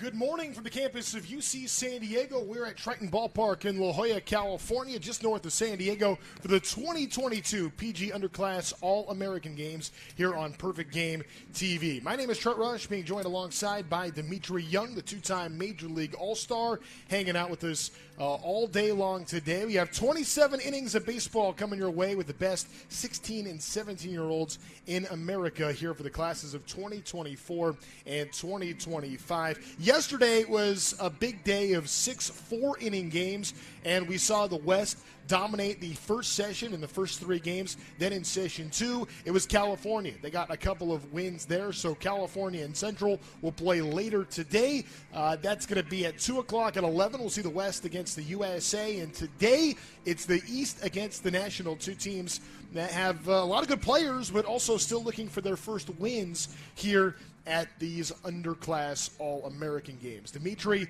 Good morning from the campus of UC San Diego. We're at Triton Ballpark in La Jolla, California, just north of San Diego for the 2022 PG Underclass All-American Games here on Perfect Game TV. My name is Trent Rush, being joined alongside by Dimitri Young, the two-time Major League All-Star, hanging out with us all day long today. We have 27 innings of baseball coming your way with the best 16 and 17-year-olds in America here for the classes of 2024 and 2025. Yesterday was a big day of 6 4-inning games, and we saw the West dominate the first session in the first 3 games. Then in session 2, it was California. They got a couple of wins there, so California and Central will play later today. That's going to be at 2 o'clock at 11. We'll see the West against the USA, and today it's the East against the National, two teams that have a lot of good players, but also still looking for their first wins here at these Underclass All-American Games. Dimitri,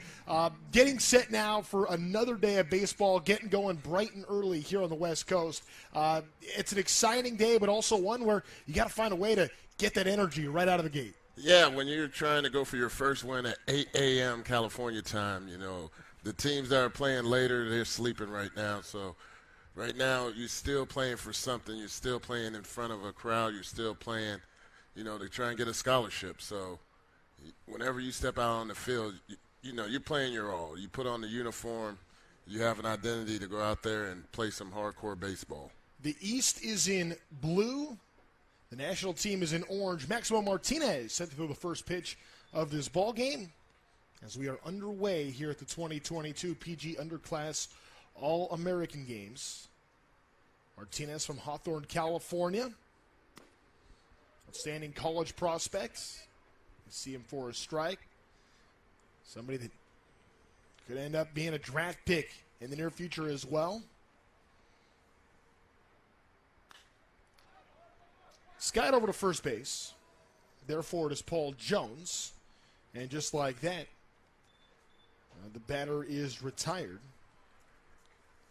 getting set now for another day of baseball, getting going bright and early here on the West Coast. It's an exciting day, but also one where you got to find a way to get that energy right out of the gate. Yeah, when you're trying to go for your first win at 8 a.m. California time, you know, the teams that are playing later, they're sleeping right now. So right now you're still playing for something. You're still playing in front of a crowd. You're still playing, you know, to try and get a scholarship. So whenever you step out on the field, you know, you're playing your all. You put on the uniform. You have an identity to go out there and play some hardcore baseball. The East is in blue. The national team is in orange. Maximo Martinez set to throw the first pitch of this ball game as we are underway here at the 2022 PG Underclass All-American Games. Martinez from Hawthorne, California. Outstanding college prospects. You see him for a strike. Somebody that could end up being a draft pick in the near future as well. Skied over to first base. Therefore, it is Paul Jones. And just like that, the batter is retired.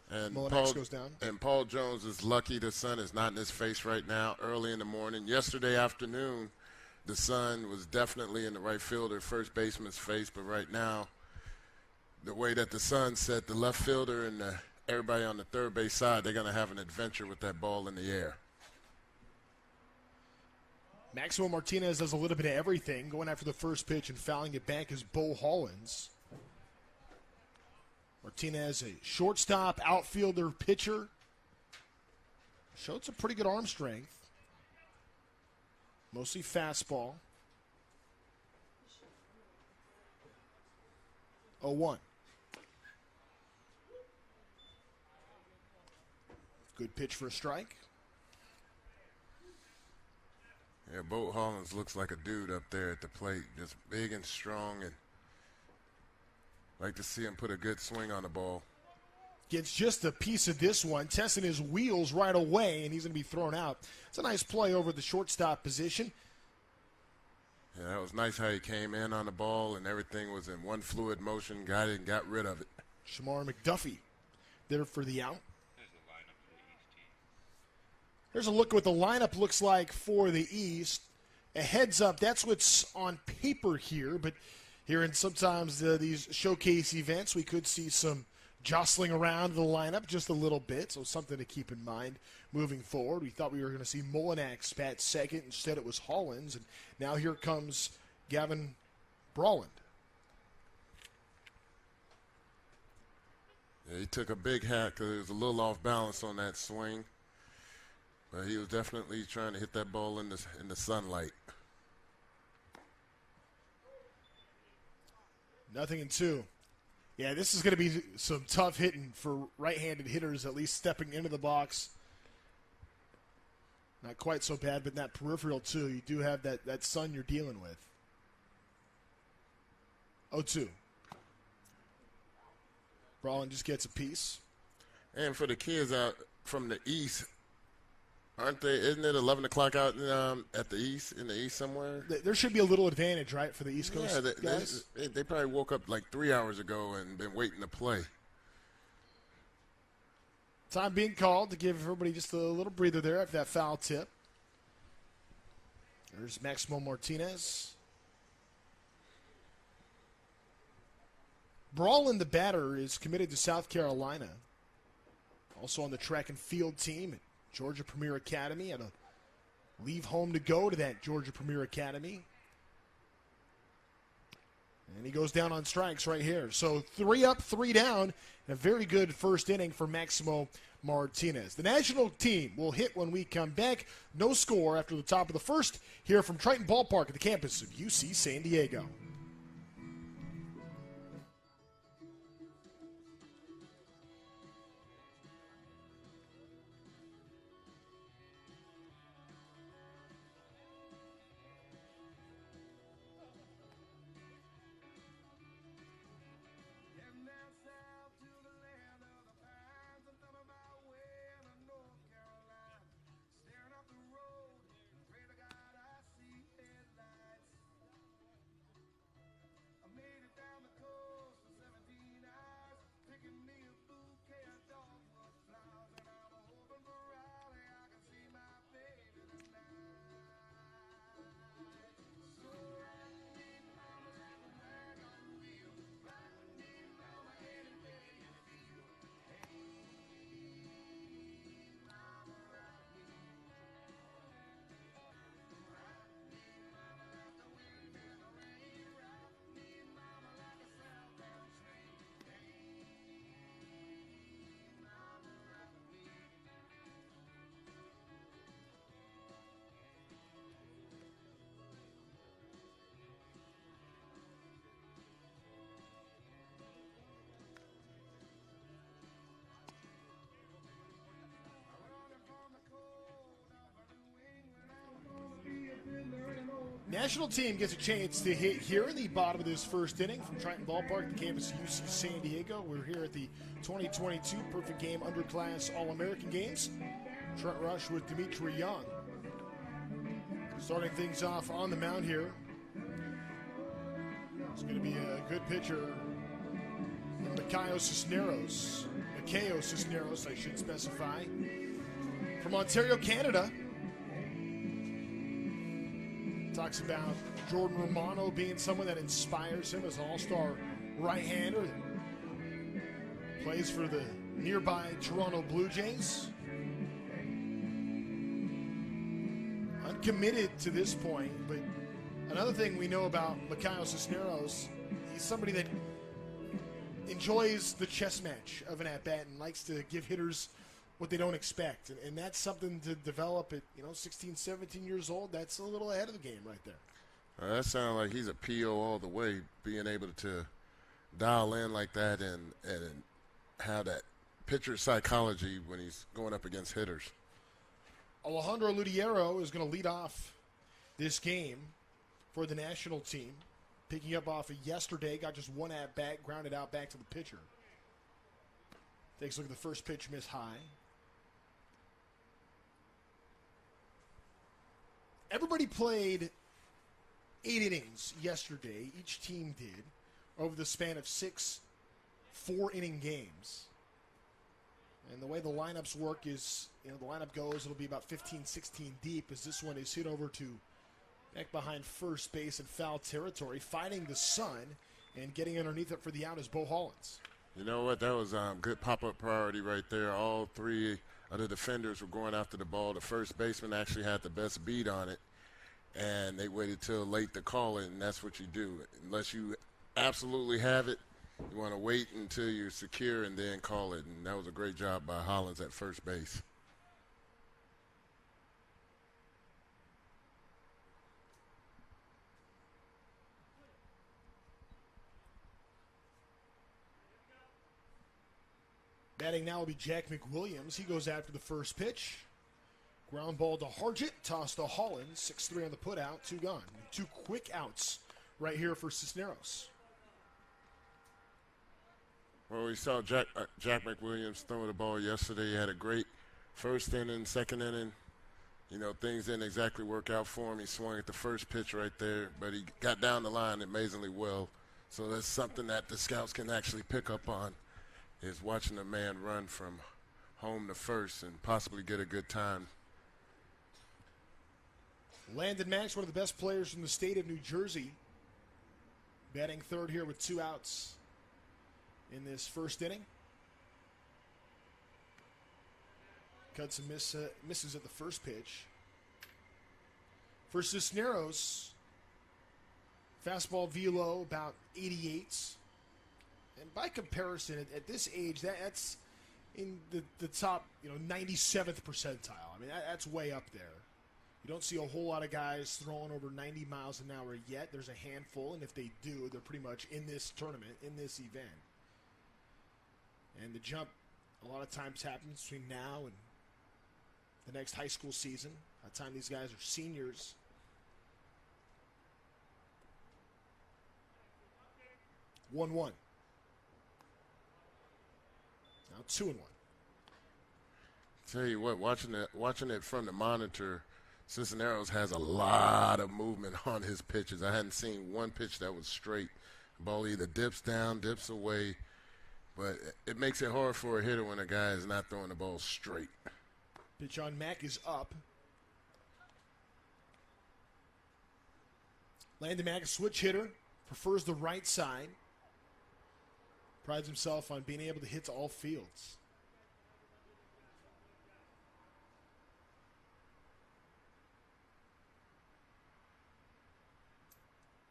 And Mullinax goes down. And Paul Jones is lucky the sun is not in his face right now, early in the morning. Yesterday afternoon, the sun was definitely in the right fielder, first baseman's face. But right now, the way that the sun set, the left fielder and everybody on the third base side, they're going to have an adventure with that ball in the air. Maximo Martinez does a little bit of everything, going after the first pitch and fouling it back is Bo Hollins. Martinez, a shortstop, outfielder, pitcher. Showed some pretty good arm strength. Mostly fastball. 0-1. Good pitch for a strike. Yeah, Bo Hollins looks like a dude up there at the plate, just big and strong, and like to see him put a good swing on the ball. Gets just a piece of this one, testing his wheels right away, and he's going to be thrown out. It's a nice play over the shortstop position. Yeah, that was nice how he came in on the ball, and everything was in one fluid motion, got it and got rid of it. Shamar McDuffie there for the out. Here's a look at what the lineup looks like for the East. A heads up, that's what's on paper here, but here in sometimes these showcase events, we could see some jostling around the lineup just a little bit, so something to keep in mind moving forward. We thought we were going to see Mullinax bat second. Instead, it was Hollins, and now here comes Gavin Brawland. Yeah, he took a big hack because he was a little off balance on that swing. But he was definitely trying to hit that ball in the sunlight. 0-2. Yeah, this is going to be some tough hitting for right-handed hitters, at least stepping into the box. Not quite so bad, but in that peripheral, too. You do have that sun you're dealing with. 0-2. Brawlin just gets a piece. And for the kids out from the East, isn't it 11 o'clock out in the East somewhere? There should be a little advantage, right, for the East Coast guys? They probably woke up like 3 hours ago and been waiting to play. Time being called to give everybody just a little breather there after that foul tip. There's Maximo Martinez. Brawlin, the batter, is committed to South Carolina. Also on the track and field team at Georgia Premier Academy. Had to leave home to go to that Georgia Premier Academy. And he goes down on strikes right here. So 3 up, 3 down. A very good first inning for Maximo Martinez. The national team will hit when we come back. No score after the top of the first here from Triton Ballpark at the campus of UC San Diego. National team gets a chance to hit here in the bottom of this first inning from Triton Ballpark, the campus of UC San Diego. We're here at the 2022 Perfect Game Underclass All-American Games. Trent Rush with Dimitri Young. Starting things off on the mound here. It's going to be a good pitcher, Macayo Cisneros, I should specify, from Ontario, Canada. Talks about Jordan Romano being someone that inspires him as an all-star right-hander. Plays for the nearby Toronto Blue Jays. Uncommitted to this point, but another thing we know about Macayo Cisneros, he's somebody that enjoys the chess match of an at-bat and likes to give hitters what they don't expect. And that's something to develop at 16, 17 years old. That's a little ahead of the game right there. That sounds like he's a PO all the way, being able to dial in like that and have that pitcher psychology when he's going up against hitters. Alejandro Ludiero is going to lead off this game for the national team. Picking up off of yesterday, got just one at-bat, grounded out back to the pitcher. Takes a look at the first pitch, miss high. Everybody played 8 innings yesterday. Each team did over the span of 6 4-inning games. And the way the lineups work is, the lineup goes, it'll be about 15, 16 deep as this one is hit over to back behind first base in foul territory, finding the sun and getting underneath it for the out is Bo Hollins. You know what? That was good pop-up priority right there. All 3 of the defenders were going after the ball. The first baseman actually had the best beat on it, and they waited till late to call it, and that's what you do. Unless you absolutely have it, you want to wait until you're secure and then call it, and that was a great job by Hollins at first base. Batting now will be Jack McWilliams. He goes after the first pitch. Ground ball to Hargett, toss to Hollins. 6-3 on the put out, 2 gone. 2 quick outs right here for Cisneros. Well, we saw Jack McWilliams throwing the ball yesterday. He had a great first inning, second inning. Things didn't exactly work out for him. He swung at the first pitch right there, but he got down the line amazingly well. So that's something that the scouts can actually pick up on, is watching a man run from home to first and possibly get a good time. Landon Mack, one of the best players from the state of New Jersey, batting third here with 2 outs. in this first inning. Cuts and misses at the first pitch. For Cisneros, fastball velo about 88. And by comparison, at this age, that's in the top 97th percentile. I mean, that's way up there. You don't see a whole lot of guys throwing over 90 miles an hour yet. There's a handful, and if they do, they're pretty much in this tournament, in this event. And the jump a lot of times happens between now and the next high school season. By the time these guys are seniors. One. Now 2-1. Tell you what, watching it from the monitor, Cisneros has a lot of movement on his pitches. I hadn't seen one pitch that was straight. The ball either dips down, dips away, but it makes it hard for a hitter when a guy is not throwing the ball straight. Pitch on Mack is up. Landon Mack, a switch hitter, prefers the right side. Prides himself on being able to hit to all fields.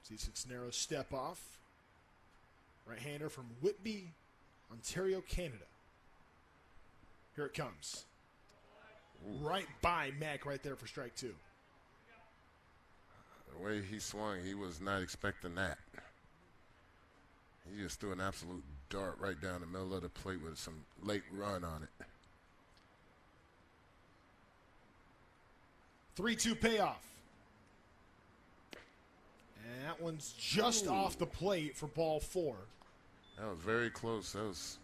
See Cisneros step off. Right-hander from Whitby, Ontario, Canada. Here it comes. Right by Mack right there for strike 2. The way he swung, he was not expecting that. He just threw an absolute dart right down the middle of the plate with some late run on it. 3-2 payoff. And that one's just off the plate for ball 4. That was very close. That was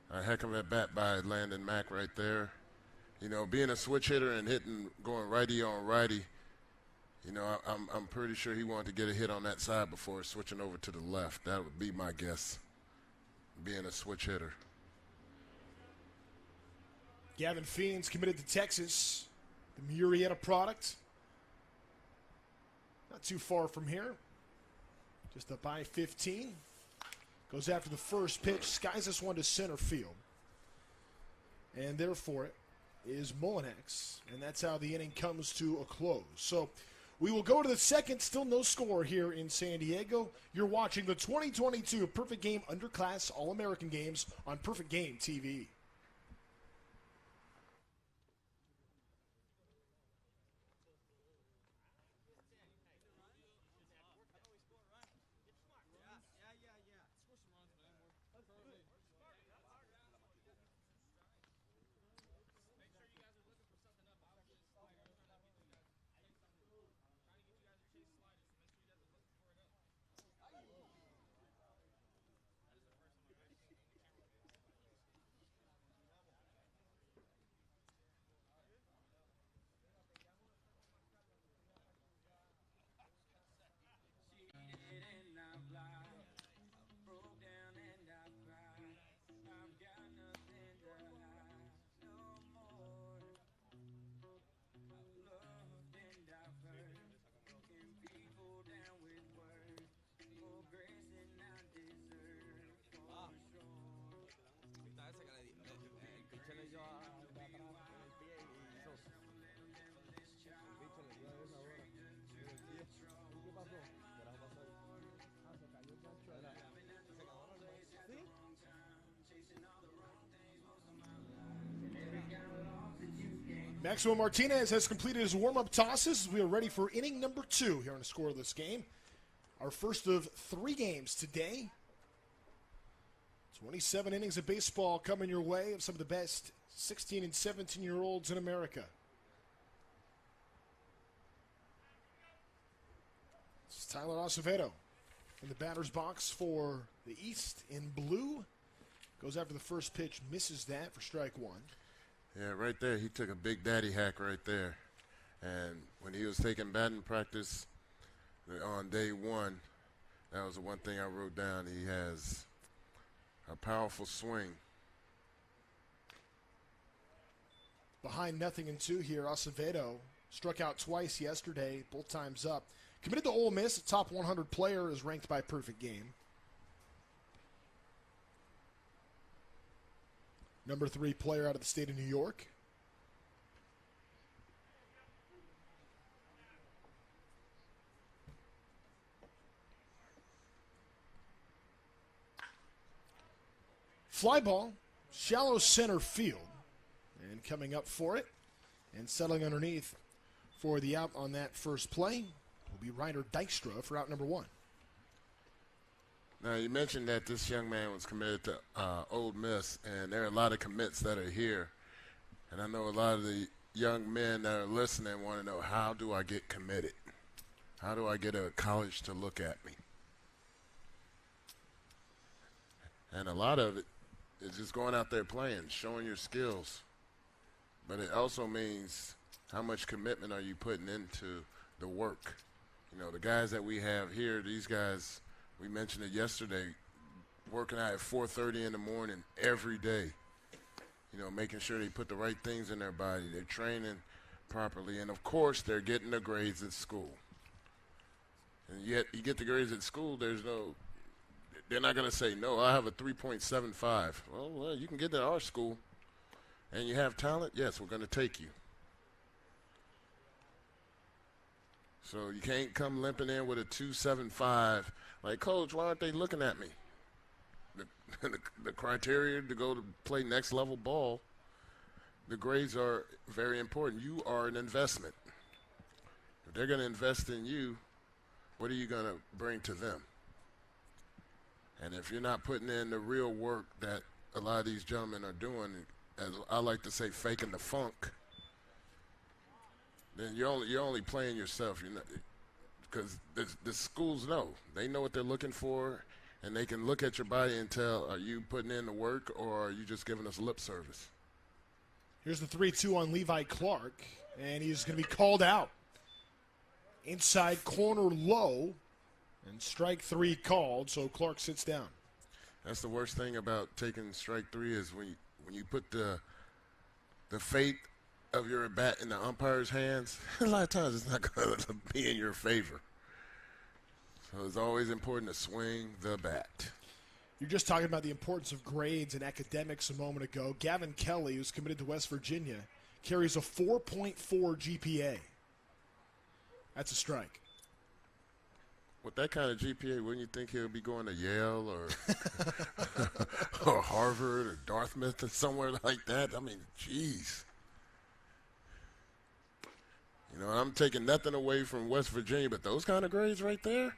a heck of a bat by Landon Mack right there. Being a switch hitter and going righty on righty, I'm pretty sure he wanted to get a hit on that side before switching over to the left. That would be my guess, being a switch hitter. Gavin Fiends committed to Texas, the Murrieta product. Not too far from here. Just up by 15. Goes after the first pitch, skies this one to center field. And there for it is Mullinex. And that's how the inning comes to a close. So we will go to the second, still no score here in San Diego. You're watching the 2022 Perfect Game Underclass All-American Games on Perfect Game TV. Maxwell Martinez has completed his warm-up tosses. We are ready for inning number 2 here on the scoreless game. Our first of 3 games today. 27 innings of baseball coming your way of some of the best 16 and 17-year-olds in America. It's Tyler Acevedo in the batter's box for the East in blue. Goes after the first pitch, misses that for strike 1. Yeah, right there, he took a big daddy hack right there. And when he was taking batting practice on day 1, that was the one thing I wrote down. He has a powerful swing. Behind 0-2 here, Acevedo struck out twice yesterday, both times up. Committed to Ole Miss, a top 100 player, is ranked by Perfect Game. number 3 player out of the state of New York. Fly ball, shallow center field. And coming up for it and settling underneath for the out on that first play will be Ryder Dykstra for out number 1. Now, you mentioned that this young man was committed to Ole Miss, and there are a lot of commits that are here. And I know a lot of the young men that are listening want to know, how do I get committed? How do I get a college to look at me? And a lot of it is just going out there playing, showing your skills. But it also means how much commitment are you putting into the work. You know, the guys that we have here, these guys, we mentioned it yesterday, working out at 4:30 in the morning every day. You know, making sure they put the right things in their body. They're training properly. And, of course, they're getting the grades at school. And yet you get the grades at school, they're not going to say, no, I have a 3.75. Well, you can get to our school. And you have talent? Yes, we're going to take you. So you can't come limping in with a 2.75. Like, Coach, why aren't they looking at me? The criteria to go to play next level ball, the grades are very important. You are an investment. If they're going to invest in you, what are you going to bring to them? And if you're not putting in the real work that a lot of these gentlemen are doing, as I like to say, faking the funk, then you're only playing yourself. You're not, because the schools know. They know what they're looking for, and they can look at your body and tell, are you putting in the work or are you just giving us lip service? Here's the 3-2 on Levi Clark, and he's going to be called out. Inside corner low, and strike 3 called, so Clark sits down. That's the worst thing about taking strike 3 is when you put the fate of your at bat in the umpire's hands, a lot of times it's not going to be in your favor. So it's always important to swing the bat. You're just talking about the importance of grades and academics a moment ago. Gavin Kelly, who's committed to West Virginia, carries a 4.4 GPA. That's a strike. With that kind of GPA, wouldn't you think he'll be going to Yale or Harvard or Dartmouth or somewhere like that? I mean, geez. You know, I'm taking nothing away from West Virginia, but those kind of grades right there?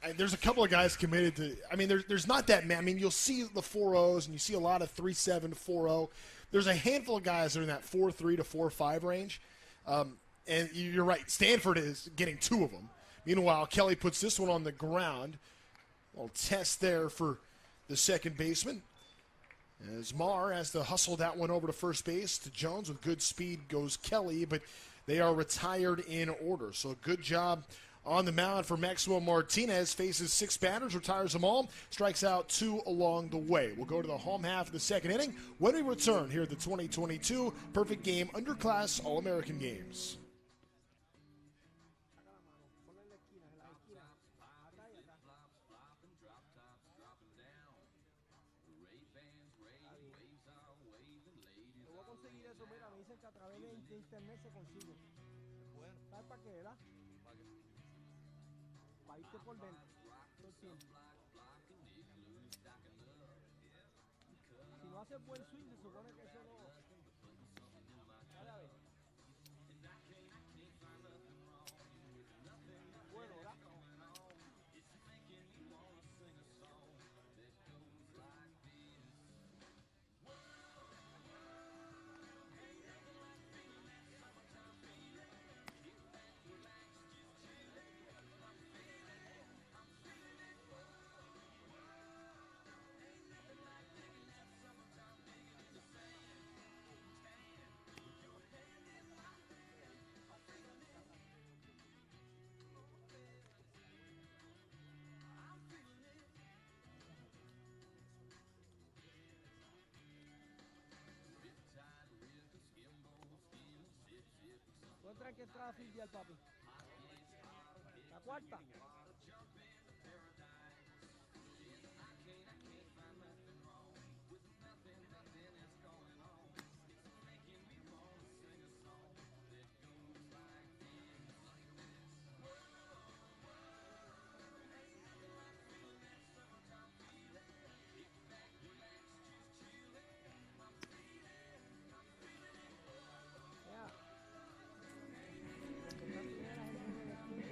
And there's a couple of guys committed to – I mean, there's not that many. I mean, you'll see the 4.0s, and you see a lot of 3.7 to 4.0. There's a handful of guys that are in that 4.3 to 4.5 range. And you're right, Stanford is getting 2 of them. Meanwhile, Kelly puts this one on the ground. A little test there for the second baseman. As Marr has to hustle that one over to first base to Jones. With good speed goes Kelly, but they are retired in order. So good job on the mound for McDuffie and Martinez. Faces 6 batters, retires them all, strikes out 2 along the way. We'll go to the home half of the second inning when we return here at the 2022 Perfect Game Underclass All-American Games. Internet se consigue. ¿Sabes para qué, verdad? Para irte por dentro. Todo el tiempo. Si no haces buen swing, se supone que eso no. Dale a ver. Bueno, ¿verdad? Encuentran que entrada filial, papi. La cuarta.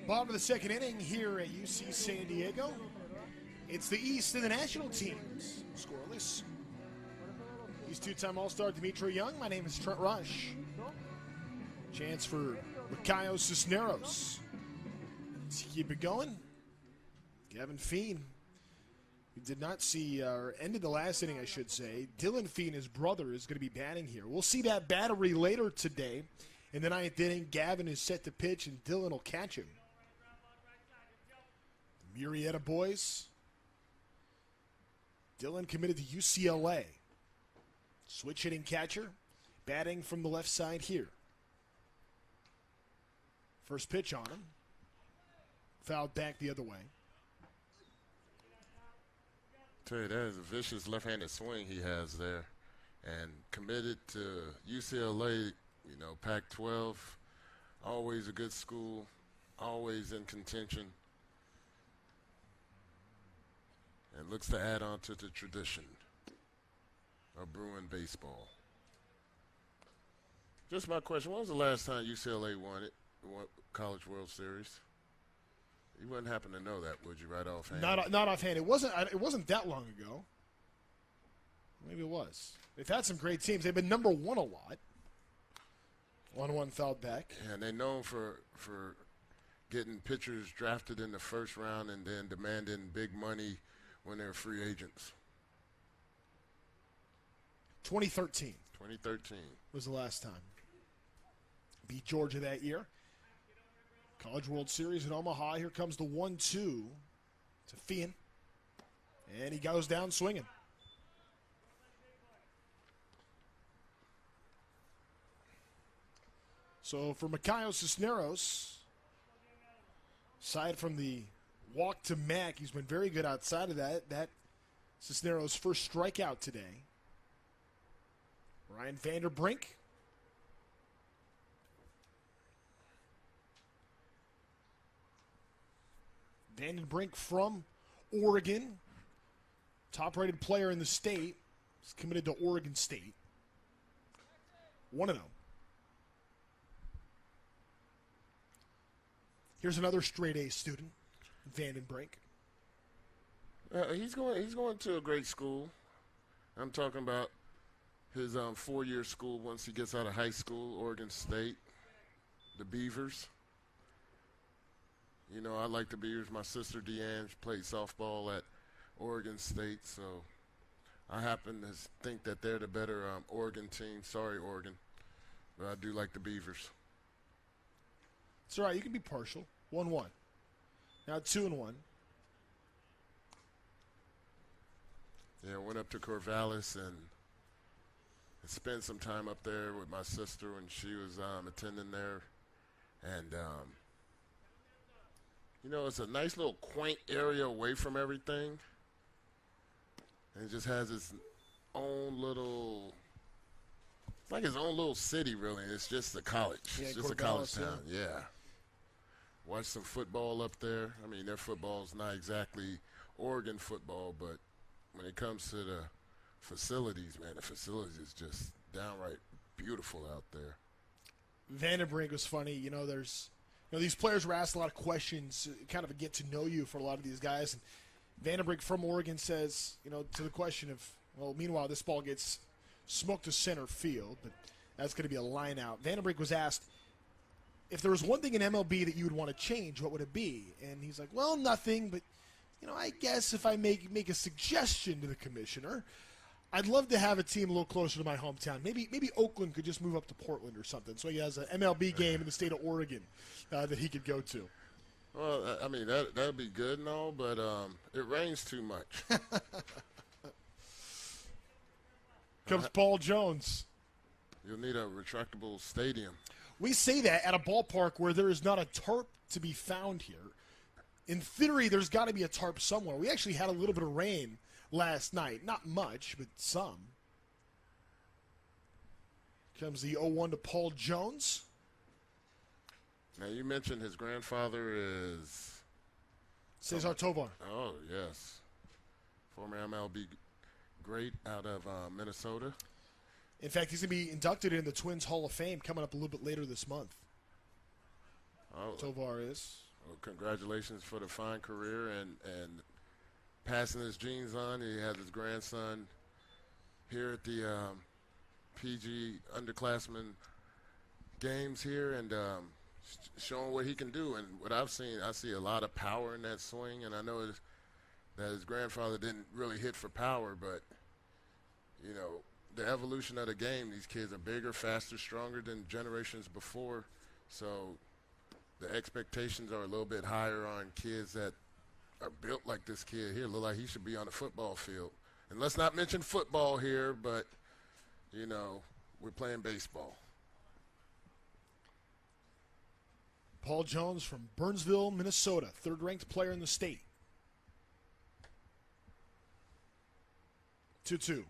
Bottom of the second inning here at UC San Diego. It's the East and the national teams. Scoreless. He's two-time All-Star Dimitri Young. My name is Trent Rush. Chance for Mikayo Cisneros. Let's keep it going. Gavin Feen. We did not see, or ended the last inning, I should say. Dylan Feen, his brother, is going to be batting here. We'll see that battery later today. In the ninth inning, Gavin is set to pitch, and Dylan will catch him. The Murrieta boys. Dylan committed to UCLA. Switch hitting catcher, batting from the left side here. First pitch on him. Fouled back the other way. Tell you, that is a vicious left-handed swing he has there. And committed to UCLA, you know, Pac-12, always a good school, always in contention. And looks to add on to the tradition of Bruin baseball. Just my question, when was the last time UCLA won College World Series? You wouldn't happen to know that, would you, right offhand? Not offhand. It wasn't that long ago. Maybe it was. They've had some great teams. They've been number one a lot. 1-1 fouled back. And they're known for getting pitchers drafted in the first round and then demanding big money when they're free agents. 2013. 2013 was the last time. Beat Georgia that year. College World Series in Omaha. Here comes the 1-2 to Fien. And he goes down swinging. So for Mikayo Cisneros, aside from the walk to Mack, he's been very good outside of that. That Cisneros' first strikeout today. Ryan Vandenbrink. Vandenbrink from Oregon. Top-rated player in the state. He's committed to Oregon State. 1-0. Here's another straight-A student, Vandenbrink. He's going to a great school. I'm talking about his 4-year school once he gets out of high school, Oregon State, the Beavers. You know, I like the Beavers. My sister Deanne played softball at Oregon State, so I happen to think that they're the better Oregon team. Sorry, Oregon, but I do like the Beavers. It's all right. You can be partial. 1-1. Now 2-1. Yeah, I went up to Corvallis and spent some time up there with my sister when she was attending there. And, you know, it's a nice little quaint area away from everything. And it just has its own little, it's like its own little city, really. It's just a college. Yeah, it's just a college town, yeah. Watch some football up there. I mean, their football's not exactly Oregon football, but when it comes to the facilities, man, the facilities is just downright beautiful out there. Vandenbrink was funny. You know, these players were asked a lot of questions, kind of a get to know you for a lot of these guys. And Vandenbrink from Oregon says, you know, to the question of, well, meanwhile, this ball gets smoked to center field, but that's going to be a line out. Vandenbrink was asked, if there was one thing in MLB that you would want to change, what would it be? And he's like, well, nothing, but, you know, I guess if I make a suggestion to the commissioner, I'd love to have a team a little closer to my hometown. Maybe Oakland could just move up to Portland or something, so he has an MLB game in the state of Oregon that he could go to. Well, I mean, that'd be good and all, but it rains too much. Comes Paul Jones. You'll need a retractable stadium. We say that at a ballpark where there is not a tarp to be found here. In theory, there's got to be a tarp somewhere. We actually had a little bit of rain last night. Not much, but some. Comes the 0-1 to Paul Jones. Now, you mentioned his grandfather is Cesar Tovar. Oh, yes. Former MLB great out of Minnesota. In fact, he's going to be inducted in the Twins Hall of Fame coming up a little bit later this month. Oh. Tovar is. Well, congratulations for the fine career and passing his genes on. He has his grandson here at the PG underclassmen games here and showing what he can do. And what I've seen, I see a lot of power in that swing. And I know that his grandfather didn't really hit for power, but, you know, the evolution of the game, these kids are bigger, faster, stronger than generations before. So the expectations are a little bit higher on kids that are built like this kid here. Look like he should be on the football field. And let's not mention football here, but, you know, we're playing baseball. Paul Jones from Burnsville, Minnesota, third-ranked player in the state. 2-2.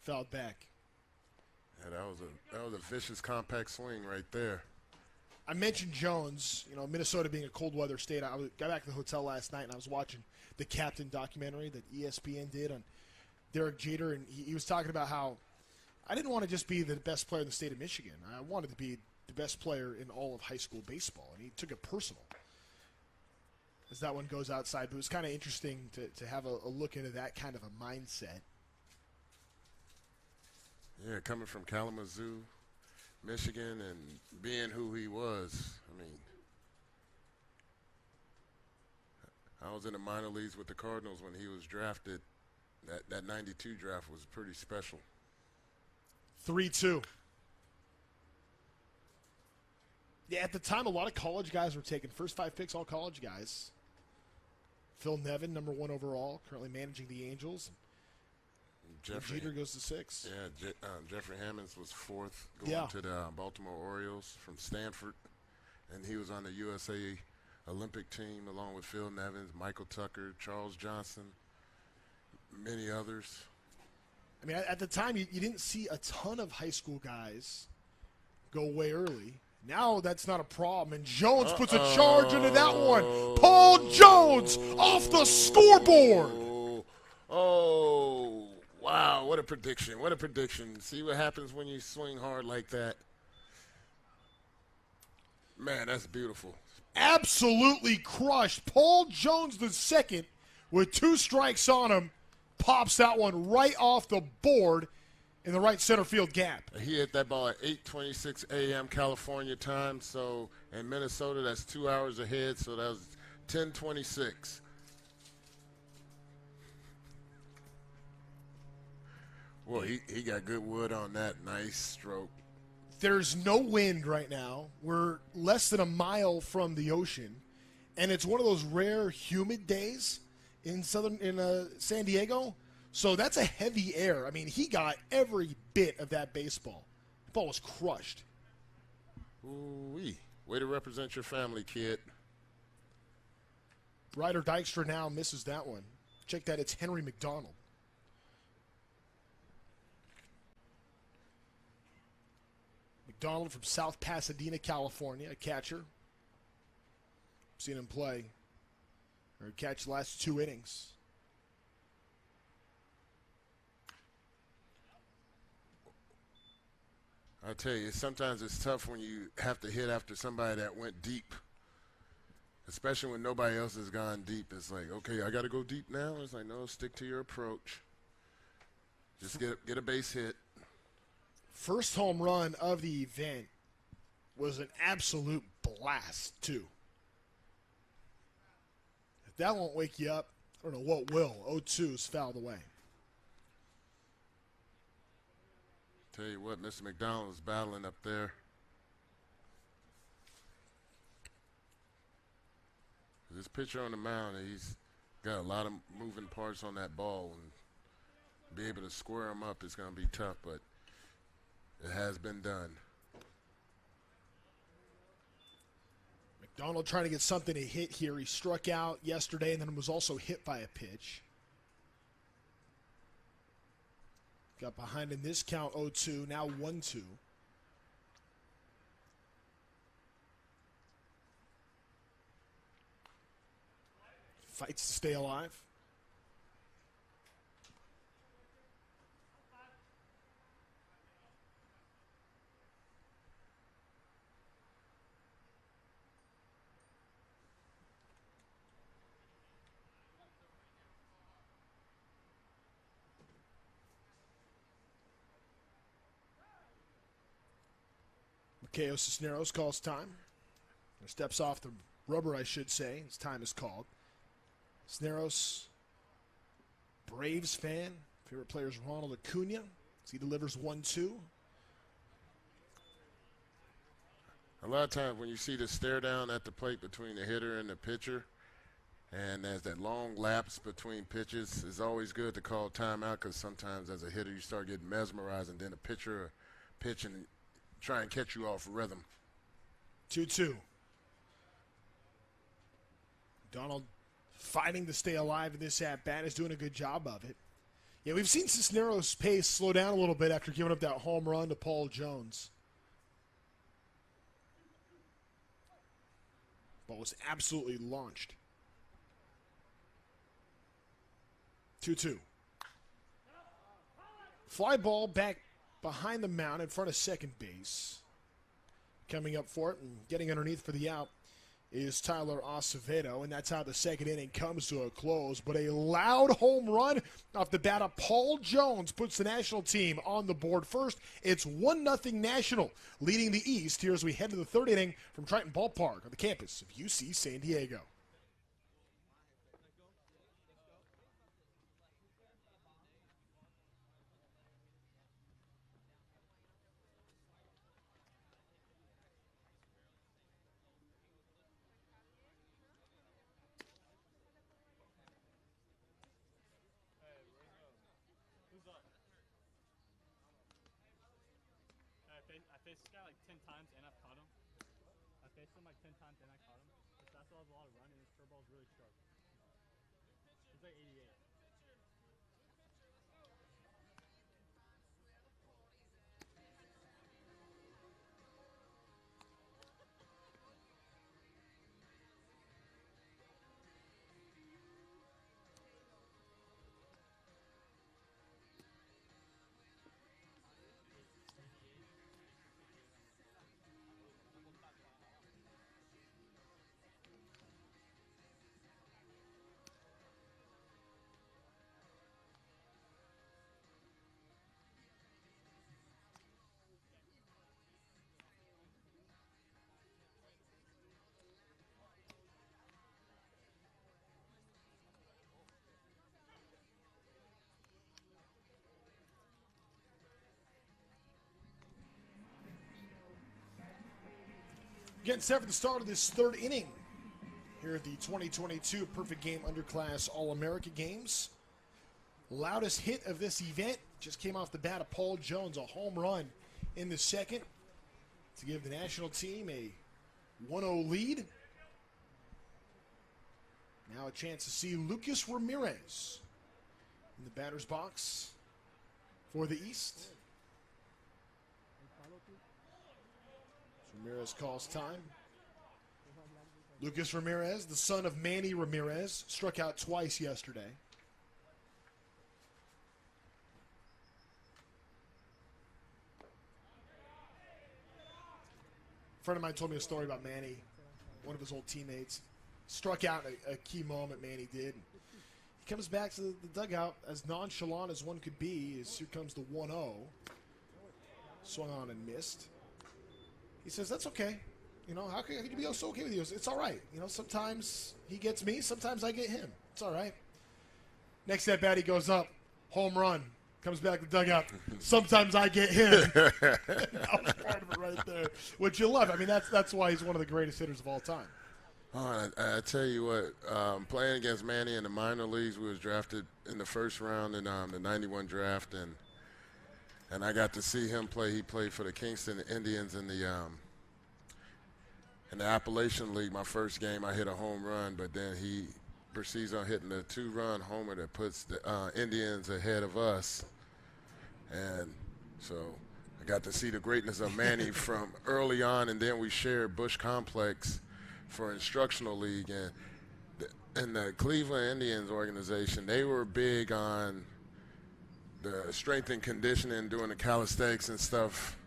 Fouled back. Yeah, that was a vicious, compact swing right there. I mentioned Jones, you know, Minnesota being a cold weather state. Got back to the hotel last night and I was watching the Captain documentary that ESPN did on Derek Jeter, and he was talking about how I didn't want to just be the best player in the state of Michigan. I wanted to be the best player in all of high school baseball, and he took it personal as that one goes outside. But it was kind of interesting to have a look into that kind of a mindset. Yeah, coming from Kalamazoo, Michigan, and being who he was. I mean, I was in the minor leagues with the Cardinals when he was drafted. That 92 draft was pretty special. 3-2. Yeah, at the time, a lot of college guys were taken. First 5 picks, all college guys. Phil Nevin, number 1 overall, currently managing the Angels. Jeter goes to 6. Yeah, Jeffrey Hammonds was 4th going to the Baltimore Orioles from Stanford. And he was on the USA Olympic team along with Phil Nevins, Michael Tucker, Charles Johnson, many others. I mean, at the time, you didn't see a ton of high school guys go way early. Now that's not a problem, and Jones puts a charge into that one. Paul Jones off the scoreboard. Oh, wow, what a prediction. What a prediction. See what happens when you swing hard like that. Man, that's beautiful. Absolutely crushed. Paul Jones the second with 2 strikes on him pops that one right off the board in the right center field gap. He hit that ball at 8:26 a.m. California time. So in Minnesota, that's 2 hours ahead. So that was 10:26. Well, he got good wood on that. Nice stroke. There's no wind right now. We're less than a mile from the ocean, and it's one of those rare humid days in San Diego. So that's a heavy air. I mean, he got every bit of that baseball. The ball was crushed. Ooh-wee. Way to represent your family, kid. Ryder Dykstra now misses that one. Check that. It's Henry McDonald. McDonald from South Pasadena, California, a catcher. Seen him play or catch the last 2 innings. I tell you, sometimes it's tough when you have to hit after somebody that went deep, especially when nobody else has gone deep. It's like, okay, I got to go deep now. It's like, no, stick to your approach. Just get a base hit. First home run of the event was an absolute blast, too. If that won't wake you up, I don't know what will. 0-2 is fouled away. Tell you what, Mr. McDonald is battling up there. This pitcher on the mound, he's got a lot of moving parts on that ball, and be able to square him up is going to be tough, but it has been done. McDonald trying to get something to hit here. He struck out yesterday and then was also hit by a pitch. Got behind in this count 0-2, now 1-2. Fights to stay alive. Keo Cisneros calls time. Or steps off the rubber, I should say. His time is called. Cisneros, Braves fan. Favorite player is Ronald Acuna. So he delivers 1-2. A lot of times when you see the stare down at the plate between the hitter and the pitcher, and there's that long lapse between pitches, it's always good to call timeout because sometimes as a hitter you start getting mesmerized and then the pitcher will pitch and try and catch you off rhythm. 2-2. Donald fighting to stay alive in this at-bat, is doing a good job of it. Yeah, we've seen Cisneros' pace slow down a little bit after giving up that home run to Paul Jones. But was absolutely launched. 2-2. Fly ball back behind the mound in front of second base. Coming up for it and getting underneath for the out is Tyler Acevedo, and that's how the second inning comes to a close. But a loud home run off the bat of Paul Jones puts the national team on the board first. It's 1-0 National, leading the East here as we head to the third inning from Triton Ballpark on the campus of UC San Diego. I faced this guy like 10 times and I've caught him. I faced him like 10 times and I caught him. His fastball has a lot of run and his curveball is really sharp. He's like 88. Getting set for the start of this third inning here at the 2022 Perfect Game Underclass All-America Games. Loudest hit of this event just came off the bat of Paul Jones, a home run in the second to give the national team a 1-0 lead. Now a chance to see Lucas Ramirez in the batter's box for the East. Ramirez calls time. Lucas Ramirez, the son of Manny Ramirez, struck out twice yesterday. A friend of mine told me a story about Manny, one of his old teammates. Struck out a key moment, Manny did. He comes back to the dugout as nonchalant as one could be, as here comes the 1-0. Swung on and missed. He says, that's okay. You know, how could you be so okay with you? It's all right. You know, sometimes he gets me, sometimes I get him. It's all right. Next at bat, he goes up. Home run. Comes back to the dugout. Sometimes I get him. That was part of it right there. Which you love. I mean, that's why he's one of the greatest hitters of all time. Oh, I tell you what, playing against Manny in the minor leagues, we was drafted in the first round in the 91 draft, and I got to see him play. He played for the Kingston Indians in the Appalachian League. My first game, I hit a home run, but then he proceeds on hitting a 2-run homer that puts the Indians ahead of us. And so I got to see the greatness of Manny from early on, and then we shared Bush Complex for instructional league. And in the Cleveland Indians organization, they were big on the strength and conditioning, doing the calisthenics and stuff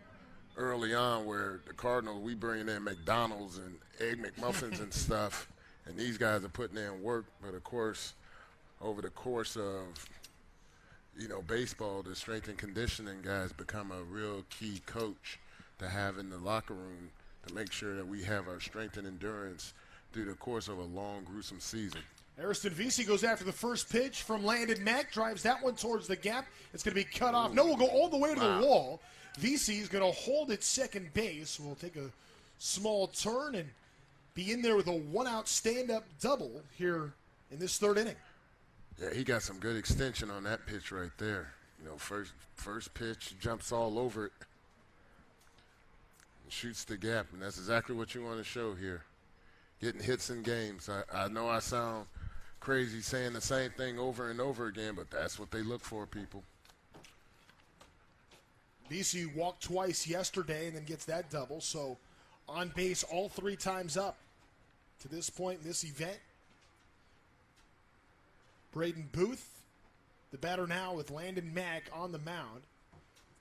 early on, where the Cardinals, we bring in McDonald's and Egg McMuffins and stuff, and these guys are putting in work. But of course, over the course of, you know, baseball, the strength and conditioning guys become a real key coach to have in the locker room to make sure that we have our strength and endurance through the course of a long, gruesome season. Ariston Vesey goes after the first pitch from Landon Mack, drives that one towards the gap. It's going to be cut off. No, we'll go all the way to the wall. Vesey is going to hold at second base. We'll take a small turn and be in there with a one-out stand-up double here in this third inning. Yeah, he got some good extension on that pitch right there. You know, first pitch, jumps all over it, and shoots the gap, and that's exactly what you want to show here. Getting hits in games. I know I sound crazy saying the same thing over and over again, but that's what they look for, people. Vesey walked twice yesterday and then gets that double, so on base all 3 times up to this point in this event. Braden Booth, the batter now with Landon Mack on the mound.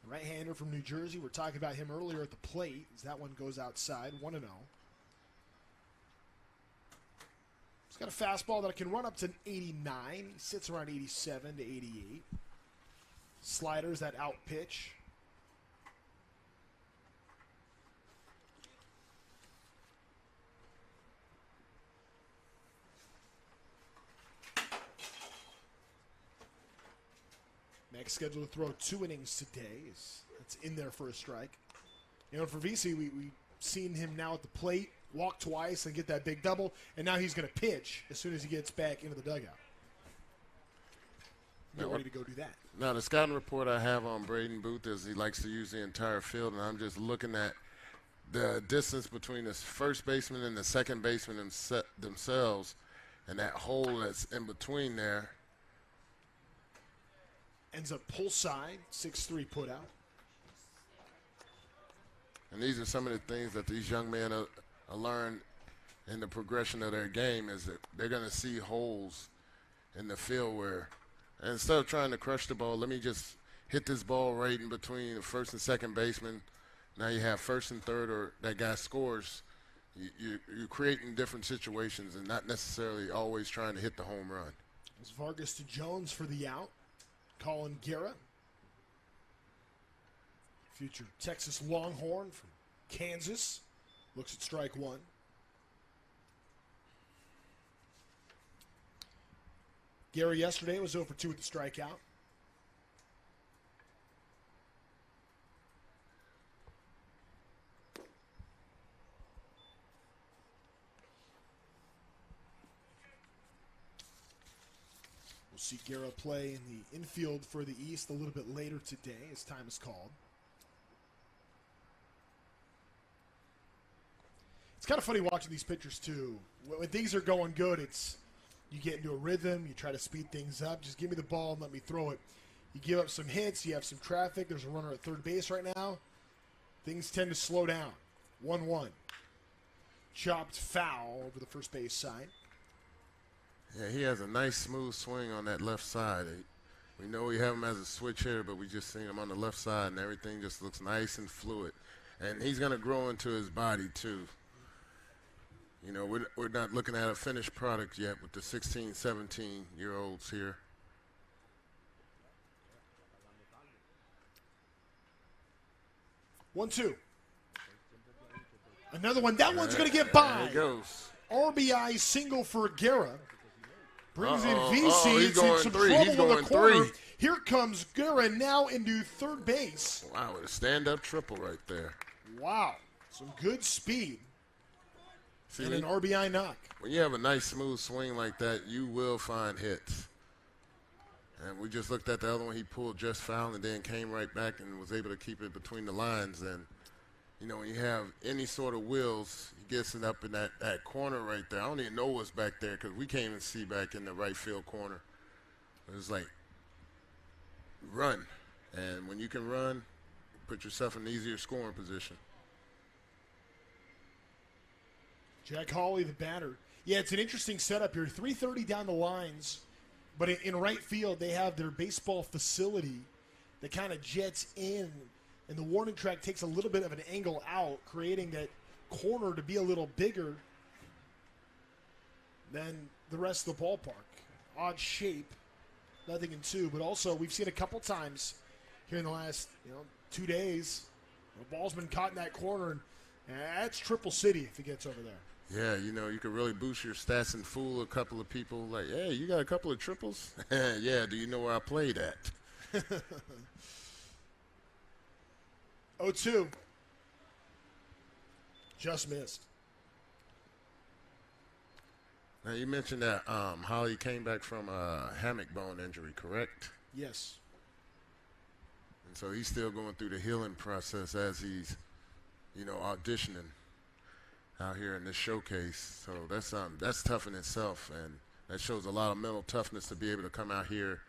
The right-hander from New Jersey. We're talking about him earlier at the plate as that one goes outside, 1-0. He's got a fastball that can run up to 89. He sits around 87 to 88. Sliders, that out pitch. Mack's scheduled to throw 2 innings today. It's in there for a strike. You know, for Vesey, we've seen him now at the plate, walk twice and get that big double, and now he's going to pitch as soon as he gets back into the dugout. Get ready to go do that. Now, the scouting report I have on Braden Booth is he likes to use the entire field, and I'm just looking at the distance between the first baseman and the second baseman themselves, and that hole that's in between there. Ends up pull side, 6-3 put out. And these are some of the things that these young men learn in the progression of their game, is that they're going to see holes in the field where, and instead of trying to crush the ball, let me just hit this ball right in between the first and second baseman. Now you have first and third, or that guy scores. You're creating different situations and not necessarily always trying to hit the home run. It's Vargas to Jones for the out. Colin Guerra, future Texas Longhorn from Kansas, looks at strike 1. Guerra yesterday was 0 for 2 with the strikeout. See Guerra play in the infield for the East a little bit later today as time is called. It's kind of funny watching these pitchers too. When things are going good, it's you get into a rhythm, you try to speed things up. Just give me the ball and let me throw it. You give up some hits, you have some traffic. There's a runner at third base right now. Things tend to slow down. 1-1. Chopped foul over the first base side. Yeah, he has a nice smooth swing on that left side. We know we have him as a switch hitter, but we just seen him on the left side, and everything just looks nice and fluid. And he's going to grow into his body, too. You know, we're not looking at a finished product yet with the 16, 17-year-olds here. One, two. Another one. That one's going to get by. There he goes. RBI single for Guerra. Brings in VC. He's going some three. trouble He's in going the corner. 3. Here comes Guerra now into third base. Wow, with a stand-up triple right there. Wow. Some good speed. See, and an RBI knock. When you have a nice smooth swing like that, you will find hits. And we just looked at the other one. He pulled just foul and then came right back and was able to keep it between the lines. And, you know, when you have any sort of wheels, he gets it up in that corner right there. I don't even know what's back there because we can't even see back in the right field corner. It was like, run. And when you can run, put yourself in an easier scoring position. Jack Hawley, the batter. Yeah, it's an interesting setup here. 330 down the lines, but in right field, they have their baseball facility that kind of jets in, and the warning track takes a little bit of an angle out, creating that corner to be a little bigger than the rest of the ballpark. Odd shape, nothing in 2, but also we've seen a couple times here in the last 2 days, The ball's been caught in that corner, and that's Triple City if he gets over there. Yeah, you know, you could really boost your stats and fool a couple of people. Like, hey, you got a couple of triples? Yeah, do you know where I played at? 0-2. Just missed. Now, you mentioned that Holly came back from a hammock bone injury, correct? Yes. And so he's still going through the healing process as he's, you know, auditioning out here in this showcase. So that's tough in itself, and that shows a lot of mental toughness to be able to come out here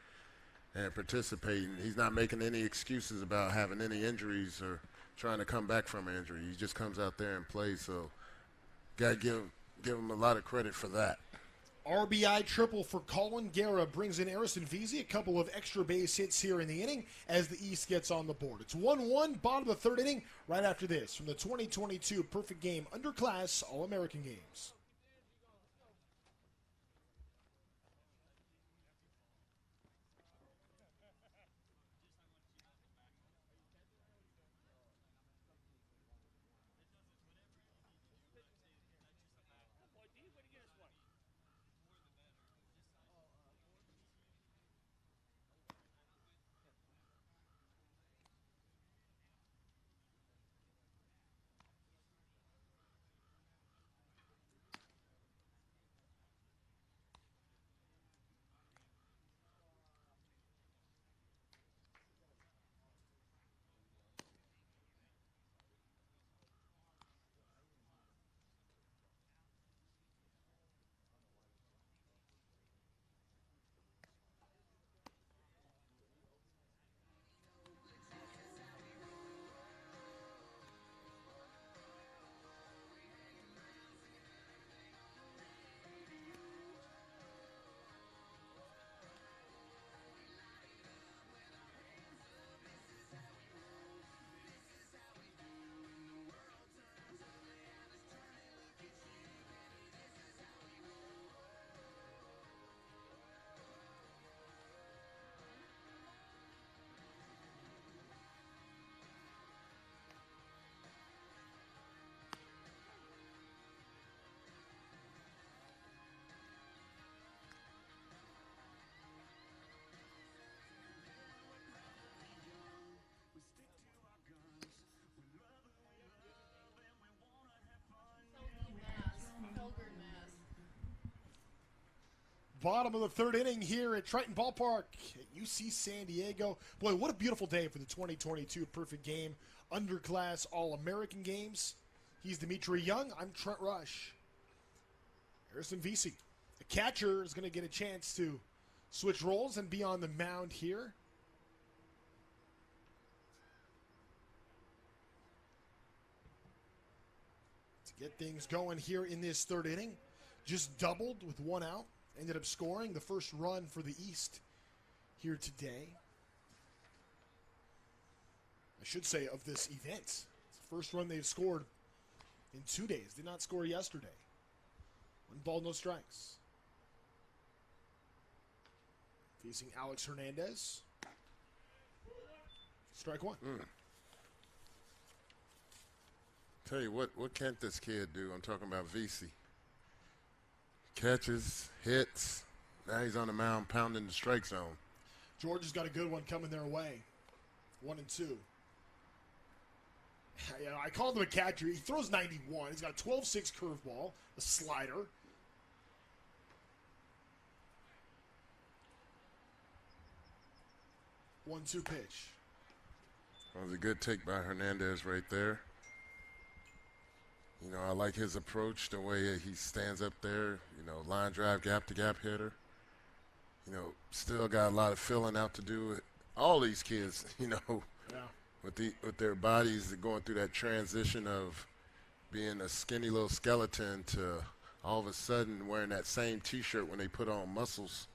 and participate. And he's not making any excuses about having any injuries or trying to come back from an injury. He just comes out there and plays. So got to give him a lot of credit for that. RBI triple for Colin Guerra brings in Harrison Veazey. A couple of extra base hits here in the inning as the East gets on the board. It's 1-1, bottom of the third inning, right after this from the 2022 Perfect Game Underclass All-American Games. Bottom of the third inning here at Triton Ballpark at UC San Diego. Boy, what a beautiful day for the 2022 Perfect Game Underclass All-American Games. He's Dimitri Young. I'm Trent Rush. Harrison Veazey, the catcher, is going to get a chance to switch roles and be on the mound here. To get things going here in this third inning, just doubled with one out. Ended up scoring the first run for the East here today. I should say of this event. It's the first run they've scored in 2 days. Did not score yesterday. 1 ball, no strikes. Facing Alex Hernandez. Strike one. Tell you what can't this kid do? I'm talking about Veazey. Catches, hits. Now he's on the mound pounding the strike zone. Georgia's got a good one coming their way. 1-2. Yeah, I called him a catcher. He throws 91. He's got a 12-6 curveball, a slider. One-two pitch. That was a good take by Hernandez right there. You know, I like his approach, the way he stands up there, you know, line drive, gap-to-gap hitter. You know, still got a lot of filling out to do. All these kids, you know, with their bodies going through that transition of being a skinny little skeleton to all of a sudden wearing that same T-shirt when they put on muscles.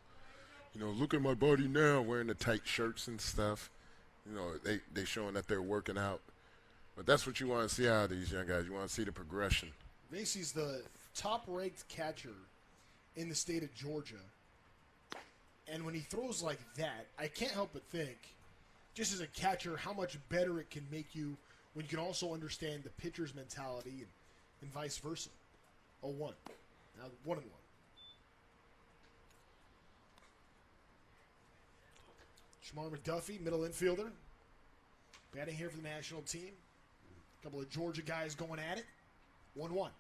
You know, look at my body now, wearing the tight shirts and stuff. You know, they showing that they're working out. But that's what you want to see out of these young guys. You want to see the progression. Veazey's the top-ranked catcher in the state of Georgia. And when he throws like that, I can't help but think, just as a catcher, how much better it can make you when you can also understand the pitcher's mentality and vice versa. 0-1. Now 1-1. Shamar McDuffie, middle infielder. Batting here for the national team. A couple of Georgia guys going at it. 1-1. Now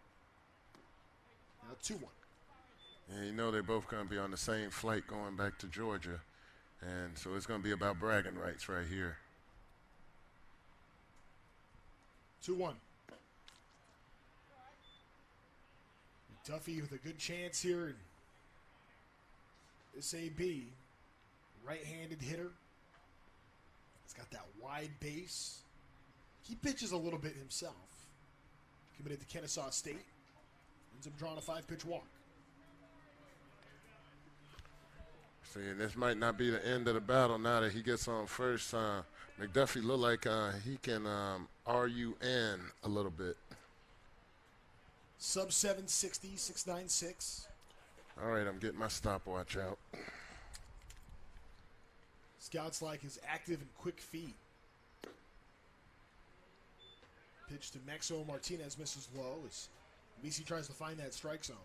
2-1. Yeah, you know they're both going to be on the same flight going back to Georgia. And so it's going to be about bragging rights right here. 2-1. McDuffie with a good chance here. This AB, right-handed hitter. He's got that wide base. He pitches a little bit himself. Committed to Kennesaw State. Ends up drawing a 5-pitch walk. See, this might not be the end of the battle now that he gets on first. McDuffie look like he can RUN a little bit. Sub 760, 696. All right, I'm getting my stopwatch out. Scouts like his active and quick feet. Pitch to McDuffie Martinez misses low as BC tries to find that strike zone.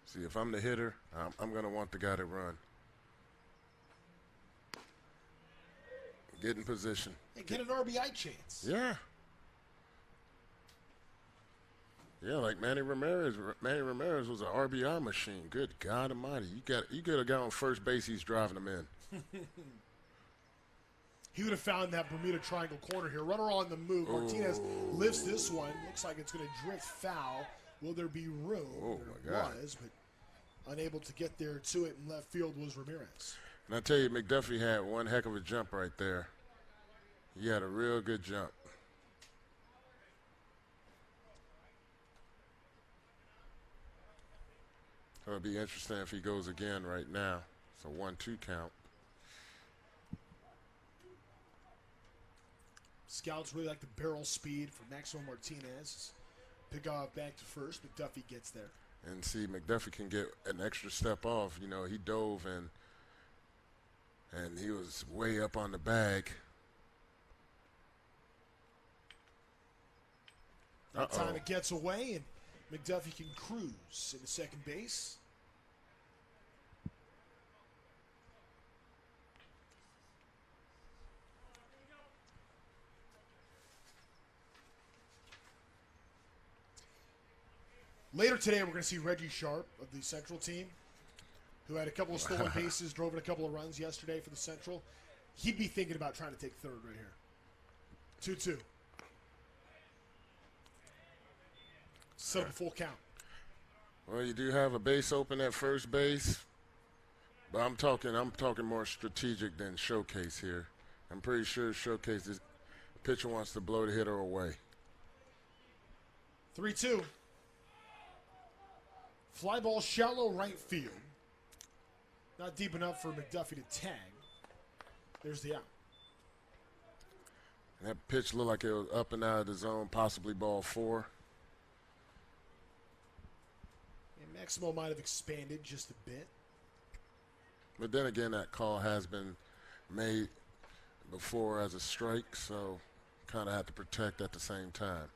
See, if I'm the hitter, I'm going to want the guy to run. Get in position. And get an RBI chance. Yeah. Yeah, like Manny Ramirez. Manny Ramirez was an RBI machine. Good God Almighty! You get a guy on first base. He's driving him in. He would have found that Bermuda Triangle corner here. Runner on the move. Martinez lifts this one. Looks like it's going to drift foul. Will there be room? Oh there my God! was, but unable to get there to it in left field was Ramirez. And I tell you, McDuffie had one heck of a jump right there. He had a real good jump. So it'll be interesting if he goes again right now. It's a 1-2 count. Scouts really like the barrel speed for McDuffie Martinez. Pick off back to first. McDuffie gets there. And see, McDuffie can get an extra step off. You know, he dove and he was way up on the bag. That time it gets away, and McDuffie can cruise into second base. Later today, we're going to see Reggie Sharp of the Central team, who had a couple of stolen bases, drove in a couple of runs yesterday for the Central. He'd be thinking about trying to take third right here. 2-2. Set up a full count. Well, you do have a base open at first base, but I'm talking more strategic than showcase here. I'm pretty sure showcase this pitcher wants to blow the hitter away. 3-2. Fly ball shallow right field. Not deep enough for McDuffie to tag. There's the out. And that pitch looked like it was up and out of the zone, possibly ball 4. And Maximo might have expanded just a bit. But then again, that call has been made before as a strike, so kind of have to protect at the same time.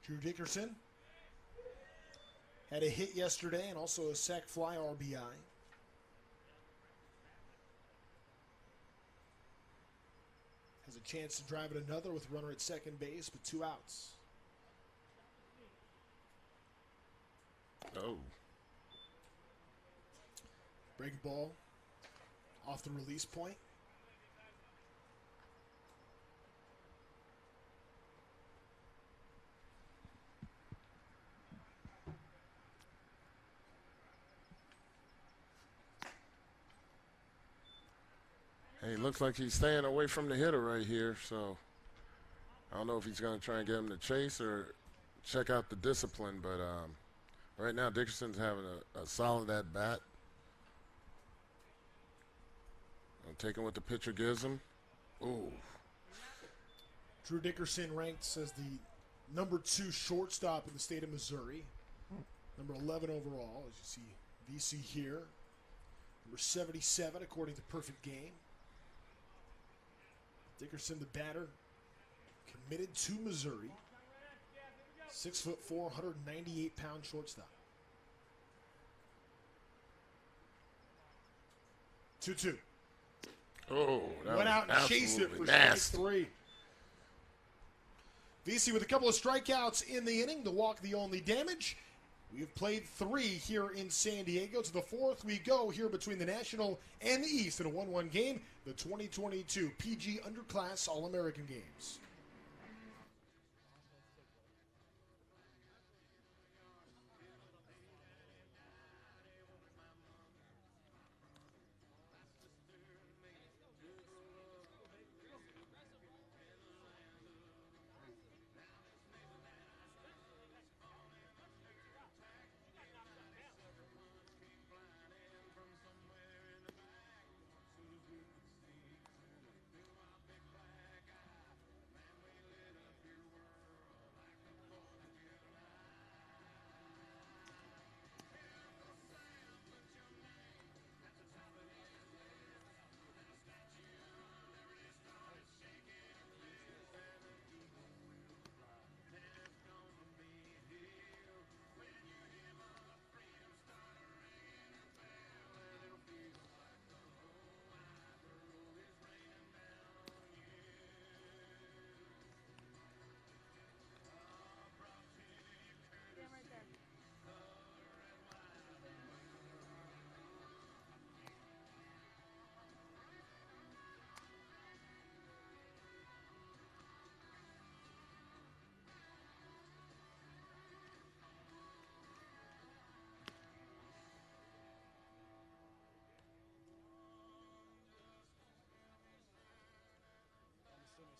Drew Dickerson had a hit yesterday and also a sac fly RBI. Has a chance to drive it another with runner at second base, but 2 outs. Oh. Breaking ball off the release point. Hey, looks like he's staying away from the hitter right here, so I don't know if he's going to try and get him to chase or check out the discipline, but right now Dickerson's having a solid at-bat. Taking what the pitcher gives him. Ooh. Drew Dickerson ranks as the number 2 shortstop in the state of Missouri. Number 11 overall, as you see VC here. Number 77, according to Perfect Game. Dickerson, the batter, committed to Missouri. 6'4", 198-pound shortstop. 2-2. Oh, that Went out was and chased it for nasty. strike 3. VC with a couple of strikeouts in the inning. The walk, the only damage. We have played 3 here in San Diego. To the 4th we go here between the National and the East in a 1-1 game. The 2022 PG Underclass All-American Games.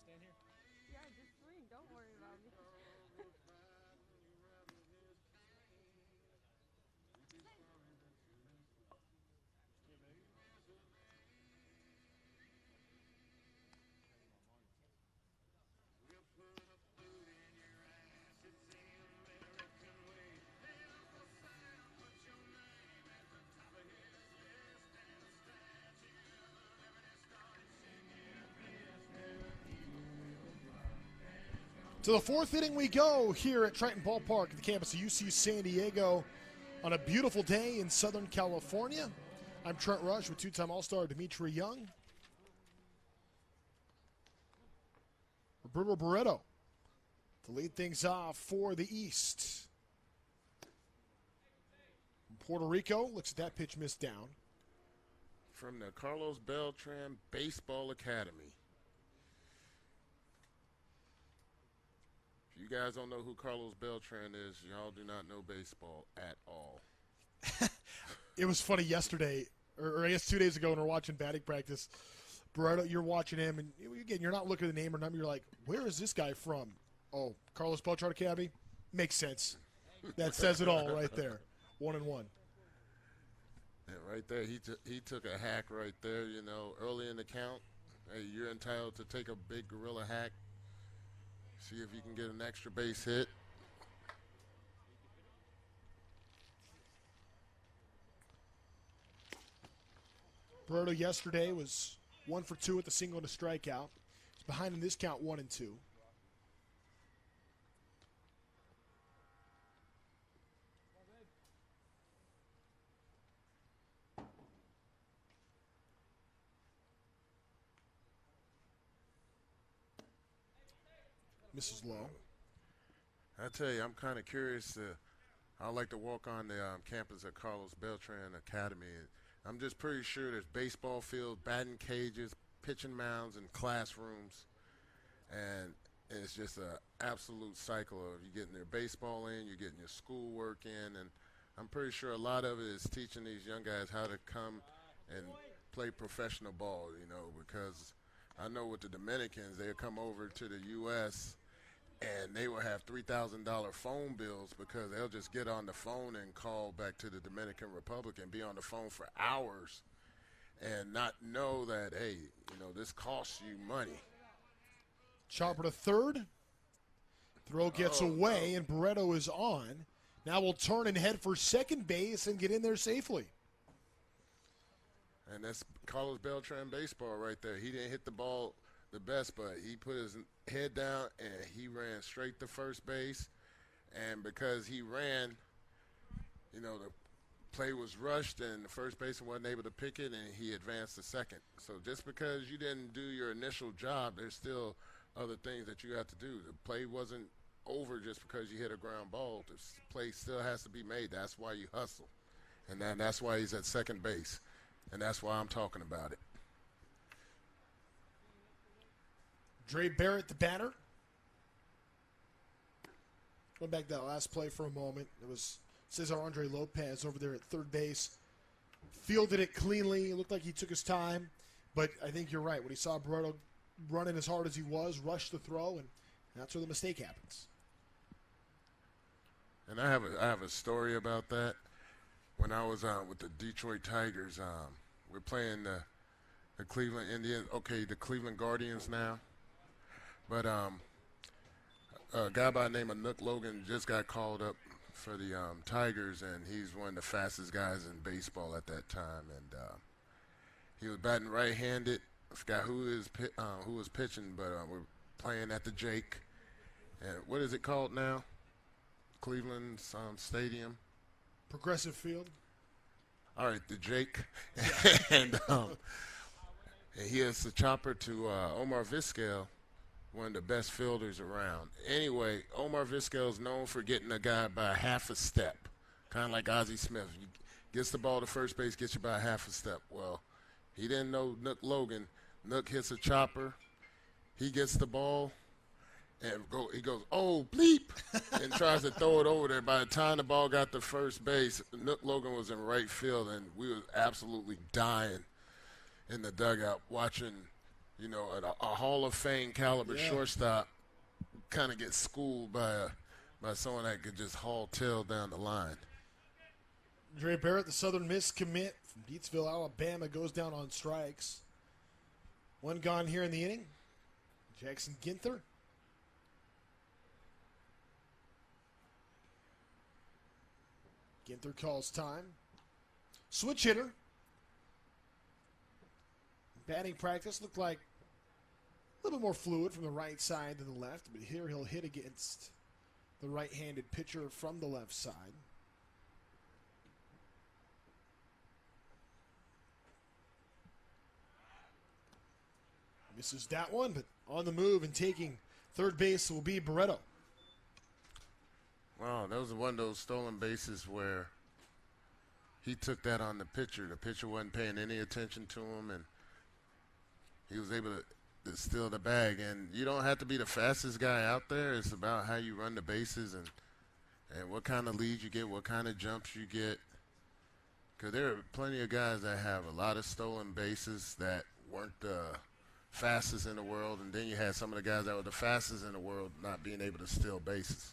Stand here. Yeah, just swing. Don't worry about me. To the 4th inning we go here at Triton Ballpark at the campus of UC San Diego on a beautiful day in Southern California. I'm Trent Rush with 2-time All-Star Dimitri Young. Roberto Barreto to lead things off for the East. Puerto Rico looks at that pitch missed down. From the Carlos Beltran Baseball Academy. If you guys don't know who Carlos Beltran is, y'all do not know baseball at all. It was funny yesterday, or I guess 2 days ago when we were watching batting practice. Barreto, you're watching him, and again, you're not looking at the name or number. You're like, where is this guy from? Oh, Carlos Beltran Academy? Makes sense. That says it all right there. 1-1. And right there, he took a hack right there, you know, early in the count. Hey, you're entitled to take a big gorilla hack. See if you can get an extra base hit. Barreto yesterday was 1 for 2 with the single and a strikeout. He's behind in this count 1-2. Misses low. I tell you, I'm kind of curious. I'd like to walk on the campus at Carlos Beltran Academy. I'm just pretty sure there's baseball fields, batting cages, pitching mounds, and classrooms. And it's just an absolute cycle of you getting your baseball in, you're getting your schoolwork in. And I'm pretty sure a lot of it is teaching these young guys how to come and play professional ball, you know, because I know with the Dominicans, they'll come over to the U.S., and they will have $3,000 phone bills because they'll just get on the phone and call back to the Dominican Republic and be on the phone for hours and not know that, hey, you know, this costs you money. Chopper to third. Throw gets away, and Barreto is on. Now we'll turn and head for second base and get in there safely. And that's Carlos Beltran baseball right there. He didn't hit the ball the best, but he put his head down and he ran straight to first base. And because he ran, the play was rushed and the first baseman wasn't able to pick it, and he advanced to second. So just because you didn't do your initial job, there's still other things that you have to do. The play wasn't over just because you hit a ground ball. The play still has to be made. That's why you hustle. And that's why he's at second base. And that's why I'm talking about it. Dre Barrett, the batter. Going back to that last play for a moment. It was Cesar Andre Lopez over there at third base. Fielded it cleanly. It looked like he took his time. But I think you're right. When he saw Barreto running as hard as he was, rushed the throw, and that's where the mistake happens. And I have a story about that. When I was with the Detroit Tigers, we're playing the Cleveland Indians. Okay, the Cleveland Guardians now. But a guy by the name of Nook Logan just got called up for the Tigers, and he's one of the fastest guys in baseball at that time. And he was batting right-handed. I forgot who was pitching, but we're playing at the Jake. And what is it called now? Cleveland Stadium. Progressive Field. All right, the Jake. and he hits the chopper to Omar Vizquel, one of the best fielders around. Anyway, Omar Vizquel is known for getting a guy by half a step, kind of like Ozzie Smith. He gets the ball to first base, gets you by half a step. Well, he didn't know Nook Logan. Nook hits a chopper. He gets the ball. And he goes, oh, bleep, and tries to throw it over there. By the time the ball got to first base, Nook Logan was in right field, and we was absolutely dying in the dugout watching, a Hall of Fame caliber shortstop kind of get schooled by someone that could just haul tail down the line. Dre Barrett, the Southern Miss commit from Deatsville, Alabama, goes down on strikes. One gone here in the inning. Jackson Ginther. Ginther calls time. Switch hitter. Batting practice looked like a little bit more fluid from the right side than the left, but here he'll hit against the right-handed pitcher from the left side. Misses that one, but on the move and taking third base will be Barreto. Wow, that was one of those stolen bases where he took that on the pitcher. The pitcher wasn't paying any attention to him, and he was able to steal the bag. And you don't have to be the fastest guy out there. It's about how you run the bases and what kind of leads you get, what kind of jumps you get. Because there are plenty of guys that have a lot of stolen bases that weren't the fastest in the world, and then you had some of the guys that were the fastest in the world not being able to steal bases.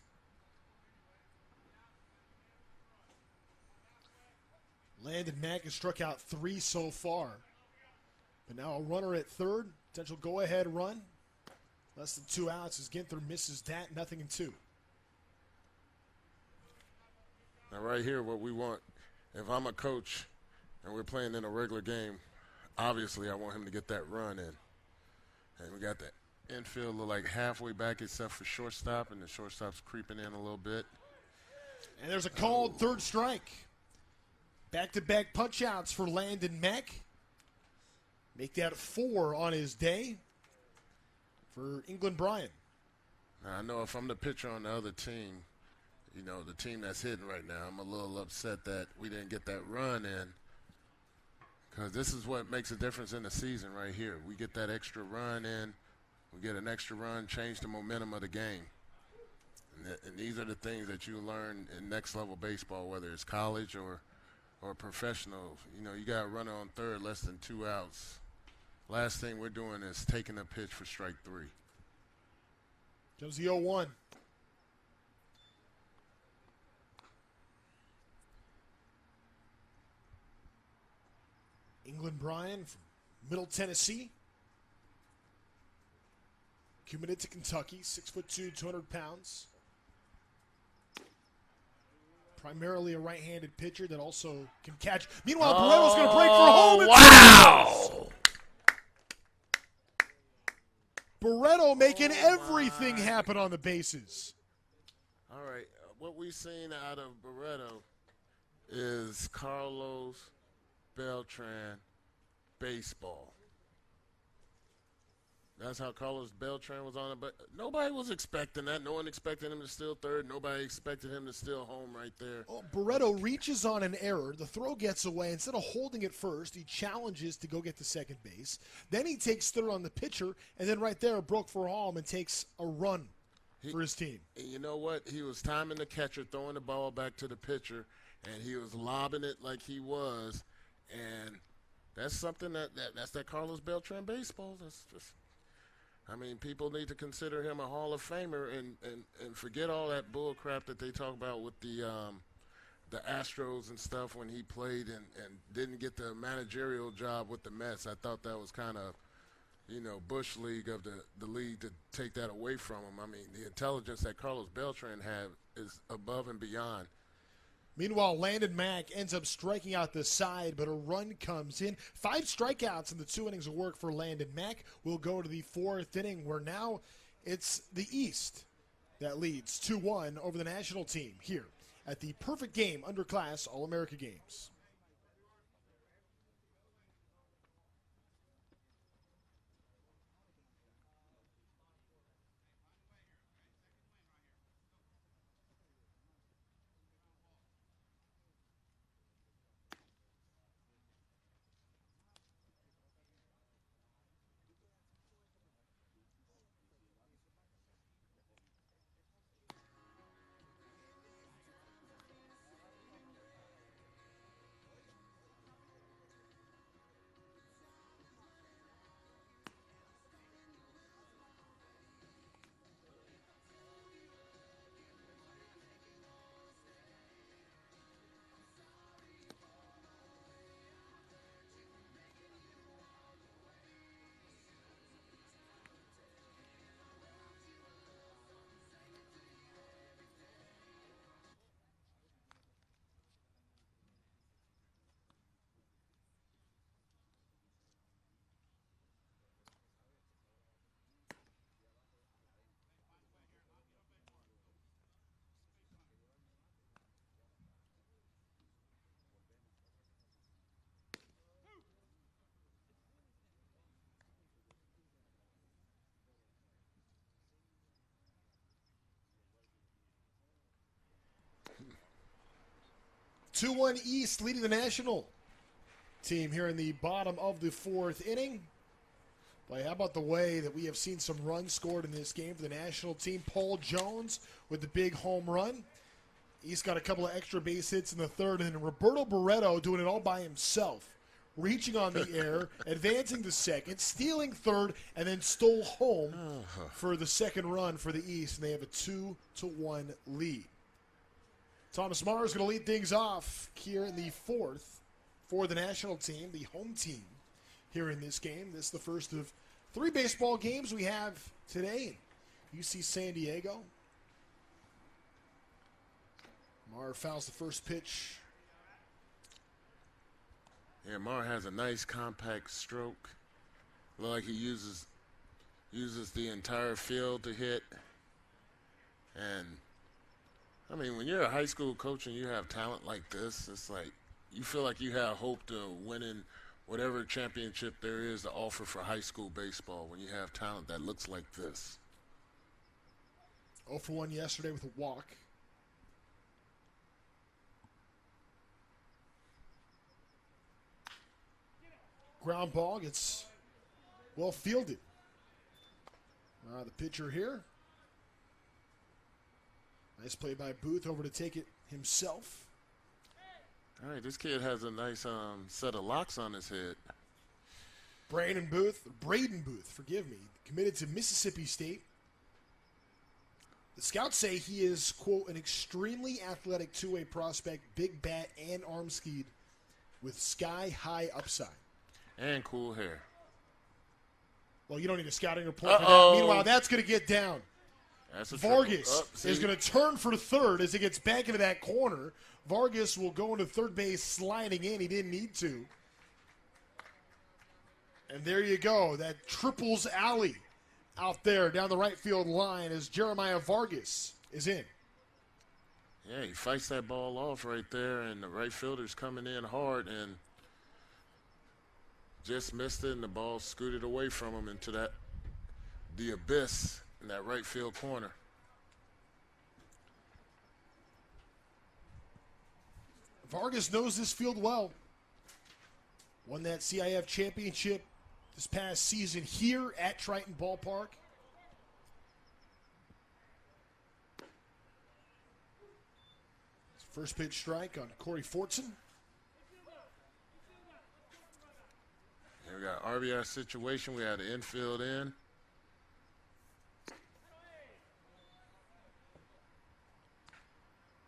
Landon Mack has struck out 3 so far. But now a runner at third. Potential go-ahead run. Less than 2 outs as Ginther misses that. 0-2. Now right here, what we want, if I'm a coach and we're playing in a regular game, obviously I want him to get that run in. And we got the infield like halfway back except for shortstop, and the shortstop's creeping in a little bit. And there's a called third strike. Back-to-back punch-outs for Landon Mack. Make that 4 on his day for England Bryan. Now, I know if I'm the pitcher on the other team, the team that's hitting right now, I'm a little upset that we didn't get that run in, because this is what makes a difference in the season right here. We get that extra run in. We get an extra run, change the momentum of the game. And these are the things that you learn in next-level baseball, whether it's college or professional. You got a runner on third, less than 2 outs. Last thing we're doing is taking a pitch for strike 3. Comes the 0-1. England Bryan from Middle Tennessee. Committed to Kentucky, 6'2", 200 pounds. Primarily a right-handed pitcher that also can catch. Meanwhile, Barreto's going to break for home. And Wow! Barreto making everything happen on the bases. All right, what we've seen out of Barreto is Carlos Beltran baseball. That's how Carlos Beltran was on it, but nobody was expecting that. No one expected him to steal third. Nobody expected him to steal home right there. Oh, Barreto reaches on an error. The throw gets away. Instead of holding it first, he challenges to go get to second base. Then he takes third on the pitcher, and then right there broke for home and takes a run for his team. You know what? He was timing the catcher, throwing the ball back to the pitcher, and he was lobbing it like he was. And that's something that's that Carlos Beltran baseball. That's just, I mean, people need to consider him a Hall of Famer and forget all that bull crap that they talk about with the Astros and stuff when he played and didn't get the managerial job with the Mets. I thought that was kind of, Bush League of the league to take that away from him. I mean, the intelligence that Carlos Beltran had is above and beyond. Meanwhile, Landon Mack ends up striking out the side, but a run comes in. 5 strikeouts in the 2 innings of work for Landon Mack. We'll go to the 4th inning, where now it's the East that leads 2-1 over the national team here at the Perfect Game Underclass All-America Games. Two 2-1 East leading the national team here in the bottom of the 4th inning. But how about the way that we have seen some runs scored in this game for the national team? Paul Jones with the big home run. East got a couple of extra base hits in the 3rd, and then Roberto Barreto doing it all by himself, reaching on the air, advancing to 2nd, stealing 3rd, and then stole home for the 2nd run for the East, and they have a 2-1 lead. Thomas Marr is going to lead things off here in the 4th for the national team, the home team here in this game. This is the first of 3 baseball games we have today in UC San Diego. Marr fouls the first pitch. Yeah, Marr has a nice compact stroke. Look like he uses the entire field to hit. And I mean, when you're a high school coach and you have talent like this, it's like you feel like you have hope to winning whatever championship there is to offer for high school baseball when you have talent that looks like this. 0 for 1 yesterday with a walk. Ground ball gets well fielded. The pitcher here. Nice play by Booth, over to take it himself. All right, this kid has a nice set of locks on his head. Braden Booth, forgive me, committed to Mississippi State. The scouts say he is, quote, an extremely athletic two-way prospect, big bat and arm speed with sky-high upside. And cool hair. Well, you don't need a scouting report for that. Meanwhile, that's going to get down. That's a triple. Vargas is going to turn for third as he gets back into that corner. Vargas will go into third base sliding in. He didn't need to. And there you go. That triples alley out there down the right field line as Jeremiah Vargas is in. Yeah, he fights that ball off right there, and the right fielder's coming in hard and just missed it, and the ball scooted away from him into the abyss in that right field corner. Vargas knows this field well. Won that CIF championship this past season here at Triton Ballpark. First pitch strike on Corey Fortson. Here we got RBI situation. We had the infield in.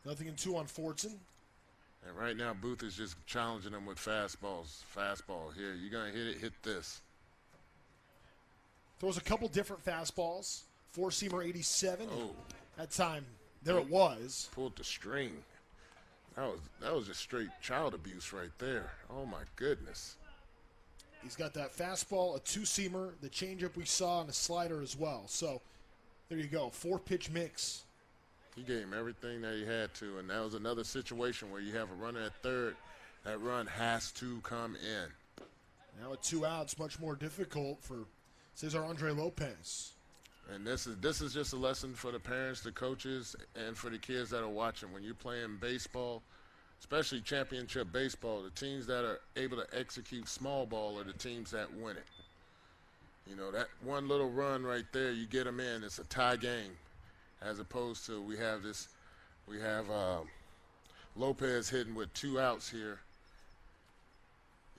0-2 on Fortson. And right now, Booth is just challenging him with fastballs. Fastball here. You're going to hit it, hit this. Throws a couple different fastballs. Four-seamer 87. Oh. That time, there it was. Pulled the string. That was just straight child abuse right there. Oh, my goodness. He's got that fastball, a two-seamer, the changeup we saw, and a slider as well. So, there you go. Four-pitch mix. He gave him everything that he had to, and that was another situation where you have a runner at third. That run has to come in. Now with 2 outs, much more difficult for Cesar Andre Lopez. And this is just a lesson for the parents, the coaches, and for the kids that are watching. When you're playing baseball, especially championship baseball, the teams that are able to execute small ball are the teams that win it. You know, that one little run right there, you get them in, it's a tie game. As opposed to we have Lopez hitting with 2 outs here.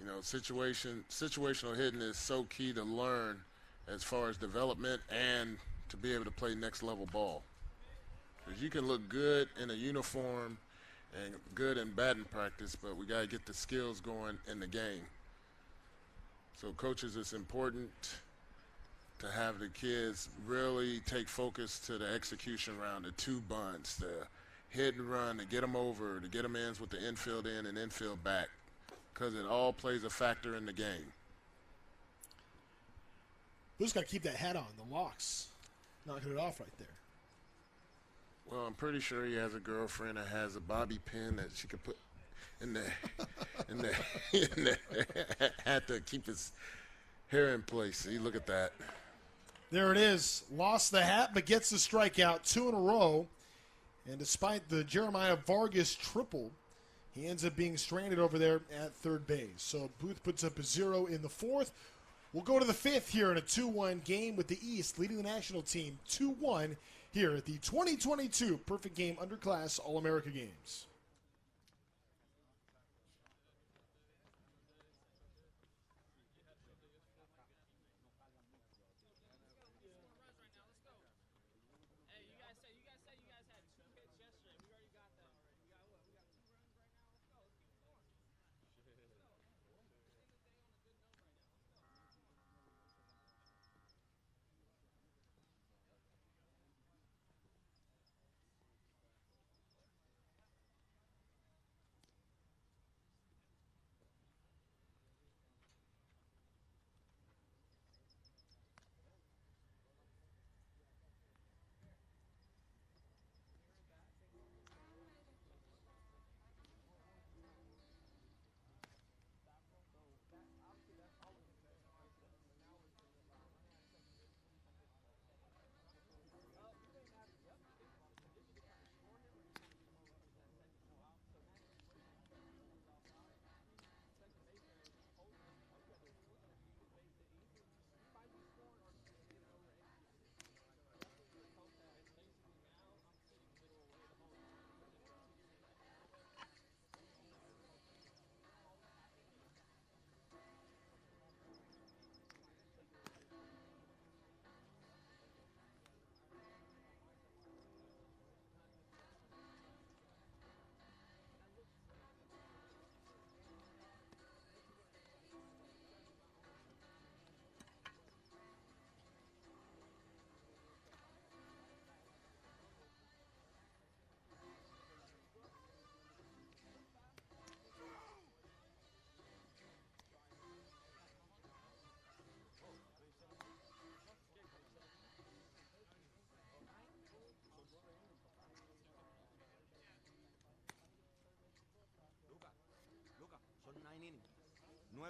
You know, situational hitting is so key to learn as far as development and to be able to play next level ball. Because you can look good in a uniform and good in batting practice, but we got to get the skills going in the game. So coaches, it's important to have the kids really take focus to the execution round, the 2 bunts, the hit and run, to get them over, to get them in with the infield in and infield back, because it all plays a factor in the game. Who's got to keep that hat on, the locks, knocking it off right there. Well, I'm pretty sure he has a girlfriend that has a bobby pin that she could put in the hat to keep his hair in place. See, look at that. There it is. Lost the hat, but gets the strikeout 2 in a row. And despite the Jeremiah Vargas triple, he ends up being stranded over there at third base. So Booth puts up a 0 in the 4th. We'll go to the 5th here in a 2-1 game with the East leading the national team 2-1 here at the 2022 Perfect Game Underclass All-America Games.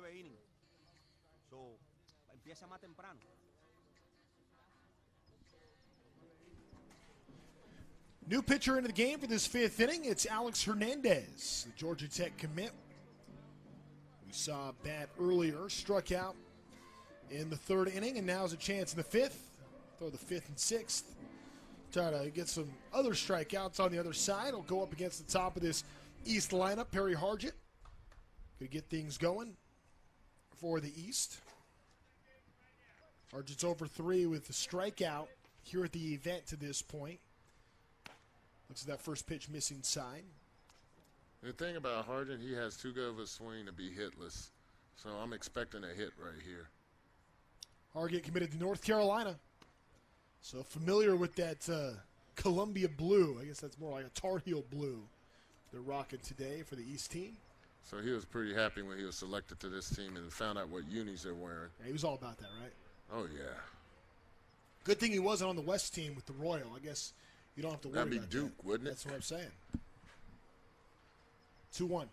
innings. So, empieza más temprano. New pitcher into the game for this 5th inning. It's Alex Hernandez, the Georgia Tech commit. We saw bat earlier, struck out in the 3rd inning, and now's a chance in the 5th. Throw the 5th and 6th. Try to get some other strikeouts on the other side. He'll go up against the top of this East lineup. Perry Hargett could get things going for the East. Hargett's over 3 with the strikeout here at the event to this point. Looks at that first pitch missing side. The thing about Hargett, he has too good of a swing to be hitless. So I'm expecting a hit right here. Hargett committed to North Carolina. So familiar with that Columbia blue. I guess that's more like a Tar Heel blue they're rocking today for the East team. So he was pretty happy when he was selected to this team and found out what unis they're wearing. Yeah, he was all about that, right? Oh, yeah. Good thing he wasn't on the West team with the Royal. I guess you don't have to worry That'd be about Duke, that. wouldn't it? That's what I'm saying. 2-1.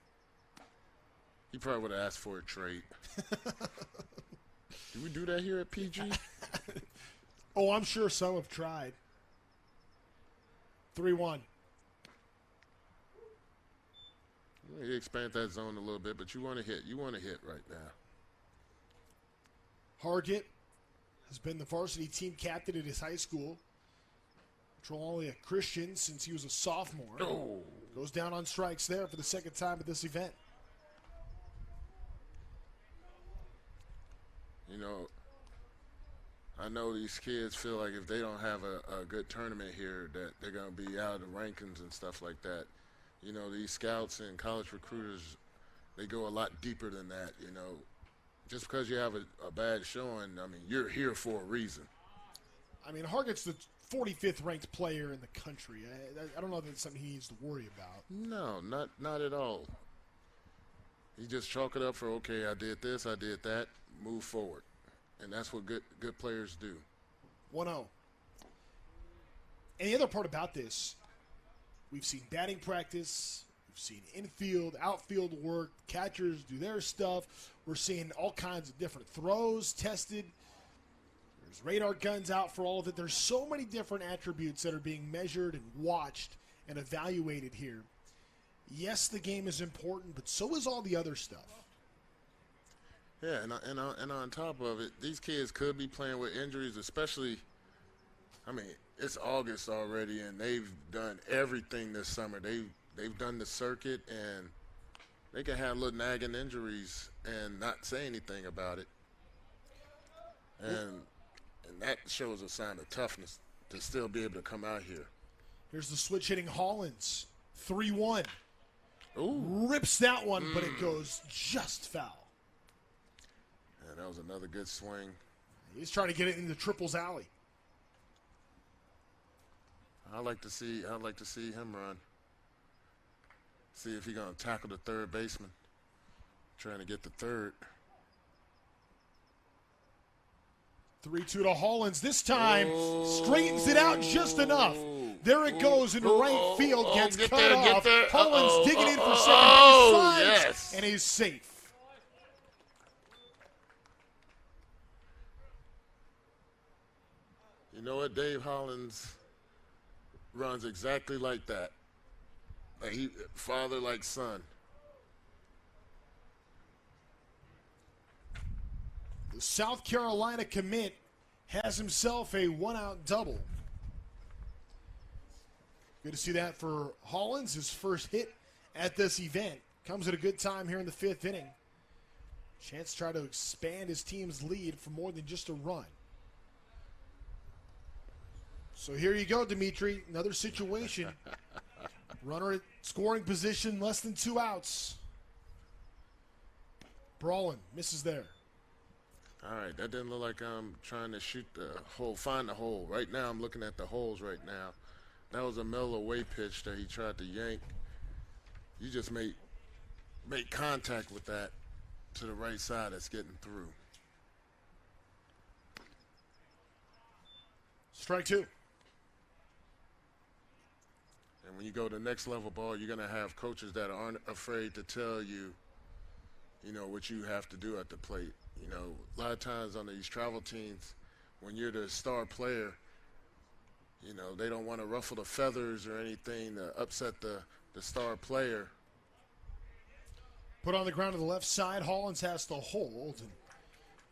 He probably would have asked for a trade. Do we do that here at PG? Oh, I'm sure some have tried. 3-1. You expand that zone a little bit, but you want to hit. You want to hit right now. Hargett has been the varsity team captain at his high school. Only a Christian since he was a sophomore. Oh. Goes down on strikes there for the 2nd time at this event. You know, I know these kids feel like if they don't have a good tournament here that they're going to be out of the rankings and stuff like that. You know, these scouts and college recruiters, they go a lot deeper than that, you know. Just because you have a bad showing, I mean, you're here for a reason. I mean, Hargett's the 45th ranked player in the country. I don't know if that's something he needs to worry about. No, not at all. You just chalk it up for, okay, I did this, I did that, move forward. And that's what good players do. 1-0. And the other part about this, we've seen batting practice, we've seen infield, outfield work, catchers do their stuff. We're seeing all kinds of different throws tested. There's radar guns out for all of it. There's so many different attributes that are being measured and watched and evaluated here. Yes, the game is important, but so is all the other stuff. Yeah, and on top of it, these kids could be playing with injuries, especially, I mean, it's August already, and they've done everything this summer. They've done the circuit, and they can have little nagging injuries and not say anything about it. And that shows a sign of toughness to still be able to come out here. Here's the switch hitting Hollins, 3-1. Ooh. Rips that one, but it goes just foul. And that was another good swing. He's trying to get it into triples alley. I'd like to see him run. See if he's gonna tackle the third baseman. Trying to get the third. 3-2 to Hollins. This time straightens it out just enough. There it goes into right field. Gets cut off. Hollins digging in for second base. Slides, yes. and he's safe. You know what? Dave Hollins runs exactly like that. Like father like son. The South Carolina commit has himself a one-out double. Good to see that for Hollins. His first hit at this event. Comes at a good time here in the 5th inning. Chance to try to expand his team's lead for more than just a run. So here you go, Dimitri. Another situation. Runner at scoring position, less than 2 outs. Brawlin misses there. All right, that didn't look like I'm trying to shoot the hole, find the hole. Right now, I'm looking at the holes right now. That was a middle away pitch that he tried to yank. You just make contact with that to the right side that's getting through. Strike 2. And when you go to next level ball, you're going to have coaches that aren't afraid to tell you, what you have to do at the plate. A lot of times on these travel teams, when you're the star player, they don't want to ruffle the feathers or anything to upset the star player. Put on the ground to the left side. Hollins has to hold. And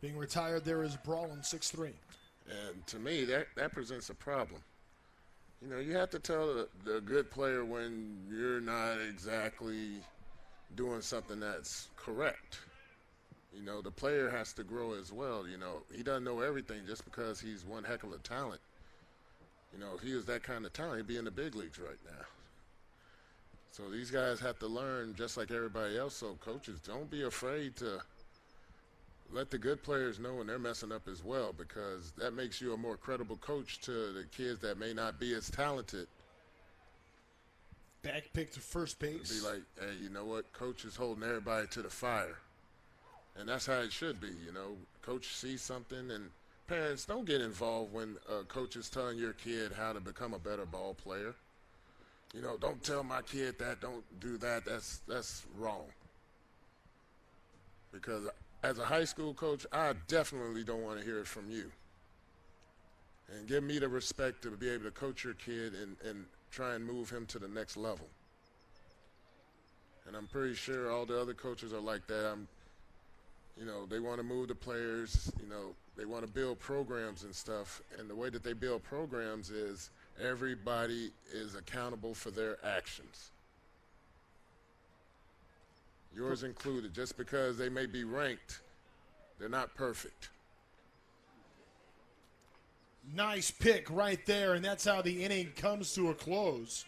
being retired there is Brawlin, 6'3". And to me, that presents a problem. You have to tell the good player when you're not exactly doing something that's correct. The player has to grow as well. He doesn't know everything just because he's one heck of a talent. If he was that kind of talent, he'd be in the big leagues right now. So these guys have to learn just like everybody else. So coaches, don't be afraid to let the good players know when they're messing up as well, because that makes you a more credible coach to the kids that may not be as talented. Back pick to first base. Be like, hey, you know what? Coach is holding everybody to the fire. And that's how it should be. Coach sees something, and parents, don't get involved when coach is telling your kid how to become a better ball player. Don't tell my kid that, don't do that. That's wrong. Because as a high school coach, I definitely don't want to hear it from you. And give me the respect to be able to coach your kid and try and move him to the next level. And I'm pretty sure all the other coaches are like that. They want to move the players, they want to build programs and stuff. And the way that they build programs is everybody is accountable for their actions. Yours included. Just because they may be ranked, they're not perfect. Nice pick right there, and that's how the inning comes to a close.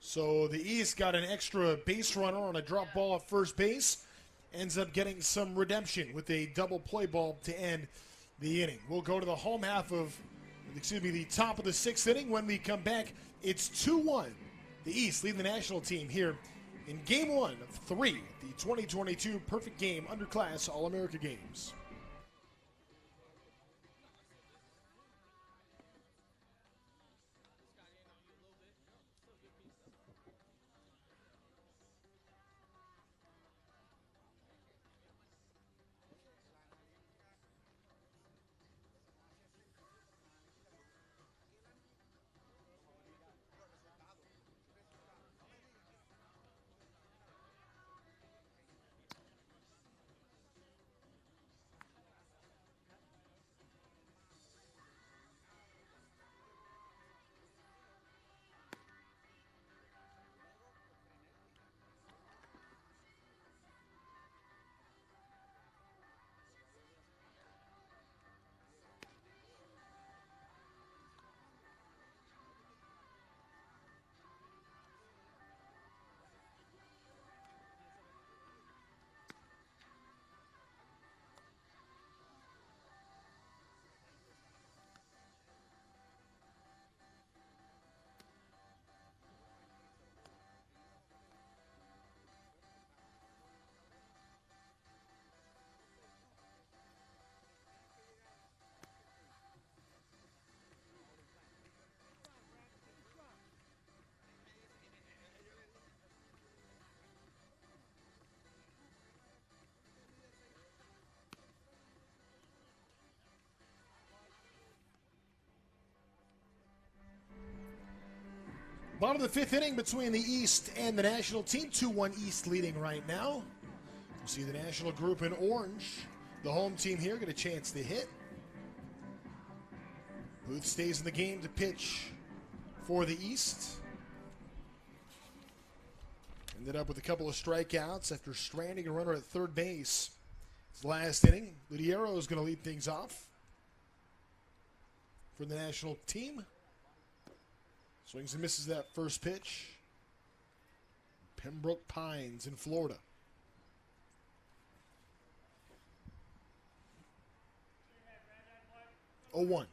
So the East got an extra base runner on a drop ball at first base. Ends up getting some redemption with a double play ball to end the inning. We'll go to the home half of, the top of the sixth inning. When we come back, it's 2-1. The East leading the national team here in Game 1 of 3, the 2022 Perfect Game Underclass All-America Games. Bottom of the fifth inning between the East and the national team. 2-1 East leading right now. You see the national group in orange. The home team here get a chance to hit. Booth stays in the game to pitch for the East. Ended up with a couple of strikeouts after stranding a runner at third base. His last inning, Ludiero is going to lead things off for the national team. Swings and misses that first pitch. Pembroke Pines in Florida. Oh, 1.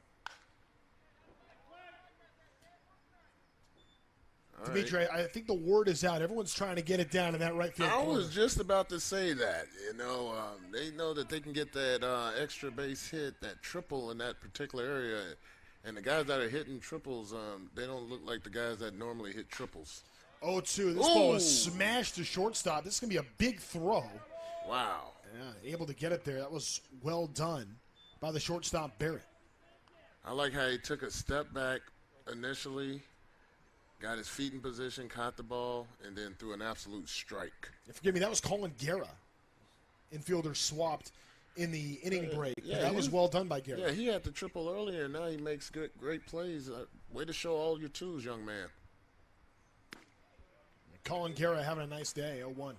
Dimitri, I think the word is out. Everyone's trying to get it down in that right field corner. I was just about to say that. They know that they can get that extra base hit, that triple in that particular area. And the guys that are hitting triples, they don't look like the guys that normally hit triples. 0-2. This ball is smashed to shortstop. This is going to be a big throw. Wow. Yeah, able to get it there. That was well done by the shortstop, Barrett. I like how he took a step back initially, got his feet in position, caught the ball, and then threw an absolute strike. And forgive me, that was Colin Guerra. Infielder swapped in the inning break. Yeah, that was well done by Guerra. Yeah, he had the triple earlier, and now he makes great plays. Way to show all your tools, young man. Colin Guerra having a nice day, 0-1.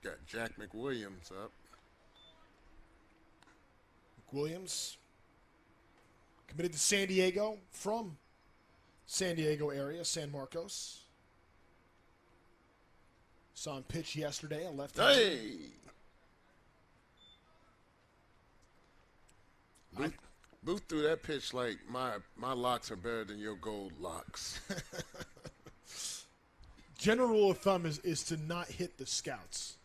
Got Jack McWilliams up. McWilliams committed to San Diego from San Diego area, San Marcos. Saw him pitch yesterday, a left-hander. Hey! Booth threw that pitch like my locks are better than your gold locks. General rule of thumb is to not hit the scouts.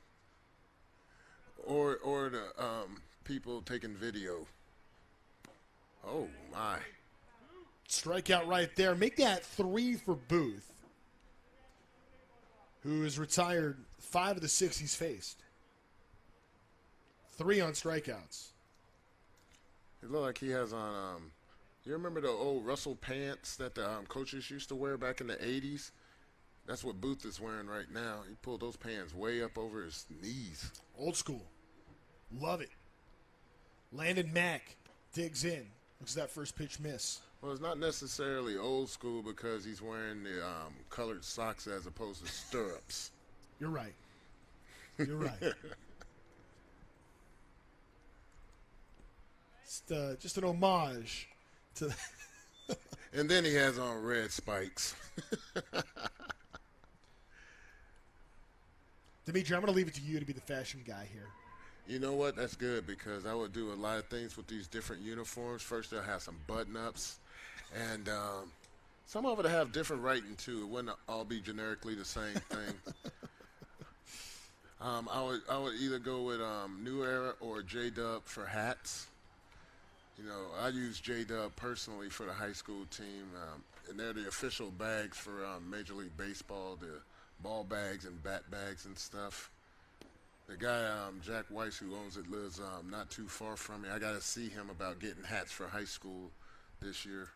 Or the people taking video. Oh, my. Strikeout right there. Make that 3 for Booth, who is retired 5 of the 6 he's faced. 3 on strikeouts. It looked like he has on, you remember the old Russell pants that the coaches used to wear back in the 80s? That's what Booth is wearing right now. He pulled those pants way up over his knees. Old school. Love it. Landon Mack digs in. Looks at that first pitch miss. Well, it's not necessarily old school because he's wearing the colored socks as opposed to stirrups. You're right. You're right. Just an homage to. And then he has on red spikes. Dimitri, I'm going to leave it to you to be the fashion guy here. You know what? That's good because I would do a lot of things with these different uniforms. First, they'll have some button-ups, and some of it have different writing too. It wouldn't all be generically the same thing. I would either go with New Era or J-Dub for hats. You know, I use J-Dub personally for the high school team, and they're the official bags for Major League Baseball, the ball bags and bat bags and stuff. The guy, Jack Weiss, who owns it, lives not too far from me. I got to see him about getting hats for high school this year.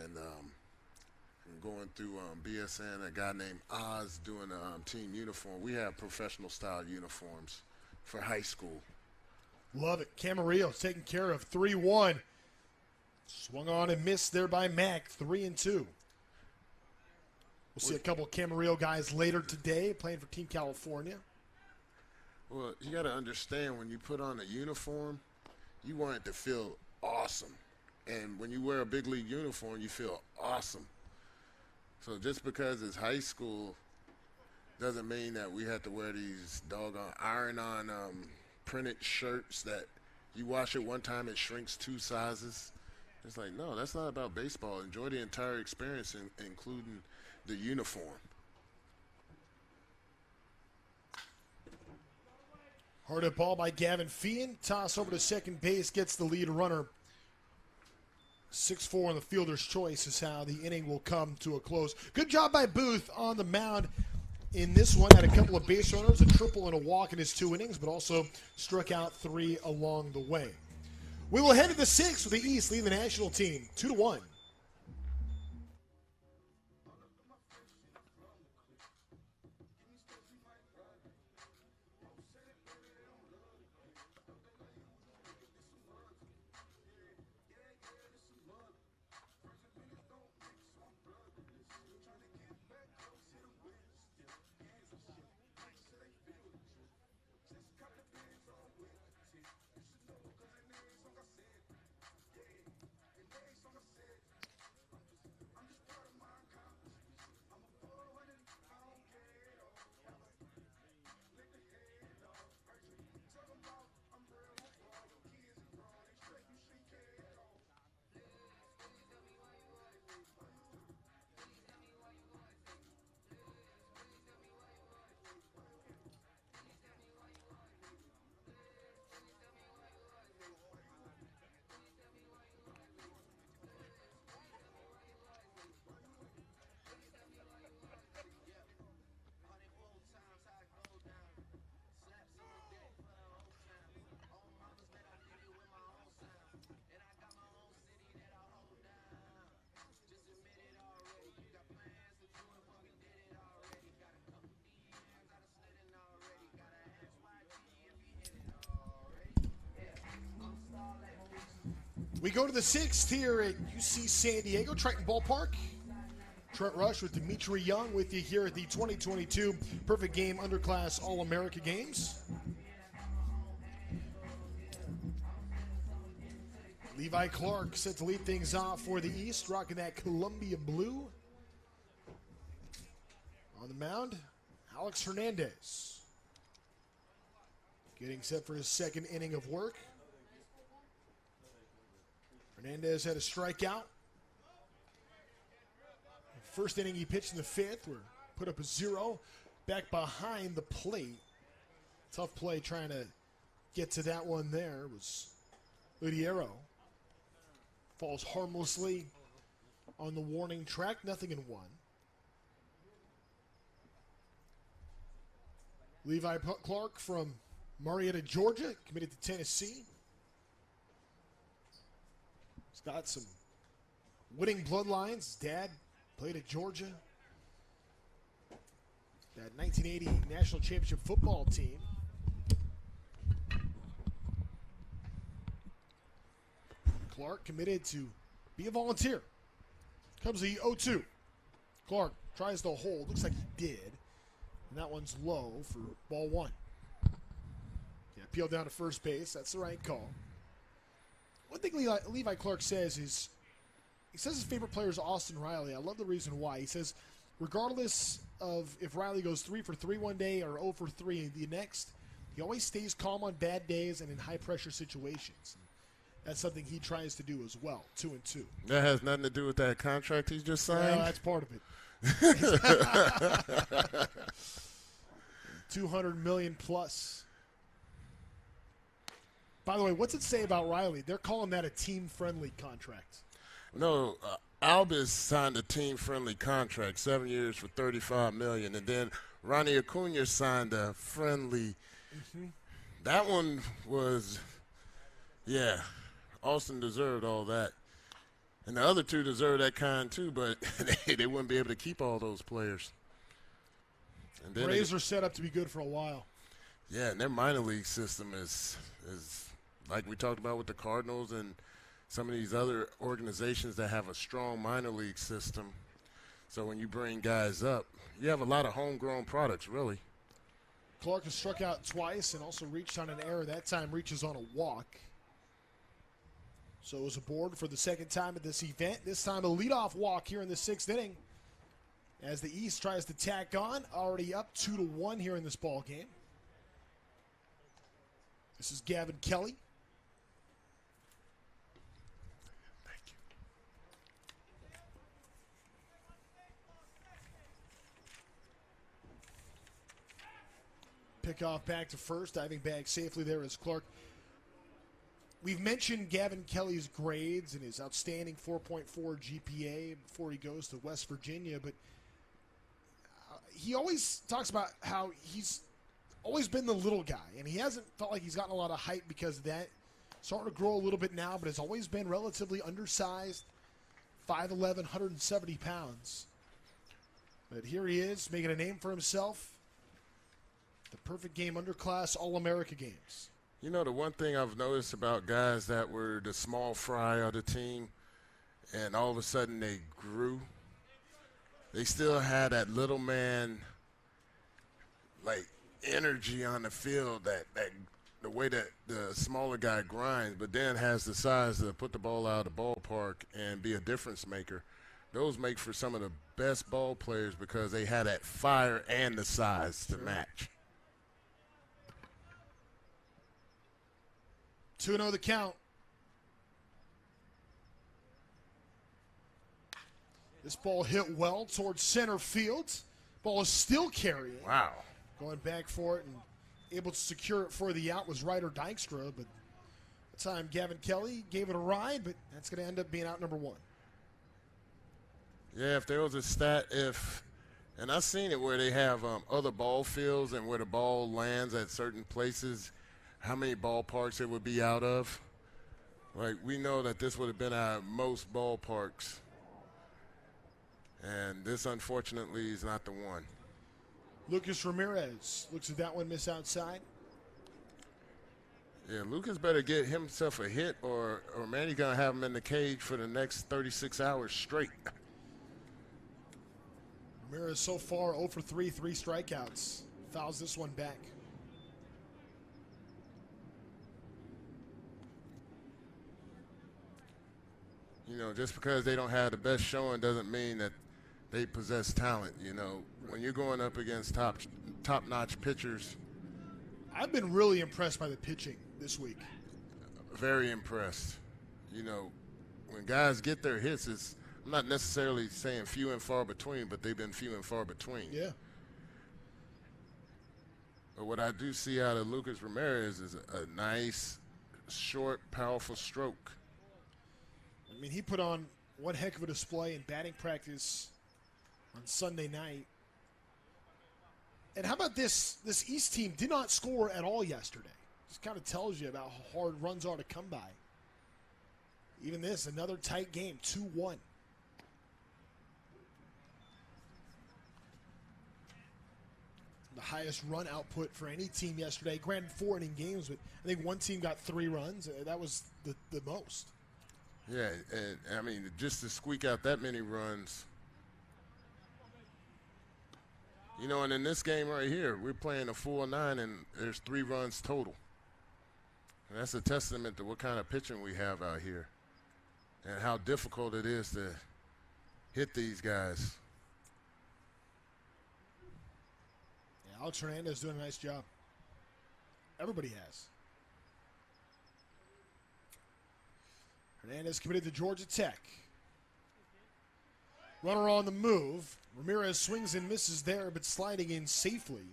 And I'm going through BSN, a guy named Oz doing a team uniform. We have professional style uniforms for high school. Love it. Camarillo's taken care of. 3-1. Swung on and missed there by Mack. 3-2. We'll see a couple of Camarillo guys later today playing for Team California. Well, you got to understand when you put on a uniform, you want it to feel awesome. And when you wear a big league uniform, you feel awesome. So just because it's high school doesn't mean that we have to wear these doggone iron-on printed shirts that you wash it one time, it shrinks 2 sizes. It's like, no, that's not about baseball. Enjoy the entire experience, including the uniform. Hard hit ball by Gavin Feehan. Toss over to second base, gets the lead runner. 6-4 on the fielder's choice is how the inning will come to a close. Good job by Booth on the mound in this one. Had a couple of base runners, a triple and a walk in his 2 innings, but also struck out 3 along the way. We will head to the 6th with the East leading the national team 2-1. We go to the 6th here at UC San Diego, Triton Ballpark. Trent Rush with Dimitri Young with you here at the 2022 Perfect Game Underclass All-America Games. Levi Clark set to lead things off for the East, rocking that Columbia blue. On the mound, Alex Hernandez. Getting set for his second inning of work. Hernandez had a strikeout. First inning he pitched in the 5th, where put up a 0 back behind the plate. Tough play trying to get to that one there was Ludiero. Falls harmlessly on the warning track, 0-1. Levi Clark from Marietta, Georgia, committed to Tennessee. He's got some winning bloodlines. His dad played at Georgia. That 1980 National Championship football team. Clark committed to be a volunteer. Comes the 0-2. Clark tries to hold. Looks like he did. And that one's low for ball 1. Yeah, peeled down to first base. That's the right call. One thing Levi Clark says is, he says his favorite player is Austin Riley. I love the reason why. He says, regardless of if Riley goes 3 for 3 one day or 0 for 3 the next, he always stays calm on bad days and in high-pressure situations. That's something he tries to do as well, 2-2. That has nothing to do with that contract he just signed? Well, that's part of it. $200 million plus. By the way, what's it say about Riley? They're calling that a team-friendly contract. No, Albus signed a team-friendly contract, 7 years for $35 million, and then Ronnie Acuna signed a friendly. That one was, yeah, Austin deserved all that. And the other two deserve that kind too, but they wouldn't be able to keep all those players. And then Braves are set up to be good for a while. Yeah, and their minor league system is like we talked about with the Cardinals and some of these other organizations that have a strong minor league system. So when you bring guys up, you have a lot of homegrown products, really. Clark has struck out twice and also reached on an error. That time reaches on a walk. So it was aboard for the second time at this event. This time a leadoff walk here in the 6th inning as the East tries to tack on. Already up 2-1 here in this ball game. This is Gavin Kelly. Thank you. Pickoff back to first, diving back safely there is Clark. We've mentioned Gavin Kelly's grades and his outstanding 4.4 GPA before he goes to West Virginia, but he always talks about how he's always been the little guy, and he hasn't felt like he's gotten a lot of hype because of that. Starting to grow a little bit now, but has always been relatively undersized, 5'11", 170 pounds. But here he is, making a name for himself. The Perfect Game Underclass All-America Games. You know, the one thing I've noticed about guys that were the small fry of the team and all of a sudden they grew, they still had that little man, like, energy on the field, that the way that the smaller guy grinds, but then has the size to put the ball out of the ballpark and be a difference maker. Those make for some of the best ball players because they had that fire and the size to match. 2-0 the count. This ball hit well towards center field. Ball is still carrying. Wow. Going back for it and able to secure it for the out was Ryder Dykstra, but that time Gavin Kelly gave it a ride, but that's going to end up being out number 1. Yeah, if there was a stat, and I've seen it where they have other ball fields and where the ball lands at certain places, how many ballparks it would be out of. Like, we know that this would have been our most ballparks. And this, unfortunately, is not the one. Lucas Ramirez looks at that one, miss outside. Yeah, Lucas better get himself a hit, or Manny gonna have him in the cage for the next 36 hours straight. Ramirez so far 0 for 3, 3 strikeouts. Fouls this one back. You know, just because they don't have the best showing doesn't mean that they possess talent. You know, when you're going up against top-notch pitchers. I've been really impressed by the pitching this week. Very impressed. You know, when guys get their hits, I'm not necessarily saying few and far between, but they've been few and far between. Yeah. But what I do see out of Lucas Ramirez is a nice, short, powerful stroke. I mean, he put on one heck of a display in batting practice on Sunday night. And how about this? This East team did not score at all yesterday. Just kind of tells you about how hard runs are to come by. Even this, another tight game, 2-1. The highest run output for any team yesterday. Granted, 4 inning games, but I think one team got 3 runs. That was the most. Yeah, and I mean, just to squeak out that many runs. You know, and in this game right here, we're playing a full 9, and there's 3 runs total. And that's a testament to what kind of pitching we have out here and how difficult it is to hit these guys. Yeah, Alex Hernandez doing a nice job. Everybody has. Hernandez committed to Georgia Tech. Runner on the move. Ramirez swings and misses there, but sliding in safely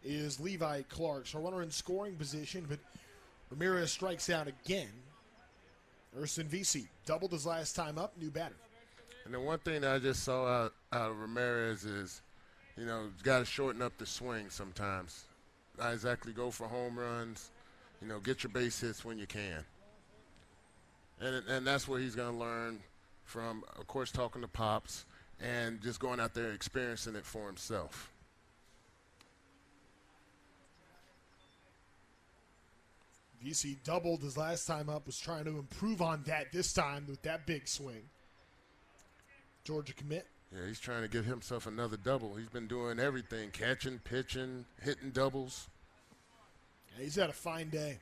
is Levi Clark. So runner in scoring position, but Ramirez strikes out again. Erson Vesey doubled his last time up, new batter. And the one thing that I just saw out of Ramirez is, you know, he's got to shorten up the swing sometimes. Not exactly go for home runs. You know, get your base hits when you can. And that's what he's going to learn from, of course, talking to Pops and just going out there experiencing it for himself. VC doubled his last time up, was trying to improve on that this time with that big swing. Georgia commit. Yeah, he's trying to give himself another double. He's been doing everything, catching, pitching, hitting doubles. Yeah, he's had a fine day.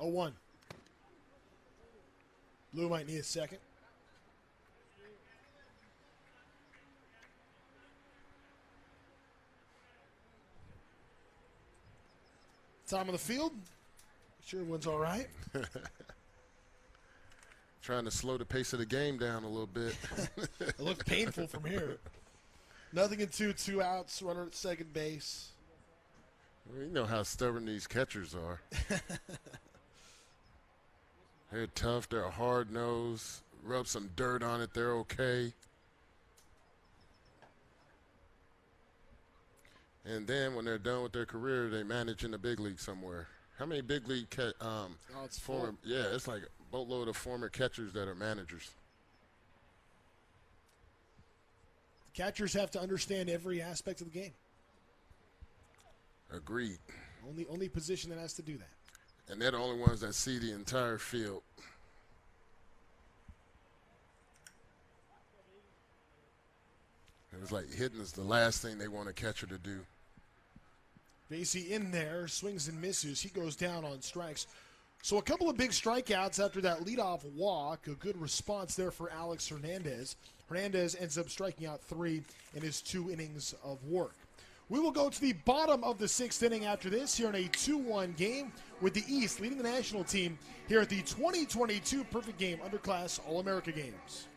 0-1. Blue might need a second. Time on the field. Sure everyone's all right. Trying to slow the pace of the game down a little bit. It looked painful from here. Nothing in 2 outs, runner at second base. Well, you know how stubborn these catchers are. They're tough. They're a hard nose. Rub some dirt on it. They're okay. And then when they're done with their career, they manage in the big league somewhere. How many big league It's former? full. Yeah, it's like a boatload of former catchers that are managers. Catchers have to understand every aspect of the game. Agreed. Only position that has to do that. And they're the only ones that see the entire field. It was like hitting is the last thing they want a catcher to do. Vasey in there, swings and misses. He goes down on strikes. So a couple of big strikeouts after that leadoff walk. A good response there for Alex Hernandez. Hernandez ends up striking out 3 in his 2 innings of work. We will go to the bottom of the 6th inning after this here in a 2-1 game with the East leading the national team here at the 2022 Perfect Game Underclass All-America Games.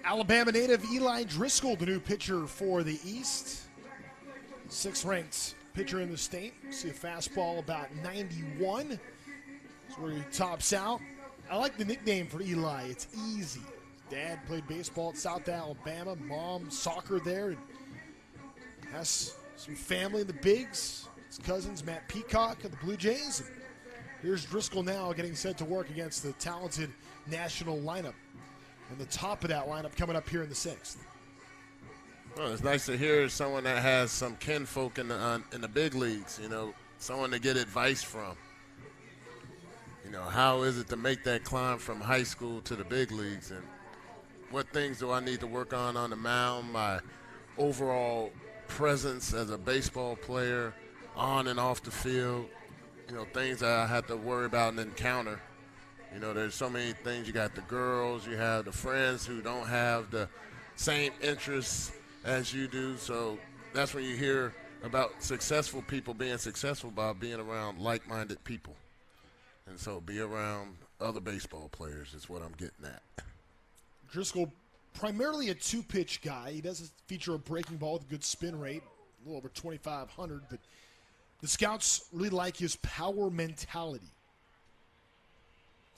Alabama native Eli Driscoll, the new pitcher for the East. 6th ranked pitcher in the state. See a fastball about 91. That's where he tops out. I like the nickname for Eli. It's easy. Dad played baseball at South Alabama. Mom, soccer there. And has some family in the bigs. His cousins, Matt Peacock of the Blue Jays. And here's Driscoll now getting set to work against the talented national lineup. And the top of that lineup coming up here in the 6th. Well, it's nice to hear someone that has some kinfolk in the big leagues, you know, someone to get advice from. You know, how is it to make that climb from high school to the big leagues, and what things do I need to work on the mound, my overall presence as a baseball player on and off the field, you know, things that I have to worry about and encounter. You know, there's so many things. You got the girls, you have the friends who don't have the same interests as you do. So that's when you hear about successful people being successful by being around like-minded people. And so be around other baseball players is what I'm getting at. Driscoll, primarily a 2-pitch guy. He does feature a breaking ball with a good spin rate, a little over 2,500. But the scouts really like his power mentality.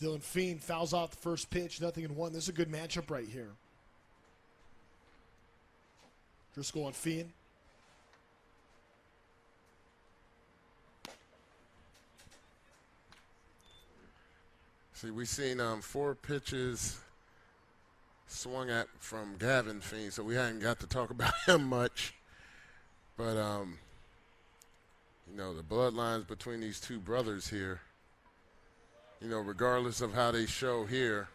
Dylan Fiend fouls out the first pitch, 0-1. This is a good matchup right here. Driscoll on Fiend. See, we've seen 4 pitches swung at from Gavin Fiend, so we haven't got to talk about him much. But, you know, the bloodlines between these two brothers here, you know, regardless of how they show here,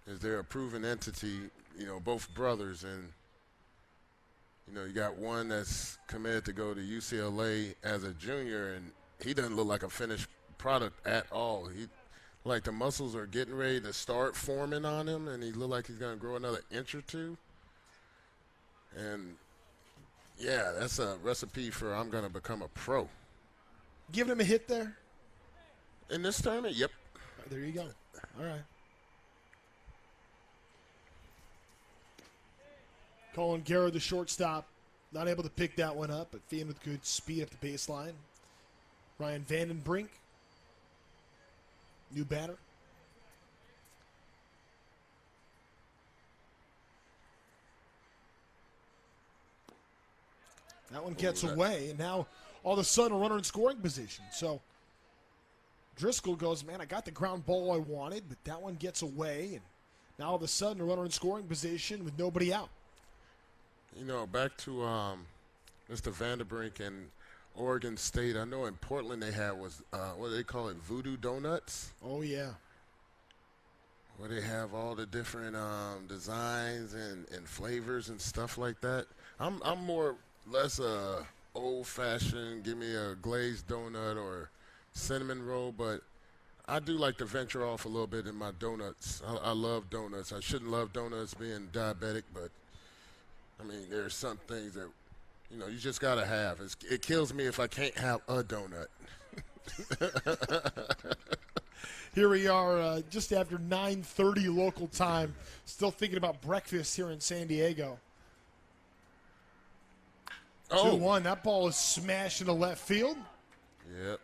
is they're a proven entity, you know, both brothers. And, you know, you got one that's committed to go to UCLA as a junior, and he doesn't look like a finished product at all. He, like, the muscles are getting ready to start forming on him, and he look like he's going to grow another inch or two. And, yeah, that's a recipe for I'm going to become a pro. Giving him a hit there? In this tournament, yep. There you go. All right. Colin Garrett, the shortstop, not able to pick that one up, but Fiend with good speed at the baseline. Ryan Vandenbrink, new batter. That one gets away, and now all of a sudden a runner in scoring position. So Driscoll goes, man, I got the ground ball I wanted, but that one gets away, and now all of a sudden a runner in scoring position with nobody out. You know, back to Mr. Vandenbrink and Oregon State. I know in Portland they had was, what do they call it, Voodoo Donuts? Oh, yeah. Where they have all the different designs and flavors and stuff like that. I'm more less old-fashioned, give me a glazed donut or cinnamon roll, but I do like to venture off a little bit in my donuts. I love donuts. I shouldn't love donuts being diabetic, but, I mean, there's some things that, you know, you just got to have. It kills me if I can't have a donut. Here we are just after 9:30 local time, still thinking about breakfast here in San Diego. 2-1, that ball is smashed into left field. Yep.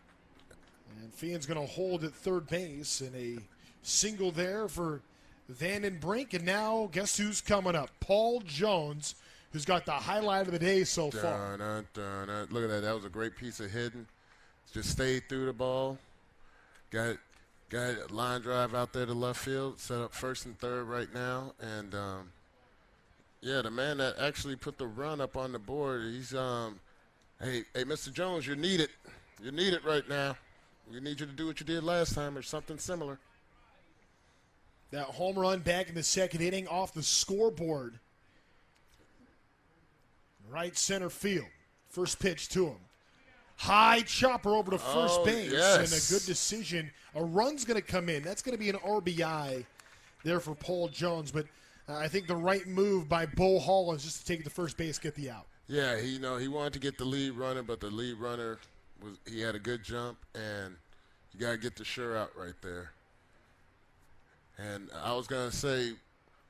And Fiend's going to hold at third base, and a single there for Vandenbrink. And now, guess who's coming up? Paul Jones, who's got the highlight of the day so far. Look at that. That was a great piece of hitting. Just stayed through the ball. Got a line drive out there to left field. Set up first and third right now. And, yeah, the man that actually put the run up on the board, he's, hey, Mr. Jones, you're needed. You're needed right now. We need you to do what you did last time or something similar. That home run back in the second inning off the scoreboard. Right center field. First pitch to him. High chopper over to first base. Yes. And a good decision. A run's going to come in. That's going to be an RBI there for Paul Jones. But I think the right move by Bo Hall is just to take it to first base, get the out. Yeah, he wanted to get the lead runner, but the lead runner he had a good jump, and you got to get the sure out right there. And I was going to say,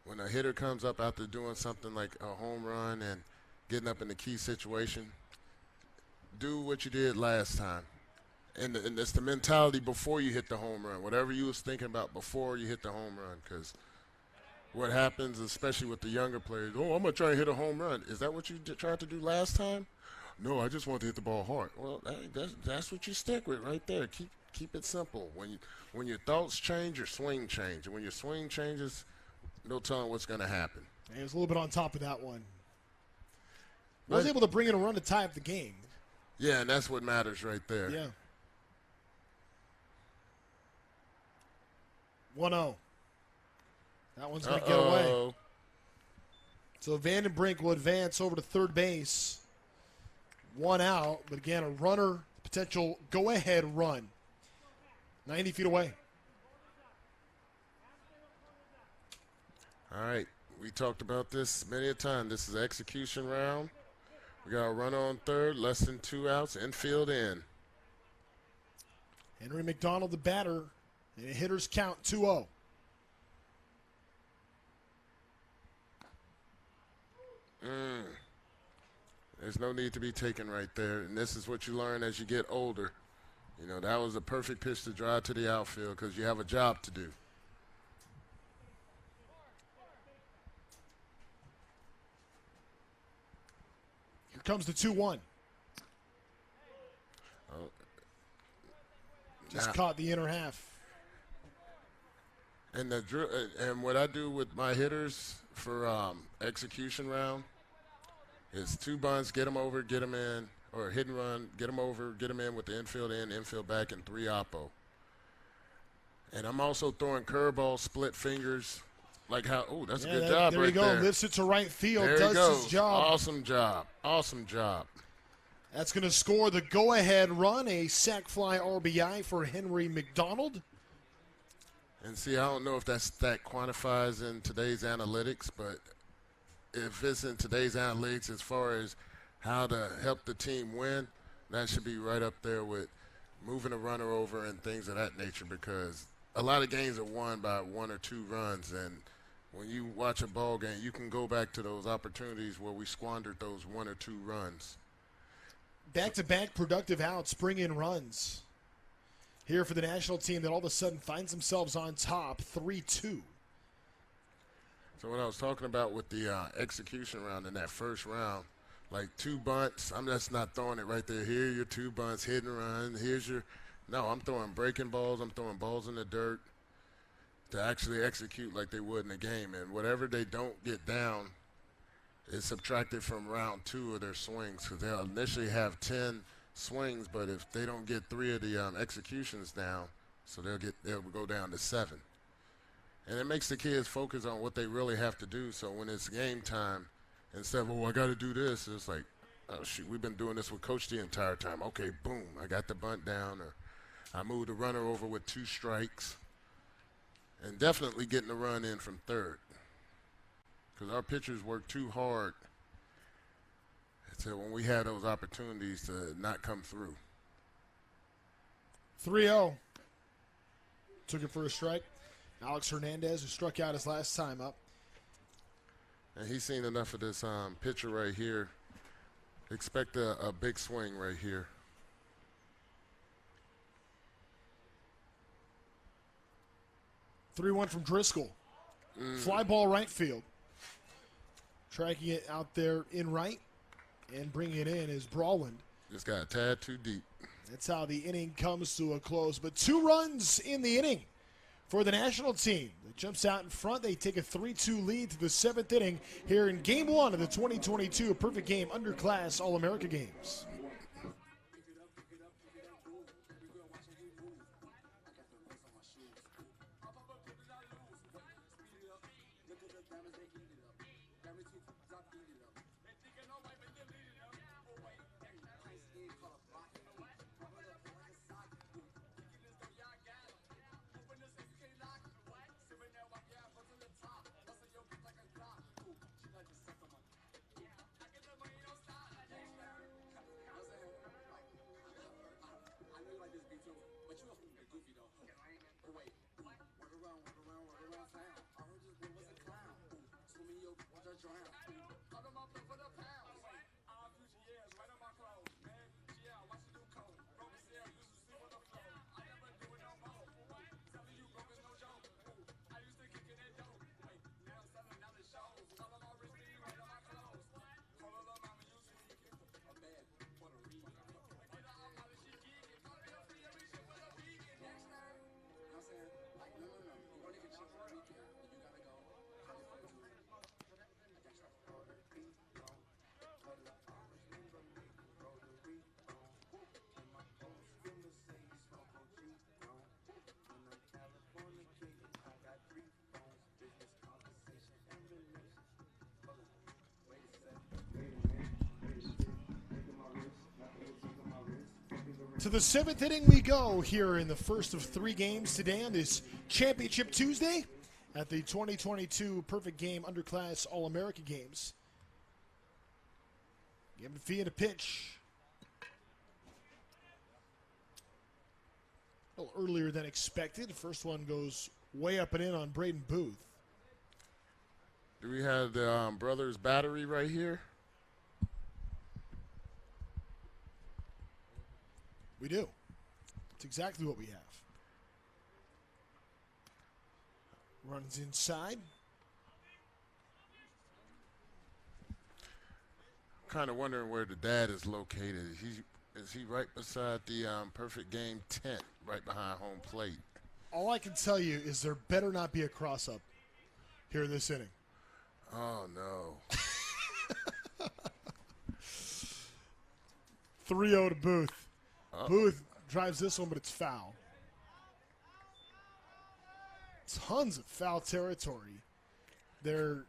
when a hitter comes up after doing something like a home run and getting up in the key situation, do what you did last time. And it's the mentality before you hit the home run, whatever you was thinking about before you hit the home run. Because what happens, especially with the younger players, oh, I'm going to try and hit a home run. Is that what you tried to do last time? No, I just want to hit the ball hard. Well, that's what you stick with right there. Keep it simple. When your thoughts change, your swing changes. And when your swing changes, no telling what's going to happen. He was a little bit on top of that one. Was able to bring in a run to tie up the game. Yeah, and that's what matters right there. Yeah. 1-0. That one's going to get away. So Vandenbrink will advance over to third base. 1 out, but again, a runner, potential go-ahead run. 90 feet away. All right. We talked about this many a time. This is an execution round. We got a runner on third, less than 2 outs, infield in. Henry McDonald, the batter, and a hitter's count 2-0. There's no need to be taken right there, and this is what you learn as you get older. You know, that was a perfect pitch to drive to the outfield because you have a job to do. Here comes the 2-1. Just caught the inner half. And and what I do with my hitters for execution round is 2 bunts, get them over, get them in, or hit and run, get them over, get them in with the infield in, infield back, and 3 oppo. And I'm also throwing curveball, split fingers, like how. Oh, that's a good job there right you go. there. Lifts it to right field. There does he goes. his job. Awesome job. Awesome job. That's going to score the go-ahead run, a sac fly RBI for Henry McDonald. And see, I don't know if that quantifies in today's analytics, but if it's in today's analytics as far as how to help the team win, that should be right up there with moving a runner over and things of that nature, because a lot of games are won by 1 or 2 runs, and when you watch a ball game, you can go back to those opportunities where we squandered those 1 or 2 runs. Back-to-back productive outs bring in runs here for the national team that all of a sudden finds themselves on top 3-2. So what I was talking about with the execution round in that first round, like 2 bunts, I'm just not throwing it right there. Here are your 2 bunts, hit and run. No, I'm throwing breaking balls. I'm throwing balls in the dirt to actually execute like they would in a game. And whatever they don't get down is subtracted from round 2 of their swings, because they'll initially have 10 swings, but if they don't get 3 of the executions down, so they'll go down to 7. And it makes the kids focus on what they really have to do. So when it's game time, instead of, I got to do this, it's like, oh, shoot, we've been doing this with Coach the entire time. Okay, boom, I got the bunt down, or I moved the runner over with 2 strikes. And definitely getting the run in from third, because our pitchers work too hard to, when we had those opportunities, to not come through. 3-0. Took it for a strike. Alex Hernandez, who struck out his last time up. And he's seen enough of this pitcher right here. Expect a big swing right here. (3-1) from Driscoll. Fly ball right field. Tracking it out there in right and bringing it in is Brawland. Just got a tad too deep. That's how the inning comes to a close. But 2 runs in the inning for the national team. It jumps out in front. They take a 3-2 lead to the 7th inning here in Game 1 of the 2022 Perfect Game Underclass All-America Games. To the 7th inning we go here in the first of 3 games today on this Championship Tuesday at the 2022 Perfect Game Underclass All-America Games. Give him a pitch. A little earlier than expected. The first one goes way up and in on Braden Booth. Do we have the brothers battery right here? We do. That's exactly what we have. Runs inside. Kind of wondering where the dad is located. Is he right beside the Perfect Game tent, right behind home plate? All I can tell you is there better not be a cross-up here in this inning. Oh, no. 3-0 to Booth. Booth drives this one, but it's foul. Tons of foul territory. They're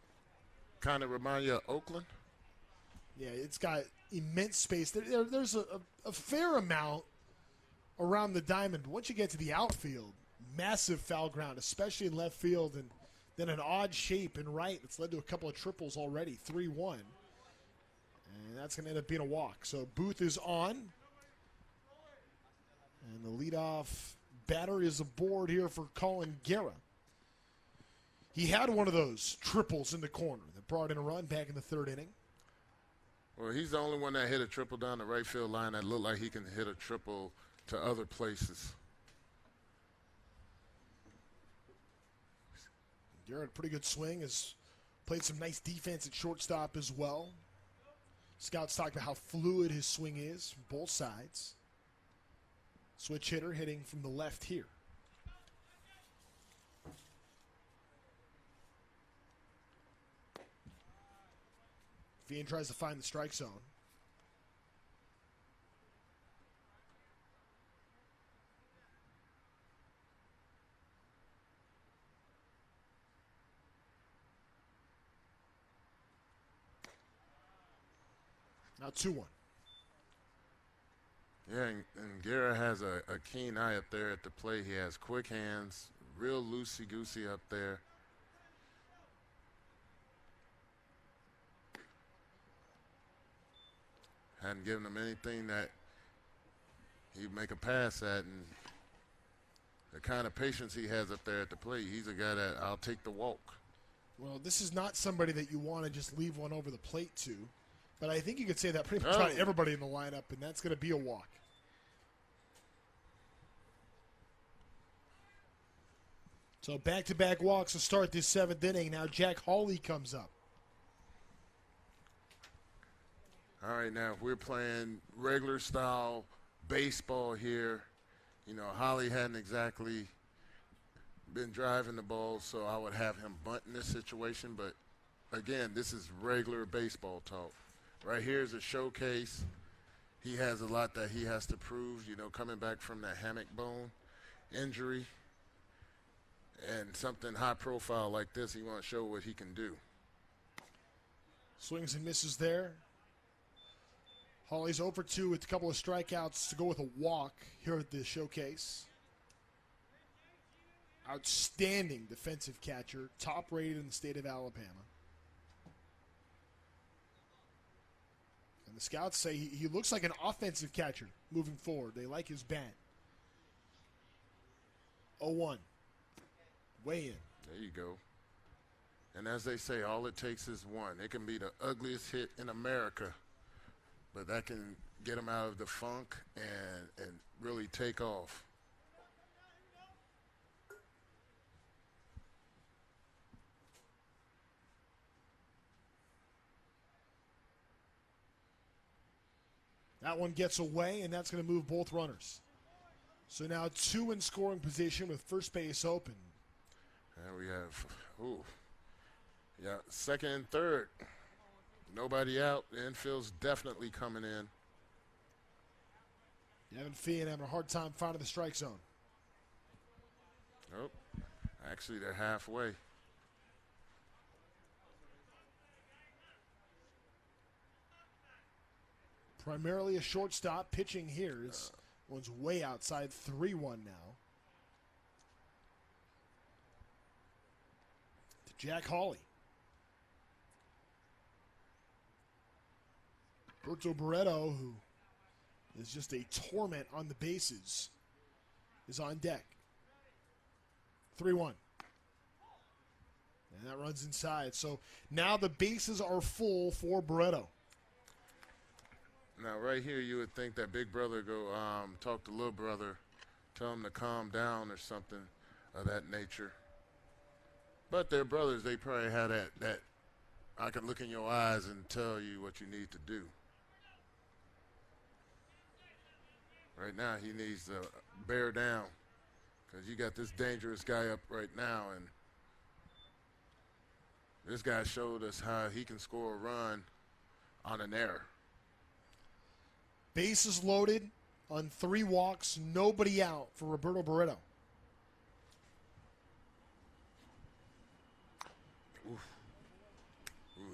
kind of remind you of Oakland? Yeah, it's got immense space. There's a fair amount around the diamond, but once you get to the outfield, massive foul ground, especially in left field, and then an odd shape in right that's led to a couple of triples already, 3-1. And that's going to end up being a walk. So Booth is on. And the leadoff batter is aboard here for Colin Guerra. He had one of those triples in the corner that brought in a run back in the 3rd inning. Well, he's the only one that hit a triple down the right field line that looked like he can hit a triple to other places. Guerra had a pretty good swing, has played some nice defense at shortstop as well. Scouts talk about how fluid his swing is from both sides. Switch hitter hitting from the left here. Vian tries to find the strike zone. Now 2-1. Yeah, and Guerra has a keen eye up there at the plate. He has quick hands, real loosey-goosey up there. Hadn't given him anything that he'd make a pass at, and the kind of patience he has up there at the plate, he's a guy that I'll take the walk. Well, this is not somebody that you want to just leave one over the plate to, but I think you could say that pretty much about everybody in the lineup, and that's going to be a walk. So back-to-back walks to start this 7th inning. Now Jack Hawley comes up. All right, now if we're playing regular style baseball here, you know, Holly hadn't exactly been driving the ball, so I would have him bunt in this situation. But, again, this is regular baseball talk. Right here is a showcase. He has a lot that he has to prove, you know, coming back from that hammock bone injury. And something high profile like this, he wants to show what he can do. Swings and misses there. Hawley's 0 for 2 with a couple of strikeouts to go with a walk here at the showcase. Outstanding defensive catcher, top rated in the state of Alabama. And the scouts say he looks like an offensive catcher moving forward. They like his bat. 0-1. Way in. There you go. And as they say, all it takes is one. It can be the ugliest hit in America, but that can get them out of the funk and really take off. That one gets away, and that's going to move both runners. So now 2 in scoring position with first base open. And we have, second and third. Nobody out. The infield's definitely coming in. Devin Fee having a hard time finding the strike zone. Oh, actually, they're halfway. Primarily a shortstop. Pitching here is one's way outside. 3-1 now. To Jack Hawley. Roberto Barreto, who is just a torment on the bases, is on deck. 3-1. And that runs inside. So now the bases are full for Barreto. Now, right here, you would think that big brother go talk to little brother, tell him to calm down or something of that nature. But they're brothers. They probably had that I can look in your eyes and tell you what you need to do. Right now, he needs to bear down because you got this dangerous guy up right now, and this guy showed us how he can score a run on an error. Bases loaded on 3 walks, nobody out for Roberto Barreto. Ooh,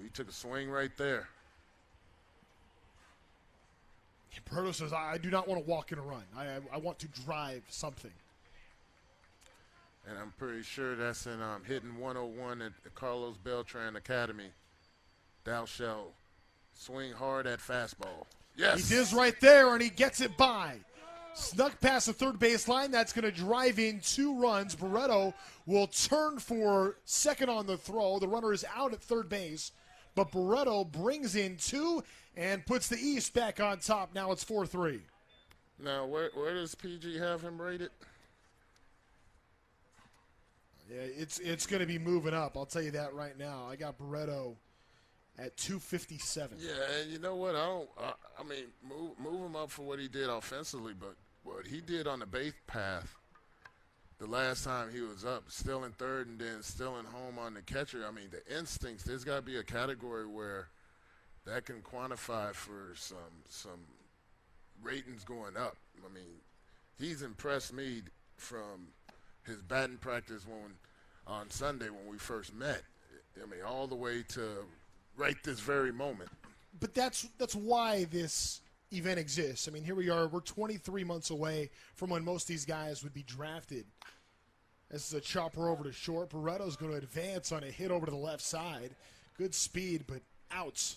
he took a swing right there. Barreto says, I do not want to walk in a run. I want to drive something. And I'm pretty sure that's in hitting 101 at the Carlos Beltran Academy. Thou shalt swing hard at fastball. Yes. He is right there, and he gets it by. Snuck past the third baseline. That's going to drive in 2 runs. Barreto will turn for second on the throw. The runner is out at third base, but Barreto brings in 2 and puts the East back on top. Now it's 4-3. Now, where does PG have him rated? Yeah, it's going to be moving up. I'll tell you that right now. I got Barreto at 257. Yeah, and you know what? I mean, move him up for what he did offensively, but what he did on the base path the last time he was up, still in third and then still in home on the catcher. I mean, the instincts, there's got to be a category where that can quantify for some ratings going up. I mean, he's impressed me from his batting practice on Sunday when we first met. I mean, all the way to right this very moment. But that's why this event exists. I mean, here we are. We're 23 months away from when most of these guys would be drafted. This is a chopper over to short. Barreto's going to advance on a hit over to the left side. Good speed, but outs.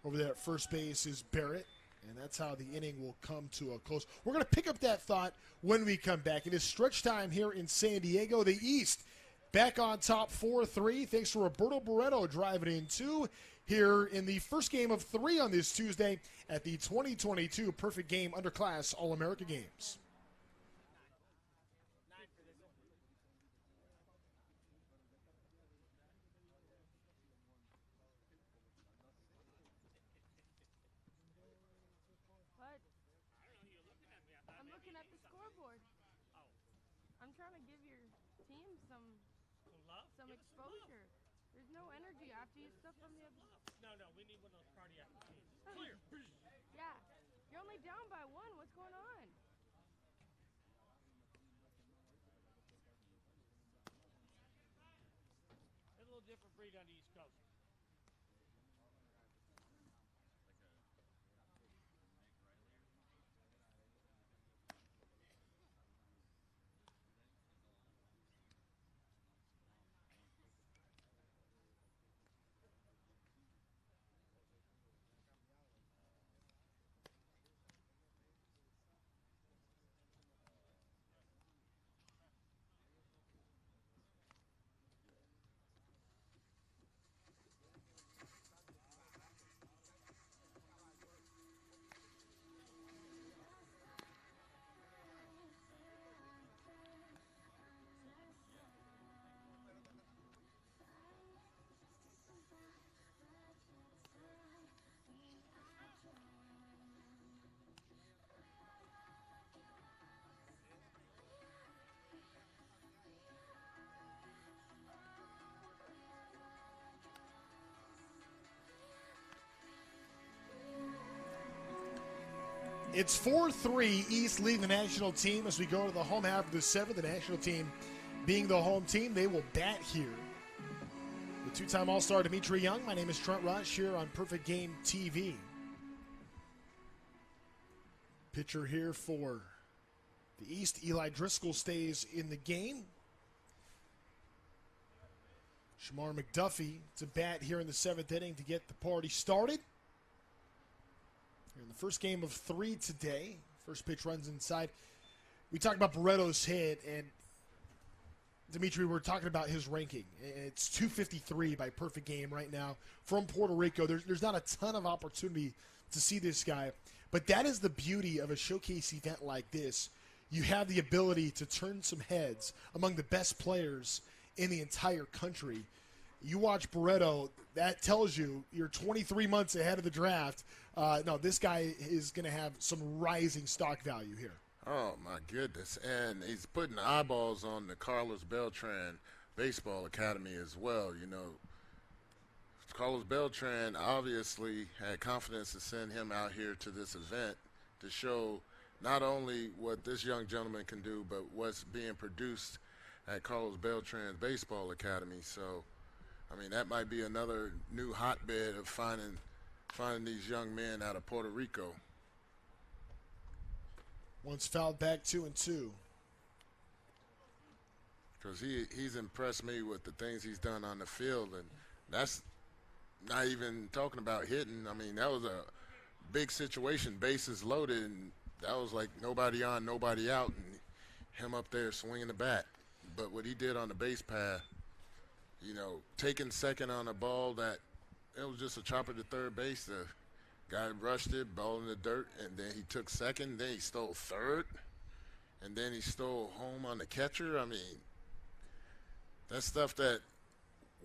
Over there at first base is Barrett, and that's how the inning will come to a close. We're going to pick up that thought when we come back. It is stretch time here in San Diego. The East back on top 4-3, thanks to Roberto Barreto driving in 2 here in the first game of 3 on this Tuesday at the 2022 Perfect Game Underclass All-America Games. Trying to give your team some exposure. There's no energy after you stuff on the other. No, we need one of those party after teams. Clear. Yeah, you're only down by 1. What's going on? It's a little different breed on the East Coast. It's 4-3 East leading the national team as we go to the home half of the seventh. The national team being the home team, they will bat here. The two-time All-Star Dimitri Young. My name is Trent Rush here on Perfect Game TV. Pitcher here for the East, Eli Driscoll, stays in the game. Shamar McDuffie to bat here in the seventh inning to get the party started. Here in the first game of 3 today. First pitch runs inside. We talked about Barreto's hit, and Dimitri, we're talking about his ranking. It's 253 by Perfect Game right now from Puerto Rico. There's not a ton of opportunity to see this guy, but that is the beauty of a showcase event like this. You have the ability to turn some heads among the best players in the entire country. You watch Barreto, that tells you you're 23 months ahead of the draft. No, this guy is going to have some rising stock value here. Oh, my goodness. And he's putting eyeballs on the Carlos Beltran Baseball Academy as well. You know, Carlos Beltran obviously had confidence to send him out here to this event to show not only what this young gentleman can do, but what's being produced at Carlos Beltran's Baseball Academy. So, I mean, that might be another new hotbed of finding these young men out of Puerto Rico. Once fouled back 2-2. Because he's impressed me with the things he's done on the field, and that's not even talking about hitting. I mean, that was a big situation, bases loaded, and that was like nobody on, nobody out, and him up there swinging the bat. But what he did on the base path, you know, taking second on a ball that it was just a chopper to third base. The guy rushed it, ball in the dirt, and then he took second. Then he stole third, and then he stole home on the catcher. I mean, that's stuff that,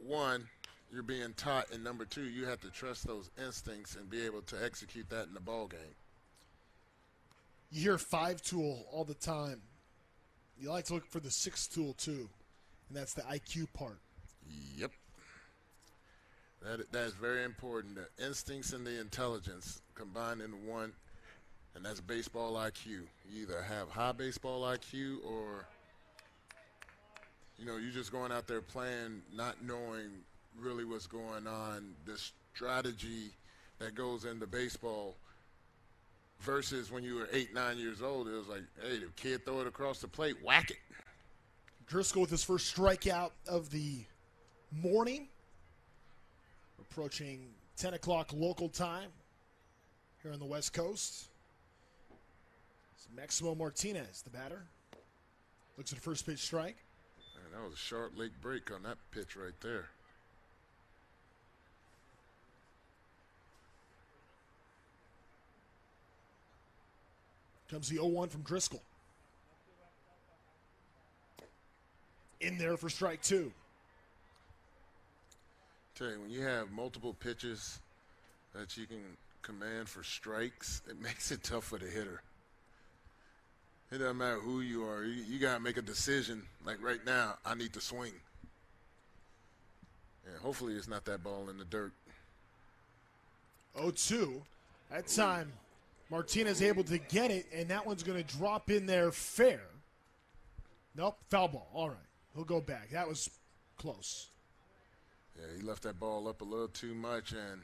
one, you're being taught, and number two, you have to trust those instincts and be able to execute that in the ball game. You hear 5-tool all the time. You like to look for the 6-tool too, and that's the IQ part. Yep. That is very important. The instincts and the intelligence combined in one, and that's baseball IQ. You either have high baseball IQ or, you know, you're just going out there playing, not knowing really what's going on, the strategy that goes into baseball versus when you were 8, 9 years old. It was like, hey, the kid throw it across the plate, whack it. Driscoll with his first strikeout of the morning. Approaching 10 o'clock local time here on the West Coast. It's Maximo Martinez, the batter. Looks at the first pitch strike. Man, that was a short leg break on that pitch right there. Comes the 0-1 from Driscoll. In there for strike 2. Tell you, when you have multiple pitches that you can command for strikes, it makes it tough for the hitter. It doesn't matter who you are. You got to make a decision. Like right now, I need to swing. And hopefully it's not that ball in the dirt. 0-2. That time, Martinez able to get it, and that one's going to drop in there fair. Nope, foul ball. All right, he'll go back. That was close. Yeah, he left that ball up a little too much, and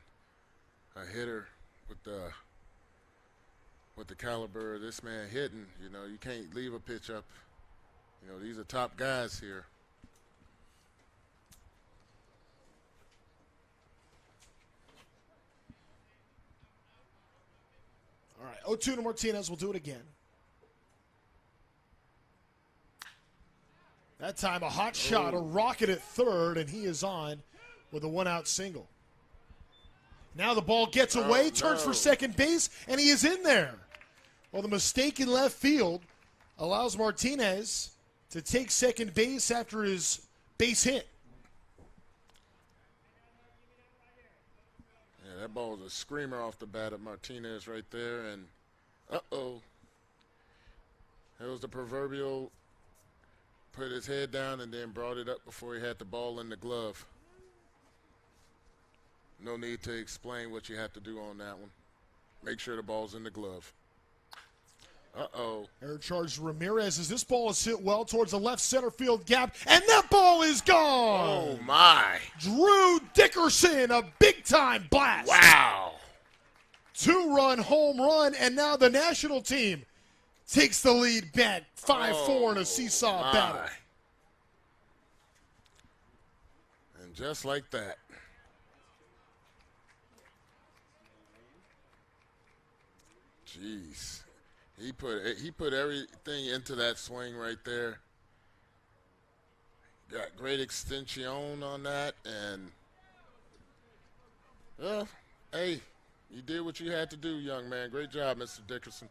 a hitter with the caliber of this man hitting, you know, you can't leave a pitch up. You know, these are top guys here. All right, 0-2 to Martinez. We'll do it again. That time a hot shot, a rocket at third, and he is on with a one-out single. Now the ball gets away, turns for second base, and he is in there. Well, the mistake in left field allows Martinez to take second base after his base hit. Yeah, that ball was a screamer off the bat of Martinez right there, and uh-oh. It was the proverbial put his head down and then brought it up before he had the ball in the glove. No need to explain what you have to do on that one. Make sure the ball's in the glove. Uh-oh. Air charge Ramirez as this ball is hit well towards the left center field gap, and that ball is gone. Oh, my. Drew Dickerson, a big-time blast. Wow. 2-run home run, and now the national team takes the lead back 5-4 in a seesaw battle. And just like that. Jeez. He put everything into that swing right there. Got great extension on that, and well, hey, you did what you had to do, young man. Great job, Mr. Dickerson.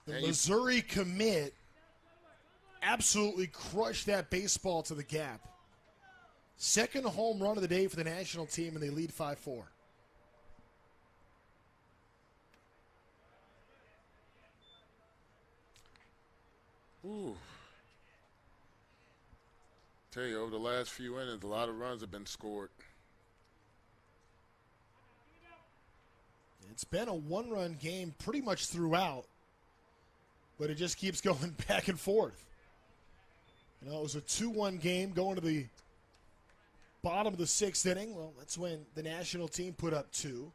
The Missouri commit absolutely crushed that baseball to the gap. Second home run of the day for the national team, and they lead 5-4. Ooh. Tell you, over the last few innings, a lot of runs have been scored. It's been a one-run game pretty much throughout, but it just keeps going back and forth. You know, it was a 2-1 game going to the bottom of the sixth inning. Well, that's when the national team put up 2.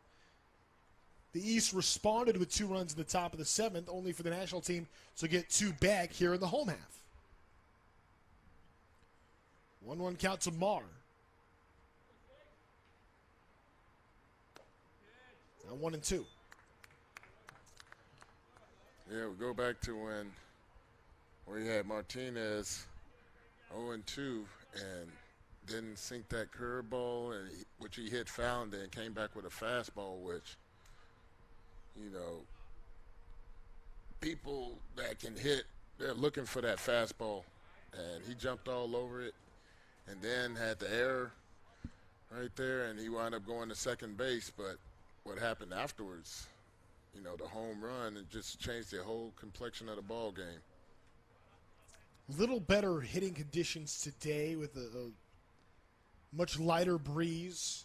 The East responded with 2 runs in the top of the 7th, only for the national team to get 2 back here in the home half. 1-1 count to Marr. Now 1-2. Yeah, we go back to when we had Martinez 0-2 and didn't sink that curveball, and which he hit foul and then came back with a fastball, which, you know, people that can hit, they're looking for that fastball, and he jumped all over it and then had the error right there, and he wound up going to second base. But what happened afterwards, you know, the home run, it just changed the whole complexion of the ball game. Little better hitting conditions today with a much lighter breeze.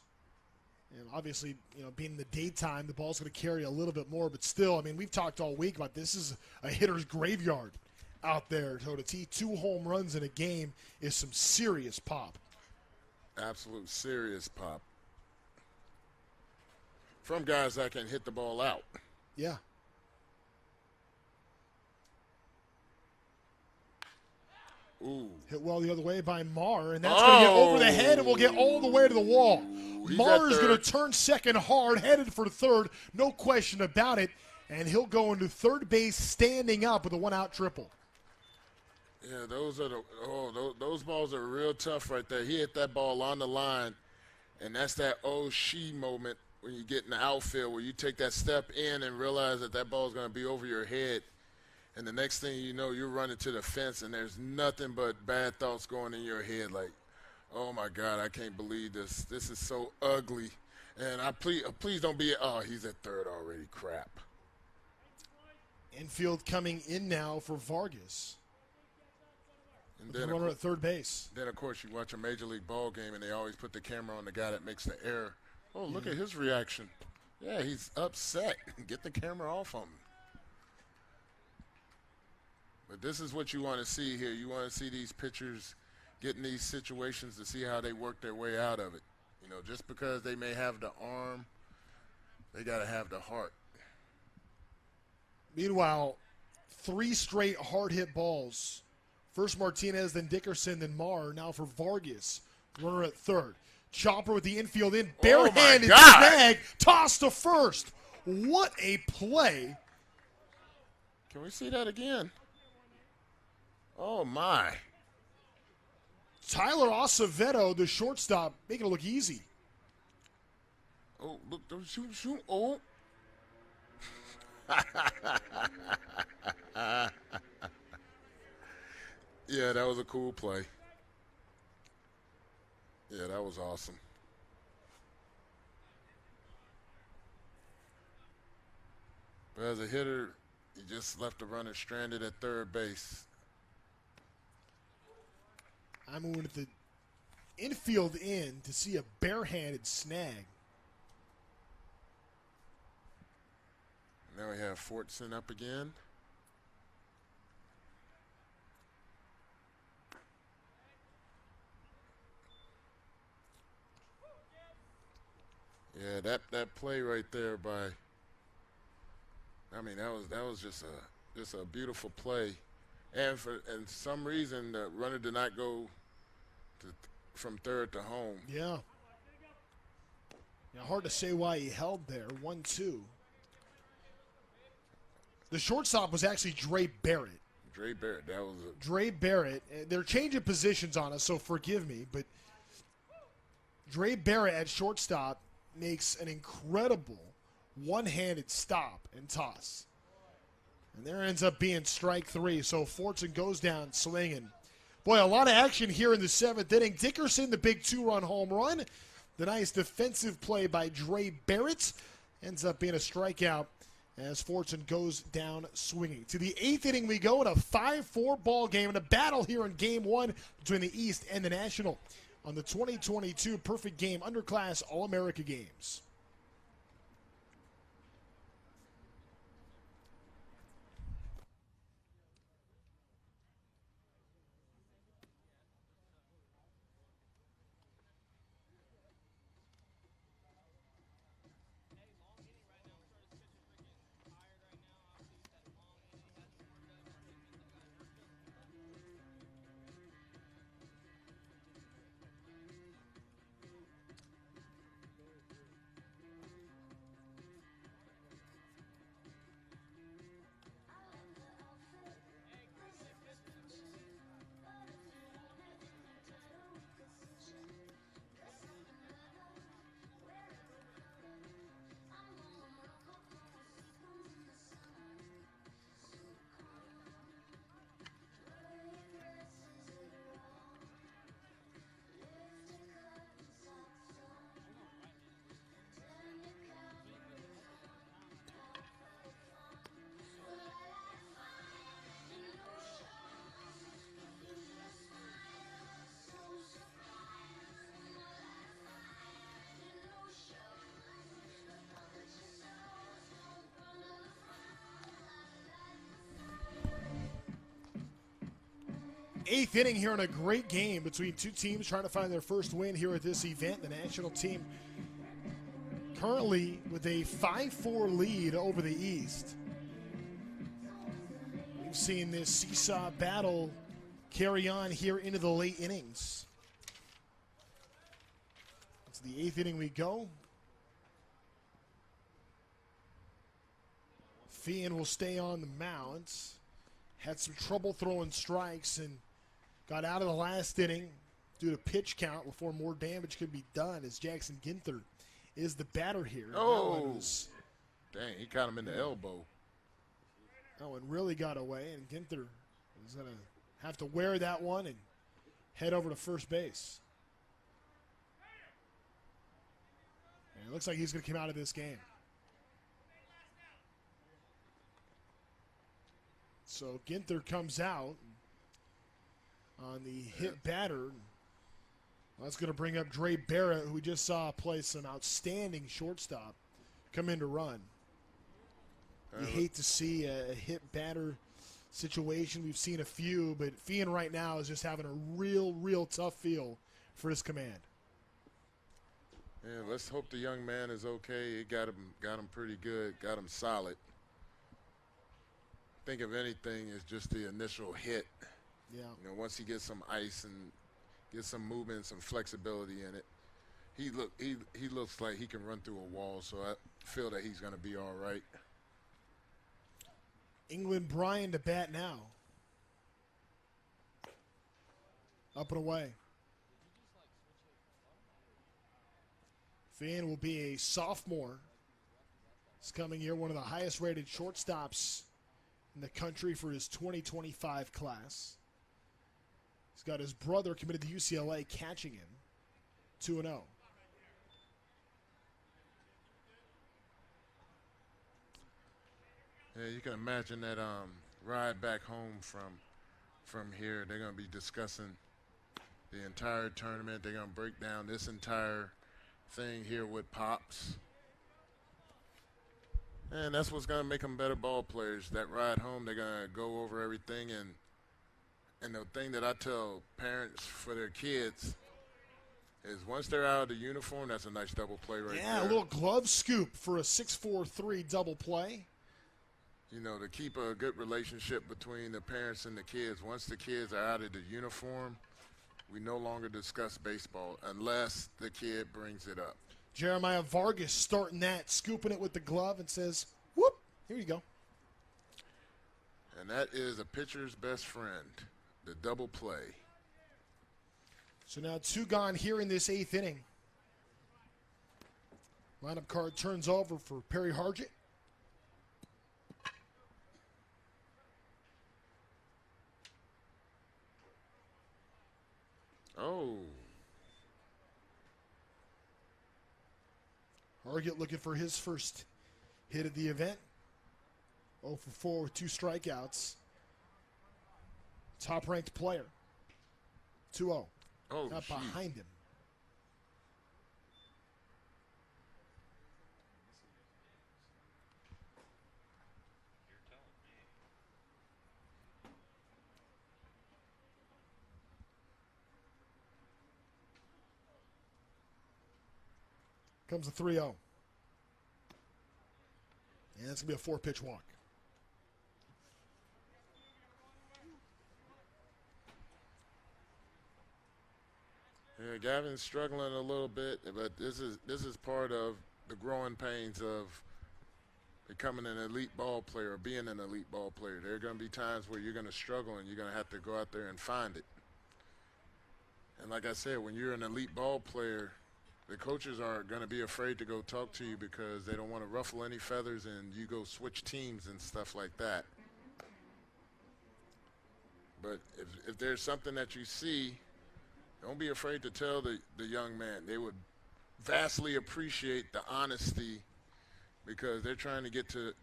And obviously, you know, being in the daytime, the ball's going to carry a little bit more. But still, I mean, we've talked all week about this is a hitter's graveyard out there. So to tee 2 home runs in a game is some serious pop. Absolute serious pop. From guys that can hit the ball out. Yeah. Ooh. Hit well the other way by Marr, and that's going to get over the head and will get all the way to the wall. Marr is going to turn second hard, headed for third, no question about it, and he'll go into third base standing up with a 1-out triple. Yeah, those those balls are real tough right there. He hit that ball on the line, and that's that she moment when you get in the outfield where you take that step in and realize that that ball is going to be over your head. And the next thing you know, you're running to the fence, and there's nothing but bad thoughts going in your head like, oh, my God, I can't believe this. This is so ugly. And please don't be, he's at third already. Crap. Infield coming in now for Vargas. And The runner at third base. Then, of course, you watch a Major League ball game, and they always put the camera on the guy that makes the error. Oh, look at his reaction. Yeah, he's upset. Get the camera off him. But this is what you want to see here. You want to see these pitchers get in these situations to see how they work their way out of it. You know, just because they may have the arm, they got to have the heart. Meanwhile, 3 straight hard-hit balls. First Martinez, then Dickerson, then Marr. Now for Vargas, runner at third. Chopper with the infield in, barehanded snag, tossed to first. What a play. Can we see that again? Oh, my. Tyler Acevedo, the shortstop, making it look easy. Oh, look, shoot. Oh. Yeah, that was a cool play. Yeah, that was awesome. But as a hitter, you just left the runner stranded at third base. I'm moving at the infield in to see a barehanded snag. Now we have have Fortson up again. Yeah, that play right there by, I mean, that was just a beautiful play, and for some reason the runner did not go from third to home. Yeah. Hard to say why he held there. 1-2. The shortstop was actually Dre Barrett. Dre Barrett, that was a Dre Barrett. They're changing positions on us, so forgive me, but Dre Barrett at shortstop makes an incredible one-handed stop and toss. And there ends up being strike 3, so Fortson goes down swinging. Boy, a lot of action here in the 7th inning. Dickerson, the big 2-run home run. The nice defensive play by Dre Barrett ends up being a strikeout as Fortson goes down swinging. To the 8th inning we go in a 5-4 ball game and a battle here in Game 1 between the East and the National on the 2022 Perfect Game Underclass All-America Games. Eighth inning here in a great game between two teams trying to find their first win here at this event. The national team currently with a 5-4 lead over the East. We've seen this seesaw battle carry on here into the late innings. To the eighth inning we go. Fian will stay on the mound. Had some trouble throwing strikes and got out of the last inning due to pitch count before more damage could be done as Jackson Ginther is the batter here. Oh, dang, he caught him in the elbow. That one really got away, and Ginther is going to have to wear that one and head over to first base. And it looks like he's going to come out of this game. So Ginther comes out on the hit batter. That's going to bring up Dre Barrett, who we just saw play some outstanding shortstop, come in to run. You hate to see a hit batter situation. We've seen a few, but Fian right now is just having a real tough feel for his command. Yeah, let's hope the young man is okay. It got him pretty good, got him solid. Think of anything as just the initial hit. Yeah. You know, once he gets some ice and gets some movement, some flexibility in it, he looks like he can run through a wall. So I feel that he's going to be all right. England Bryan to bat now. Up and away. Fian will be a sophomore. He's coming here, one of the highest rated shortstops in the country for his 2025 class. He's got his brother committed to UCLA catching him. 2-0. Yeah, you can imagine that ride back home from here. They're going to be discussing the entire tournament. They're going to break down this entire thing here with Pops. And that's what's going to make them better ball players. That ride home, they're going to go over everything. And the thing that I tell parents for their kids is once they're out of the uniform, that's a nice double play right there. Yeah, a little glove scoop for a 6-4-3 double play. You know, to keep a good relationship between the parents and the kids. Once the kids are out of the uniform, we no longer discuss baseball unless the kid brings it up. Jeremiah Vargas starting that, scooping it with the glove and says, whoop, here you go. And that is a pitcher's best friend, the double play. So now 2 gone here in this 8th inning. Lineup card turns over for Perry Hargett. Oh. Hargett looking for his first hit of the event. 0 for 4 with 2 strikeouts. Top-ranked player. 2-0. Oh, Not shoot. behind him. Comes a 3-0. And that's going to be a 4-pitch walk. Yeah, Gavin's struggling a little bit, but this is part of the growing pains of becoming an elite ball player or being an elite ball player. There are going to be times where you're going to struggle and you're going to have to go out there and find it. And like I said, when you're an elite ball player, the coaches are going to be afraid to go talk to you because they don't want to ruffle any feathers and you go switch teams and stuff like that. But if there's something that you see, don't be afraid to tell the young man. They would vastly appreciate the honesty because they're trying to get the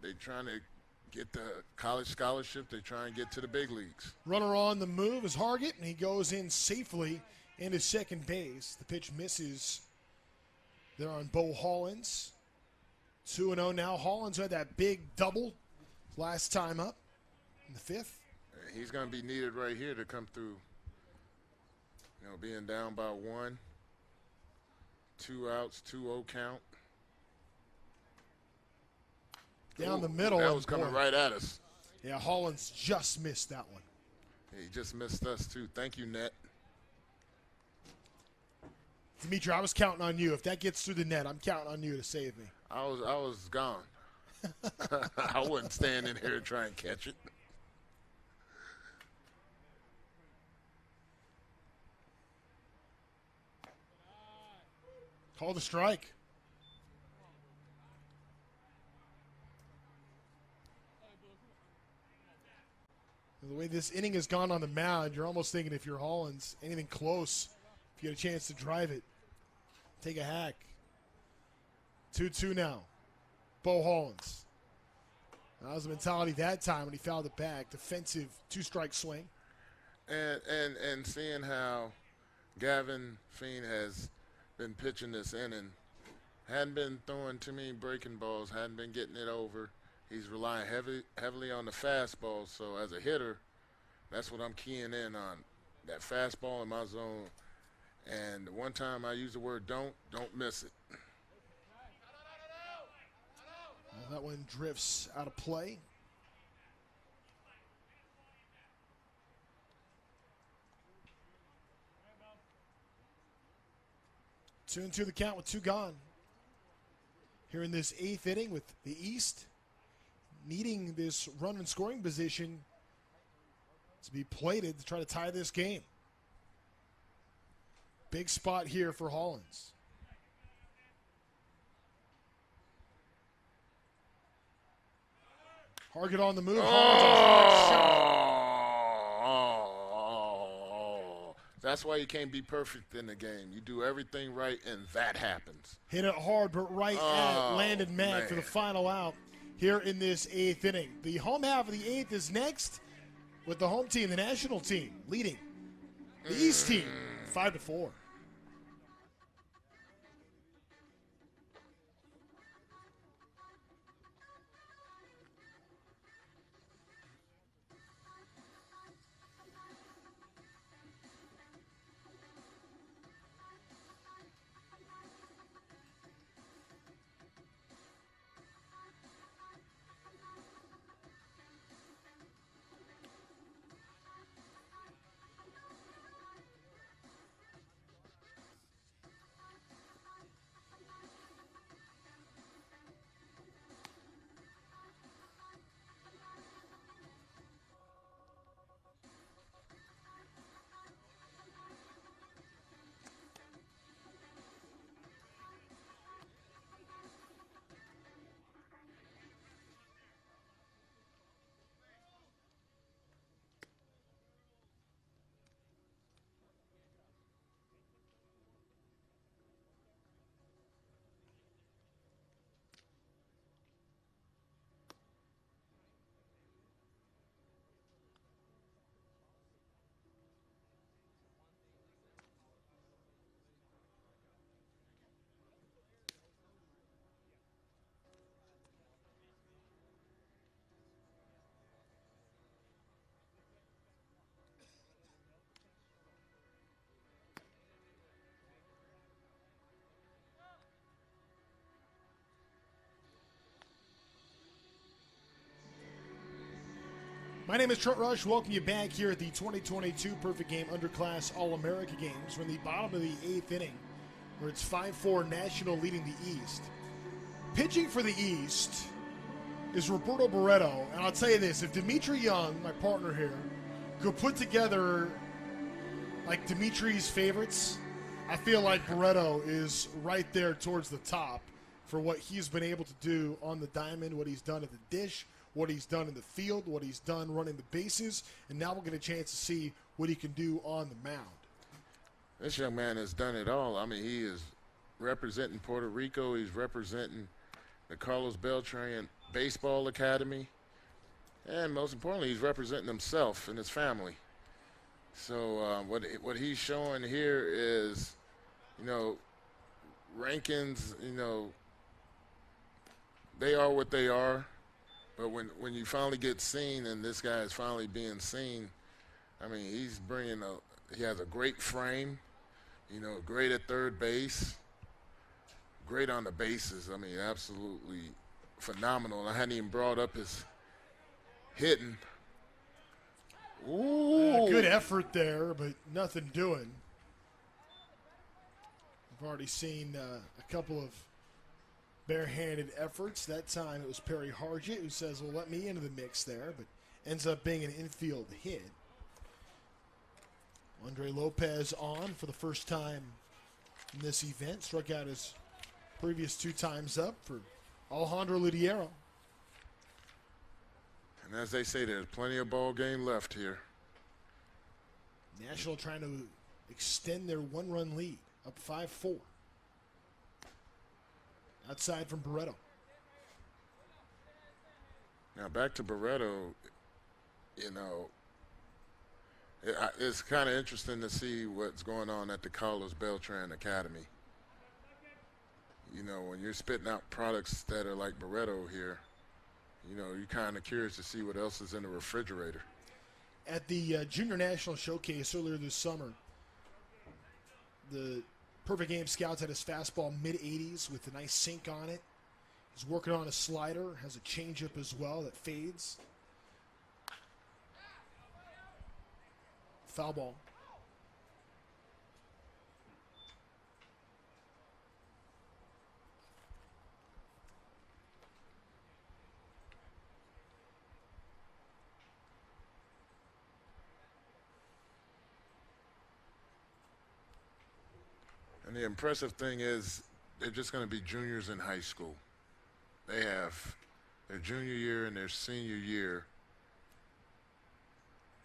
college scholarship. They're trying to get to the big leagues. Runner on the move is Hargett, and he goes in safely into second base. The pitch misses there on Bo Hollins. 2-0 now. Hollins had that big double last time up in the 5th. He's going to be needed right here to come through. You know, being down by 1, 2 outs, 2-0 count. Down the middle. That was coming right at us. Yeah, Hollins just missed that one. He just missed us, too. Thank you, net. Dimitri, I was counting on you. If that gets through the net, I'm counting on you to save me. I was gone. I wasn't standing here to try and catch it. Call the strike. The way this inning has gone on the mound, you're almost thinking if you're Hollins, anything close, if you get a chance to drive it, take a hack. 2-2 now. Bo Hollins. That was the mentality that time when he fouled it back. Defensive 2-strike swing. And seeing how Gavin Fiend has been pitching this inning, hadn't been throwing too many breaking balls, hadn't been getting it over. He's relying heavily on the fastball. So as a hitter, that's what I'm keying in on, that fastball in my zone. And one time I used the word don't miss it. Well, that one drifts out of play. Two and two the count with 2 gone. Here in this 8th inning with the East needing this run and scoring position to be plated to try to tie this game. Big spot here for Hollins. Hargett on the move. Hollins a hard shot. Oh, that's why you can't be perfect in the game. You do everything right, and that happens. Hit it hard, but right at Landon Mack for the final out here in this 8th inning. The home half of the 8th is next with the home team, the national team, leading the East team 5-4. My name is Trent Rush. Welcome you back here at the 2022 Perfect Game Underclass All-America Games. We're in the bottom of the 8th inning, where it's 5-4 National leading the East. Pitching for the East is Roberto Barreto. And I'll tell you this, if Dimitri Young, my partner here, could put together like Dimitri's favorites, I feel like Barreto is right there towards the top for what he's been able to do on the diamond, what he's done at the dish, what he's done in the field, what he's done running the bases, and now we'll get a chance to see what he can do on the mound. This young man has done it all. I mean, he is representing Puerto Rico. He's representing the Carlos Beltran Baseball Academy. And most importantly, he's representing himself and his family. So what he's showing here is, rankings, they are what they are. But when you finally get seen, and this guy is finally being seen, I mean, he has a great frame, great at third base, great on the bases. I mean, absolutely phenomenal. I hadn't even brought up his hitting. Ooh. Good effort there, but nothing doing. I've already seen a couple of barehanded efforts. That time it was Perry Hargett who says, well, let me into the mix there, but ends up being an infield hit. Andre Lopez on for the first time in this event. Struck out his previous 2 times up for Alejandro Ludiero. And as they say, there's plenty of ball game left here. National trying to extend their 1-run lead, up 5-4. Outside from Barreto. Now back to Barreto, it's kind of interesting to see what's going on at the Carlos Beltran Academy. When you're spitting out products that are like Barreto here, you're kind of curious to see what else is in the refrigerator. At the Junior National Showcase earlier this summer, the Perfect Game Scouts had his fastball mid-80s with a nice sink on it. He's working on a slider, has a changeup as well that fades. Foul ball. And the impressive thing is they're just going to be juniors in high school. They have their junior year and their senior year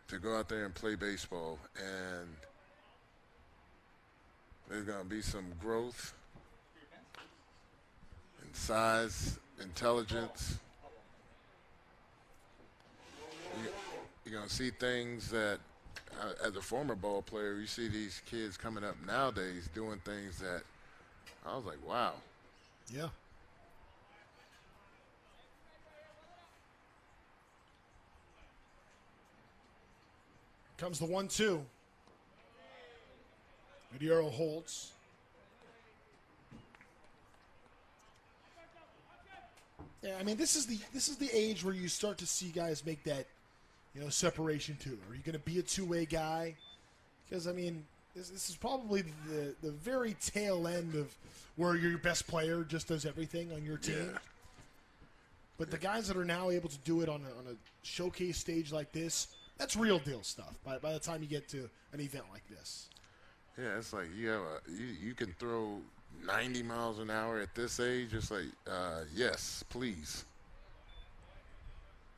to go out there and play baseball. And there's going to be some growth in size, intelligence. You're going to see things that, as a former ball player, you see these kids coming up nowadays doing things that I was like, wow. Yeah. Comes the 1-2. Ludiero holds. Yeah, I mean, this is the age where you start to see guys make that, separation too. Are you going to be a two-way guy? Because, I mean, this is probably the very tail end of where your best player just does everything on your team. Yeah. But the guys that are now able to do it on a showcase stage like this, that's real deal stuff by the time you get to an event like this. Yeah, it's like you can throw 90 miles an hour at this age. It's like, yes, please.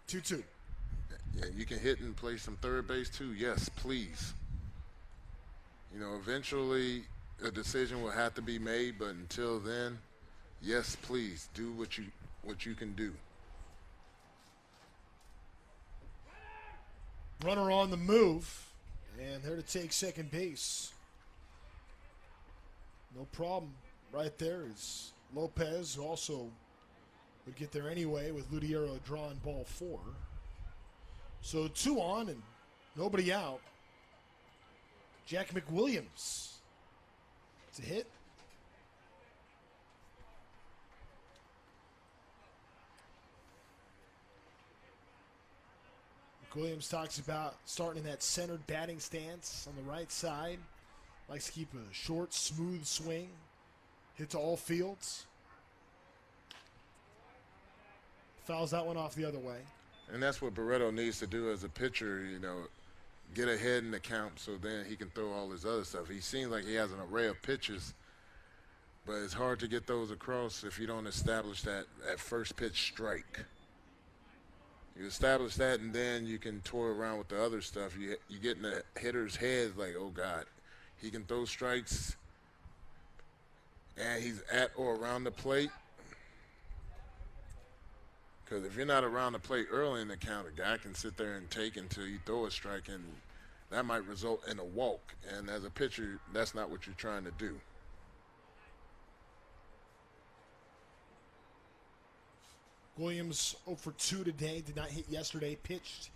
2-2. Yeah, you can hit and play some third base too. Yes, please. Eventually a decision will have to be made, but until then, yes, please do what you can do. Runner on the move, and there to take second base. No problem. Right there is Lopez, who also would get there anyway with Ludiero drawing ball 4. So 2 on and nobody out. Jack McWilliams. It's a hit. McWilliams talks about starting in that centered batting stance on the right side. Likes to keep a short, smooth swing. Hit to all fields. Fouls that one off the other way. And that's what Barreto needs to do as a pitcher, you know, get ahead in the count so then he can throw all his other stuff. He seems like he has an array of pitches, but it's hard to get those across if you don't establish that at first pitch strike. You establish that, and then you can toy around with the other stuff. You get in the hitter's head like, oh, God, he can throw strikes, and he's at or around the plate. Because if you're not around the plate early in the count, a guy can sit there and take until you throw a strike, and that might result in a walk. And as a pitcher, that's not what you're trying to do. Williams 0 for 2 today. Did not hit yesterday. Pitched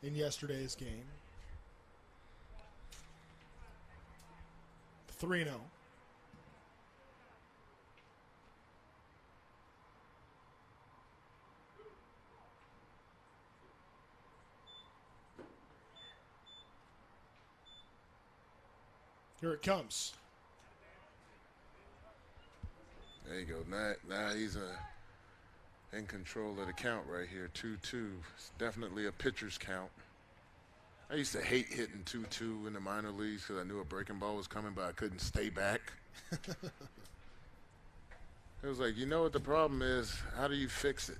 in yesterday's game. 3-0. Here it comes. There you go. Now he's in control of the count right here. 2-2. It's definitely a pitcher's count. I used to hate hitting 2-2 in the minor leagues because I knew a breaking ball was coming, but I couldn't stay back. It was like, you know what the problem is? How do you fix it?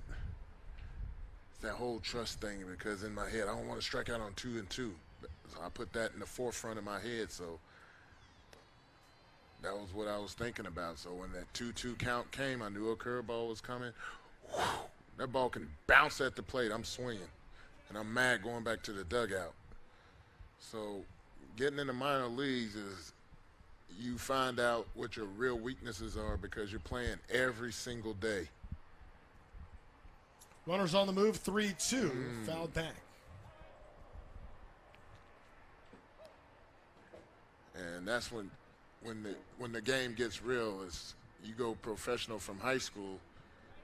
It's that whole trust thing, because in my head, I don't want to strike out on 2-2. So I put that in the forefront of my head, so that was what I was thinking about. So when that 2-2 count came, I knew a curveball was coming. Whew, that ball can bounce at the plate. I'm swinging, and I'm mad going back to the dugout. So getting in the minor leagues is you find out what your real weaknesses are because you're playing every single day. Runners on the move, 3-2. Fouled back. And that's when the game gets real. Is you go professional from high school.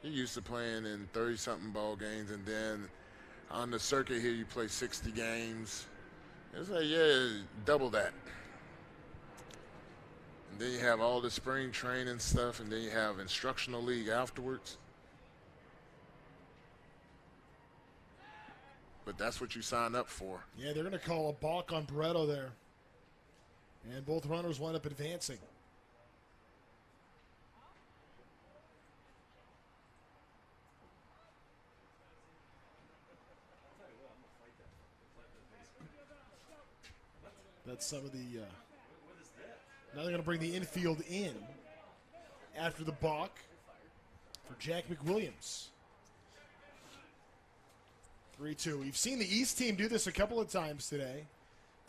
You're used to playing in 30-something ball games, and then on the circuit here you play 60 games. It's like, yeah, double that. And then you have all the spring training stuff, and then you have instructional league afterwards. But that's what you sign up for. Yeah, they're going to call a balk on Barreto there. And both runners wind up advancing. That's some of the. Now they're going to bring the infield in after the balk for Jack McWilliams. 3-2. We've seen the East team do this a couple of times today.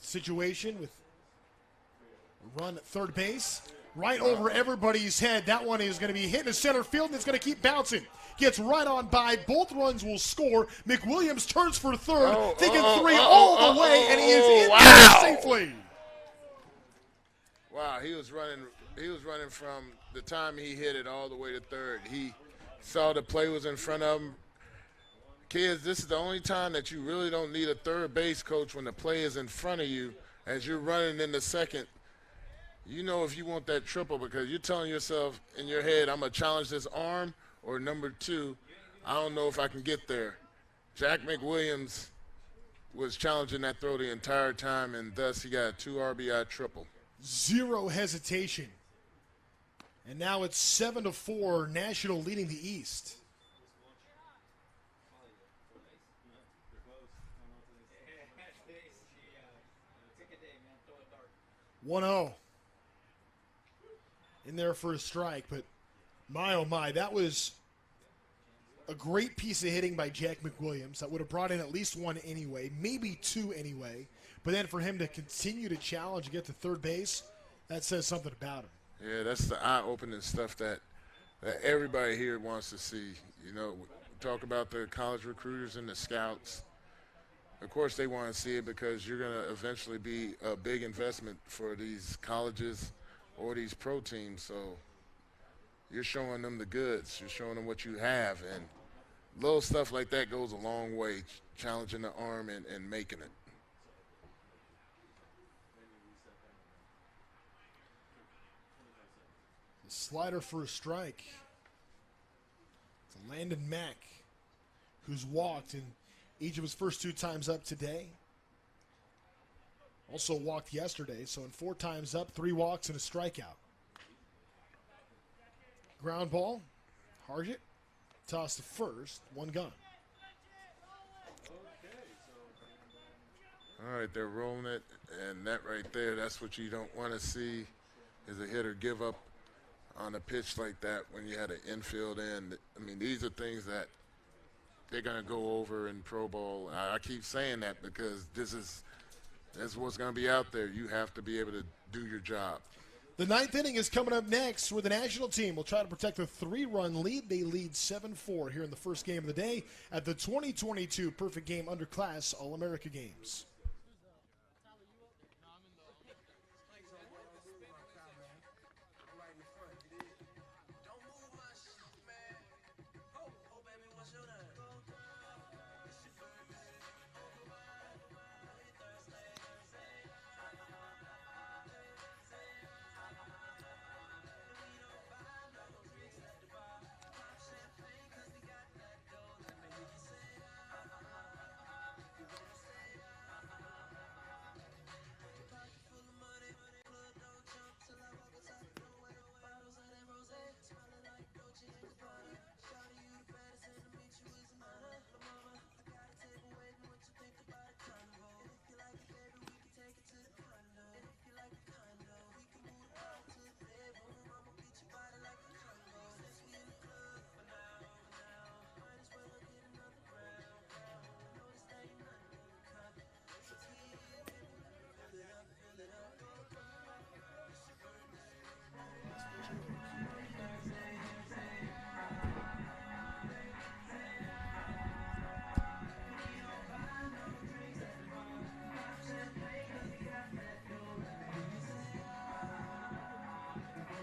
Situation with a run at third base, right over everybody's head. That one is going to be hit in center field, and it's going to keep bouncing. Gets right on by. Both runs will score. McWilliams turns for third, thinking three all the way, and he is in there safely. Wow, he was running from the time he hit it all the way to third. He saw the play was in front of him. Kids, this is the only time that you really don't need a third base coach when the play is in front of you as you're running in the second. You know if you want that triple because you're telling yourself in your head, I'm going to challenge this arm, or number two, I don't know if I can get there. Jack McWilliams was challenging that throw the entire time, and thus he got a 2 RBI triple. Zero hesitation. And now it's 7-4, National leading the East. 1-0. In there for a strike, but my oh my, that was a great piece of hitting by Jack McWilliams. That would have brought in at least one anyway, maybe two anyway. But then for him to continue to challenge and get to third base, that says something about him. Yeah, that's the eye-opening stuff that everybody here wants to see. You know, we talk about the college recruiters and the scouts. Of course they want to see it because you're going to eventually be a big investment for these colleges or these pro teams. So you're showing them the goods. You're showing them what you have. And little stuff like that goes a long way, challenging the arm and making it. The slider for a strike. It's Landon Mack, who's walked in each of his first 2 times up today. Also walked yesterday, so in 4 times up, 3 walks and a strikeout. Ground ball, Hargett, toss to first, 1 gone. All right, they're rolling it, and that right there, that's what you don't want to see is a hitter give up on a pitch like that when you had an infield end. I mean, these are things that they're going to go over in Pro Bowl. I keep saying that because that's what's going to be out there. You have to be able to do your job. The 9th inning is coming up next, where the national team will try to protect a 3-run lead. They lead 7-4 here in the first game of the day at the 2022 Perfect Game Underclass All-America Games.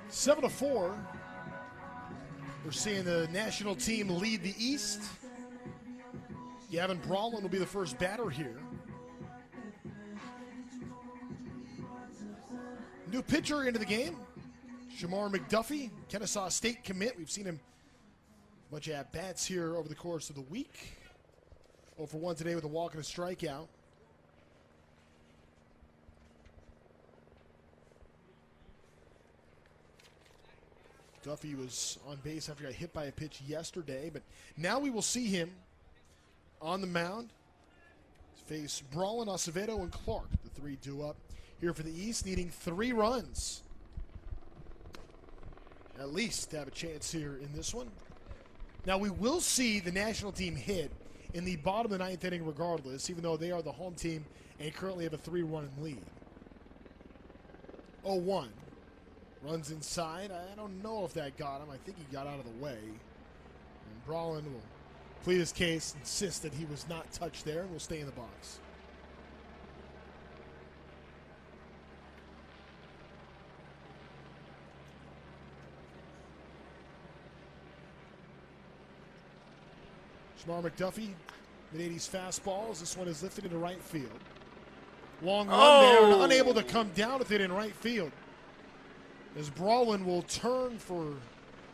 Seven to 4. We're seeing the national team lead the East. Gavin Brawlin will be the first batter here. New pitcher into the game, Shamar McDuffie, Kennesaw State commit. We've seen him a bunch of at-bats here over the course of the week. 0 for 1 today with a walk and a strikeout. Duffy was on base after he got hit by a pitch yesterday, but now we will see him on the mound. Face Brawlin, Acevedo, and Clark. The 3 due up here for the East, needing 3 runs at least to have a chance here in this one. Now we will see the national team hit in the bottom of the 9th inning regardless, even though they are the home team and currently have a 3-run lead. 0-1. Runs inside. I don't know if that got him. I think he got out of the way. And Brawlin will plead his case, insist that he was not touched there, and will stay in the box. Shamar McDuffie, mid-80s fastballs. This one is lifted into right field. Long run there, and unable to come down with it in right field. As Brawlin will turn for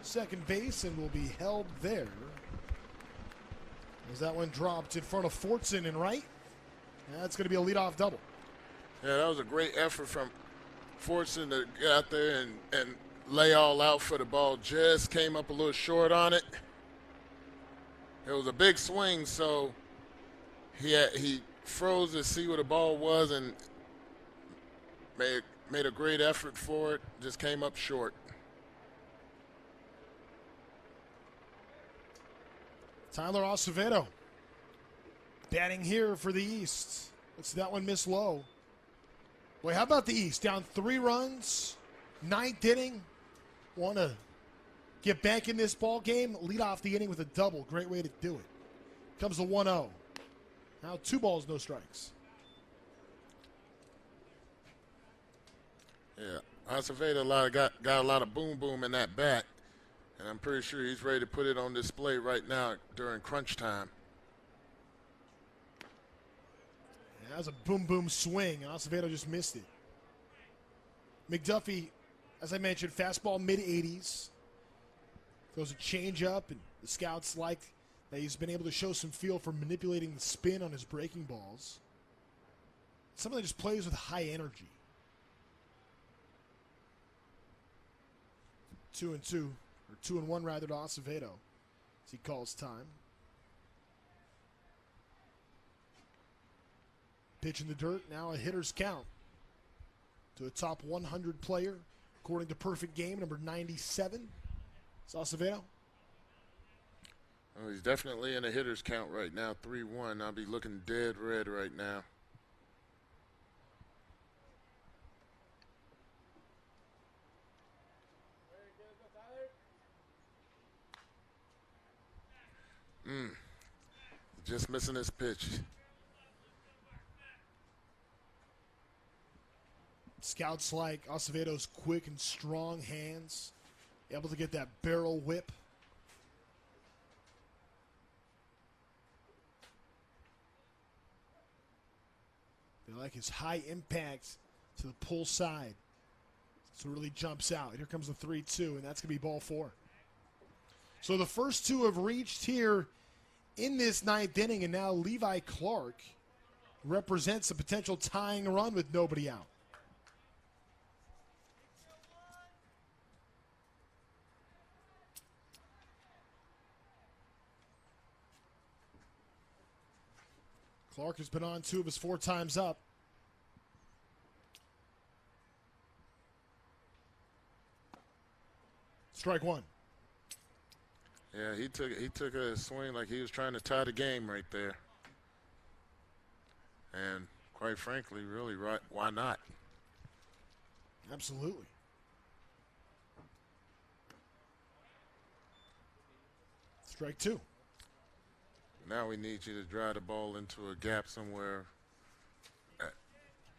second base and will be held there. As that one dropped in front of Fortson in right. That's going to be a leadoff double. Yeah, that was a great effort from Fortson to get out there and lay all out for the ball. Just came up a little short on it. It was a big swing, so he froze to see where the ball was and made a great effort for it, just came up short. Tyler Acevedo batting here for the East. Let's see that one miss low. Boy, how about the East? Down 3 runs, 9th inning. Want to get back in this ball game, lead off the inning with a double. Great way to do it. Comes the 1-0. Now 2 balls, no strikes. Yeah, Acevedo got a lot of boom in that bat, And I'm pretty sure he's ready to put it on display right now during crunch time. That was a boom swing. Acevedo just missed it. McDuffie, as I mentioned, fastball mid-80s. Throws a changeup, and the scouts like that he's been able to show some feel for manipulating the spin on his breaking balls. Someone that just plays with high energy. 2-2, or 2-1 rather, to Acevedo as he calls time. Pitch in the dirt, now a hitter's count to a top 100 player, according to Perfect Game, number 97. It's Acevedo. Oh, he's definitely in a hitter's count right now, 3-1. I'll be looking dead red right now. Just missing his pitch. Scouts like Acevedo's quick and strong hands, able to get that barrel whip. They like his high impact to the pull side. So it really jumps out. Here comes the 3-2, and that's going to be ball 4. So the first two have reached here in this ninth inning, and now Levi Clark represents a potential tying run with nobody out. Clark has been on 2 of his 4 times up. Strike 1. Yeah, he took a swing like he was trying to tie the game right there. And quite frankly, really, right, why not? Absolutely. Strike 2. Now we need you to drive the ball into a gap somewhere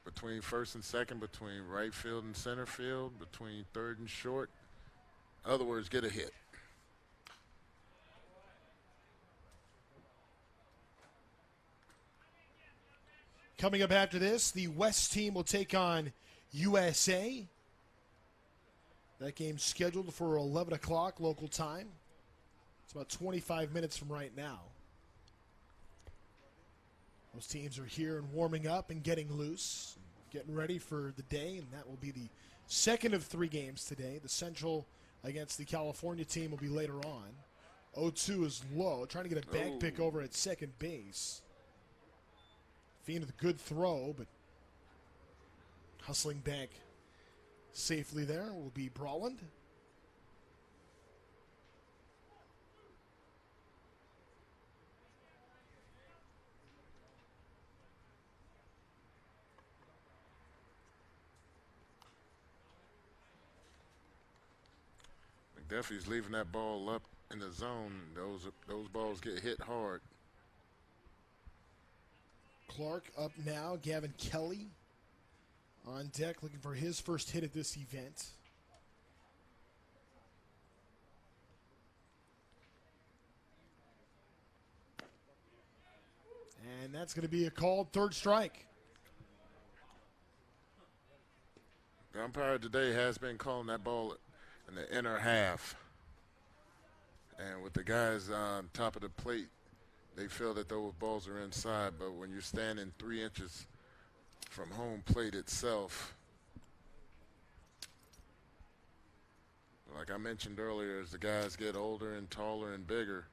between first and second, between right field and center field, between third and short. In other words, get a hit. Coming up after this, the West team will take on USA. That game's scheduled for 11 o'clock local time. It's about 25 minutes from right now. Those teams are here and warming up and getting loose, getting ready for the day, and that will be the second of 3 games today. The Central against the California team will be later on. 0-2 is low, trying to get a bag pick over at second base. Fiend with a good throw, but hustling back safely there will be Brawland. McDuffie's leaving that ball up in the zone. Those balls get hit hard. Clark up now. Gavin Kelly on deck looking for his first hit at this event. And that's going to be a called third strike. The umpire today has been calling that ball in the inner half. And with the guys on top of the plate, they feel that those balls are inside, but when you're standing 3 inches from home plate itself, like I mentioned earlier, as the guys get older and taller and bigger,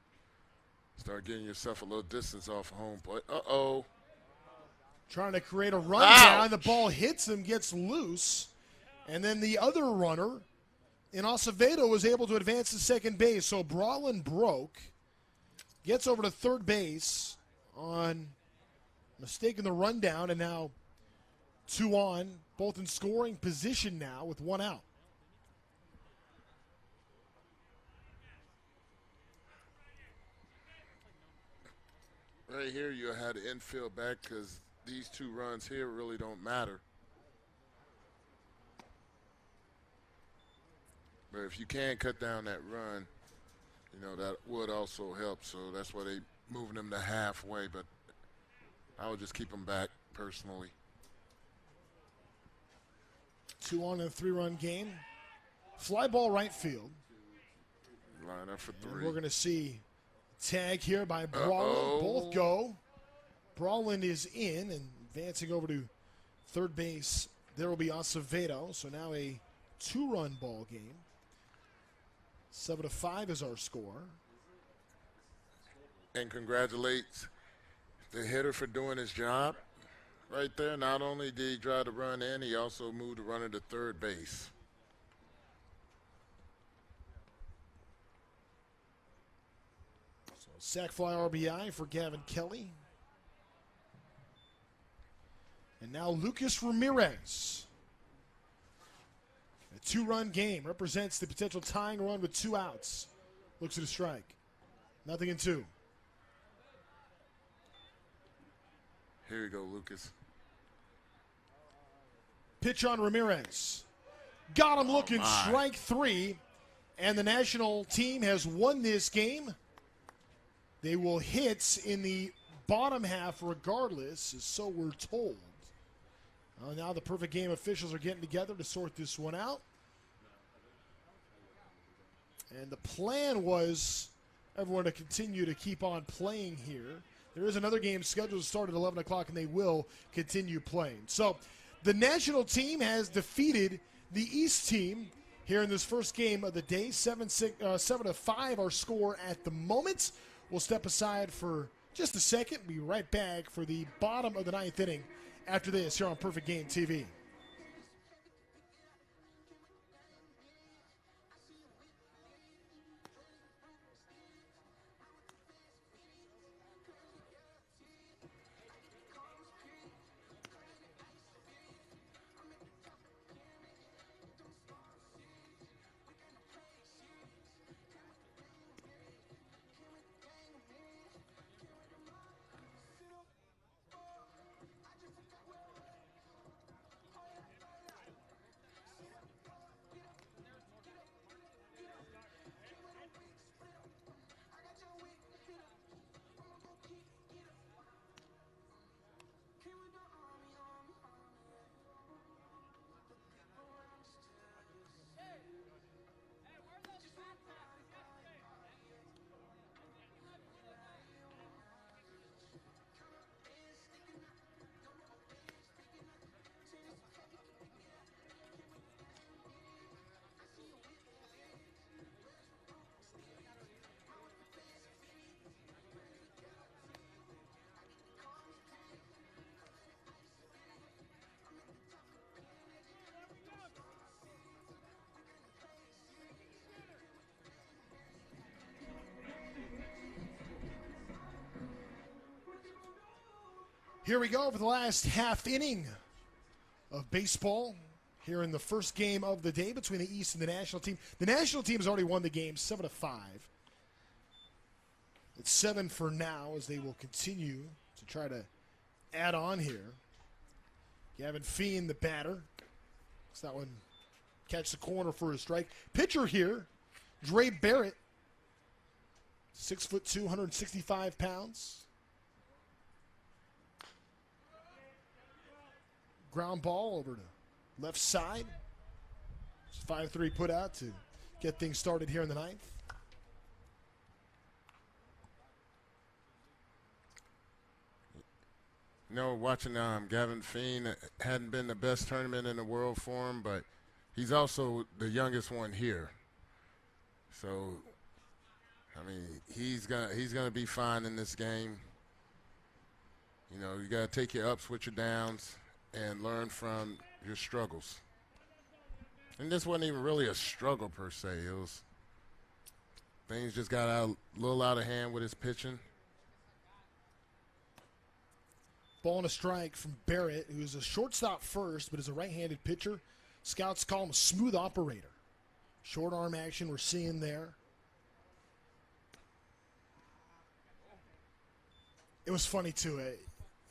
start getting yourself a little distance off home plate. Uh-oh. Trying to create a run down. The ball hits him, gets loose, and then the other runner in Acevedo was able to advance to second base, so Brawlin broke. Gets over to third base on mistaking the rundown, and now 2 on, both in scoring position now with 1 out. Right here, you had the infield back because these 2 runs here really don't matter. But if you can cut down that run, You know, that would also help. So that's why they moving them to halfway. But I would just keep them back personally. 2 on and a 3-run game. Fly ball right field. Line up for And 3. we're going to see tag here by Brawlin. Both go. Brawlin is in and advancing over to third base. There will be Acevedo. So now a 2-run ball game. 7-5 is our score. And congratulates the hitter for doing his job right there. Not only did he drive the run in, he also moved the runner to third base. So sac fly RBI for Gavin Kelly. And now Lucas Ramirez. A 2-run game represents the potential tying run with 2 outs. Looks at a strike. 0-2. Here you go, Lucas. Pitch on Ramirez. Got him looking, strike 3. And the national team has won this game. They will hit in the bottom half regardless, so we're told. Now the perfect game officials are getting together to sort this one out. And the plan was everyone to continue to keep on playing here. There is another game scheduled to start at 11 o'clock, and they will continue playing. So the national team has defeated the East team here in this first game of the day. 7-5 our score at the moment. We'll step aside for just a second. Be right back for the bottom of the 9th inning after this here on Perfect Game TV. Here we go for the last half inning of baseball here in the first game of the day between the East and the national team. The national team has already won the game 7-5. It's 7 for now as they will continue to try to add on here. Gavin Feen, the batter. It's that one catch the corner for a strike. Pitcher here, Dre Barrett. 6'2", 165 pounds. Ground ball over to left side. 5-3 put out to get things started here in the 9th. You know, watching Gavin Feen, hadn't been the best tournament in the world for him, but he's also the youngest one here. So, I mean, he's gonna be fine in this game. You know, you gotta take your ups with your downs and learn from your struggles. And this wasn't even really a struggle per se. It was things just got a little out of hand with his pitching. Ball and a strike from Barrett, who's a shortstop first, but is a right-handed pitcher. Scouts call him a smooth operator. Short arm action we're seeing there. It was funny, too.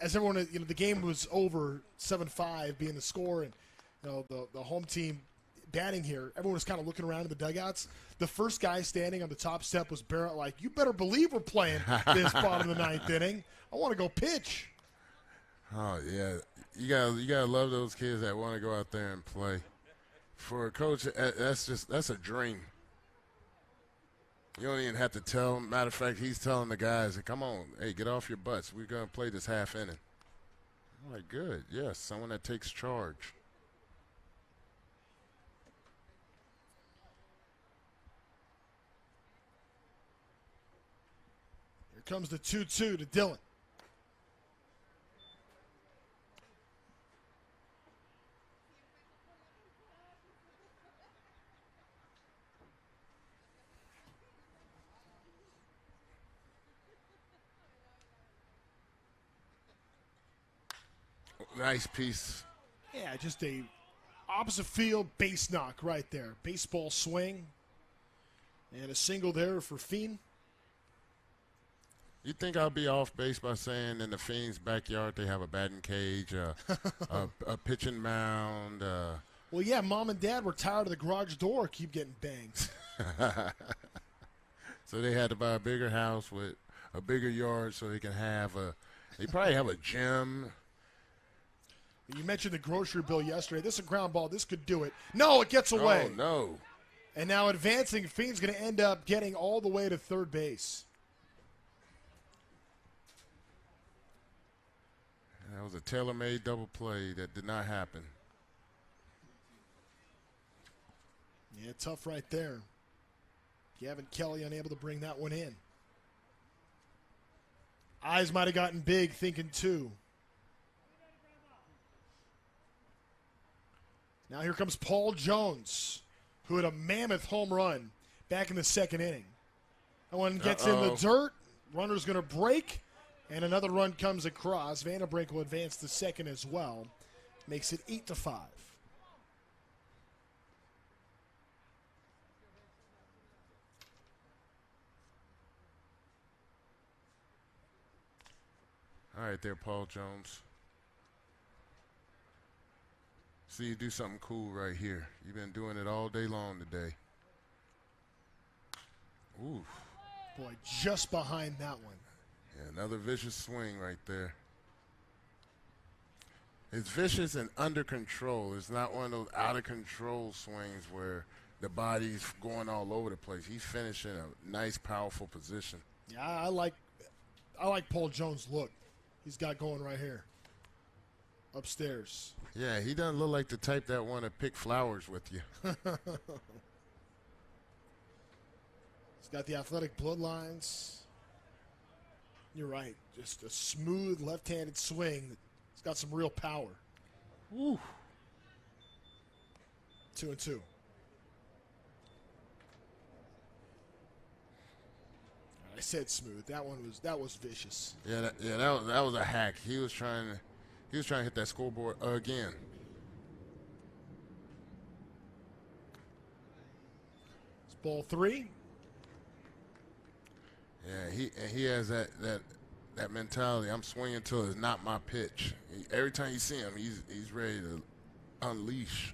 As everyone, the game was over, 7-5 being the score, and the home team batting here, everyone was kind of looking around in the dugouts. The first guy standing on the top step was Barrett. Like, you better believe we're playing this bottom of the ninth inning. I want to go pitch. Oh yeah, you gotta love those kids that want to go out there and play. For a coach, that's a dream. You don't even have to tell him. Matter of fact, he's telling the guys, "Come on, hey, get off your butts. We're gonna play this half inning." I'm like, good, yes, someone that takes charge. Here comes the 2-2 to Dylan. Nice piece. Yeah, just a opposite field base knock right there. Baseball swing. And a single there for Fiend. You think I'll be off base by saying in the Fiend's backyard they have a batting cage, a pitching mound? Well, yeah, Mom and Dad were tired of the garage door keep getting banged. So they had to buy a bigger house with a bigger yard so they can have they probably have a gym. You mentioned the grocery bill yesterday. This is a ground ball. This could do it. No, it gets away. Oh, no. And now advancing, Fiend's going to end up getting all the way to third base. That was a tailor-made double play that did not happen. Yeah, tough right there. Gavin Kelly unable to bring that one in. Eyes might have gotten big thinking two. Now here comes Paul Jones, who had a mammoth home run back in the second inning. That one gets in the dirt. Runner's going to break, and another run comes across. Vandenbrink will advance to second as well. Makes it 8-5. All right there, Paul Jones. See you do something cool right here. You've been doing it all day long today. Ooh. Boy, just behind that one. Yeah, another vicious swing right there. It's vicious and under control. It's not one of those out-of-control swings where the body's going all over the place. He's finishing a nice, powerful position. Yeah, I like Paul Jones' look. He's got going right here. Upstairs. Yeah, he doesn't look like the type that want to pick flowers with you. He's got the athletic bloodlines. You're right. Just a smooth left-handed swing. It's got some real power. Woo. 2-2. I said smooth. That was vicious. Yeah, that was a hack. He was trying to hit that scoreboard again. It's ball 3. Yeah, he has that mentality. I'm swinging till it's not my pitch. Every time you see him, he's ready to unleash.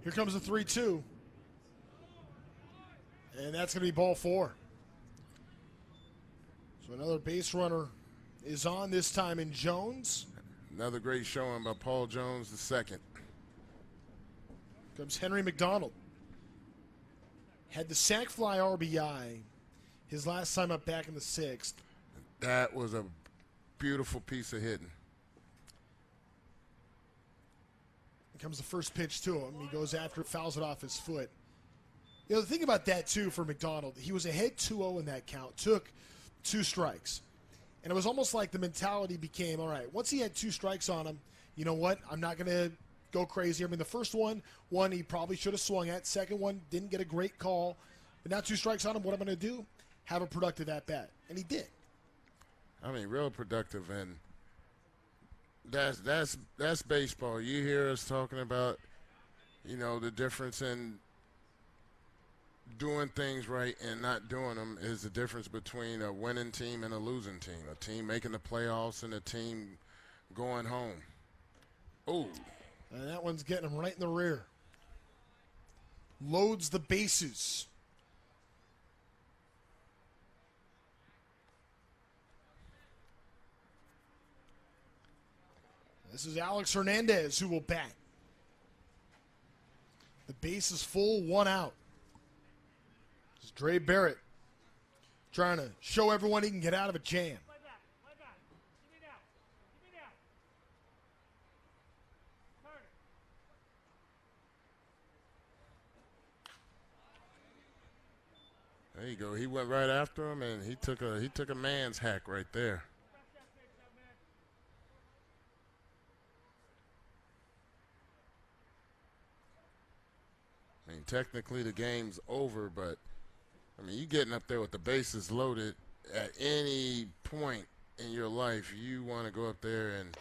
Here comes the 3-2. And that's going to be ball 4. So another base runner is on, this time in Jones. Another great showing by Paul Jones, the second. Comes Henry McDonald. Had the sac fly RBI his last time up back in the 6th. That was a beautiful piece of hitting. Comes the first pitch to him. He goes after it, fouls it off his foot. You know, the thing about that, too, for McDonald, he was ahead 2-0 in that count, took 2 strikes. And it was almost like the mentality became, all right, once he had 2 strikes on him, you know what, I'm not going to go crazy. I mean, the first one he probably should have swung at. Second one, didn't get a great call. But now 2 strikes on him, what I'm going to do? Have a productive at-bat. And he did. I mean, real productive, and that's baseball. You hear us talking about, you know, the difference in doing things right and not doing them is the difference between a winning team and a losing team. A team making the playoffs and a team going home. Oh. And that one's getting him right in the rear. Loads the bases. This is Alex Hernandez who will bat. The base is full, 1 out. This is Dre Barrett trying to show everyone he can get out of a jam. There you go. He went right after him, and he took a man's hack right there. I mean, technically the game's over, but I mean, you getting up there with the bases loaded at any point in your life, you want to go up there and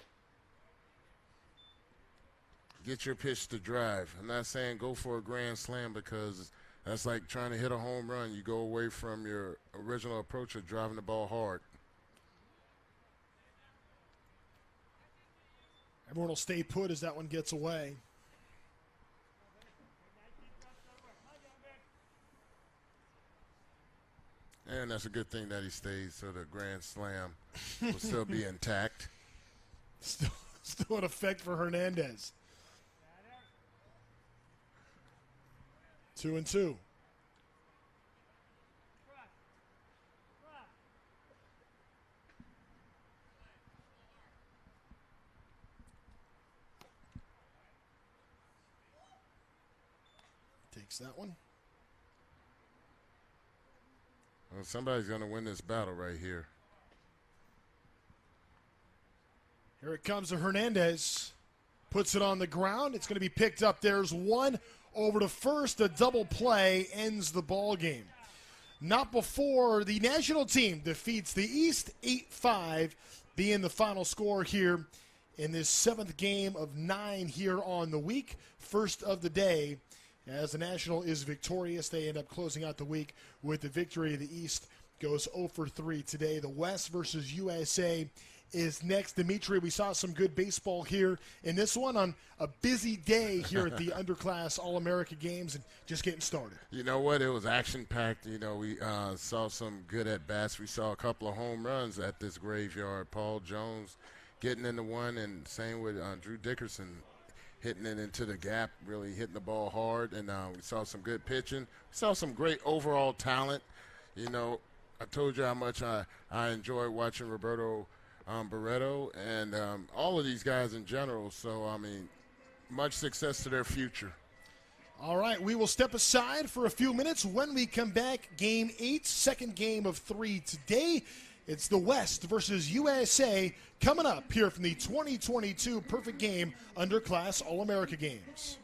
get your pitch to drive. I'm not saying go for a grand slam because that's like trying to hit a home run. You go away from your original approach of driving the ball hard. Everyone will stay put as that one gets away. And that's a good thing that he stays so the grand slam will still be intact. Still in effect for Hernandez. 2-2. Takes that one. Well, somebody's going to win this battle right here. Here it comes to Hernandez. Puts it on the ground. It's going to be picked up. There's one over to first. A double play ends the ball game. Not before the national team defeats the East 8-5, being the final score here in this 7th game of 9 here on the week. First of the day. As the National is victorious, they end up closing out the week with the victory. The East goes 0-3 today. The West versus USA is next. Dimitri, we saw some good baseball here in this one on a busy day here at the Underclass All-America Games and just getting started. You know what? It was action-packed. You know, we saw some good at-bats. We saw a couple of home runs at this graveyard. Paul Jones getting into one, and same with Drew Dickerson hitting it into the gap, really hitting the ball hard. And we saw some good pitching. We saw some great overall talent. You know, I told you how much I enjoy watching Roberto Barreto and all of these guys in general. So, I mean, much success to their future. All right, we will step aside for a few minutes. When we come back, Game 8, second game of 3 today. It's the West versus USA coming up here from the 2022 Perfect Game Underclass All-America Games.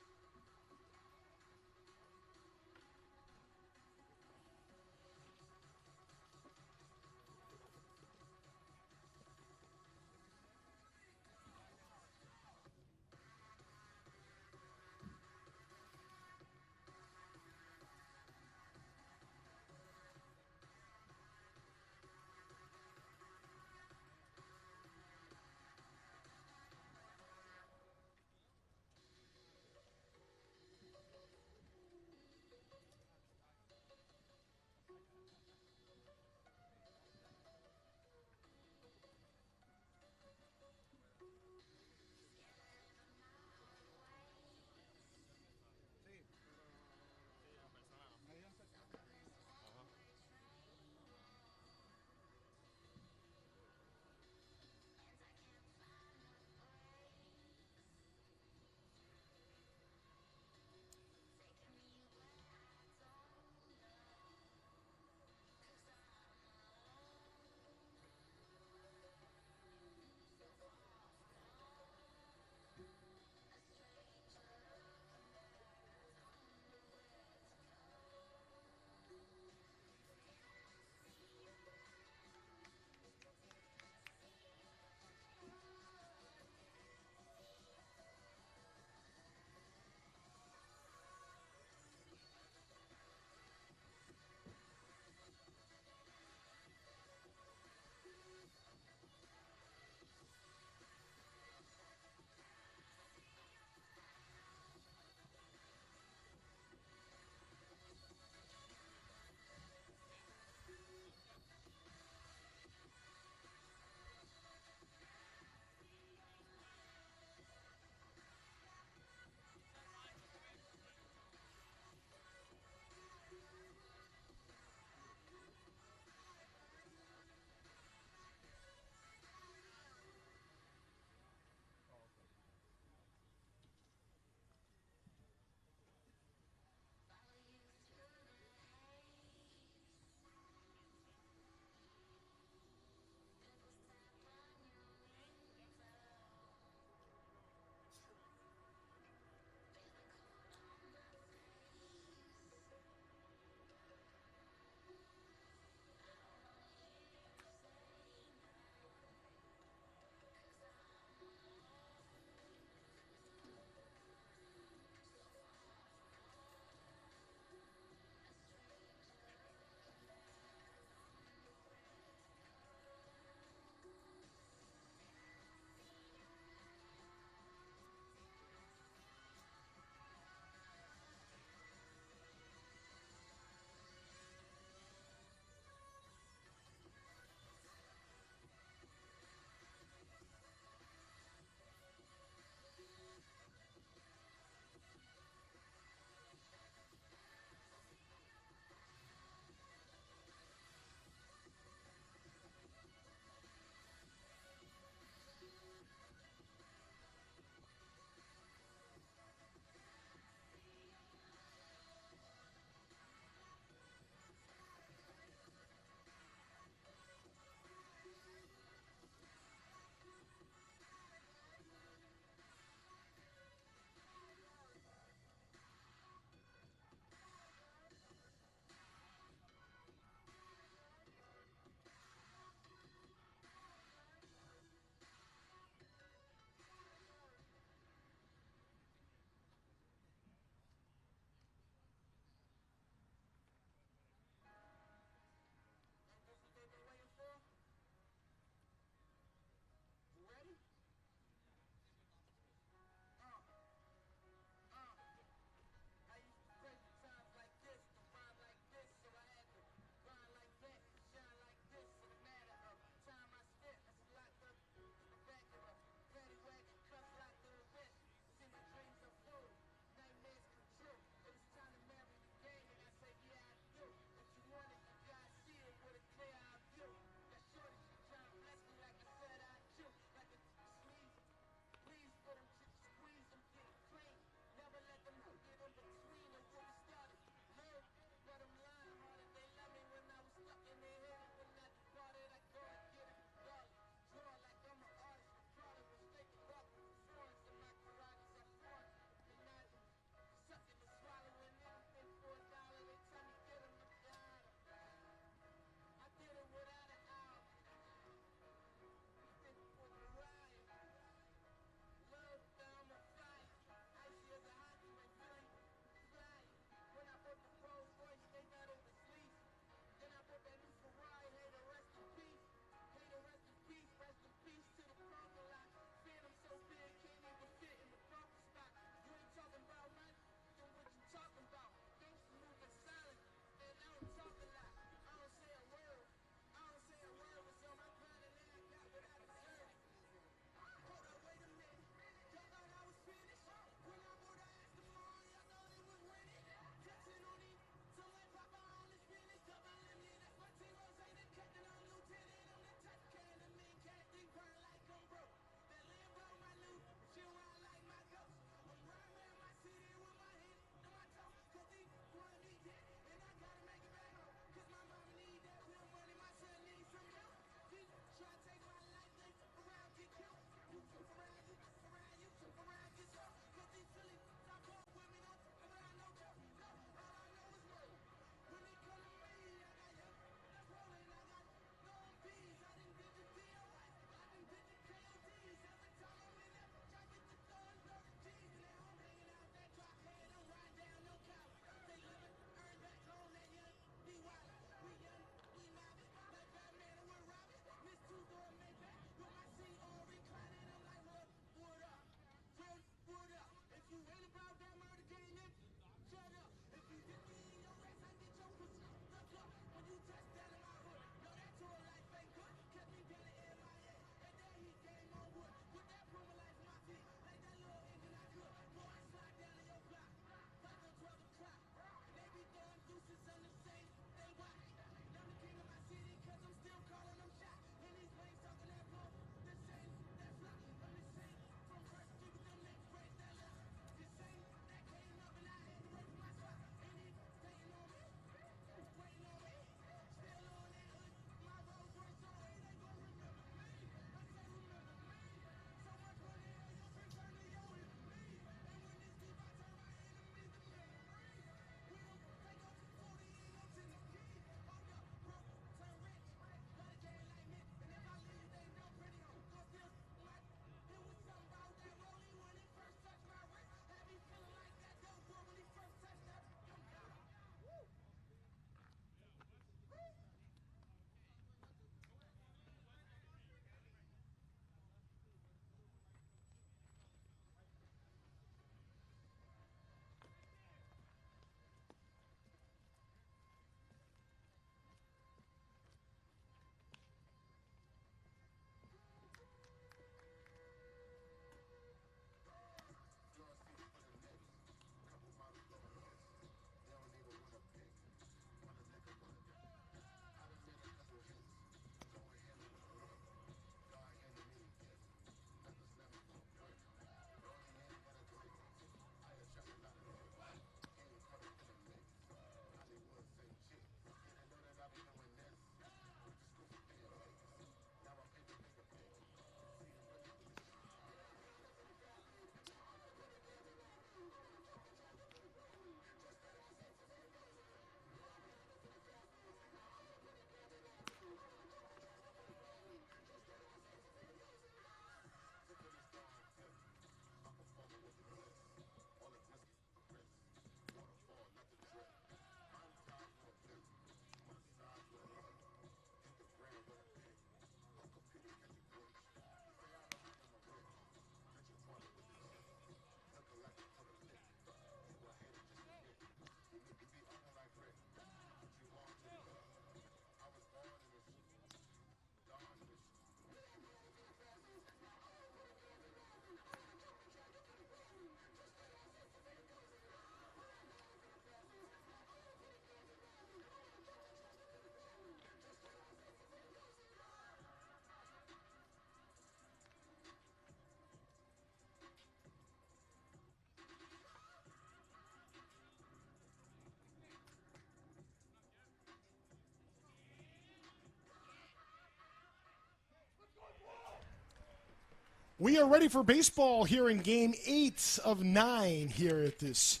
We are ready for baseball here in Game 8 of 9 here at this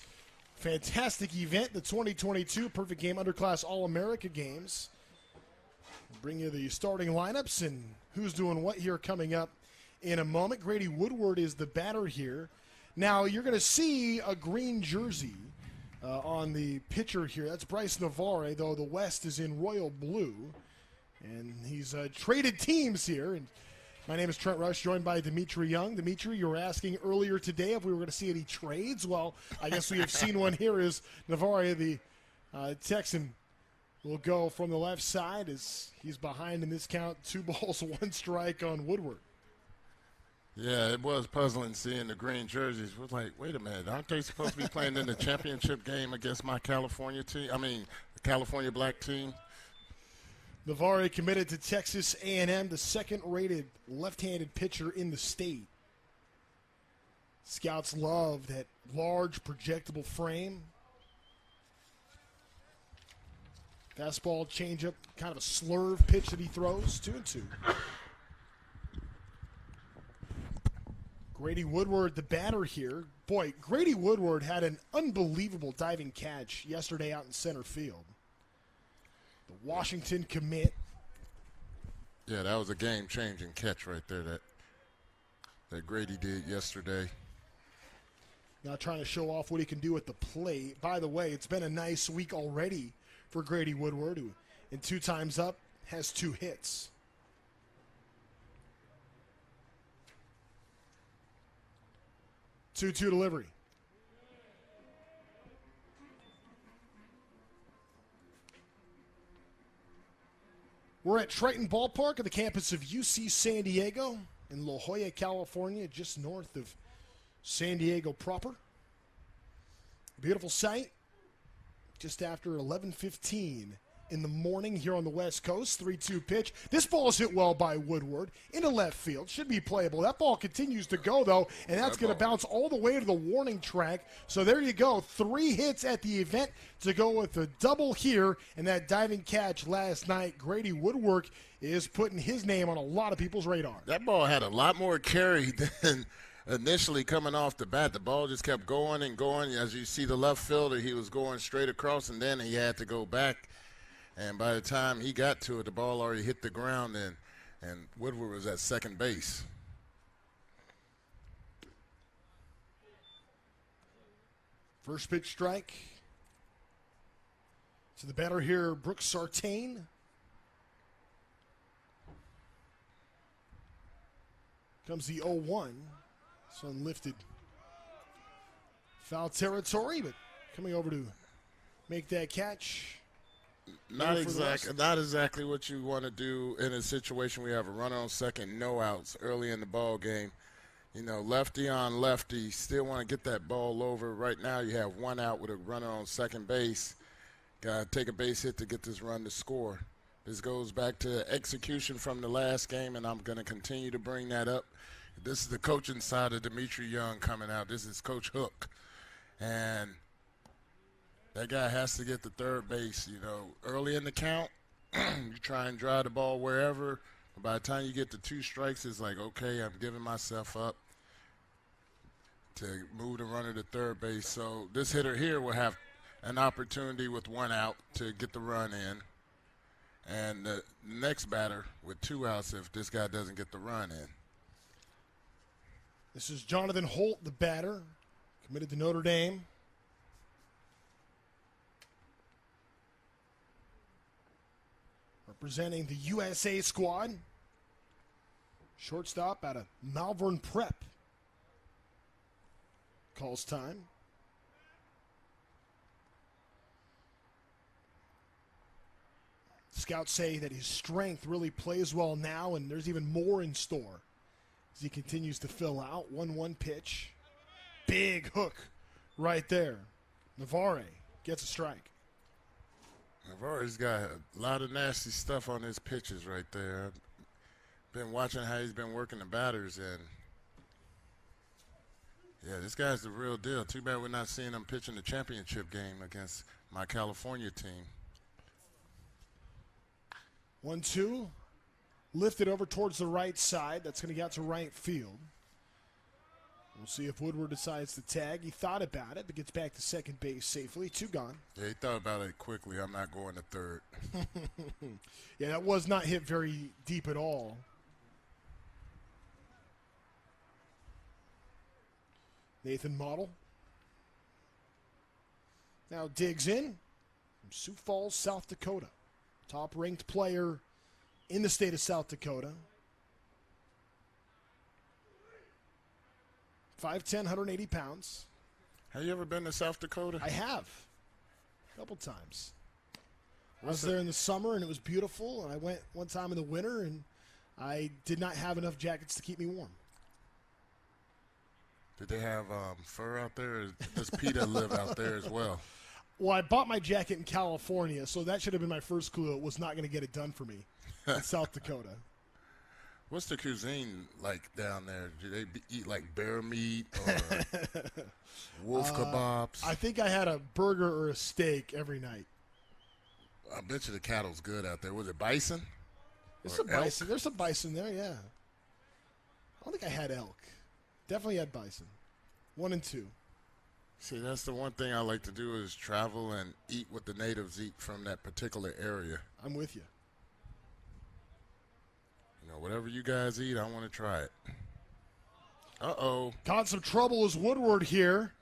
fantastic event, the 2022 Perfect Game Underclass All-America Games. We'll bring you the starting lineups and who's doing what here coming up in a moment. Grady Woodward is the batter here. Now, you're going to see a green jersey on the pitcher here. That's Bryce Navarre, though the West is in royal blue. And he's traded teams here. And my name is Trent Rush, joined by Dimitri Young. Dimitri, you were asking earlier today if we were going to see any trades. Well, I guess we have seen one here as Navarre, the Texan, will go from the left side as he's behind in this count. 2 balls, 1 strike on Woodward. Yeah, it was puzzling seeing the green jerseys. It was like, wait a minute, aren't they supposed to be playing in the championship game against my California team? I mean, the California black team. Navarre committed to Texas A&M, the second-rated left-handed pitcher in the state. Scouts love that large, projectable frame. Fastball, changeup, kind of a slurve pitch that he throws, 2-2. Grady Woodward, the batter here. Boy, Grady Woodward had an unbelievable diving catch yesterday out in center field. The Washington commit. Yeah, that was a game-changing catch right there that Grady did yesterday. Now trying to show off what he can do at the plate. By the way, it's been a nice week already for Grady Woodward, who in 2 times up has 2 hits. Two-two delivery. We're at Triton Ballpark at the campus of UC San Diego in La Jolla, California, just north of San Diego proper. Beautiful sight. Just after 11:15 in the morning here on the West Coast. 3-2 pitch. This ball is hit well by Woodward into left field. Should be playable. That ball continues to go, though, and that's going to bounce all the way to the warning track. So there you go. 3 hits at the event to go with a double here, and that diving catch last night. Grady Woodward is putting his name on a lot of people's radar. That ball had a lot more carry than initially coming off the bat. The ball just kept going and going. As you see the left fielder, he was going straight across, and then he had to go back. And by the time he got to it, the ball already hit the ground, and Woodward was at second base. First pitch strike. So the batter here, Brooks Sartain. Comes the 0-1. This one lifted foul territory, but coming over to make that catch. Not exactly what you want to do in a situation where you have a runner on second, no outs early in the ball game. You know, lefty on lefty, still want to get that ball over. Right now you have 1 out with a runner on second base. Got to take a base hit to get this run to score. This goes back to execution from the last game, and I'm going to continue to bring that up. This is the coaching side of Dimitri Young coming out. This is Coach Hook. And that guy has to get to third base, you know. Early in the count, you try and drive the ball wherever. But by the time you get to 2 strikes, it's like, okay, I'm giving myself up to move the runner to third base. So this hitter here will have an opportunity with 1 out to get the run in. And the next batter with 2 outs if this guy doesn't get the run in. This is Jonathan Holt, the batter, committed to Notre Dame. Representing the USA squad. Shortstop out of Malvern Prep. Calls time. Scouts say that his strength really plays well now, and there's even more in store as he continues to fill out. 1-1 pitch. Big hook right there. Navarre gets a strike. Navarre's got a lot of nasty stuff on his pitches right there. I've been watching how he's been working the batters, and yeah, this guy's the real deal. Too bad we're not seeing him pitch in the championship game against my California team. 1-2. Lifted over towards the right side. That's going to get out to right field. We'll see if Woodward decides to tag. He thought about it, but gets back to second base safely. 2 gone. Yeah, he thought about it quickly. I'm not going to third. Yeah, that was not hit very deep at all. Nathan Model now digs in from Sioux Falls, South Dakota. Top-ranked player in the state of South Dakota. 5'10", 180 pounds. Have you ever been to South Dakota? I have. A couple times. I was there in the summer, and it was beautiful. And I went one time in the winter, and I did not have enough jackets to keep me warm. Did they have fur out there? Or does PETA live out there as well? Well, I bought my jacket in California, so that should have been my first clue. It was not going to get it done for me in South Dakota. What's the cuisine like down there? Do they eat like bear meat or wolf kebabs? I think I had a burger or a steak every night. I bet you the cattle's good out there. Was it bison? There's Or some bison. elk? There's some bison there, yeah. I don't think I had elk. Definitely had bison. 1 and 2. See, that's the one thing I like to do is travel and eat what the natives eat from that particular area. I'm with you. You know, whatever you guys eat, I want to try it. Uh-oh. Caught some trouble as Woodward here.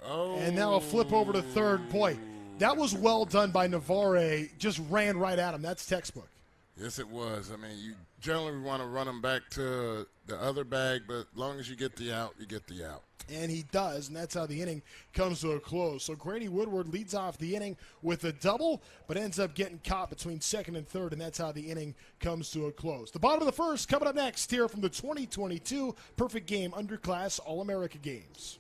Oh. And now a flip over to third. Boy, that was well done by Navarre. Just ran right at him. That's textbook. Yes, it was. I mean, you generally want to run them back to the other bag, but as long as you get the out, you get the out. And he does, and that's how the inning comes to a close. So Grady Woodward leads off the inning with a double, but ends up getting caught between second and third, and that's how the inning comes to a close. The bottom of the first coming up next here from the 2022 Perfect Game Underclass All-America Games.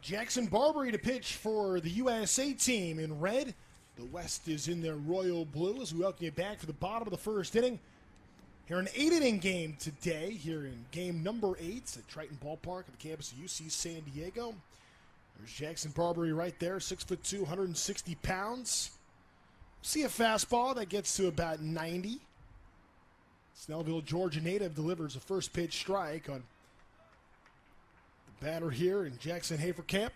Jackson Barbary to pitch for the USA team in red. The West is in their royal blue as we welcome you back for the bottom of the first inning. Here an 8-inning game today, here in game number 8 at Triton Ballpark at the campus of UC San Diego. There's Jackson Barbary right there, 6'2", 160 pounds. See a fastball that gets to about 90. Snellville, Georgia native delivers a first pitch strike on the batter here in Jackson Haferkamp.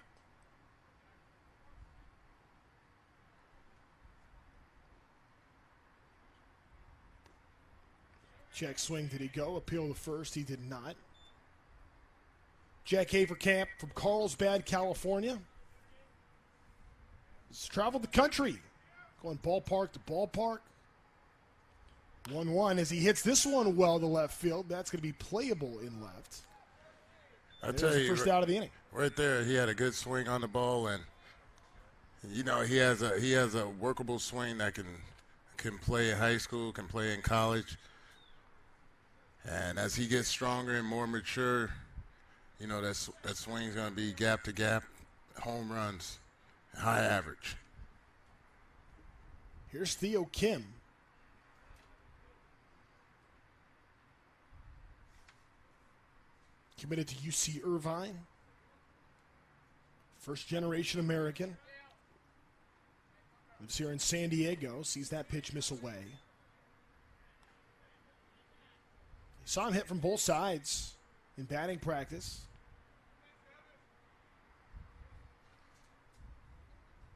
Check swing, did he go? Appeal to first, he did not. Jack Haferkamp from Carlsbad, California. He's traveled the country, going ballpark to ballpark. 1-1 as he hits this one well to left field. That's going to be playable in left. I tell you, first out of the inning. Right there, he had a good swing on the ball, and you know he has a workable swing that can play in high school, can play in college, and as he gets stronger and more mature, you know that swing's going to be gap to gap, home runs, high average. Here's Theo Kim. Committed to UC Irvine. First generation American. Lives here in San Diego. Sees that pitch miss away. Saw him hit from both sides in batting practice.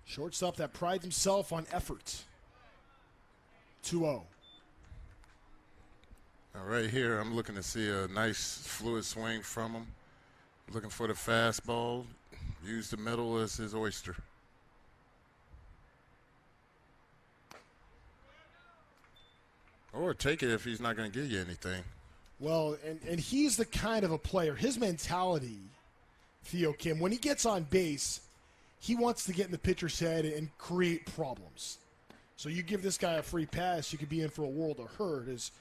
Shortstop that prides himself on effort. 2-0. Now right here, I'm looking to see a nice fluid swing from him. Looking for the fastball. Use the middle as his oyster. Or take it if he's not going to give you anything. Well, and he's the kind of a player, his mentality, Theo Kim, when he gets on base, he wants to get in the pitcher's head and create problems. So you give this guy a free pass, you could be in for a world of hurt as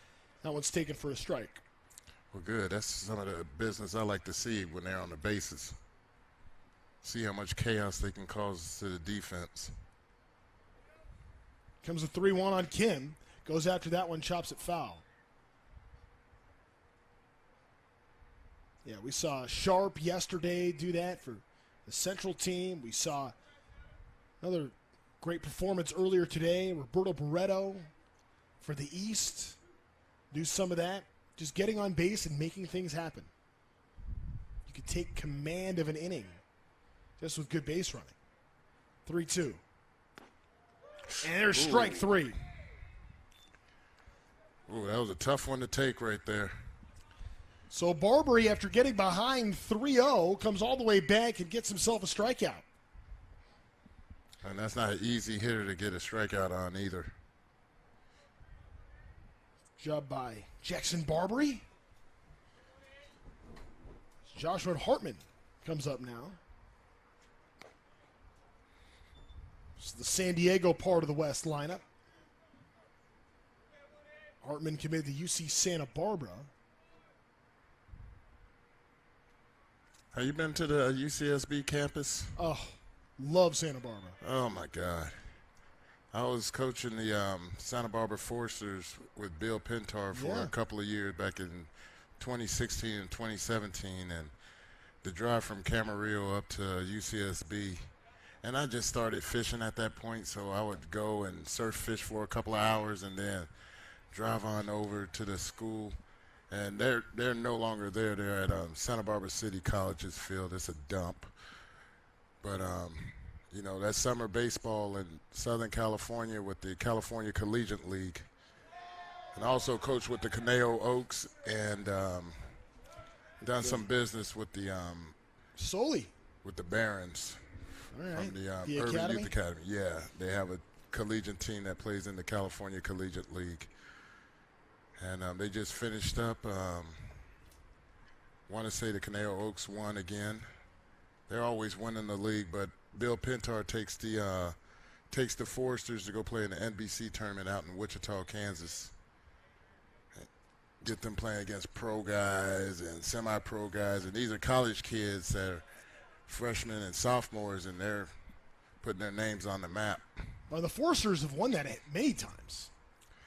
that one's taken for a strike. Well, good. That's some of the business I like to see when they're on the bases. See how much chaos they can cause to the defense. Comes a 3-1 on Kim. Goes after that one, chops it foul. Yeah, we saw Sharp yesterday do that for the Central team. We saw another great performance earlier today. Roberto Barreto for the East. Do some of that. Just getting on base and making things happen. You could take command of an inning just with good base running. 3-2. And there's strike three. Ooh, that was a tough one to take right there. So Barbary, after getting behind 3-0, comes all the way back and gets himself a strikeout. And that's not an easy hitter to get a strikeout on either. Job by Jackson Barbary. Joshua Hartman comes up now. It's the San Diego part of the West lineup. Hartman committed to UC Santa Barbara. Have you been to the UCSB campus? Oh, love Santa Barbara. Oh, my God. I was coaching the Santa Barbara Foresters with Bill Pintar for a couple of years back in 2016 and 2017, and the drive from Camarillo up to UCSB. And I just started fishing at that point, so I would go and surf fish for a couple of hours and then drive on over to the school. And they're no longer there. They're at Santa Barbara City College's field. It's a dump. But, you know, that summer baseball in Southern California with the California Collegiate League. And I also coached with the Conejo Oaks and done some business with the Soli. with the Barons. All right. From the The Urban Academy? Youth Academy. Yeah, they have a collegiate team that plays in the California Collegiate League. And they just finished up. Want to say the Conejo Oaks won again. They're always winning the league, but Bill Pintar takes the Foresters to go play in the NBC tournament out in Wichita, Kansas. Get them playing against pro guys and semi-pro guys, and these are college kids that are freshmen and sophomores, and they're putting their names on the map. Well, the Foresters have won that many times.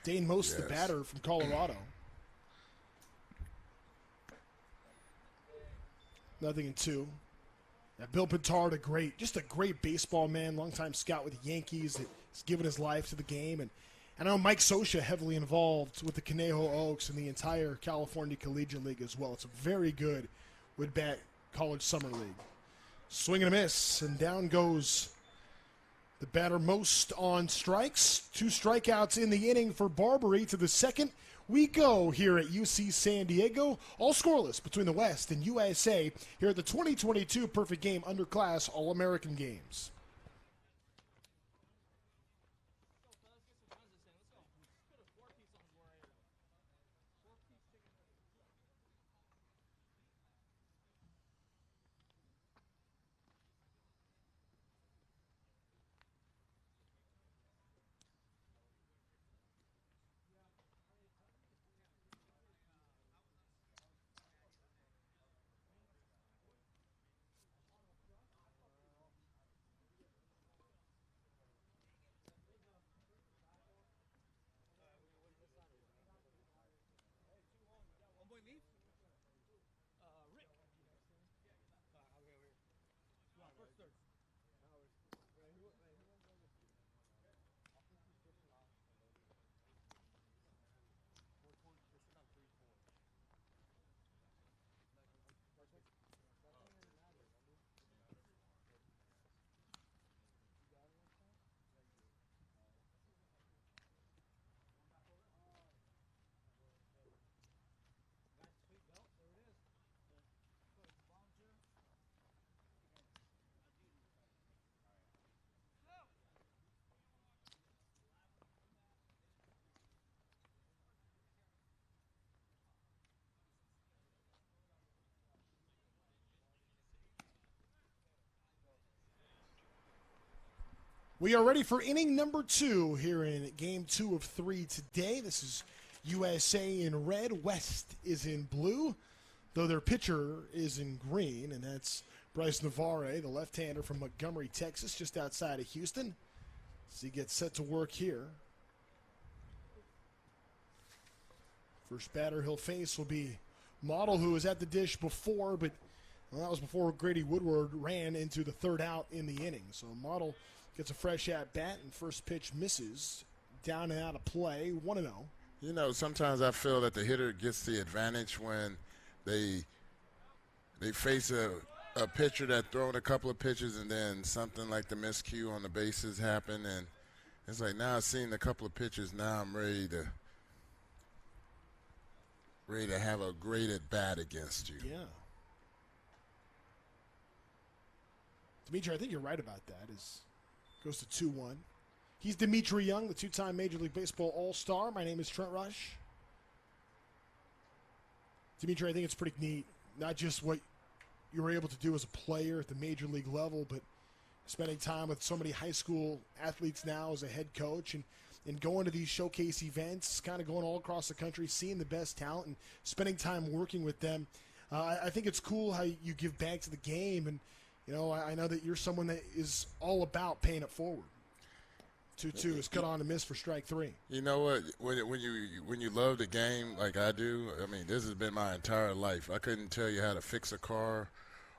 Dane Most, the batter from Colorado. Nothing in two. Yeah, Bill Pittard, just a great baseball man, longtime scout with the Yankees that has given his life to the game. And I know Mike Sosha heavily involved with the Conejo Oaks and the entire California Collegiate League as well. It's a very good wood-bat college summer league. Swing and a miss, and down goes the batter Most on strikes. 2 strikeouts in the inning for Barbary. To the second we go here at UC San Diego. All scoreless between the West and USA here at the 2022 Perfect Game Underclass All-American Games. We are ready for inning number 2 here in game 2 of 3 today. This is USA in red, West is in blue, though their pitcher is in green, and that's Bryce Navarre, the left-hander from Montgomery, Texas, just outside of Houston. So he gets set to work here. First batter he'll face will be Model, who was at the dish before, but that was before Grady Woodward ran into the third out in the inning. So Model gets a fresh at-bat, and first pitch misses. Down and out of play, 1-0. You know, sometimes I feel that the hitter gets the advantage when they face a pitcher that thrown a couple of pitches and then something like the miscue on the bases happen, and it's like, now I've seen a couple of pitches, now I'm ready to have a great at-bat against you. Yeah. Dimitri, I think you're right about that. Goes to 2-1. He's Dimitri Young, the 2-time Major League Baseball All-Star. My name is Trent Rush. Dimitri, I think it's pretty neat, not just what you were able to do as a player at the Major League level, but spending time with so many high school athletes now as a head coach and going to these showcase events, kind of going all across the country, seeing the best talent and spending time working with them. I think it's cool how you give back to the game, and you know, I know that you're someone that is all about paying it forward. 2-2 is cut on to miss for strike 3. You know what? When you love the game like I do, I mean, this has been my entire life. I couldn't tell you how to fix a car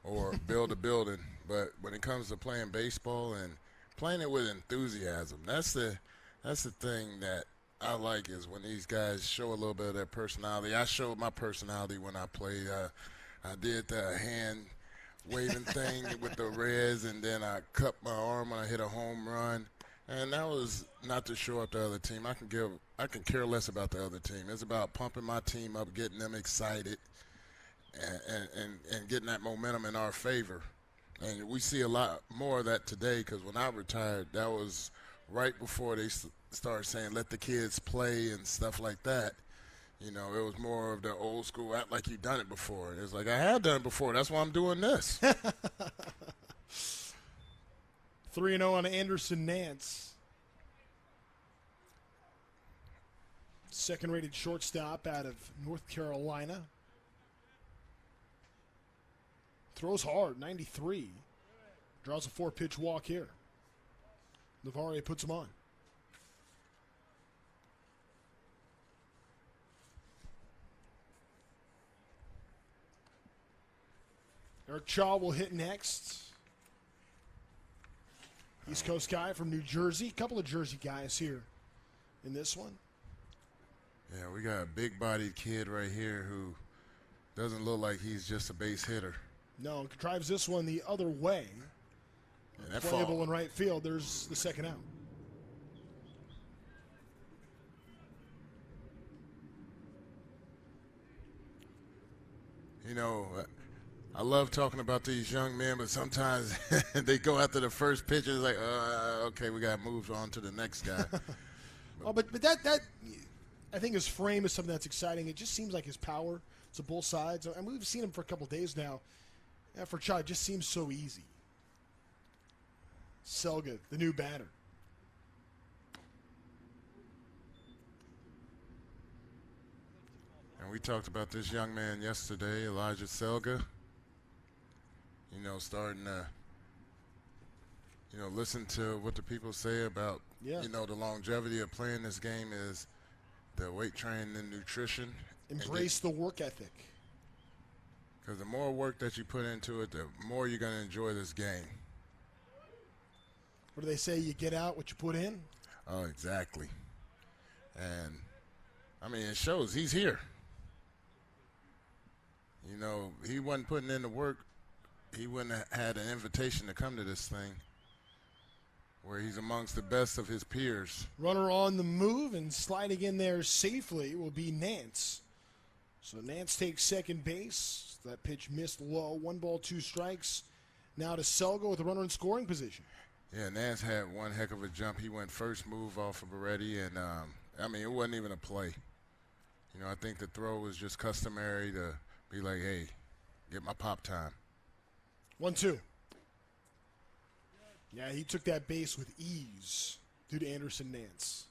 or build a building, but when it comes to playing baseball and playing it with enthusiasm, that's the thing that I like, is when these guys show a little bit of their personality. I showed my personality when I played. I did the hand waving thing with the Reds, and then I cut my arm when I hit a home run. And that was not to show up the other team. I can care less about the other team. It's about pumping my team up, getting them excited, and getting that momentum in our favor. And we see a lot more of that today, because when I retired, that was right before they started saying let the kids play and stuff like that. You know, it was more of the old school, act like you've done it before. It's like, I have done it before. That's why I'm doing this. 3-0 on Anderson Nance. Second-rated shortstop out of North Carolina. Throws hard, 93. Draws a 4-pitch walk here. Navarre puts him on. Eric Chaw will hit next. East Coast guy from New Jersey. A couple of Jersey guys here in this one. Yeah, we got a big-bodied kid right here who doesn't look like he's just a base hitter. No, drives this one the other way. And that Playable fall. in right field. There's the second out. You know, I love talking about these young men, but sometimes they go after the first pitch and it's like, okay, we got to move on to the next guy. Oh, but that I think his frame is something that's exciting. It just seems like his power to both sides. And we've seen him for a couple days now. Yeah, for Chad, it just seems so easy. Selga, the new batter. And we talked about this young man yesterday, Elijah Selga. You know, starting to, listen to what the people say about, the longevity of playing this game is the weight training and nutrition. Embrace the work ethic. Because the more work that you put into it, the more you're going to enjoy this game. What do they say? You get out what you put in? Oh, exactly. And, I mean, it shows. He's here. You know, he wasn't putting in the work. He wouldn't have had an invitation to come to this thing where he's amongst the best of his peers. Runner on the move and sliding in there safely will be Nance. So Nance takes second base. That pitch missed low. 1 ball, 2 strikes. Now to Selga with a runner in scoring position. Yeah, Nance had one heck of a jump. He went first move off of Barrett, and, it wasn't even a play. You know, I think the throw was just customary to be like, hey, get my pop time. 1-2. Yeah, he took that base with ease due to Anderson Nance.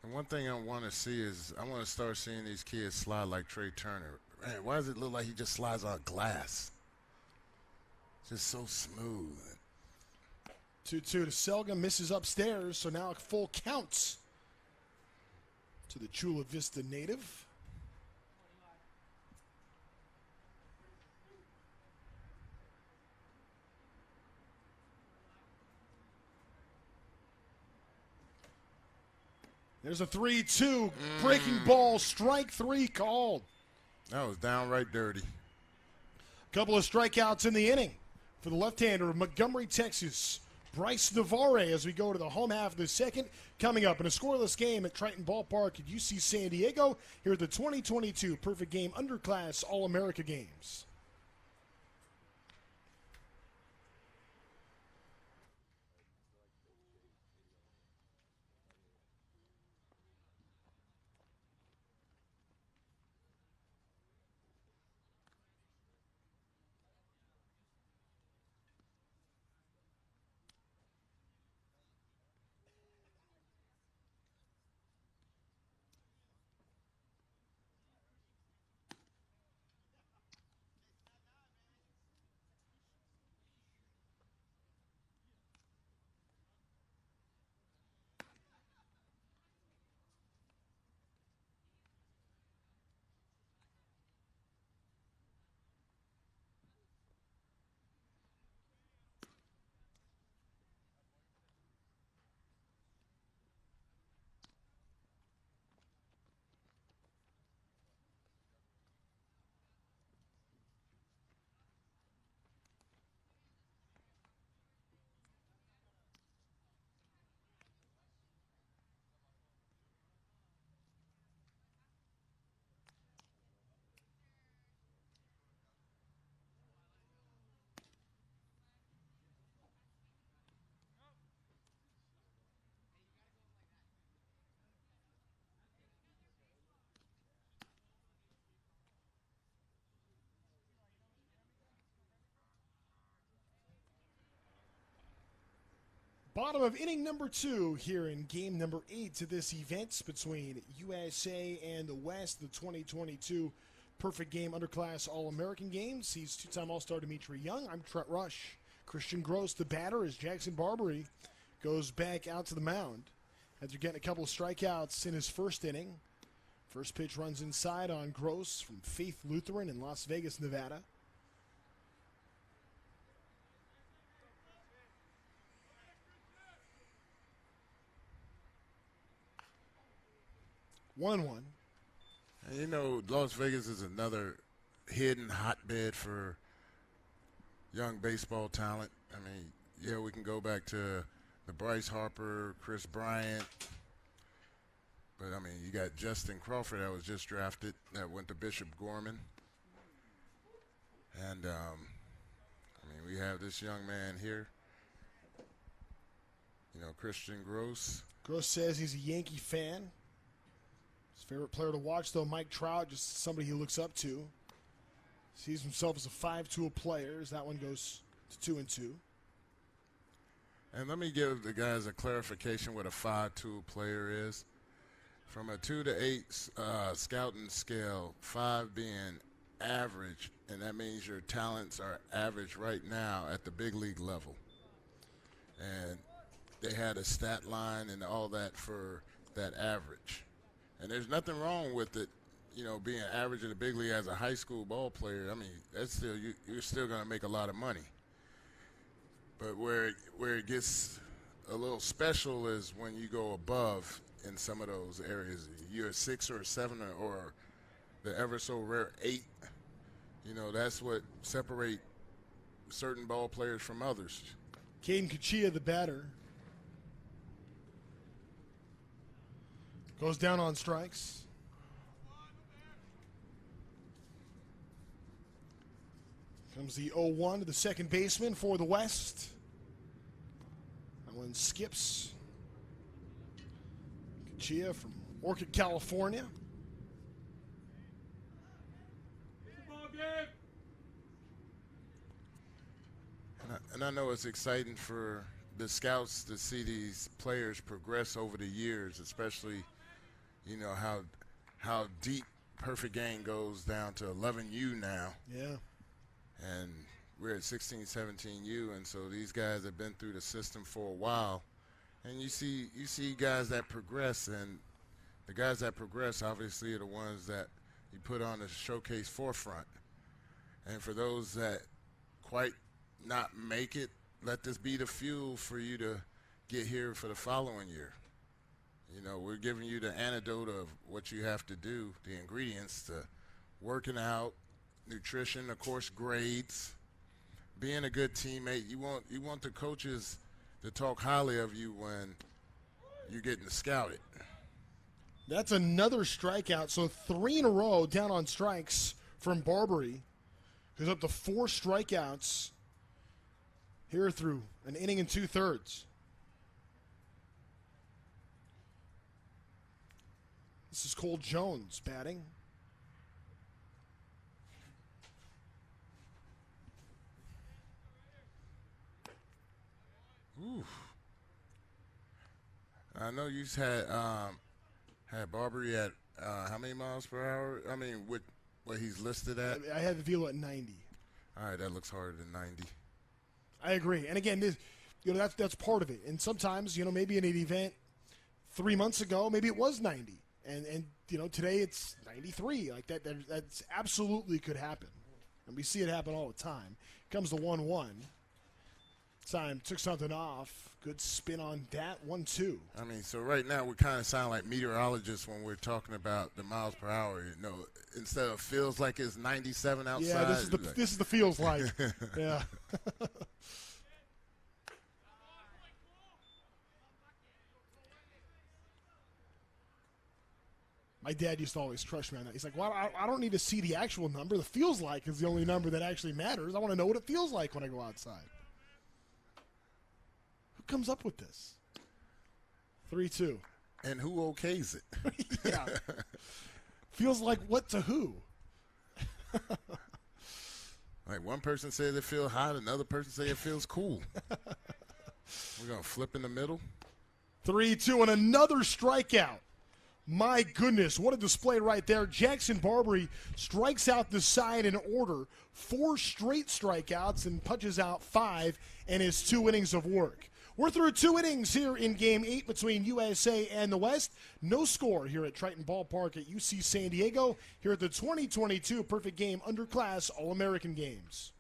And one thing I want to see is I want to start seeing these kids slide like Trey Turner. Man, why does it look like he just slides on glass? Just so smooth. 2-2 to Selga, misses upstairs, so now a full count to the Chula Vista native. There's a 3-2 breaking ball, strike 3 called. That was downright dirty. Couple of strikeouts in the inning for the left-hander of Montgomery, Texas, Bryce Navarre, as we go to the home half of the second. Coming up in a scoreless game at Triton Ballpark at UC San Diego here at the 2022 Perfect Game Underclass All-America Games. Bottom of inning number 2 here in game number 8 to this event between USA and the West, the 2022 Perfect Game Underclass All-American Games. He's two-time All-Star Dimitri Young. I'm Trent Rush. Christian Gross, the batter, as Jackson Barbary goes back out to the mound after getting a couple of strikeouts in his first inning. First pitch runs inside on Gross from Faith Lutheran in Las Vegas, Nevada. One. And you know, Las Vegas is another hidden hotbed for young baseball talent. I mean, yeah, we can go back to the Bryce Harper, Chris Bryant. But, I mean, you got Justin Crawford that was just drafted that went to Bishop Gorman. And, I mean, we have this young man here, you know, Christian Gross. Gross says he's a Yankee fan. His favorite player to watch, though, Mike Trout, just somebody he looks up to. Sees himself as a 5-tool player, as that one goes to 2-2. And let me give the guys a clarification what a 5-tool player is. From a 2 to 8 scouting scale, 5 being average, and that means your talents are average right now at the big league level. And they had a stat line and all that for that average. And there's nothing wrong with it, you know, being average in the big league as a high school ball player. I mean, that's still you're still going to make a lot of money. But where it gets a little special is when you go above in some of those areas. You're a 6 or a 7 or the ever so rare 8. You know, that's what separate certain ball players from others. Caden Kachia, the batter, goes down on strikes. Comes the 0-1 to the second baseman for the West. That one skips. Kachia from Orchid, California. and I know it's exciting for the scouts to see these players progress over the years, especially, you know, how deep Perfect Game goes down to 11U now. Yeah. And we're at 16, 17U, and so these guys have been through the system for a while. And you see guys that progress, and the guys that progress obviously are the ones that you put on the showcase forefront. And for those that quite not make it, let this be the fuel for you to get here for the following year. You know, we're giving you the antidote of what you have to do, the ingredients to working out, nutrition, of course, grades, being a good teammate. You want the coaches to talk highly of you when you're getting scouted. That's another strikeout. So 3 in a row down on strikes from Barbery, who's up to 4 strikeouts here through an inning and 2/3. This is Cole Jones batting. Ooh. I know you had Barbery at how many miles per hour? I mean, what he's listed at? I had the velo at 90. All right, that looks harder than 90. I agree. And again, that's part of it. And sometimes, maybe in an event 3 months ago, maybe it was 90. And today it's 93. Like that's absolutely could happen. And we see it happen all the time. Comes the 1-1. Time took something off. Good spin on that. 1-2. I mean, so right now we kind of sound like meteorologists when we're talking about the miles per hour. Instead of feels like it's 97 outside. Yeah, this is the feels like. Yeah. My dad used to always crush me on that. He's like, well, I don't need to see the actual number. The feels like is the only number that actually matters. I want to know what it feels like when I go outside. Who comes up with this? 3-2. And who okays it? Yeah. Feels like what to who? Like one person says it feels hot, another person says it feels cool. We're going to flip in the middle. 3-2 and another strikeout. My goodness, what a display right there. Jackson Barbery strikes out the side in order. 4 straight strikeouts and punches out 5 in his 2 innings of work. We're through 2 innings here in Game 8 between USA and the West. No score here at Triton Ballpark at UC San Diego here at the 2022 Perfect Game Underclass All-American Games.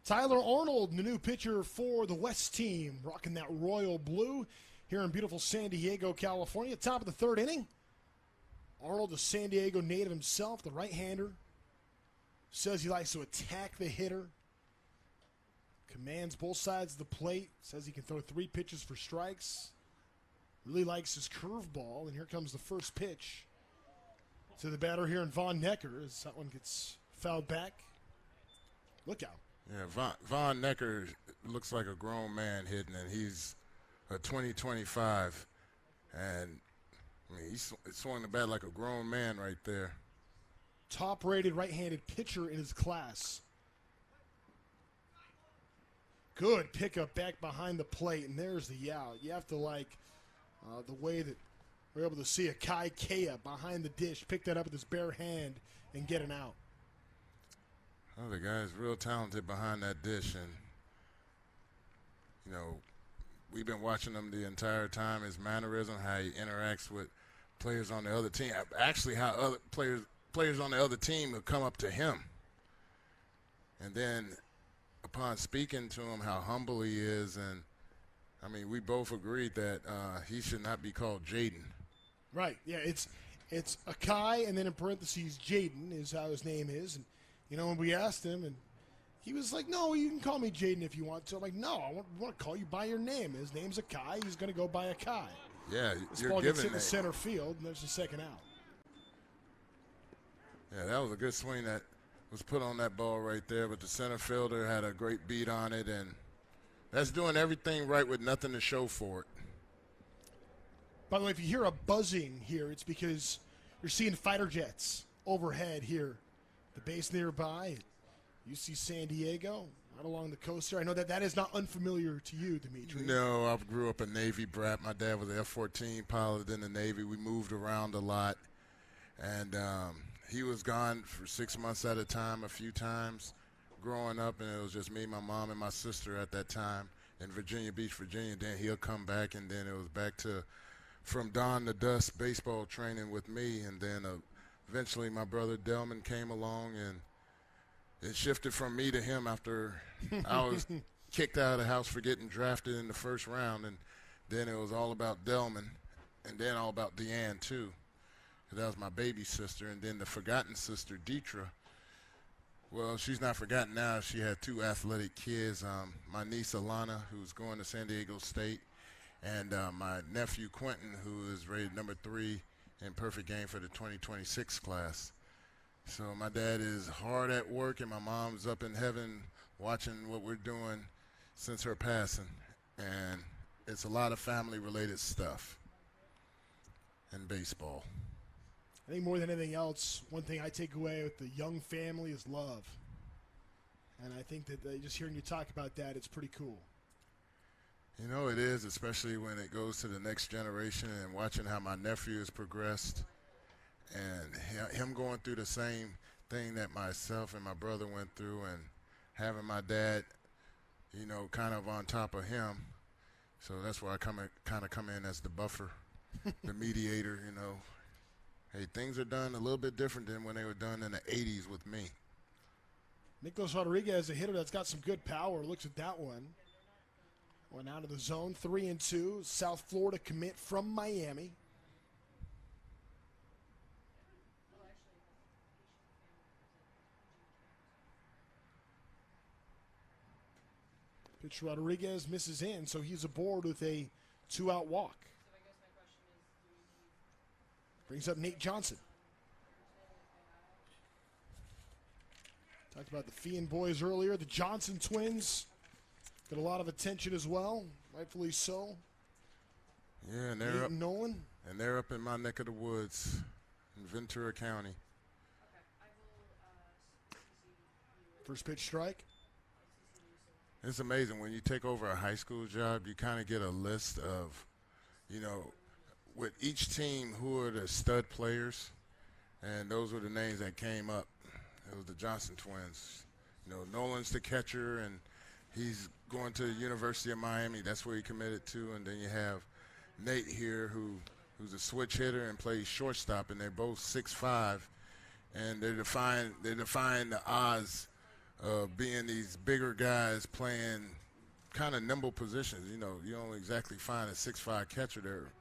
Tyler Arnold, the new pitcher for the West team, rocking that royal blue here in beautiful San Diego, California. Top of the 3rd inning. Arnold, a San Diego native himself, the right-hander, says he likes to attack the hitter. Commands both sides of the plate. Says he can throw 3 pitches for strikes. Really likes his curveball. And here comes the first pitch to the batter here in Von Necker as that one gets fouled back. Look out. Yeah, Von Necker looks like a grown man hitting, and he's a 2025. And, I mean, he swung the bat like a grown man right there. Top-rated right-handed pitcher in his class. Good pickup back behind the plate, and there's the out. You have to like the way that we're able to see a Kai Kea behind the dish, pick that up with his bare hand, and get an out. Oh, the guy's real talented behind that dish, and, we've been watching him the entire time. His mannerism, how he interacts with players on the other team. Actually, how other players on the other team will come up to him. And then upon speaking to him, how humble he is, and I mean, we both agreed that he should not be called Jaden. Right. Yeah, it's Akai, and then in parentheses, Jaden is how his name is. And, you know, when we asked him, and he was like, no, you can call me Jaden if you want to. I'm like, no, I want to call you by your name. His name's Akai. He's going to go by Akai. Yeah, this you're ball gets hit giving in center field, and there's the second out. Yeah, that was a good swing that was put on that ball right there, but the center fielder had a great beat on it, and that's doing everything right with nothing to show for it. By the way, if you hear a buzzing here, it's because you're seeing fighter jets overhead here. The base nearby, UC San Diego, right along the coast here. I know that is not unfamiliar to you, Dimitri. No, I grew up a Navy brat. My dad was an F-14 pilot in the Navy. We moved around a lot, and he was gone for 6 months at a time, a few times growing up, and it was just me, my mom, and my sister at that time in Virginia Beach, Virginia. Then he'll come back, and then it was back to from dawn to dusk baseball training with me, and then eventually my brother Delman came along, and it shifted from me to him after I was kicked out of the house for getting drafted in the first round, and then it was all about Delman, and then all about Deanne too. That was my baby sister, and then the forgotten sister, Dykstra. Well, she's not forgotten now. She had 2 athletic kids, my niece Alana, who's going to San Diego State, and my nephew Quentin, who is rated number 3 in perfect game for the 2026 class. So my dad is hard at work, and my mom's up in heaven watching what we're doing since her passing. And it's a lot of family-related stuff in baseball. I think more than anything else, one thing I take away with the young family is love. And I think that just hearing you talk about that, it's pretty cool. You know, it is, especially when it goes to the next generation and watching how my nephew has progressed and him going through the same thing that myself and my brother went through, and having my dad, you know, kind of on top of him. So that's where I come in as the buffer, the mediator, you know. Hey, things are done a little bit different than when they were done in the 80s with me. Nicholas Rodriguez, a hitter that's got some good power. Looks at that one. Went out of the zone, 3-2. South Florida commit from Miami. Pitch Rodriguez misses in, so he's aboard with a 2-out walk. Brings up Nate Johnson. Talked about the Fian boys earlier. The Johnson twins get a lot of attention as well, rightfully so. Yeah, and they're up in my neck of the woods in Ventura County. First pitch strike. It's amazing when you take over a high school job, you kind of get a list of, you know, with each team, who are the stud players, and those were the names that came up. It was the Johnson twins. You know, Nolan's the catcher, and he's going to the University of Miami. That's where he committed to. And then you have Nate here, who's a switch hitter and plays shortstop, and they're both 6'5", and they're defying the odds of being these bigger guys playing kind of nimble positions. You know, you don't exactly find a 6'5" catcher. They're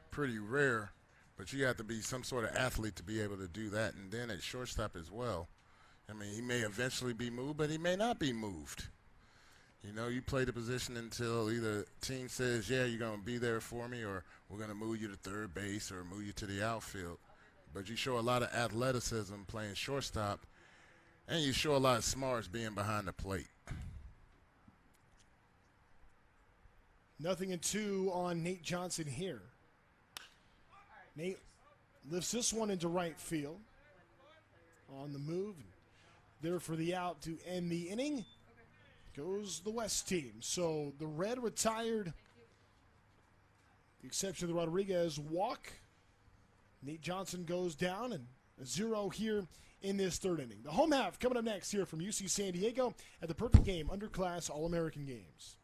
pretty rare, but you have to be some sort of athlete to be able to do that. And then at shortstop as well. I mean, he may eventually be moved, but he may not be moved. You know, you play the position until either team says, yeah, you're going to be there for me, or we're going to move you to third base or move you to the outfield. But you show a lot of athleticism playing shortstop, and you show a lot of smarts being behind the plate. 0-2 on Nate Johnson here. Nate lifts this one into right field. On the move. There for the out to end the inning. Goes the West team. So the red retired. The exception of the Rodriguez walk. Nate Johnson goes down, and a 0 here in this third inning. The home half coming up next here from UC San Diego at the Perfect Game Underclass All-American Games.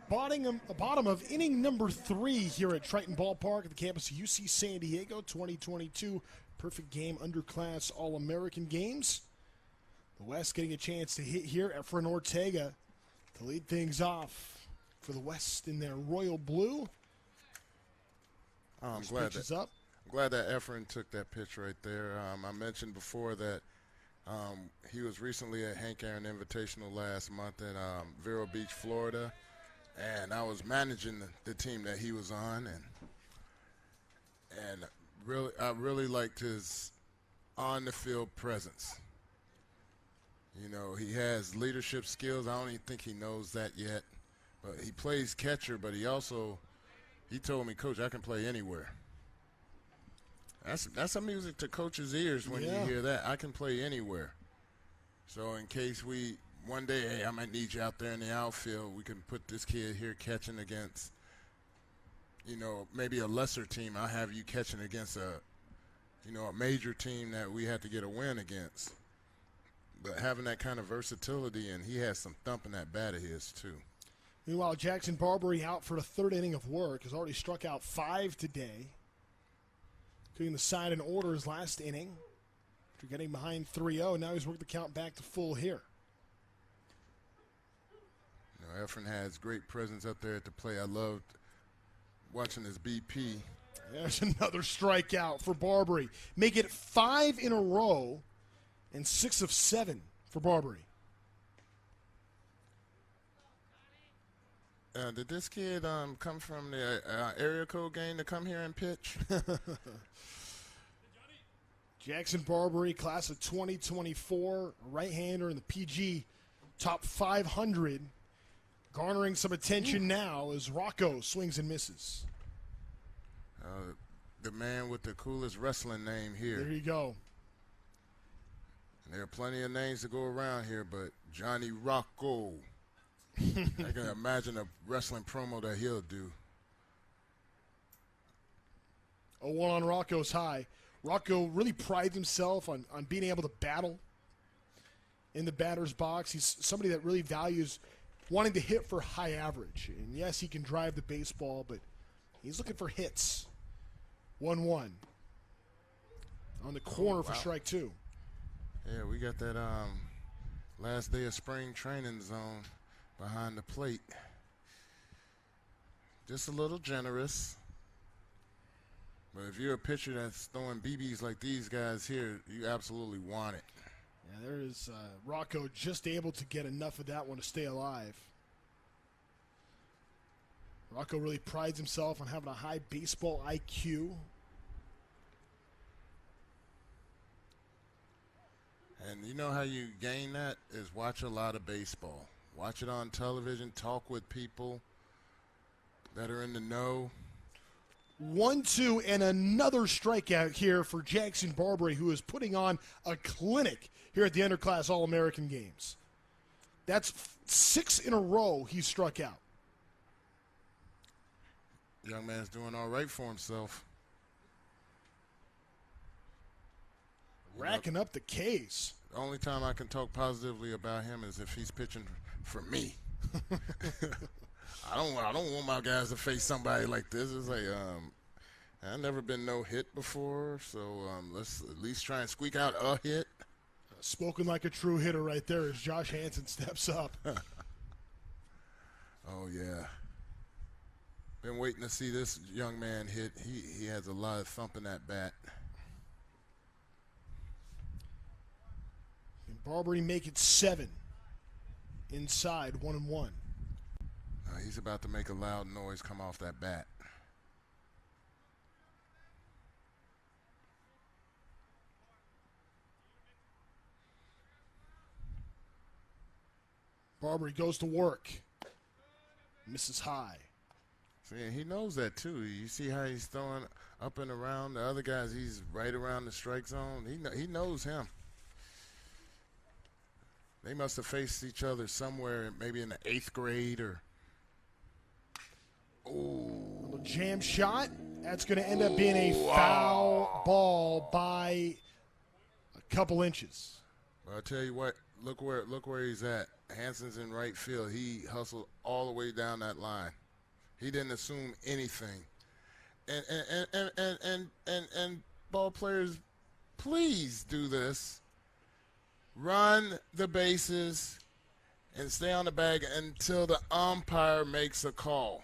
bottom of inning number 3 here at Triton Ballpark at the campus of UC San Diego, 2022 Perfect Game Underclass All-American Games. The West getting a chance to hit here. Efren Ortega to lead things off for the West in their royal blue. I'm glad that Efren took that pitch right there. I mentioned before that he was recently at Hank Aaron Invitational last month in Vero Beach, Florida, and I was managing the team that he was on, and I really liked his on-the-field presence. You know, he has leadership skills. I don't even think he knows that yet, but he plays catcher. But he told me, Coach, I can play anywhere. That's some music to coach's ears when you hear that. I can play anywhere. So in case one day, hey, I might need you out there in the outfield, we can put this kid here catching against, you know, maybe a lesser team. I'll have you catching against a major team that we had to get a win against. But having that kind of versatility, and he has some thump in that bat of his too. Meanwhile, Jackson Barbary out for the 3rd inning of work, has already struck out 5 today, including the side in order his last inning. After getting behind 3-0, now he's worked the count back to full here. You know, Efren has great presence up there at the plate. I loved watching his BP. There's another strikeout for Barbary. Make it 5 in a row and 6 of 7 for Barbary. Did this kid come from the area code game to come here and pitch? Jackson Barbary, class of 2024, right-hander in the PG top 500, garnering some attention now as Rocco swings and misses. The man with the coolest wrestling name here. There you go. And there are plenty of names to go around here, but Johnny Rocco. I can imagine a wrestling promo that he'll do. 0-1 on Rocco's high. Rocco really prides himself on being able to battle in the batter's box. He's somebody that really values wanting to hit for high average. And yes, he can drive the baseball, but he's looking for hits. 1-1 on the corner for strike 2. Yeah, we got that last day of spring training zone behind the plate. Just a little generous. But if you're a pitcher that's throwing BBs like these guys here, you absolutely want it. Yeah, there is Rocco just able to get enough of that one to stay alive. Rocco really prides himself on having a high baseball IQ. And you know how you gain that is watch a lot of baseball. Watch it on television, talk with people that are in the know. 1-2 and another strikeout here for Jackson Barbary, who is putting on a clinic here at the Underclass All-American Games. That's 6 in a row he struck out. Young man's doing all right for himself. Racking up the Ks. The only time I can talk positively about him is if he's pitching for me. I don't want my guys to face somebody like this. It's like I've never been no hit before, so let's at least try and squeak out a hit. Spoken like a true hitter right there as Josh Hansen steps up. Oh yeah. Been waiting to see this young man hit. He has a lot of thump in that bat. And Barbary make it 7 inside 1-1. He's about to make a loud noise come off that bat. Barbary goes to work. Misses high. See, he knows that too. You see how he's throwing up and around the other guys. He's right around the strike zone. He knows him. They must have faced each other somewhere, maybe in the 8th grade or. Ooh. Little jam shot. That's going to end up being a foul ball by a couple inches. Well, I'll tell you what, look where he's at. Hanson's in right field. He hustled all the way down that line. He didn't assume anything. And ball players, please do this. Run the bases and stay on the bag until the umpire makes a call.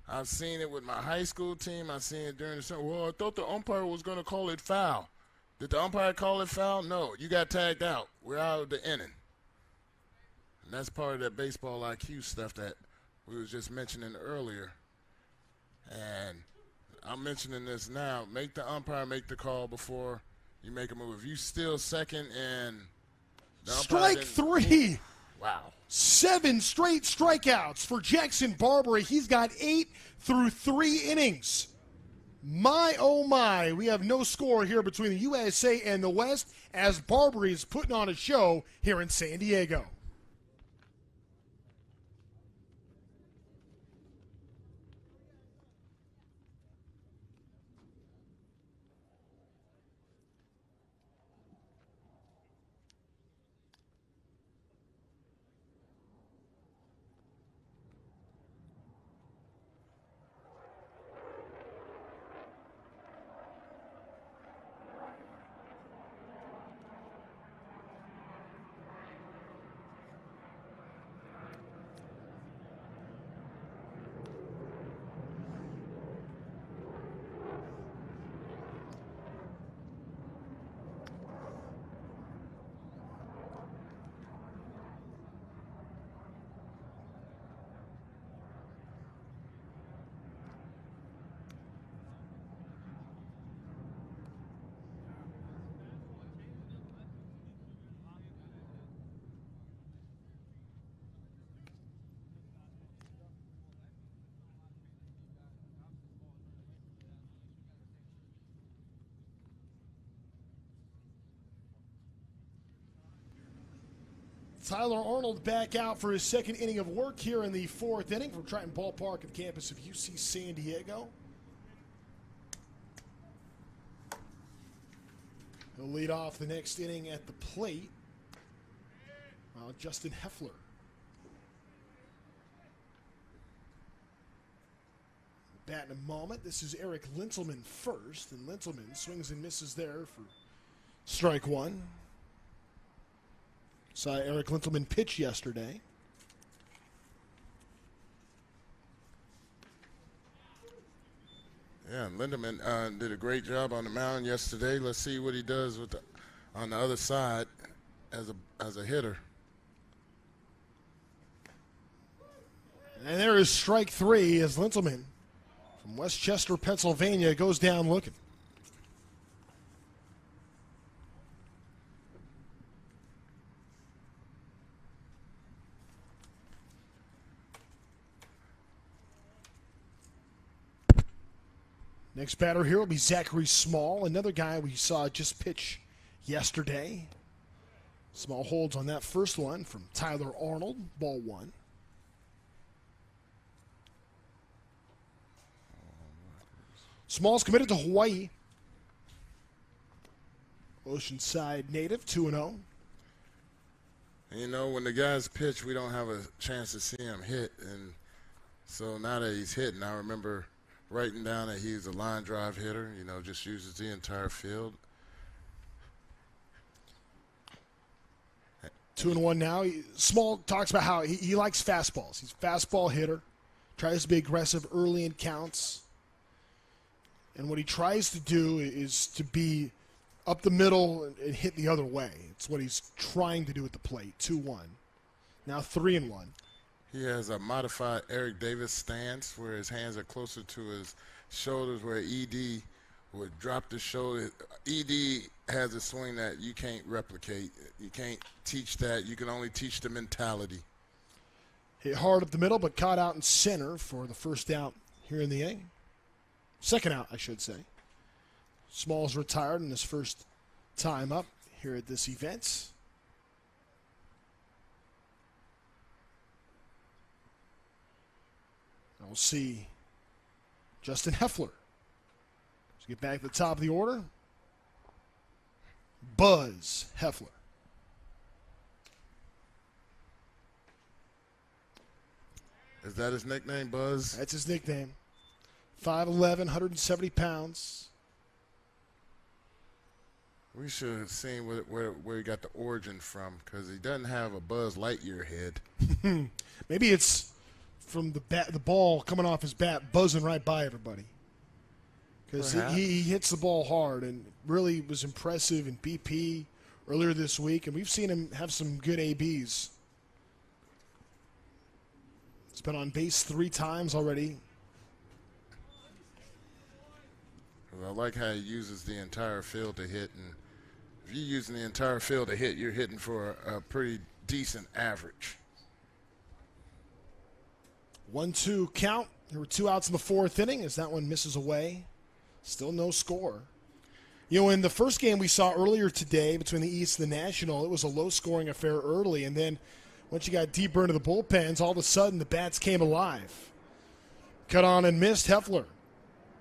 I've seen it with my high school team. I've seen it during the summer. Well, I thought the umpire was going to call it foul. Did the umpire call it foul? No. You got tagged out. We're out of the inning. And that's part of that baseball IQ stuff that we was just mentioning earlier. And I'm mentioning this now. Make the umpire make the call before you make a move. If you steal second and the umpire Strike three. Wow. 7 straight strikeouts for Jackson Barber. He's got 8 through 3 innings. My, oh my, we have no score here between the USA and the West as Barber is putting on a show here in San Diego. Tyler Arnold back out for his second inning of work here in the 4th inning from Triton Ballpark at the campus of UC San Diego. He'll lead off the next inning at the plate. Justin Heffler. Bat in a moment. This is Eric Lintelman first, and Lintelman swings and misses there for strike one. Saw Eric Lintelman pitch yesterday. Yeah, Lindemann did a great job on the mound yesterday. Let's see what he does with on the other side as a hitter. And there is strike three as Lintelman from Westchester, Pennsylvania goes down looking. Next batter here will be Zachary Small, another guy we saw just pitch yesterday. Small holds on that first one from Tyler Arnold, ball one. Small's committed to Hawaii. Oceanside native, 2-0. You know, when the guys pitch, we don't have a chance to see him hit. And so now that he's hitting, I remember writing down that he's a line drive hitter, you know, just uses the entire field. 2-1 now. Small talks about how he likes fastballs. He's a fastball hitter. Tries to be aggressive early in counts. And what he tries to do is to be up the middle and hit the other way. It's what he's trying to do at the plate. 2-1. Now 3-1. He has a modified Eric Davis stance where his hands are closer to his shoulders, where ED would drop the shoulder. ED has a swing that you can't replicate. You can't teach that. You can only teach the mentality. Hit hard up the middle, but caught out in center for the first out here in the inning. Second out, I should say. Small's retired in his first time up here at this event. We'll see Justin Heffler. Let's get back to the top of the order. Buzz Heffler. Is that his nickname, Buzz? That's his nickname. 5'11", 170 pounds. We should have seen where he got the origin from, because he doesn't have a Buzz Lightyear head. Maybe it's from the ball coming off his bat, buzzing right by everybody. Because he hits the ball hard and really was impressive in BP earlier this week, and we've seen him have some good ABs. He's been on base 3 times already. I like how he uses the entire field to hit, and if you're using the entire field to hit, you're hitting for a pretty decent average. 1-2 count. There were 2 outs in the 4th inning as that one misses away. Still no score. You know, in the first game we saw earlier today between the East and the National, it was a low-scoring affair early, and then once you got deeper into the bullpens, all of a sudden the bats came alive. Cut on and missed. Heffler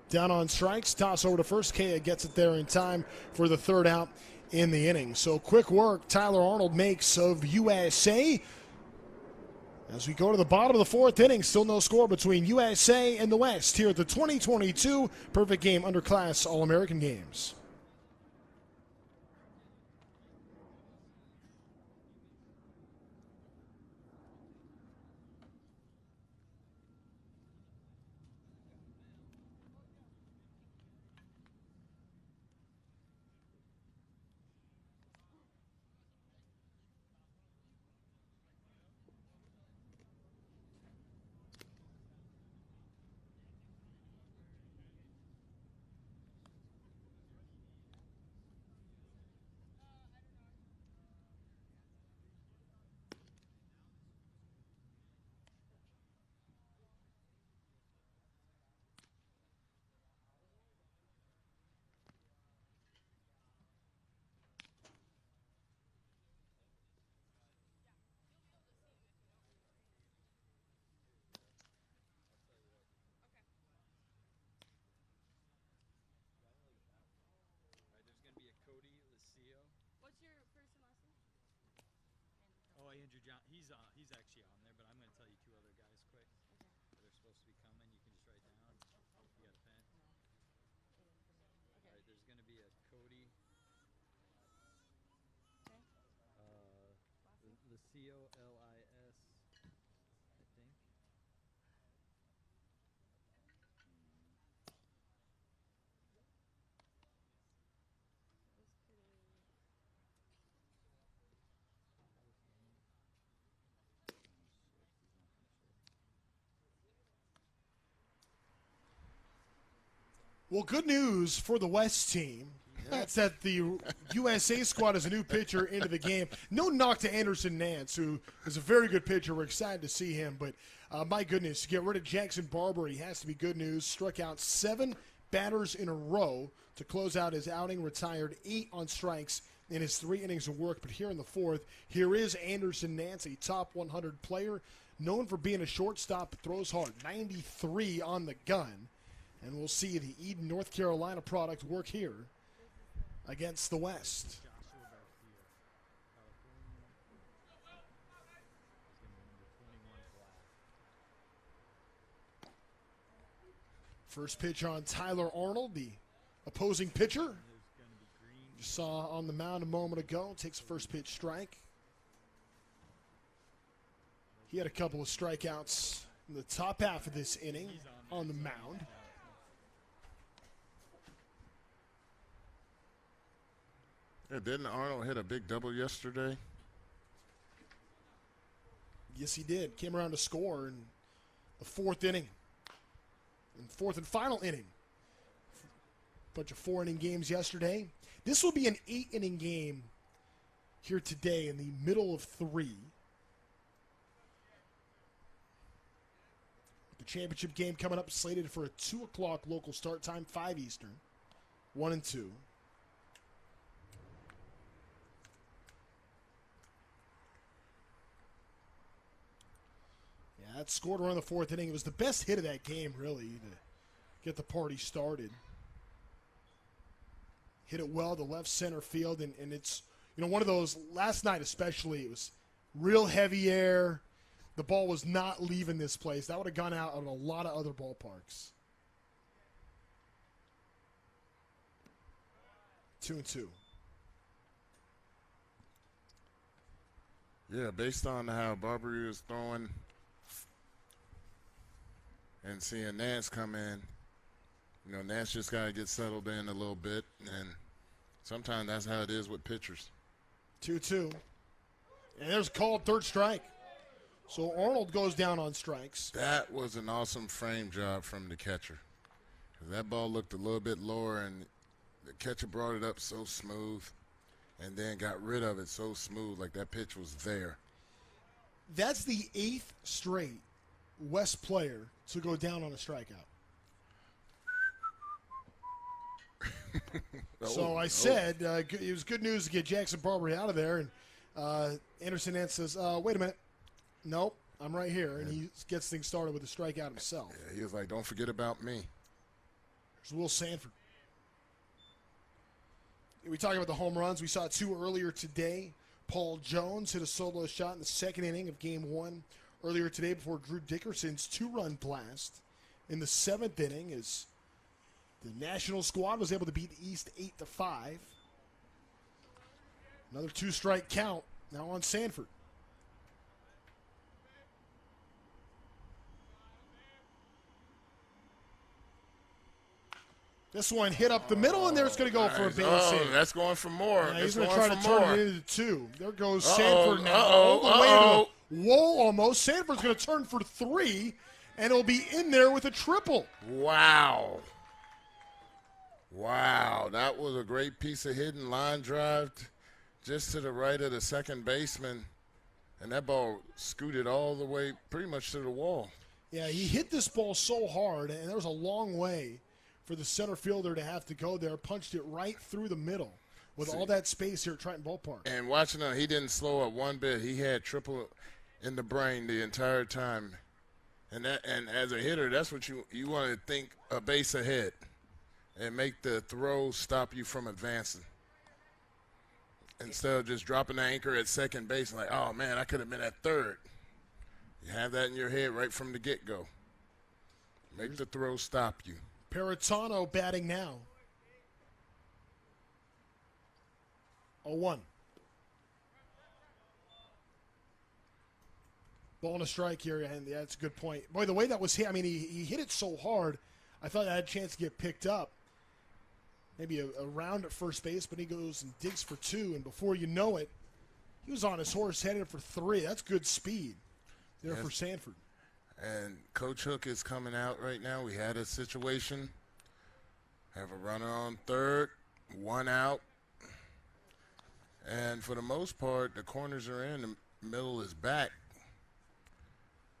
down on strikes. Toss over to first. Kea gets it there in time for the 3rd out in the inning. So quick work Tyler Arnold makes of USA. As we go to the bottom of the 4th inning, still no score between USA and the West here at the 2022 Perfect Game Underclass All-American Games. What's your first and last name? Oh, Andrew John. He's actually on there, but I'm going to tell you 2 other guys quick that are supposed to be coming. You can just write down. You got a pen? All right. There's going to be a Cody. Lucio, Lis, I think. Well, good news for the West team. That's that the USA squad has a new pitcher into the game. No knock to Anderson Nance, who is a very good pitcher. We're excited to see him. But, my goodness, to get rid of Jackson Barber, he has to be good news. Struck out 7 batters in a row to close out his outing. Retired 8 on strikes in his 3 innings of work. But here in the 4th, here is Anderson Nance, a top 100 player, known for being a shortstop, throws hard. 93 on the gun. And we'll see the Eden, North Carolina product work here against the West. First pitch on Tyler Arnold, the opposing pitcher. You saw on the mound a moment ago. Takes a first pitch strike. He had a couple of strikeouts in the top half of this inning on the mound. Yeah, didn't Arnold hit a big double yesterday? Yes, he did. Came around to score in the 4th inning. In 4th and final inning. Bunch of 4-inning games yesterday. This will be an 8-inning game here today in the middle of 3. The championship game coming up, slated for a 2 o'clock local start time, 5 Eastern. 1 and 2. That scored around the 4th inning. It was the best hit of that game, really, to get the party started. Hit it well to left center field, and it's, one of those, last night especially, it was real heavy air, The ball was not leaving this place. That would have gone out of a lot of other ballparks. 2-2. Yeah, based on how Barberio is throwing and seeing Nance come in, Nance just got to get settled in a little bit, and sometimes that's how it is with pitchers. 2-2. And there's a called third strike. So Arnold goes down on strikes. That was an awesome frame job from the catcher. That ball looked a little bit lower, and the catcher brought it up so smooth and then got rid of it so smooth, like that pitch was there. That's the 8th straight West player to go down on a strikeout. So I said it was good news to get Jackson Barber out of there. And Anderson Nance says, wait a minute. Nope, I'm right here. And he gets things started with a strikeout himself. Yeah, he was like, don't forget about me. There's Will Sanford. We talked about the home runs. We saw 2 earlier today. Paul Jones hit a solo shot in the 2nd inning of Game 1 earlier today before Drew Dickerson's 2-run blast in the 7th inning as the national squad was able to beat the East 8-5. Another 2-strike count now on Sanford. This one hit up the middle, and there's going to go for a base hit. That's going for more. Yeah, he's going to going try to for turn more. it into 2. There goes Sanford now. All the way to the wall almost. Sanford's going to turn for 3, and it'll be in there with a triple. Wow. Wow, that was a great piece of hitting. Line drive just to the right of the second baseman, and that ball scooted all the way pretty much to the wall. Yeah, he hit this ball so hard, and there was a long way for the center fielder to have to go there. Punched it right through the middle with all that space here at Triton Ballpark. And watching him, he didn't slow up one bit. He had triple in the brain the entire time. And as a hitter, that's what you want to think a base ahead and make the throw stop you from advancing. Instead of just dropping the anchor at second base and like, oh, man, I could have been at third. You have that in your head right from the get-go. Make the throw stop you. Paratano batting now. 0-1. Ball and a strike here, and that's a good point. Boy, the way that was hit, I mean, he hit it so hard, I thought I had a chance to get picked up. Maybe a round at first base, but he goes and digs for 2, and before you know it, he was on his horse headed for 3. That's good speed there for Sanford. And Coach Hook is coming out right now. We had a situation. Have a runner on third, 1 out. And for the most part, the corners are in, the middle is back.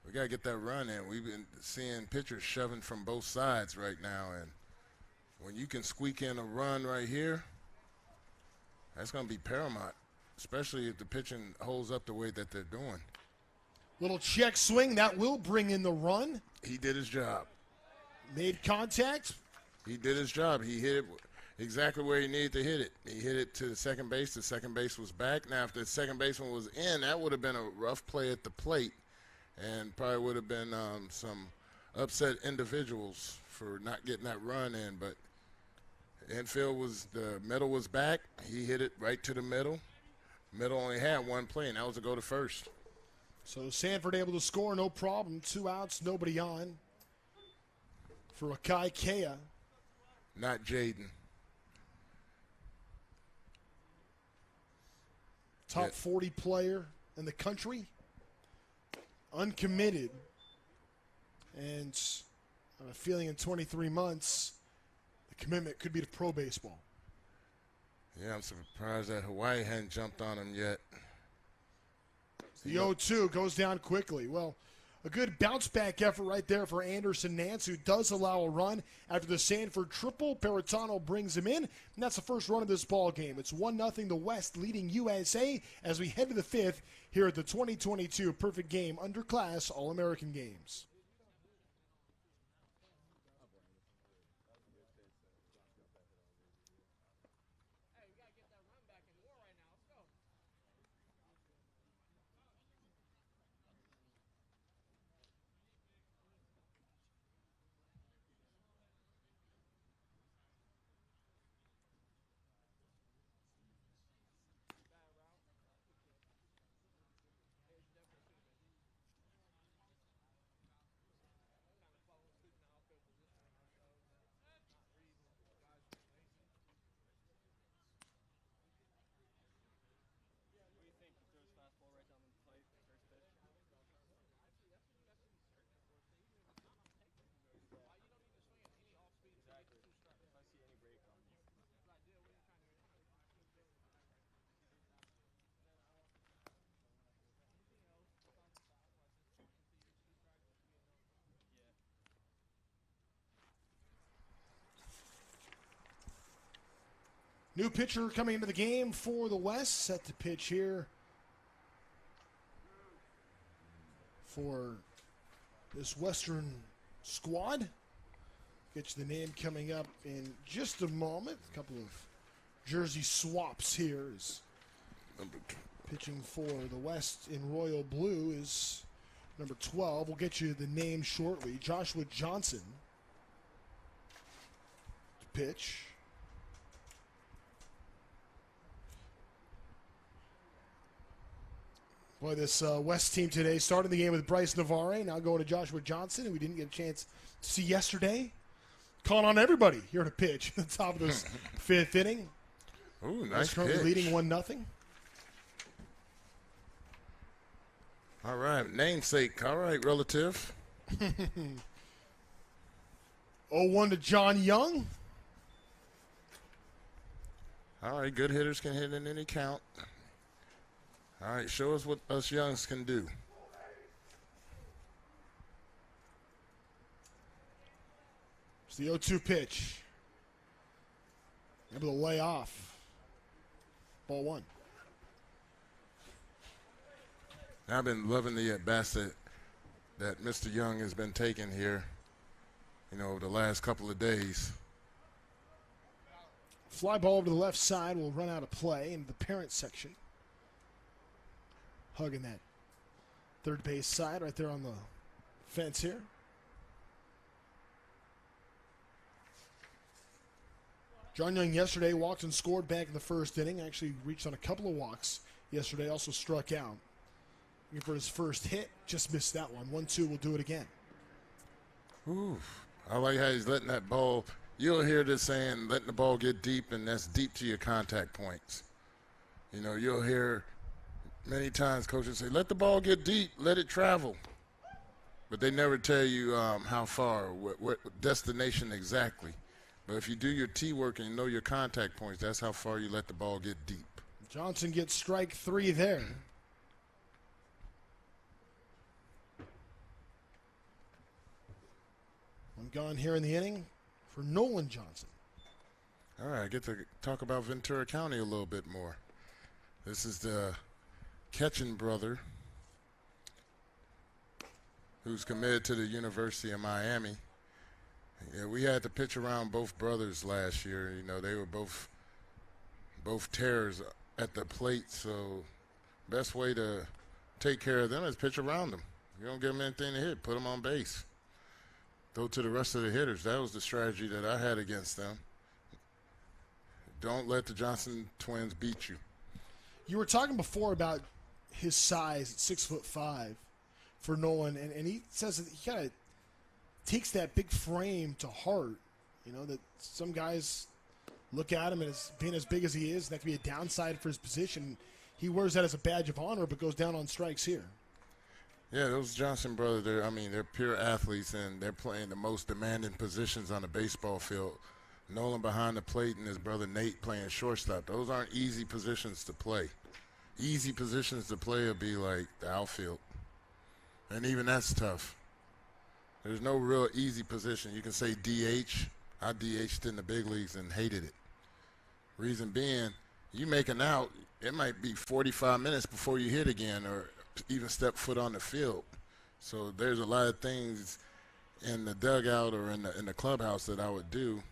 We got to get that run in. We've been seeing pitchers shoving from both sides right now. And when you can squeak in a run right here, that's going to be paramount, especially if the pitching holds up the way that they're doing. Little check swing. That will bring in the run. He did his job. Made contact. He did his job. He hit it exactly where he needed to hit it. He hit it to the second base. The second base was back. Now, if the second baseman was in, that would have been a rough play at the plate and probably would have been some upset individuals for not getting that run in. But infield the middle was back. He hit it right to the middle. Middle only had one play, and that was to go to first. So Sanford able to score, no problem. 2 outs, nobody on for Akai Kea. Not Jaden. Top 40 player in the country. Uncommitted. And I have a feeling in 23 months, the commitment could be to pro baseball. Yeah, I'm surprised that Hawaii hadn't jumped on him yet. The 0-2 goes down quickly. Well, a good bounce-back effort right there for Anderson Nance, who does allow a run after the Sanford triple. Paratano brings him in, and that's the first run of this ball game. It's 1-0 the West leading USA as we head to the 5th here at the 2022 Perfect Game Underclass All-American Games. New pitcher coming into the game for the West, set to pitch here for this Western squad. Get you the name coming up in just a moment. A couple of jersey swaps here. Is pitching for the West in royal blue is number 12. We'll get you the name shortly. Joshua Johnson to pitch. Boy, this West team today started the game with Bryce Navarre, now going to Joshua Johnson, who we didn't get a chance to see yesterday. Calling on everybody here to pitch at the top of this fifth inning. Ooh, nice currently pitch. Leading 1-0. All right, namesake. All right, relative. 0-1 to John Young. All right, good hitters can hit in any count. All right, show us what us youngs can do. It's the 0-2 pitch. Able to lay off. Ball one. I've been loving the at-bats that Mr. Young has been taking here, over the last couple of days. Fly ball over to the left side will run out of play into the parent section. Hugging that third base side right there on the fence here. John Young yesterday walked and scored back in the first inning. Actually reached on a couple of walks yesterday. Also struck out. Looking for his first hit. Just missed that one. 1-2 will do it again. Ooh, I like how he's letting that ball. You'll hear this saying, letting the ball get deep, and that's deep to your contact points. You'll hear many times coaches say, let the ball get deep, let it travel. But they never tell you how far, what destination exactly. But if you do your tee work and you know your contact points, that's how far you let the ball get deep. Johnson gets strike 3 there. One gone here in the inning for Nolan Johnson. All right, I get to talk about Ventura County a little bit more. This is the Ketchen brother who's committed to the University of Miami. Yeah, we had to pitch around both brothers last year. They were both terrors at the plate, so best way to take care of them is pitch around them. You don't give them anything to hit, put them on base. Go to the rest of the hitters. That was the strategy that I had against them. Don't let the Johnson twins beat you. You were talking before about his size at 6'5" for Nolan, and he says that he kind of takes that big frame to heart. That some guys look at him as being as big as he is, and that can be a downside for his position. He wears that as a badge of honor, but goes down on strikes here. Yeah, those Johnson brothers, they're pure athletes, and they're playing the most demanding positions on the baseball field. Nolan behind the plate and his brother Nate playing shortstop. Those aren't easy positions to play. Easy positions to play would be like the outfield. And even that's tough. There's no real easy position. You can say DH. I DH'd in the big leagues and hated it. Reason being, you make an out, it might be 45 minutes before you hit again or even step foot on the field. So there's a lot of things in the dugout or in the clubhouse that I would do,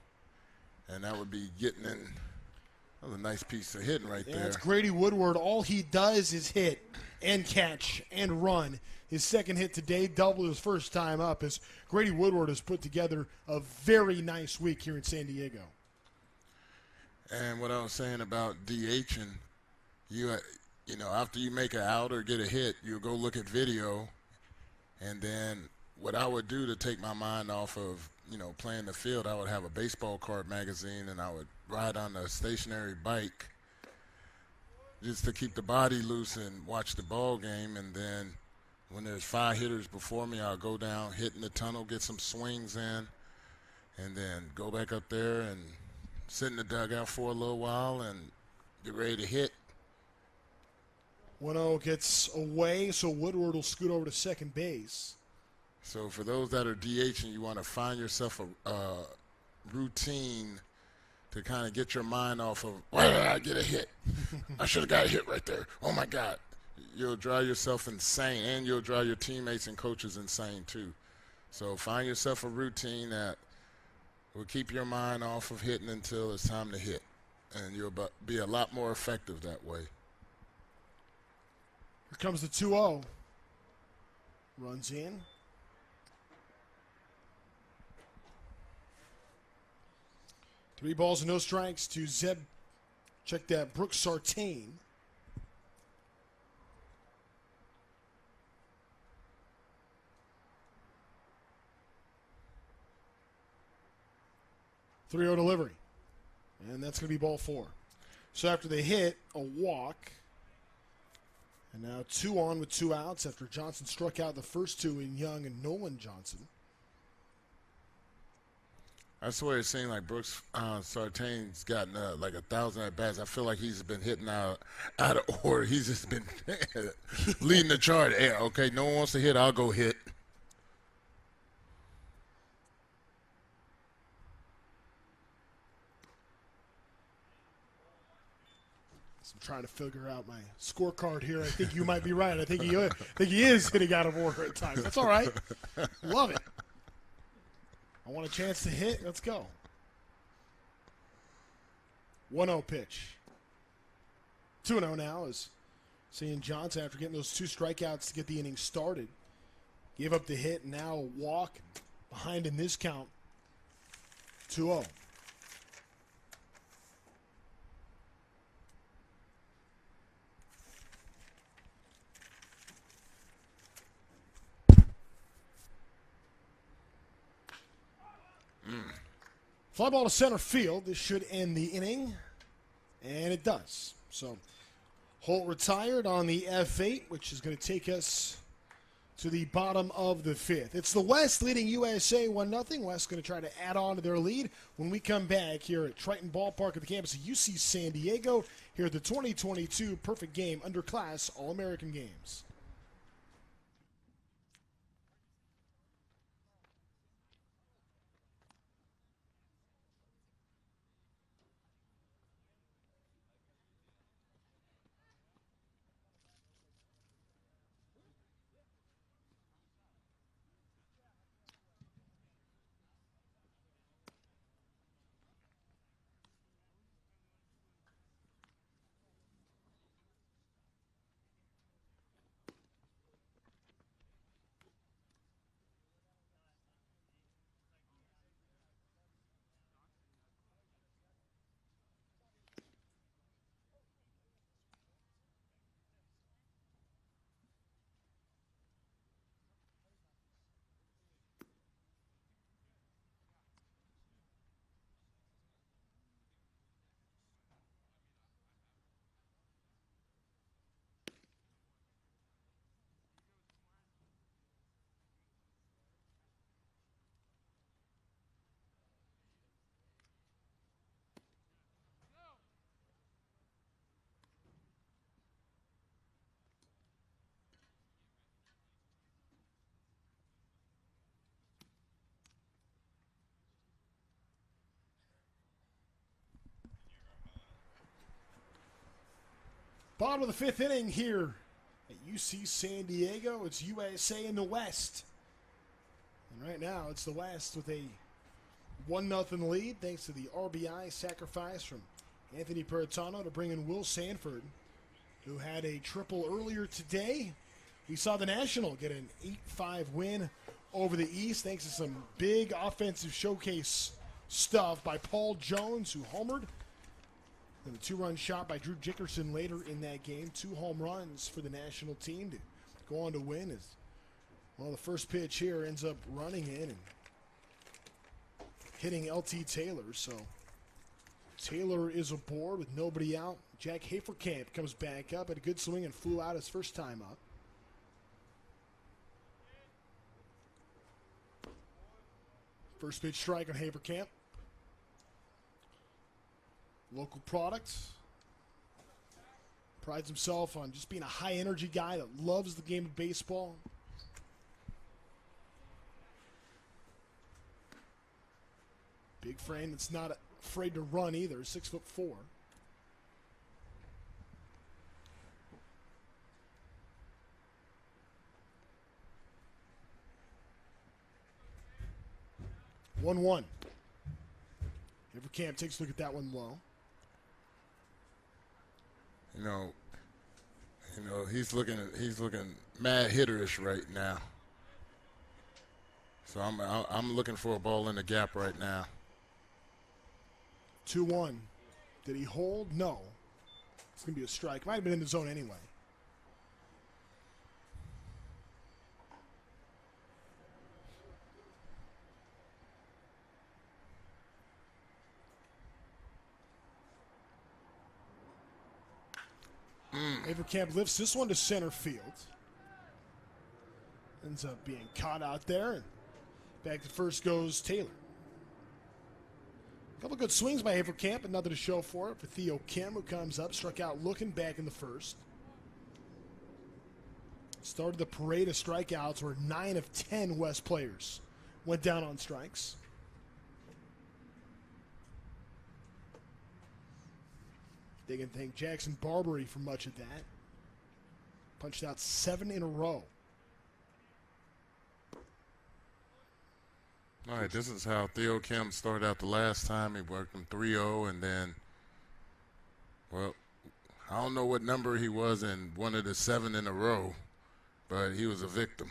and that would be getting in. That was a nice piece of hitting right there. It's Grady Woodward. All he does is hit and catch and run. His second hit today doubled his first time up as Grady Woodward has put together a very nice week here in San Diego. And what I was saying about DHing, after you make an out or get a hit, you'll go look at video. And then what I would do to take my mind off of, playing the field, I would have a baseball card magazine and I would ride on a stationary bike just to keep the body loose and watch the ball game. And then when there's 5 hitters before me, I'll go down, hit in the tunnel, get some swings in, and then go back up there and sit in the dugout for a little while and get ready to hit. 1-0 gets away, so Woodward will scoot over to second base. So for those that are DHing, you want to find yourself a routine to kind of get your mind off of, why did I get a hit? I should have got a hit right there. Oh, my God. You'll drive yourself insane, and you'll drive your teammates and coaches insane too. So find yourself a routine that will keep your mind off of hitting until it's time to hit, and you'll be a lot more effective that way. Here comes the 2-0. Runs in. Three balls and no strikes to Zeb. Check that, Brooks Sartain. Three-0 delivery. And that's going to be ball 4. So after they hit, a walk. And now 2 on with 2 outs after Johnson struck out the first 2 in Young and Nolan Johnson. That's the way it seems like Brooks Sartain's gotten like 1,000 at bats. I feel like he's been hitting out of order. He's just been leading the chart. Hey, okay, no one wants to hit, I'll go hit. I'm trying to figure out my scorecard here. I think you might be right. I think he is hitting out of order at times. That's all right. Love it. I want a chance to hit. Let's go. 1-0 pitch. 2-0 now is seeing Johnson after getting those 2 strikeouts to get the inning started. Gave up the hit, now a walk. Behind in this count. 2-0. Fly ball to center field. This should end the inning. And it does. So Holt retired on the F8, which is going to take us to the bottom of the 5th. It's the West leading USA 1-0. West going to try to add on to their lead when we come back here at Triton Ballpark at the campus of UC San Diego here at the 2022 Perfect Game Underclass All-American Games. Bottom of the 5th inning here at UC San Diego. It's USA in the West. And right now it's the West with a 1-0 lead thanks to the RBI sacrifice from Anthony Peritano to bring in Will Sanford, who had a triple earlier today. We saw the National get an 8-5 win over the East thanks to some big offensive showcase stuff by Paul Jones, who homered. And a 2-run shot by Drew Dickerson later in that game. 2 home runs for the national team to go on to win. As well, the first pitch here ends up running in and hitting LT Taylor. So Taylor is aboard with nobody out. Jack Haferkamp comes back up, had a good swing and flew out his first time up. First pitch strike on Haferkamp. Local product. Prides himself on just being a high-energy guy that loves the game of baseball. Big frame that's not afraid to run either. 6'4". One one. Camp takes a look at that one low. You know, he's looking mad hitterish right now. So I'm looking for a ball in the gap right now. 2-1. Did he hold? No. It's going to be a strike. Might have been in the zone anyway. Avercamp lifts this one to center field. Ends up being caught out there. And back to first goes Taylor. A couple good swings by Avercamp, but nothing to show for it for Theo Kim, who comes up, struck out looking back in the first. Started the parade of strikeouts where 9 of 10 West players went down on strikes. They can thank Jackson Barbary for much of that. Punched out 7 in a row. All right, this is how Theo Kim started out the last time. He worked him 3-0, and then, well, I don't know what number he was in one of the 7 in a row, but he was a victim.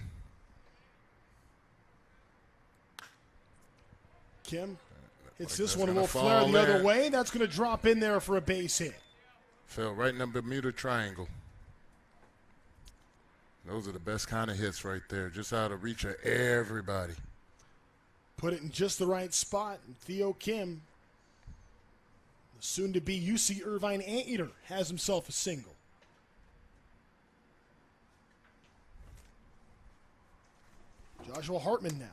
Kim hits Like this that's one, a gonna little flare fall the other there. way. That's going to drop in there for a base hit. Fell right in the Bermuda Triangle. Those are the best kind of hits right there, just out of reach of everybody. Put it in just the right spot. And Theo Kim, the soon-to-be UC Irvine Anteater, has himself a single. Joshua Hartman now.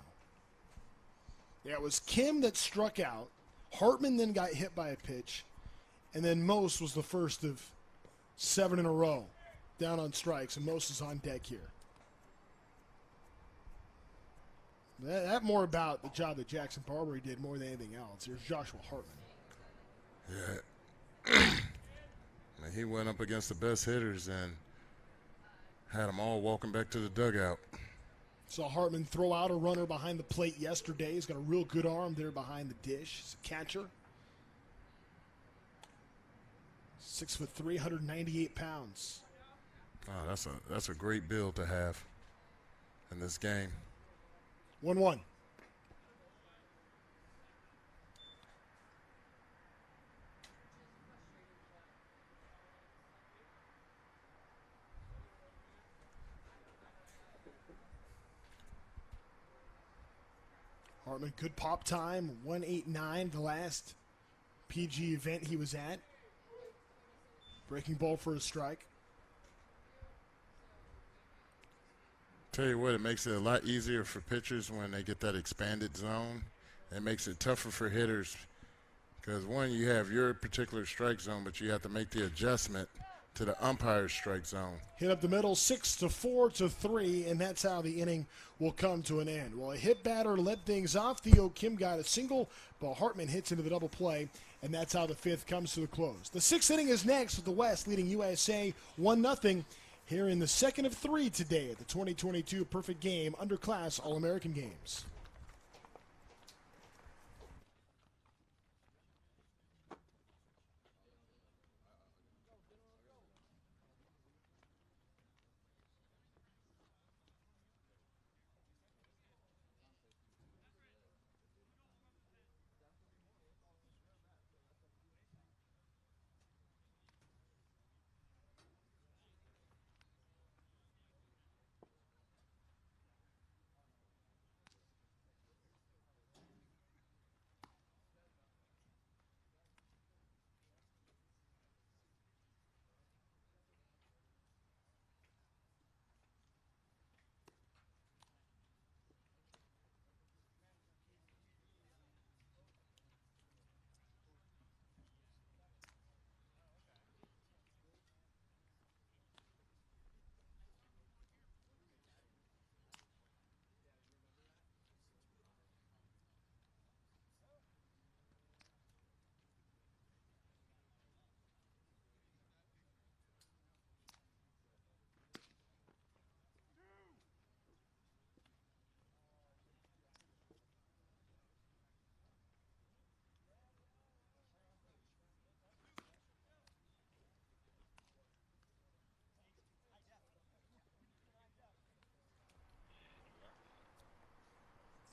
Yeah, it was Kim that struck out. Hartman then got hit by a pitch. And then Most was the first of 7 in a row down on strikes. And Most is on deck here. That more about the job that Jackson Barbary did more than anything else. Here's Joshua Hartman. Yeah. He went up against the best hitters and had them all walking back to the dugout. Saw Hartman throw out a runner behind the plate yesterday. He's got a real good arm there behind the dish. He's a catcher. 6'3", 198 pounds. Oh, that's a great build to have in this game. 1-1. Hartman, good pop time, 1.89, the last PG event he was at. Breaking ball for a strike. Tell you what, it makes it a lot easier for pitchers when they get that expanded zone. It makes it tougher for hitters because, one, you have your particular strike zone, but you have to make the adjustment to the umpire's strike zone. Hit up the middle, 6-4-3, and that's how the inning will come to an end. Well, a hit batter led things off. Theo Kim got a single, but Hartman hits into the double play, and that's how the 5th comes to a close. The 6th inning is next with the West leading USA 1-0 here in the 2nd of 3 today at the 2022 Perfect Game Underclass All-American Games.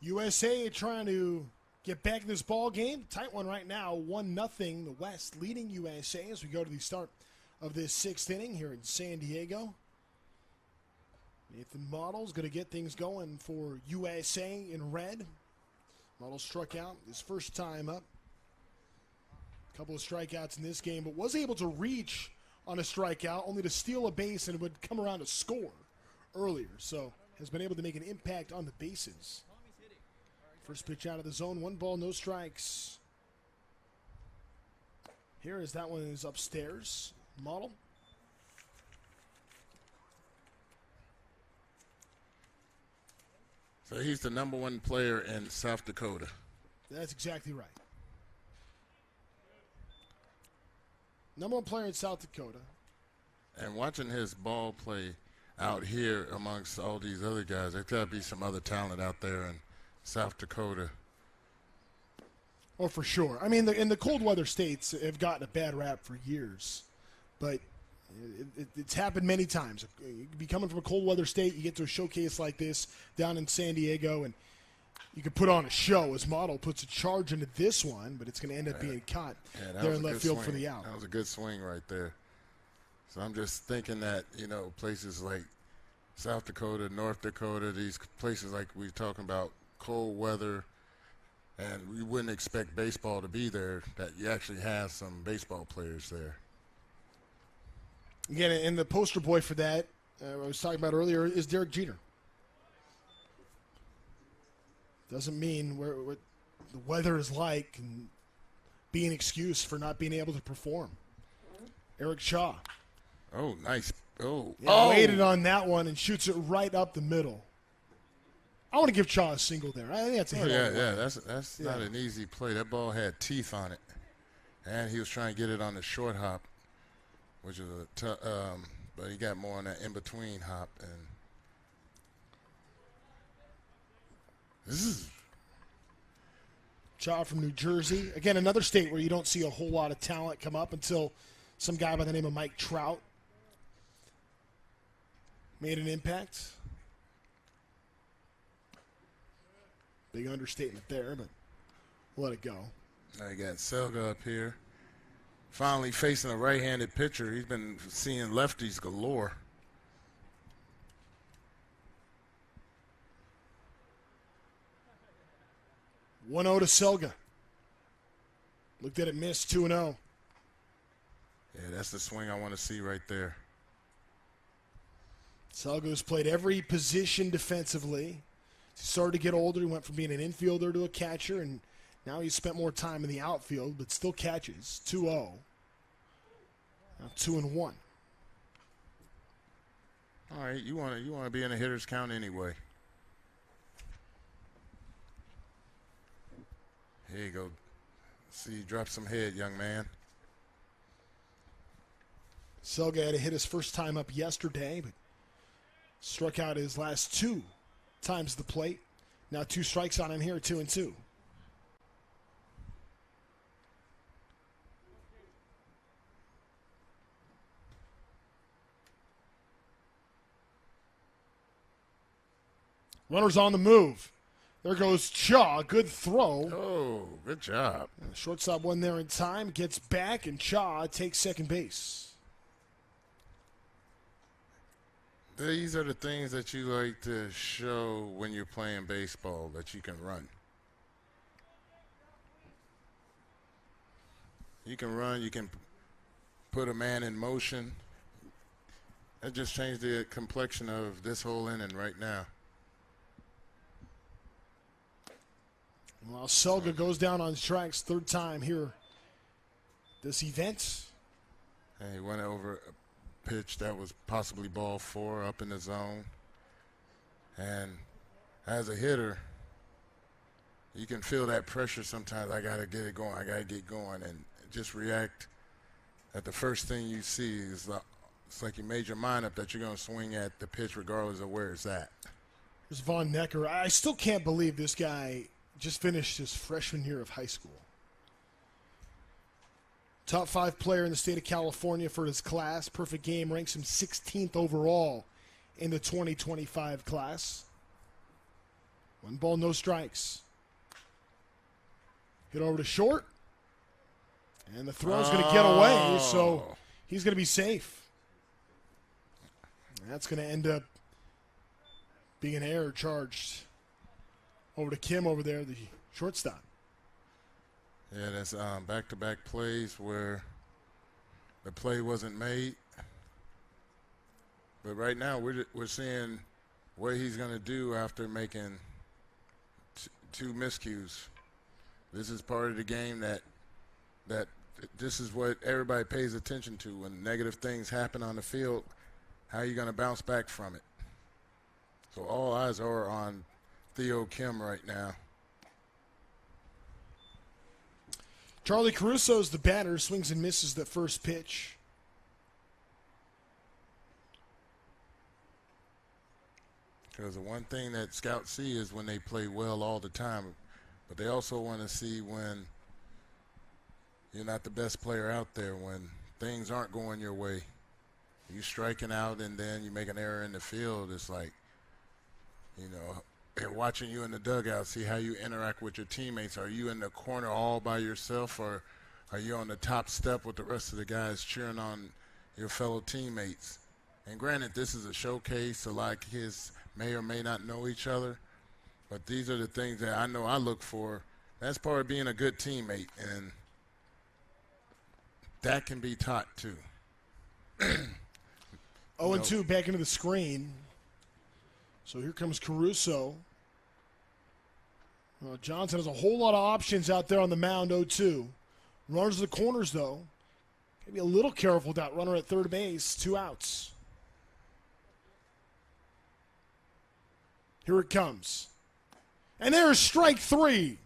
USA trying to get back in this ball game. Tight one right now, 1-0. The West leading USA as we go to the start of this 6th inning here in San Diego. Nathan Mottle's going to get things going for USA in red. Mottle struck out his first time up. A couple of strikeouts in this game, but was able to reach on a strikeout, only to steal a base, and it would come around to score earlier. So has been able to make an impact on the bases. First pitch out of the zone, 1 ball, no strikes. Here is that one is upstairs. Model. So he's the #1 player in South Dakota. That's exactly right. #1 player in South Dakota. And watching his ball play out here amongst all these other guys, there's got to be some other talent out there in South Dakota. Oh, for sure. I mean, in the cold weather states have gotten a bad rap for years, but it's happened many times. You be coming from a cold weather state, you get to a showcase like this down in San Diego, and you could put on a show. As Model puts a charge into this one, but it's going to end up being caught there in left field for the out. That was a good swing right there. So I'm just thinking that, places like South Dakota, North Dakota, these places like we're talking about, cold weather, and we wouldn't expect baseball to be there, that you actually have some baseball players there. Again, and the poster boy for that, I was talking about earlier, is Derek Jeter. Doesn't mean what the weather is like and be an excuse for not being able to perform. Eric Shaw. Oh, nice. Waited on that one and shoots it right up the middle. I want to give Shaw a single there. I think that's a hit. That's not an easy play. That ball had teeth on it, and he was trying to get it on the short hop, which is but he got more on that in between hop. And this is Shaw from New Jersey. Again, another state where you don't see a whole lot of talent come up until some guy by the name of Mike Trout made an impact. Big understatement there, but we'll let it go. Now you got Selga up here. Finally facing a right-handed pitcher. He's been seeing lefties galore. One-0 to Selga. Looked at it, missed 2-0. Yeah, that's the swing I want to see right there. Selga's played every position defensively. He started to get older. He went from being an infielder to a catcher, and now he's spent more time in the outfield, but still catches. 2-0. Now 2-1. All right, you want to be in a hitter's count anyway. Here you go. See, you drop some head, young man. Selga had to hit his first time up yesterday, but struck out his last 2 times the plate. Now 2 strikes on him here, 2-2. Runners on the move. There goes Cha. Good throw. Oh, good job. Shortstop won there in time. Gets back, and Cha takes second base. These are the things that you like to show when you're playing baseball, that you can run. You can run. You can put a man in motion. That just changed the complexion of this whole inning right now. Well, Selga goes down on strikes, 3rd time here this event. And he went over a pitch that was possibly ball 4 up in the zone. And as a hitter, you can feel that pressure sometimes. I got to get it going. I got to get going. And just react at the first thing you see. Is it's like you made your mind up that you're going to swing at the pitch regardless of where it's at. There's Von Necker. I still can't believe this guy just finished his freshman year of high school. Top 5 player in the state of California for his class. Perfect game ranks him 16th overall in the 2025 class. 1 ball, no strikes. Hit over to short. And the throw's going to get away, so he's going to be safe. That's going to end up being an error charged over to Kim over there, the shortstop. Yeah, that's back-to-back plays where the play wasn't made. But right now we're seeing what he's going to do after making two miscues. This is part of the game that this is what everybody pays attention to. When negative things happen on the field, how are you going to bounce back from it? So all eyes are on Theo Kim right now. Charlie Caruso's the batter, swings and misses the first pitch. Because the one thing that scouts see is when they play well all the time, but they also want to see when you're not the best player out there, when things aren't going your way. You striking out and then you make an error in the field. It's like, you know, they're watching you in the dugout, see how you interact with your teammates. Are you in the corner all by yourself, or are you on the top step with the rest of the guys cheering on your fellow teammates? And granted, this is a showcase, so like kids may or may not know each other, but these are the things that I know I look for. That's part of being a good teammate, and that can be taught too. 0-2 back into the screen. So here comes Caruso. Well, Johnson has a whole lot of options out there on the mound, 0-2. Runners to the corners, though. Got to be a little careful with that runner at third base. 2 outs. Here it comes. And there's strike 3.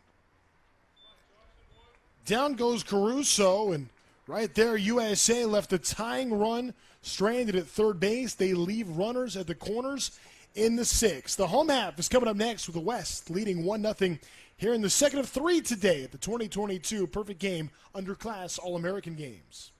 Down goes Caruso, and right there, USA left a tying run stranded at third base. They leave runners at the corners in the 6th. The home half is coming up next with the West leading 1-0 here in the second of 3 today at the 2022 Perfect Game Underclass All-American Games.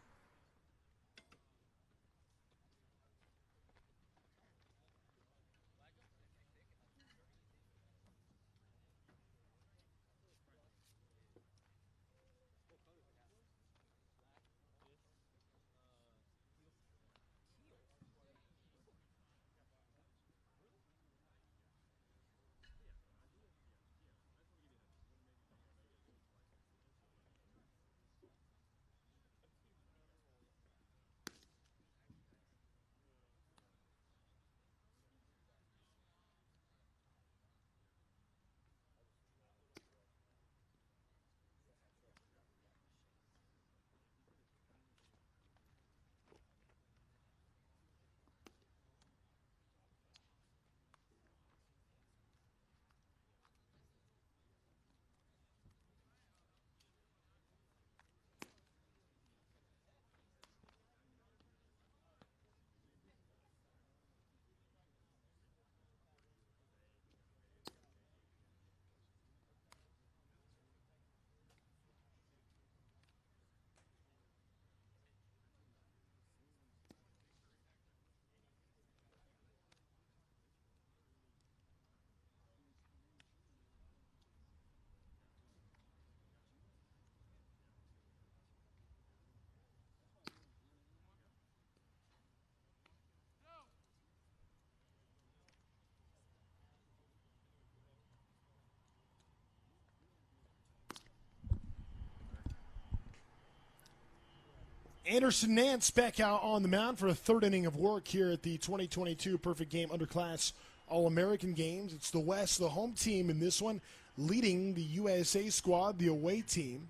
Anderson Nance back out on the mound for a third inning of work here at the 2022 Perfect Game Underclass All-American Games. It's the West, the home team in this one, leading the USA squad, the away team,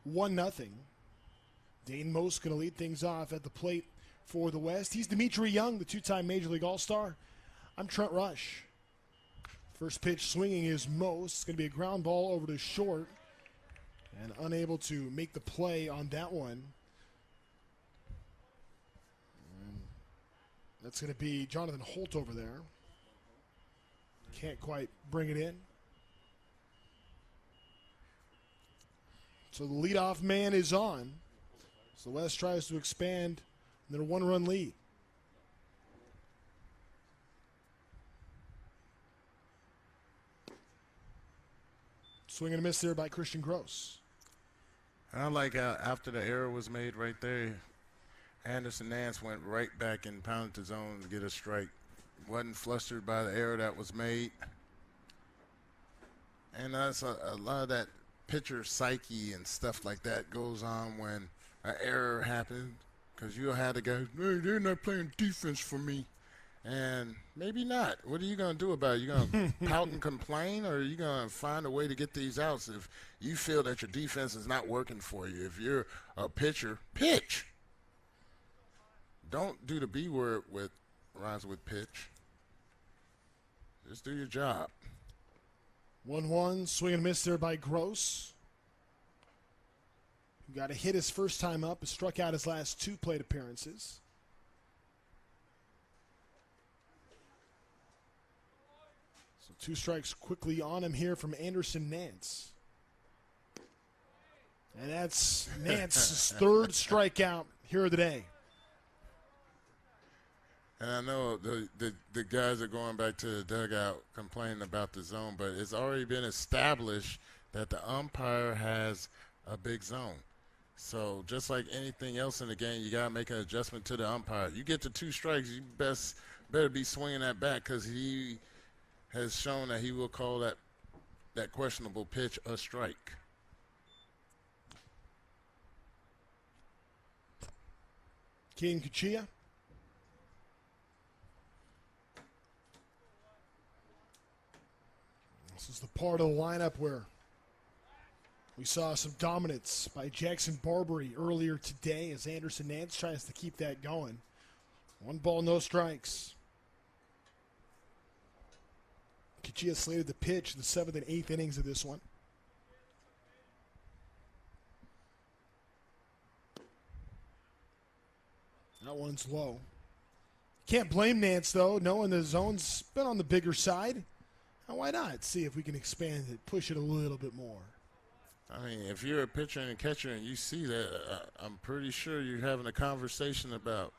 1-0. Dane Most going to lead things off at the plate for the West. He's Dimitri Young, the 2-time Major League All-Star. I'm Trent Rush. First pitch swinging is Most. It's going to be a ground ball over to short, and unable to make the play on that one. That's going to be Jonathan Holt over there. Can't quite bring it in. So the leadoff man is on. So West tries to expand their 1-run lead. Swing and a miss there by Christian Gross. I like how after the error was made right there, Anderson Nance went right back and pounded the zone to get a strike. Wasn't flustered by the error that was made. And that's a lot of that pitcher psyche and stuff like that goes on when an error happens, because you'll have the guys, hey, they're not playing defense for me. And maybe not. What are you going to do about it? You going to pout and complain, or are you going to find a way to get these outs if you feel that your defense is not working for you? If you're a pitcher, pitch. Don't do the B word with rhymes with pitch. Just do your job. 1-1, swing and miss there by Gross. Who got a hit his first time up, has struck out his last 2 plate appearances. So 2 strikes quickly on him here from Anderson Nance. And that's Nance's 3rd strikeout here of the day. And I know the guys are going back to the dugout complaining about the zone, but it's already been established that the umpire has a big zone. So just like anything else in the game, you got to make an adjustment to the umpire. You get to 2 strikes, you better be swinging that back, because he has shown that he will call that questionable pitch a strike. Kane Cuchilla. This is the part of the lineup where we saw some dominance by Jackson Barbary earlier today as Anderson Nance tries to keep that going. 1 ball, no strikes. Cuchilla slated the pitch in the 7th and 8th innings of this one. That one's low. Can't blame Nance, though, knowing the zone's been on the bigger side. Now, why not see if we can expand it, push it a little bit more? I mean, if you're a pitcher and a catcher and you see that, I'm pretty sure you're having a conversation about.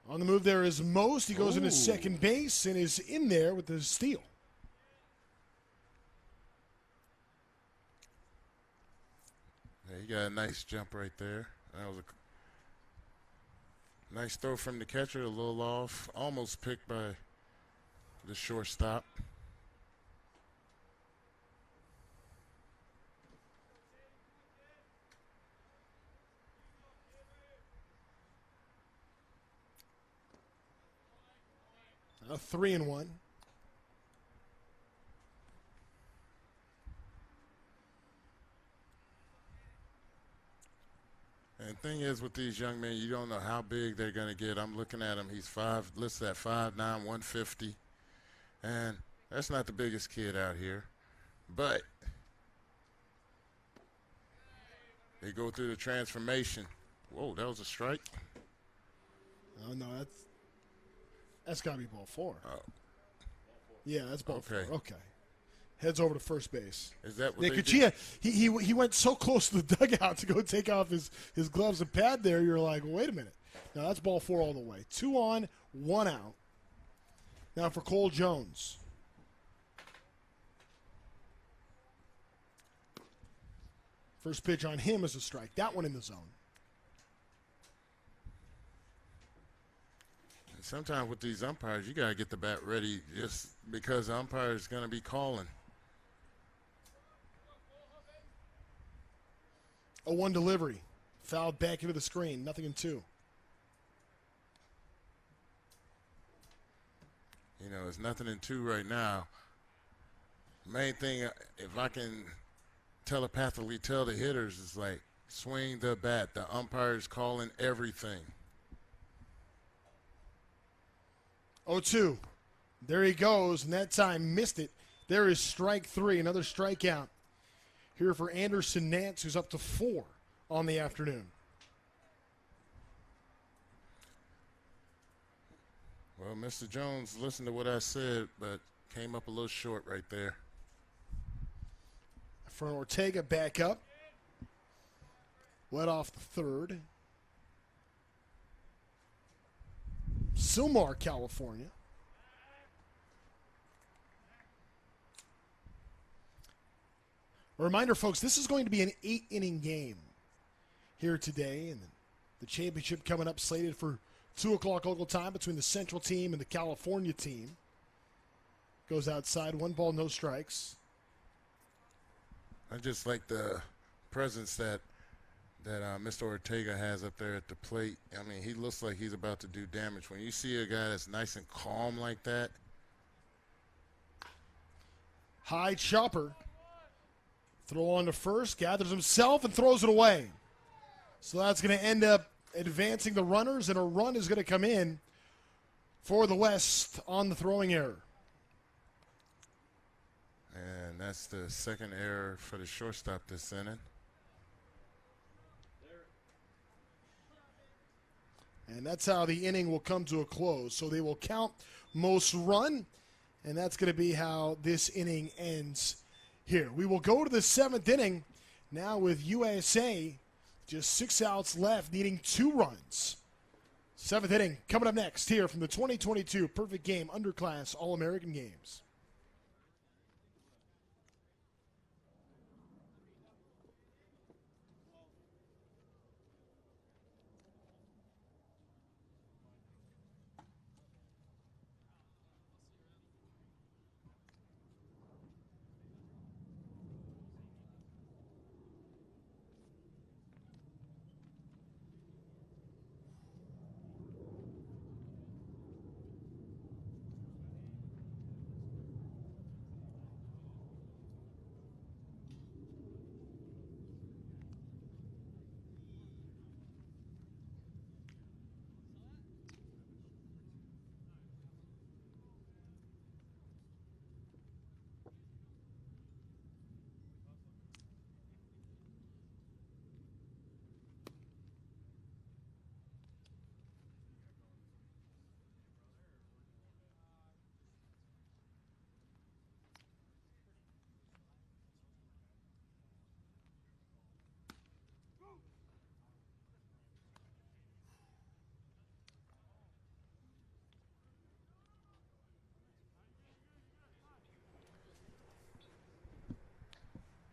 On the move there is Most. He goes into second base and is in there with the steal. Yeah, he got a nice jump right there. That was a nice throw from the catcher, a little off, almost picked by the shortstop. A 3-1. And the thing is, with these young men, you don't know how big they're going to get. I'm looking at him. He's listed at 5'9", 150. And that's not the biggest kid out here. But they go through the transformation. Whoa, that was a strike? Oh, no, that's got to be ball 4. Oh. Yeah, that's ball 4. Okay. Heads over to first base. Is that what they Cuchilla, he went so close to the dugout to go take off his gloves and pad there. You're like, wait a minute. No, that's ball 4 all the way. 2 on, 1 out. Now for Cole Jones. First pitch on him is a strike. That one in the zone. Sometimes with these umpires, you got to get the bat ready just because the umpire is going to be calling. A 1 delivery. Fouled back into the screen. 0-2. You know, it's 0-2 right now. Main thing, if I can telepathically tell the hitters, is like, swing the bat. The umpire's calling everything. 0-2. There he goes, and that time missed it. There is strike 3, another strikeout here for Anderson Nance, who's up to 4 on the afternoon. Well, Mr. Jones listened to what I said, but came up a little short right there. From Ortega back up. Led off the 3rd. Sylmar, California. A reminder, folks, this is going to be an 8-inning game here today, and the championship coming up slated for 2 o'clock local time between the Central team and the California team. Goes outside, 1 ball, no strikes. I just like the presence that Mr. Ortega has up there at the plate. I mean, he looks like he's about to do damage. When you see a guy that's nice and calm like that. High chopper. Throw on to first, gathers himself, and throws it away. So that's going to end up advancing the runners, and a run is going to come in for the West on the throwing error. And that's the second error for the shortstop this inning. And that's how the inning will come to a close. So they will count most run, and that's going to be how this inning ends here. We will go to the 7th inning now with USA. Just 6 outs left, needing 2 runs. 7th inning coming up next here from the 2022 Perfect Game Underclass All-American Games.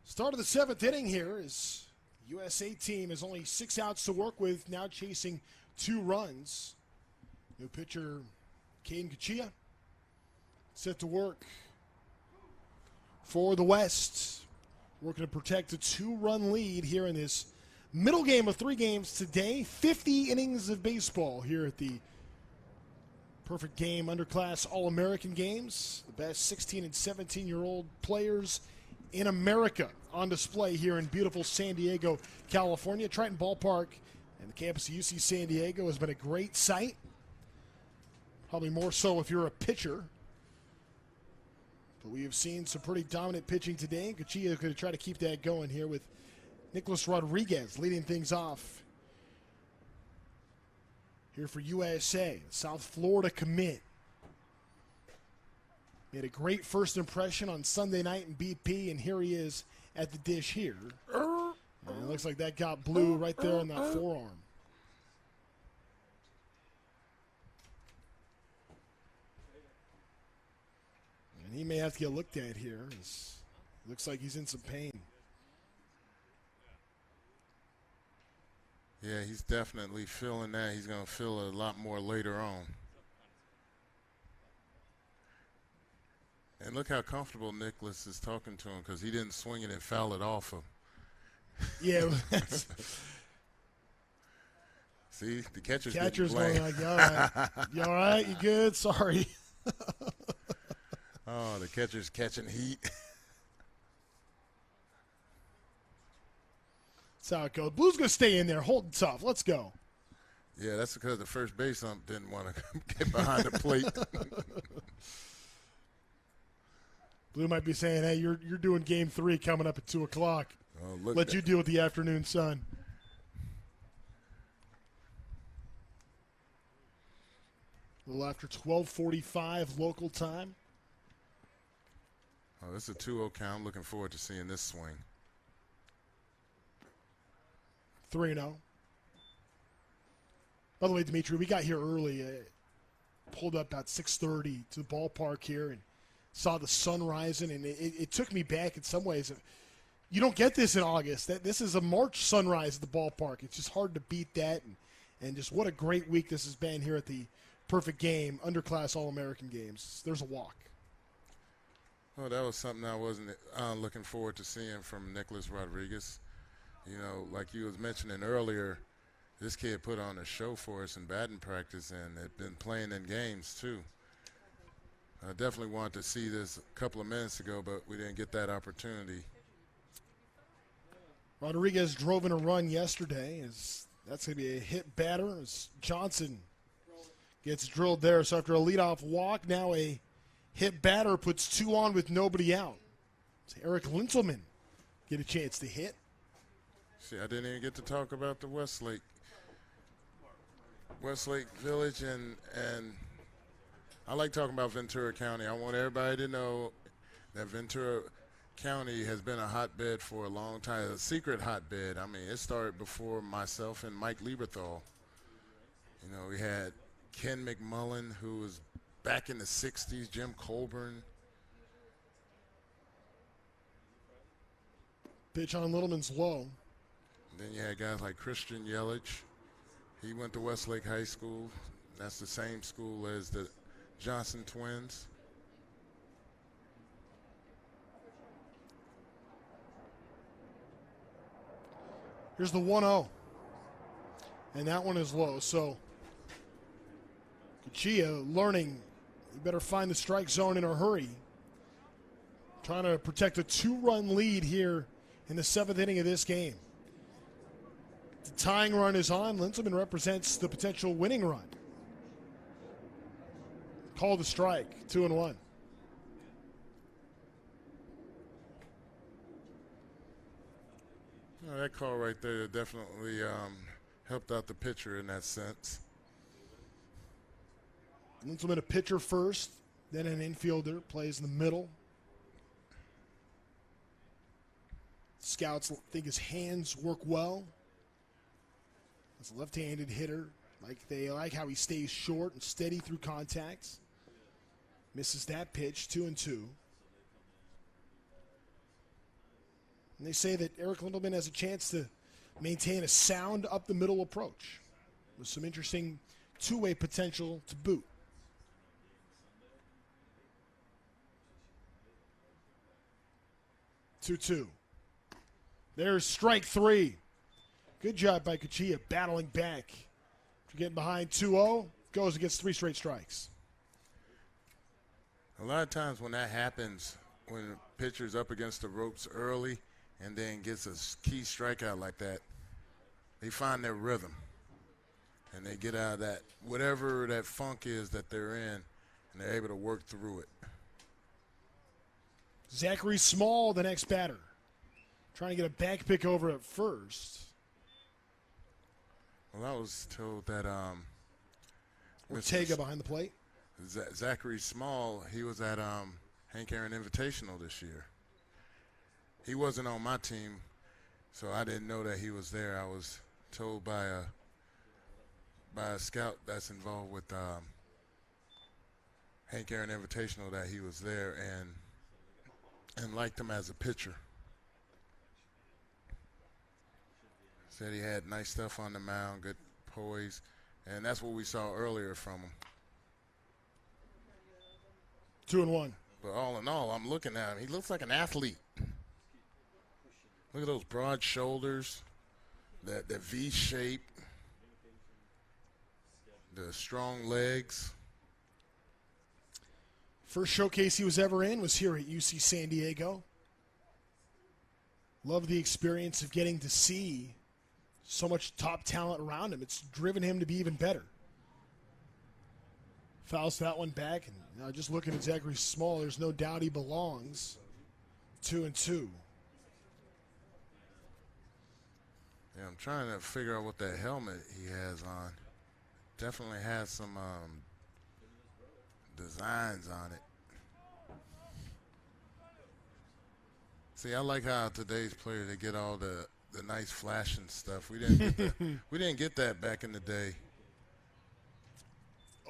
Start of the 7th inning here is USA team has only 6 outs to work with, now chasing 2 runs. New pitcher, Caden Kachia, set to work for the West. Working to protect a 2-run lead here in this middle game of 3 games today. 50 innings of baseball here at the Perfect Game Underclass All-American Games. The best 16 and 17-year-old players in America on display here in beautiful San Diego, California. Triton Ballpark and the campus of UC San Diego has been a great sight. Probably more so if you're a pitcher. But we have seen some pretty dominant pitching today. Gachia could try to keep that going here with Nicholas Rodriguez leading things off here for USA. South Florida commit. Made a great first impression on Sunday night in BP, and here he is at the dish here. And it looks like that got blue right there on that forearm. And he may have to get looked at here. It looks like he's in some pain. Yeah, he's definitely feeling that. He's going to feel it a lot more later on. And look how comfortable Nicholas is talking to him, because he didn't swing it and foul it off him. Yeah. See, the catcher's going like, all right. You all right? You good? Sorry. Oh, the catcher's catching heat. That's how it goes. Blue's going to stay in there, holding tough. Let's go. Yeah, that's because the first base ump didn't want to get behind the plate. Blue might be saying, hey, you're doing game 3 coming up at 2 o'clock. Oh, Let you deal with the afternoon sun. A little after 12:45 local time. Oh, this is a 2-0 count. I'm looking forward to seeing this swing. 3-0. By the way, Dimitri, we got here early. Pulled up about 6:30 to the ballpark here and saw the sun rising, and it took me back in some ways. You don't get this in August. This is a March sunrise at the ballpark. It's just hard to beat that. And just what a great week this has been here at the Perfect Game, Underclass All-American Games. There's a walk. Well, that was something I wasn't looking forward to seeing from Nicholas Rodriguez. You know, like you was mentioning earlier, this kid put on a show for us in batting practice and had been playing in games too. I definitely wanted to see this a couple of minutes ago, but we didn't get that opportunity. Rodriguez drove in a run yesterday. That's going to be a hit batter as Johnson gets drilled there. So after a leadoff walk, now a hit batter puts 2 on with nobody out. So Eric Lintelman get a chance to hit. See, I didn't even get to talk about the Westlake Village, and I like talking about Ventura County. I want everybody to know that Ventura County has been a hotbed for a long time, a secret hotbed. I mean, it started before myself and Mike Lieberthal. You know, we had Ken McMullen, who was back in the 60s, Jim Colburn. Pitch on Littleman's low. Then you had guys like Christian Yelich. He went to Westlake High School. That's the same school as the Johnson twins. Here's the 1-0. And that one is low. So Kachia learning you better find the strike zone in a hurry. Trying to protect a 2-run lead here in the 7th inning of this game. The tying run is on. Linselman represents the potential winning run. Called a strike, 2-1. That call right there definitely helped out the pitcher in that sense. Linselman a pitcher first, then an infielder, plays in the middle. Scouts think his hands work well. As a left-handed hitter, they like how he stays short and steady through contacts. Misses that pitch, 2-2. And they say that Eric Lindelman has a chance to maintain a sound up the middle approach with some interesting two-way potential to boot. Two. There's strike 3. Good job by Kachia battling back. After getting behind 2-0, goes and gets 3 straight strikes. A lot of times when that happens, when a pitcher's up against the ropes early and then gets a key strikeout like that, they find their rhythm. And they get out of that, whatever that funk is that they're in, and they're able to work through it. Zachary Small, the next batter. Trying to get a back pick over at first. Well, I was told that Ortega behind the plate. Zachary Small, he was at Hank Aaron Invitational this year. He wasn't on my team, so I didn't know that he was there. I was told by a scout that's involved with Hank Aaron Invitational that he was there and liked him as a pitcher. Said he had nice stuff on the mound, good poise, and that's what we saw earlier from him. 2-1. But all in all, I'm looking at him. He looks like an athlete. Look at those broad shoulders, that V shape, the strong legs. First showcase he was ever in was here at UC San Diego. Love the experience of getting to see so much top talent around him. It's driven him to be even better. Fouls that one back, and now just looking at Zachary Small, there's no doubt he belongs. 2-2. Yeah, I'm trying to figure out what that helmet he has on. Definitely has some designs on it. See, I like how today's players, they get all the nice flashing stuff. We didn't get that. We didn't get that back in the day.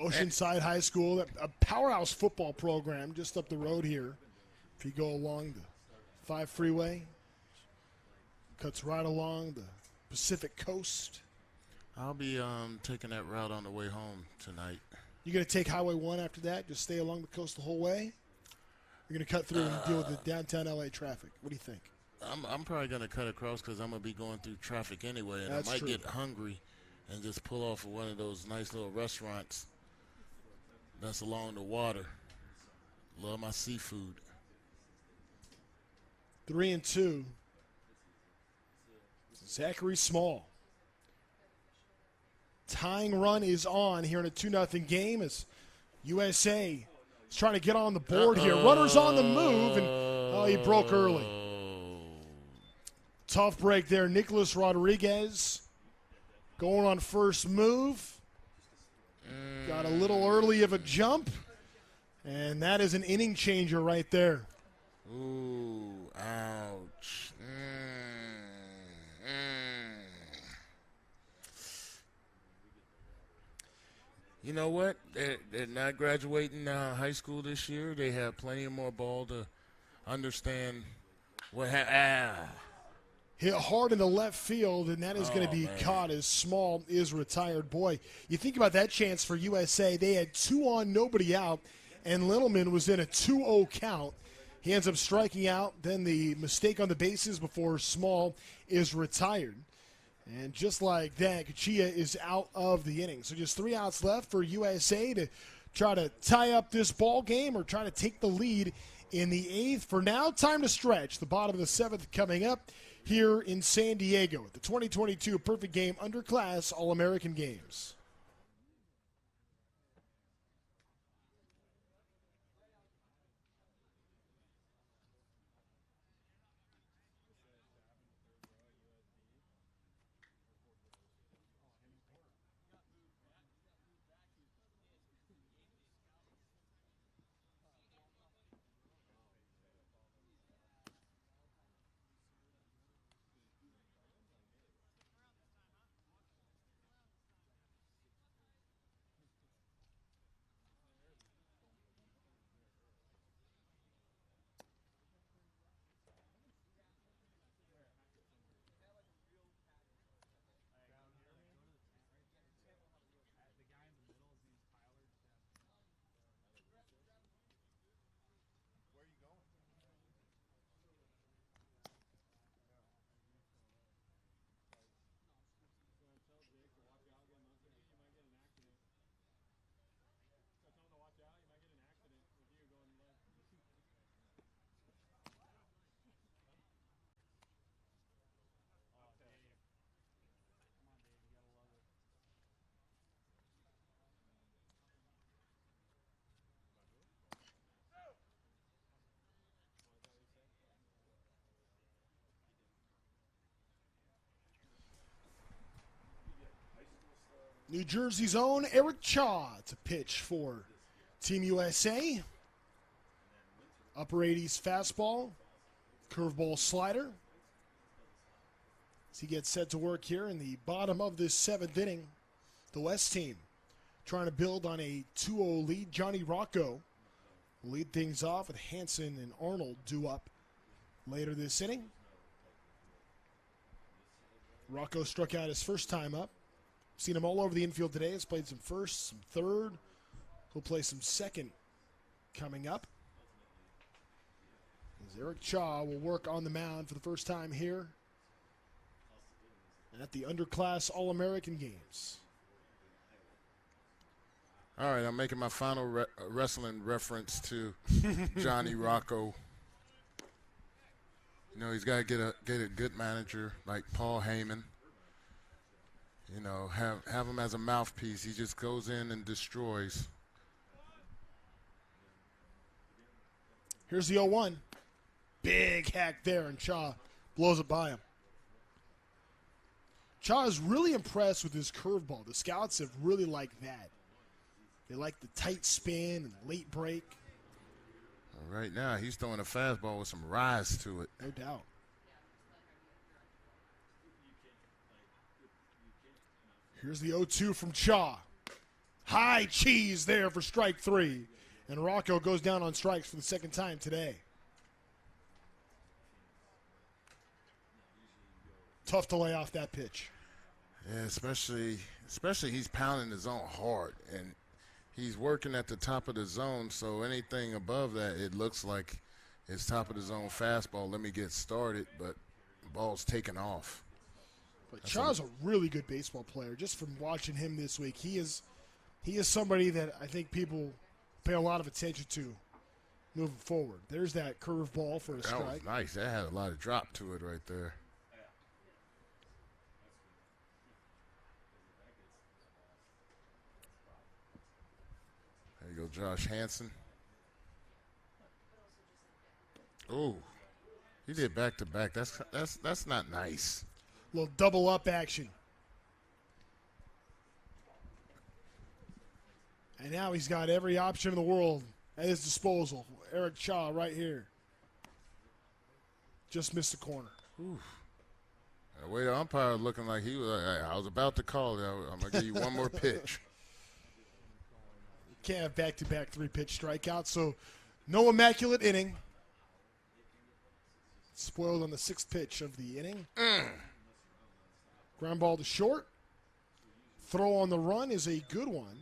Oceanside High School, a powerhouse football program just up the road here. If you go along the 5 freeway, Cuts right along the Pacific coast. I'll be taking that route on the way home tonight. You going to take Highway 1 after that? Just stay along the coast the whole way? You're going to cut through and deal with the downtown LA traffic. What do you think? I'm probably going to cut across because I'm going to be going through traffic anyway, and That's I might true. get hungry and just pull off of one of those nice little restaurants that's along the water. Love my seafood. 3-2. Zachary Small. Tying run is on here in a 2-0 game as USA is trying to get on the board here. Runners on the move, and he broke early. Tough break there. Nicholas Rodriguez going on first move. Got a little early of a jump, and that is an inning changer right there. Ooh, ouch. You know what? They're not graduating high school this year. They have plenty of more ball to understand what happened. Hit hard in the left field, and that is going to be caught as Small is retired. Boy, you think about that chance for USA. They had 2 on, nobody out, and Littleman was in a 2-0 count. He ends up striking out, then the mistake on the bases before Small is retired. And just like that, Kachia is out of the inning. So just 3 outs left for USA to try to tie up this ball game or try to take the lead in the 8th. For now, time to stretch. The bottom of the 7th coming up here in San Diego at the 2022 Perfect Game Underclass All-American Games. New Jersey's own Eric Cha to pitch for Team USA. Upper 80s fastball, curveball slider. As he gets set to work here in the bottom of this 7th inning, the West team trying to build on a 2-0 lead. Johnny Rocco will lead things off with Hansen and Arnold due up later this inning. Rocco struck out his first time up. Seen him all over the infield today. Has played some first, some third. He'll play some second coming up. As Eric Cha will work on the mound for the first time here at the Underclass All-American Games. All right, I'm making my final wrestling reference to Johnny Rocco. You know, he's got to get a good manager like Paul Heyman. You know, have him as a mouthpiece. He just goes in and destroys. Here's the 0-1. Big hack there, and Cha blows it by him. Cha is really impressed with his curveball. The scouts have really liked that. They like the tight spin and late break. Right now, he's throwing a fastball with some rise to it. No doubt. Here's the 0-2 from Cha. High cheese there for strike 3. And Rocco goes down on strikes for the second time today. Tough to lay off that pitch. Yeah, especially he's pounding the zone hard, and he's working at the top of the zone, so anything above that, it looks like it's top of the zone fastball. Let me get started, but the ball's taking off. But Chaw's a really good baseball player. Just from watching him this week, he is somebody that I think people pay a lot of attention to moving forward. There's that curveball for a strike. That was nice. That had a lot of drop to it right there. There you go, Josh Hansen. Oh, he did back-to-back. That's not nice. A little double up action. And now he's got every option in the world at his disposal. Eric Chaw right here. Just missed the corner. Oof. The way the umpire was looking like he was, I was about to call it. I'm going to give you one more pitch. Can't have back-to-back 3-pitch strikeouts, so no immaculate inning. Spoiled on the 6th pitch of the inning. Ground ball to short. Throw on the run is a good one.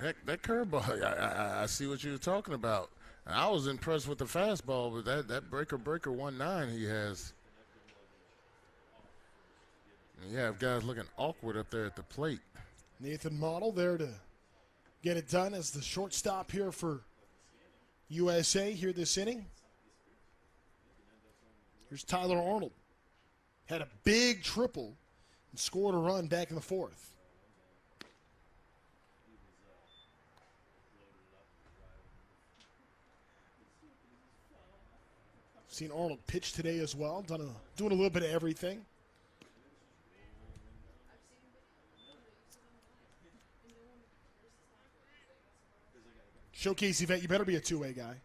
Heck, that curveball, I see what you were talking about. I was impressed with the fastball, but that breaker 1-9 he has. And you have guys looking awkward up there at the plate. Nathan Model there to get it done as the shortstop here for USA here this inning. Here's Tyler Arnold. Had a big triple and scored a run back in the 4th. Seen Arnold pitch today as well. Doing a little bit of everything. Showcase event, you better be a two-way guy.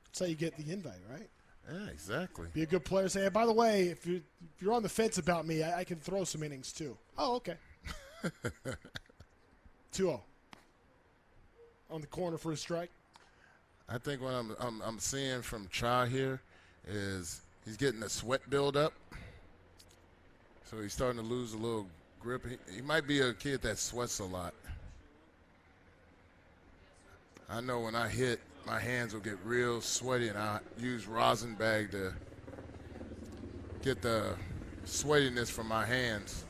That's how you get the invite, right? Yeah, exactly. Be a good player. Say, hey, by the way, if you're on the fence about me, I can throw some innings too. Oh, okay. 2-0. On the corner for a strike. I think what I'm seeing from Cha here is he's getting the sweat build up. So he's starting to lose a little grip. He might be a kid that sweats a lot. I know when I hit, my hands will get real sweaty, and I use rosin bag to get the sweatiness from my hands.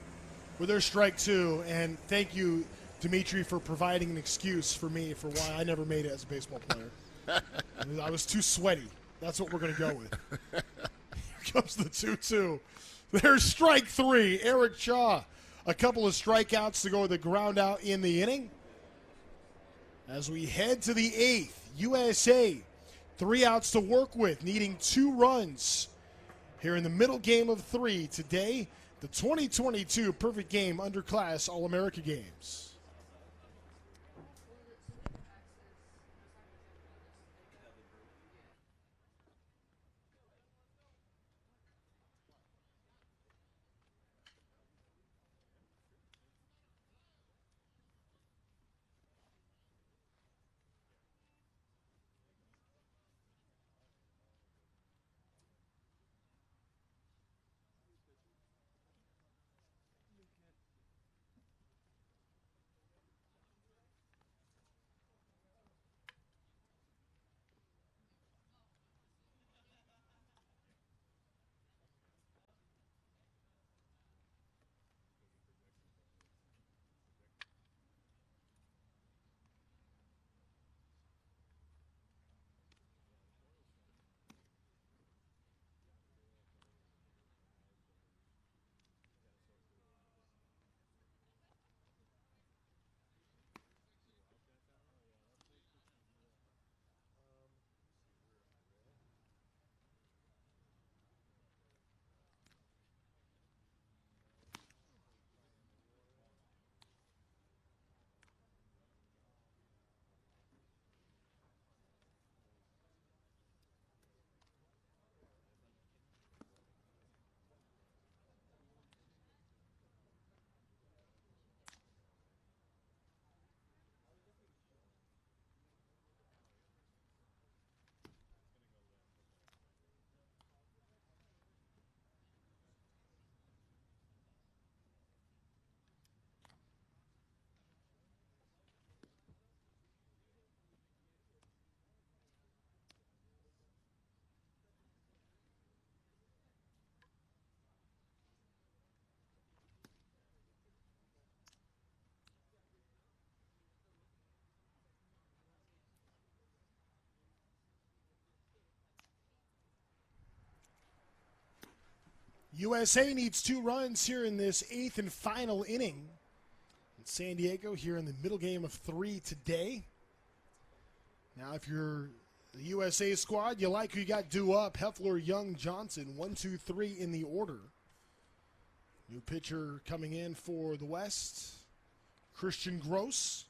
Well, there's strike 2, and thank you, Dimitri, for providing an excuse for me for why I never made it as a baseball player. I was too sweaty. That's what we're going to go with. Here comes the 2-2. There's strike 3, Eric Chaw. A couple of strikeouts to go with the ground out in the inning. As we head to the 8th, USA, 3 outs to work with, needing 2 runs. Here in the middle game of 3 today, the 2022 Perfect Game Underclass All-America Games. USA needs 2 runs here in this 8th and final inning. And San Diego here in the middle game of 3 today. Now, if you're the USA squad, you like who you got due up. Heffler, Young, Johnson, 1, 2, 3 in the order. New pitcher coming in for the West, Christian Gross.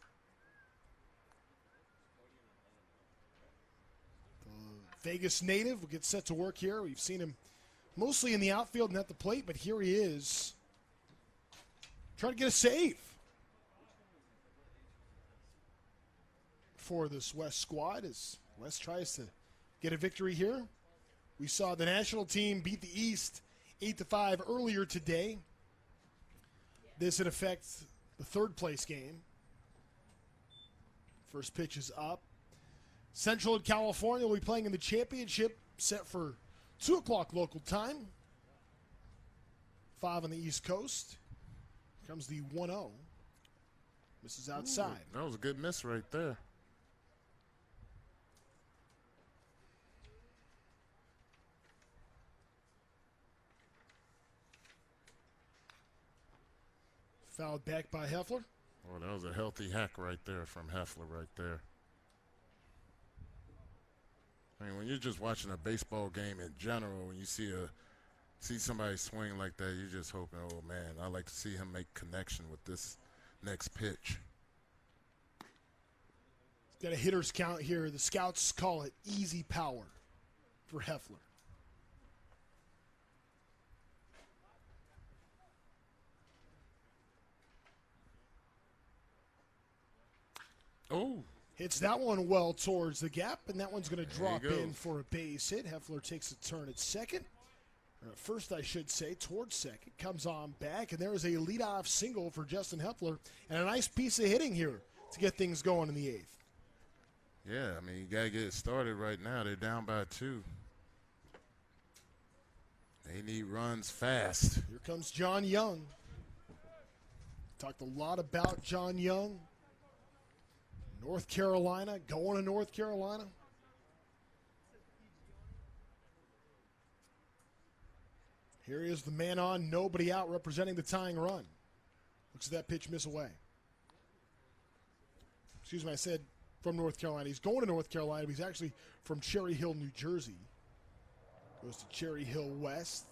The Vegas native will get set to work here. We've seen him mostly in the outfield and at the plate, but here he is trying to get a save for this West squad as West tries to get a victory here. We saw the national team beat the East 8-5 earlier today. This, in effect, the 3rd place game. First pitch is up. Central California will be playing in the championship, set for 2 o'clock local time. 5 on the East Coast. Here comes the 1-0. Misses outside. Ooh, that was a good miss right there. Fouled back by Heffler. Oh, that was a healthy hack right there from Heffler right there. I mean, when you're just watching a baseball game in general, when you see somebody swing like that, you're just hoping, oh, man, I'd like to see him make connection with this next pitch. Got a hitter's count here. The scouts call it easy power for Heffler. Oh. Hits that one well towards the gap, and that one's going to drop you go. in for a base hit. Heffler takes a turn at second. Or at first, I should say, towards second. Comes on back, and there is a leadoff single for Justin Heffler, and a nice piece of hitting here to get things going in the 8th. Yeah, I mean, you got to get it started right now. They're down by 2. They need runs fast. Here comes John Young. Talked a lot about John Young. North Carolina, going to North Carolina. Here is the man on, nobody out, representing the tying run. Looks at that pitch miss away. Excuse me, I said from North Carolina. He's going to North Carolina, but he's actually from Cherry Hill, New Jersey. Goes to Cherry Hill West.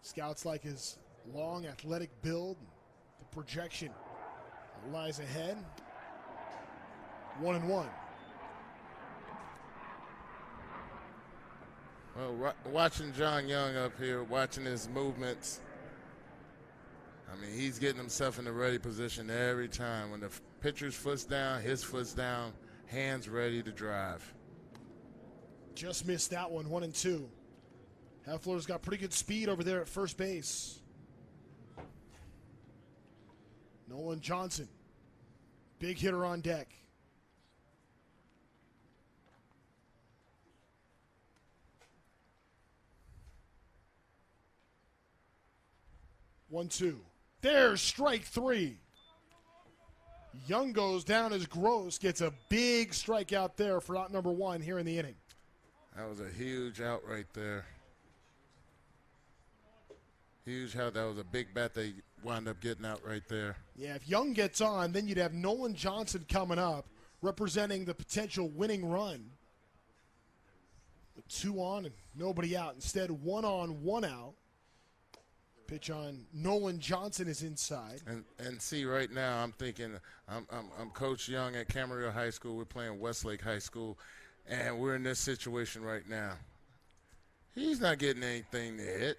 Scouts like his long, athletic build, the projection that lies ahead. 1-1. Well, watching John Young up here, watching his movements, I mean, he's getting himself in the ready position every time. When the pitcher's foot's down, his foot's down, hands ready to drive. Just missed that one, 1-2. Heffler's got pretty good speed over there at first base. Nolan Johnson, big hitter on deck. One, two. There's strike 3. Young goes down as Gross gets a big strikeout there for out number 1 here in the inning. That was a huge out right there. Huge out. That was a big bat they wound up getting out right there. Yeah, if Young gets on, then you'd have Nolan Johnson coming up, representing the potential winning run. But 2 on and nobody out. Instead, 1 on, 1 out. Pitch on Nolan Johnson is inside. And see, right now I'm thinking I'm Coach Young at Camarillo High School. We're playing Westlake High School, and we're in this situation right now. He's not getting anything to hit.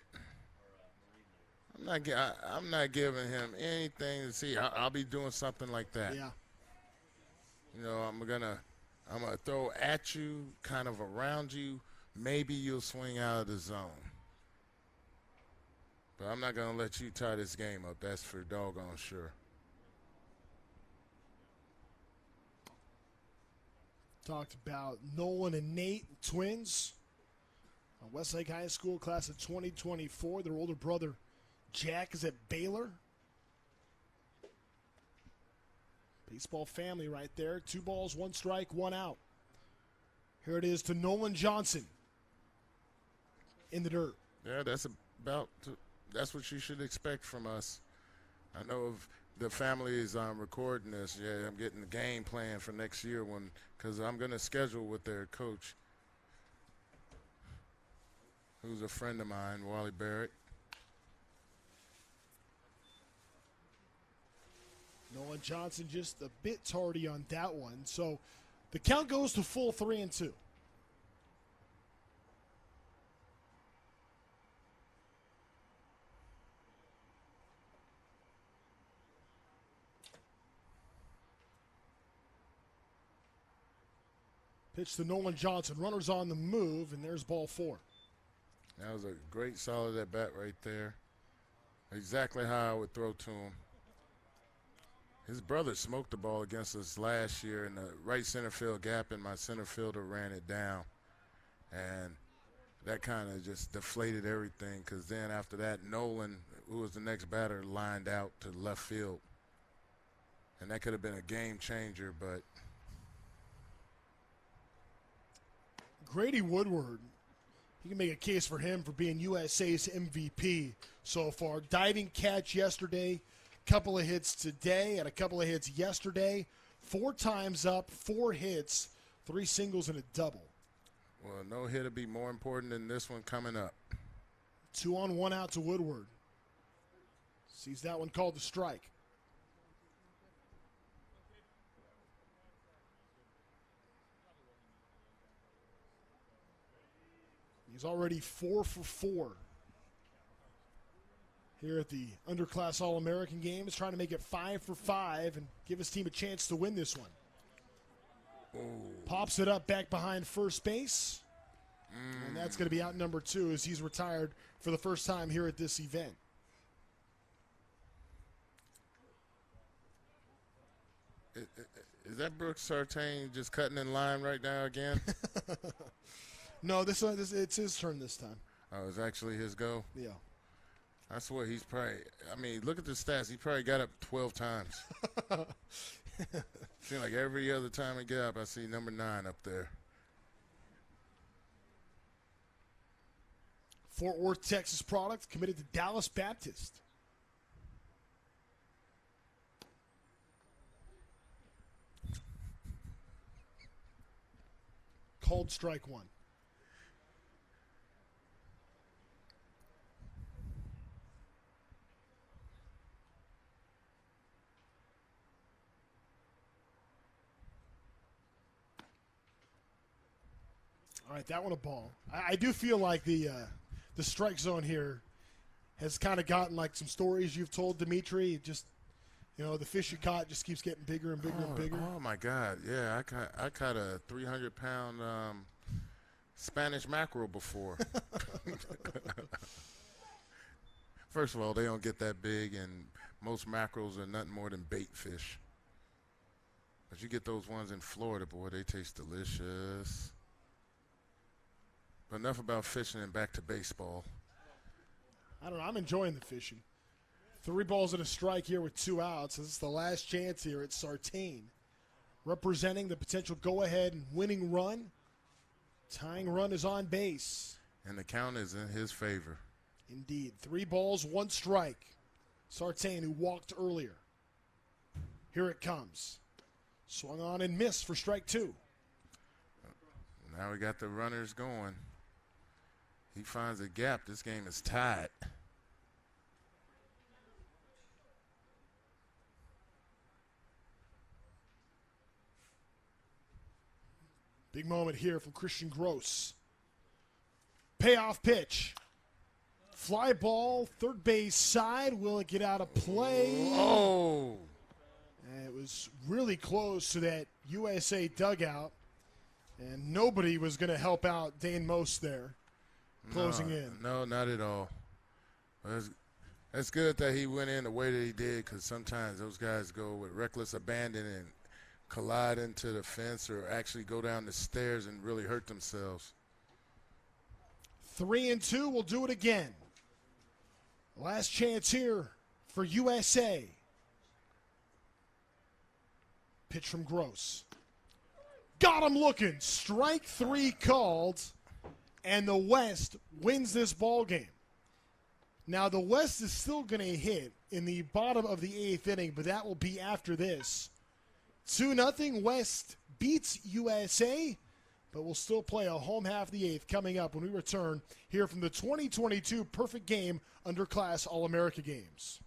I'm not giving him anything to see. I'll be doing something like that. Yeah. You know, I'm gonna throw at you, kind of around you. Maybe you'll swing out of the zone. But I'm not going to let you tie this game up. That's for doggone sure. Talked about Nolan and Nate, twins. Westlake High School, class of 2024. Their older brother, Jack, is at Baylor. Baseball family right there. 2 balls, 1 strike, 1 out. Here it is to Nolan Johnson in the dirt. Yeah, that's what you should expect from us. I know if the family is recording this, yeah, I'm getting the game plan for next year because I'm going to schedule with their coach, who's a friend of mine, Wally Barrett. Nolan Johnson just a bit tardy on that one. So the count goes to full 3-2. Pitch to Nolan Johnson. Runners on the move, and there's ball 4. That was a great solid at bat right there. Exactly how I would throw to him. His brother smoked the ball against us last year in the right center field gap, and my center fielder ran it down. And that kind of just deflated everything because then after that, Nolan, who was the next batter, lined out to left field. And that could have been a game changer, but Grady Woodward, you can make a case for him for being USA's MVP so far. Diving catch yesterday, couple of hits today, and a couple of hits yesterday. 4 times up, 4 hits, 3 singles and a double. well, no hit would be more important than this one coming up. 2 on, 1 out to Woodward. Sees that one called the strike. He's already 4 for 4 here at the Underclass All-American Games, trying to make it 5 for 5 and give his team a chance to win this one. Pops it up back behind first base. And that's going to be out number 2 as he's retired for the first time here at this event. Is that Brooks Sartain just cutting in line right now again? No, this it's his turn this time. Oh, it's actually his go? Yeah. I swear he's probably, I mean, look at the stats. He probably got up 12 times. Seems like every other time he got up, I see number 9 up there. Fort Worth, Texas product, committed to Dallas Baptist. Called strike 1. All right, that one a ball. I do feel like the strike zone here has kind of gotten like some stories you've told, Dimitri. Just, you know, the fish you caught just keeps getting bigger and bigger and bigger. Oh my God! Yeah, I caught a 300-pound Spanish mackerel before. First of all, they don't get that big, and most mackerels are nothing more than bait fish. But you get those ones in Florida, boy, they taste delicious. But enough about fishing and back to baseball. I don't know. I'm enjoying the fishing. 3 balls and a strike here with 2 outs. This is the last chance here at Sartain, representing the potential go-ahead and winning run. Tying run is on base. And the count is in his favor. Indeed. 3 balls, 1 strike. Sartain, who walked earlier. Here it comes. Swung on and missed for strike 2. Now we got the runners going. He finds a gap. This game is tied. Big moment here from Christian Gross. Payoff pitch. Fly ball, third base side. Will it get out of play? Oh! And it was really close to that USA dugout. And nobody was going to help out Dane Most there, closing in. No, not at all. That's good that he went in the way that he did, because sometimes those guys go with reckless abandon and collide into the fence or actually go down the stairs and really hurt themselves. 3-2. We'll do it again. Last chance here for USA. Pitch from Gross. Got him looking. Strike 3 called, and the West wins this ball game. Now, the West is still going to hit in the bottom of the 8th inning, but that will be after this. 2-0, West beats USA, but we'll still play a home half of the 8th coming up when we return here from the 2022 Perfect Game Underclass All-America Games.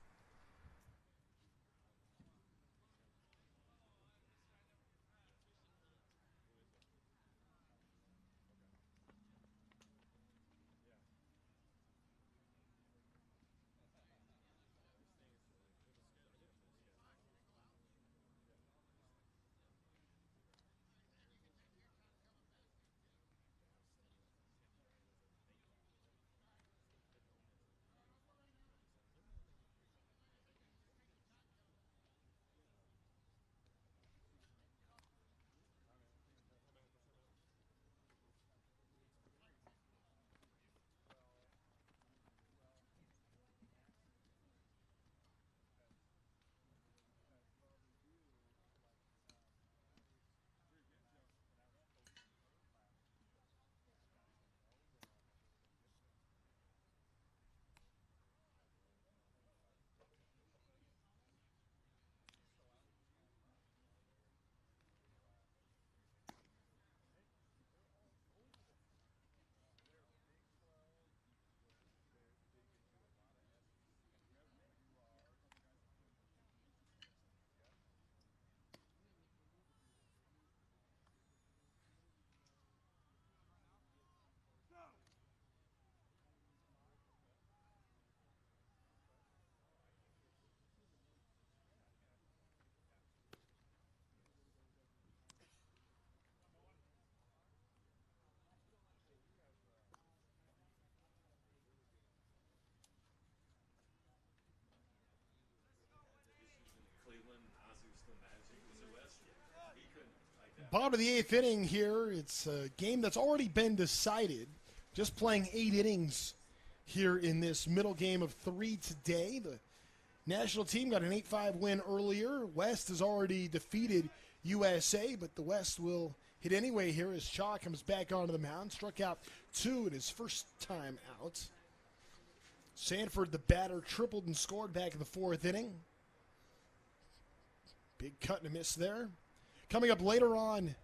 Bottom of the 8th inning here. It's a game that's already been decided. Just playing 8 innings here in this middle game of 3 today. The national team got an 8-5 win earlier. West has already defeated USA, but the West will hit anyway here as Shaw comes back onto the mound. Struck out 2 in his first time out. Sanford, the batter, tripled and scored back in the 4th inning. Big cut and a miss there. Coming up later on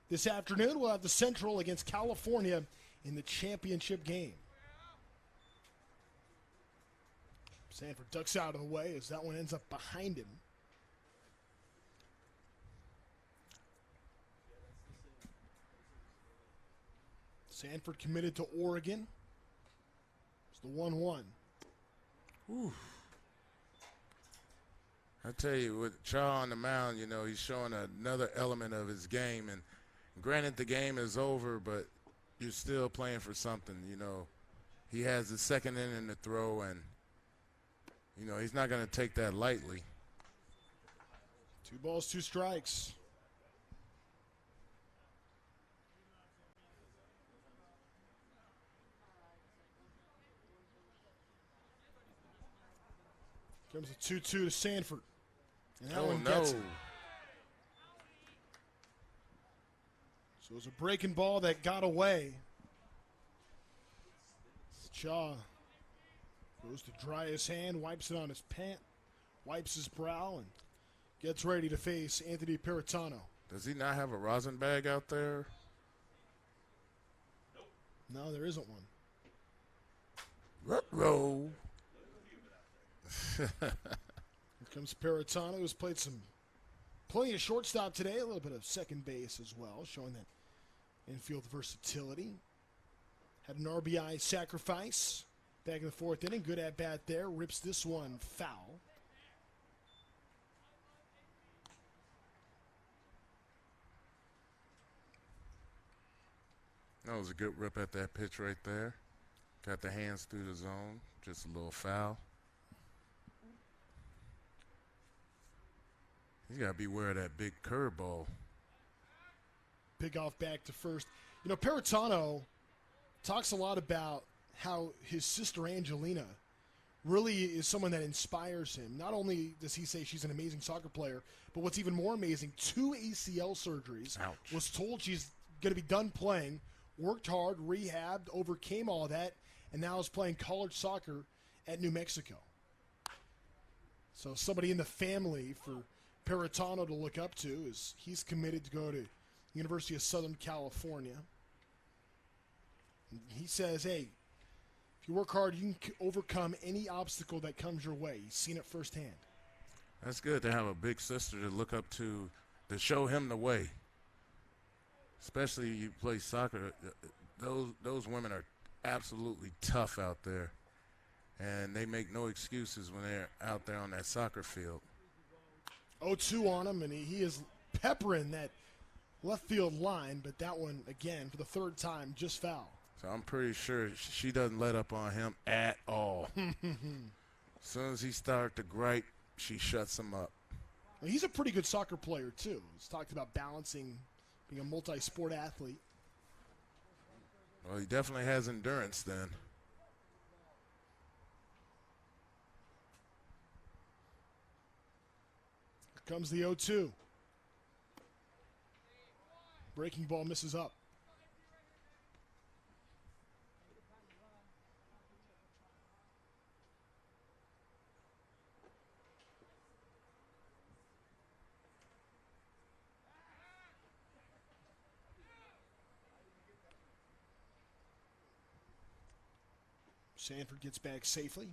this afternoon, we'll have the Central against California in the championship game. Sanford ducks out of the way as that one ends up behind him. Sanford committed to Oregon. It's the 1-1. Ooh. I tell you, with Shaw on the mound, he's showing another element of his game. And granted, the game is over, but you're still playing for something. He has the second inning to throw, and, he's not going to take that lightly. 2 balls, 2 strikes. Comes a 2-2 to Sanford. And that one gets it. So it was a breaking ball that got away. Shaw goes to dry his hand, wipes it on his pant, wipes his brow, and gets ready to face Anthony Peritano. Does he not have a rosin bag out there? No, there isn't one. Ruh-roh. Here comes Peritano, who's played plenty of shortstop today, a little bit of second base as well, showing that infield versatility. Had an RBI sacrifice back in the 4th inning. Good at bat there. Rips this one foul. That was a good rip at that pitch right there. Got the hands through the zone. Just a little foul. He's got to beware of that big curveball. Pick off back to first. Peritano talks a lot about how his sister Angelina really is someone that inspires him. Not only does he say she's an amazing soccer player, but what's even more amazing, 2 ACL surgeries. Ouch. Was told she's going to be done playing, worked hard, rehabbed, overcame all that, and now is playing college soccer at New Mexico. So somebody in the family for Paratano to look up to is he's committed to go to University of Southern California. And he says, hey, if you work hard, you can overcome any obstacle that comes your way. He's seen it firsthand. That's good to have a big sister to look up to show him the way. Especially you play soccer. Those women are absolutely tough out there. And they make no excuses when they're out there on that soccer field. 0-2 on him, and he is peppering that left field line, but that one, again, for the third time, just foul. So I'm pretty sure she doesn't let up on him at all. As soon as he starts to gripe, she shuts him up. Well, he's a pretty good soccer player, too. He's talked about balancing, being a multi-sport athlete. Well, he definitely has endurance then. Here comes the 0-2. Breaking ball misses up. Sanford gets back safely.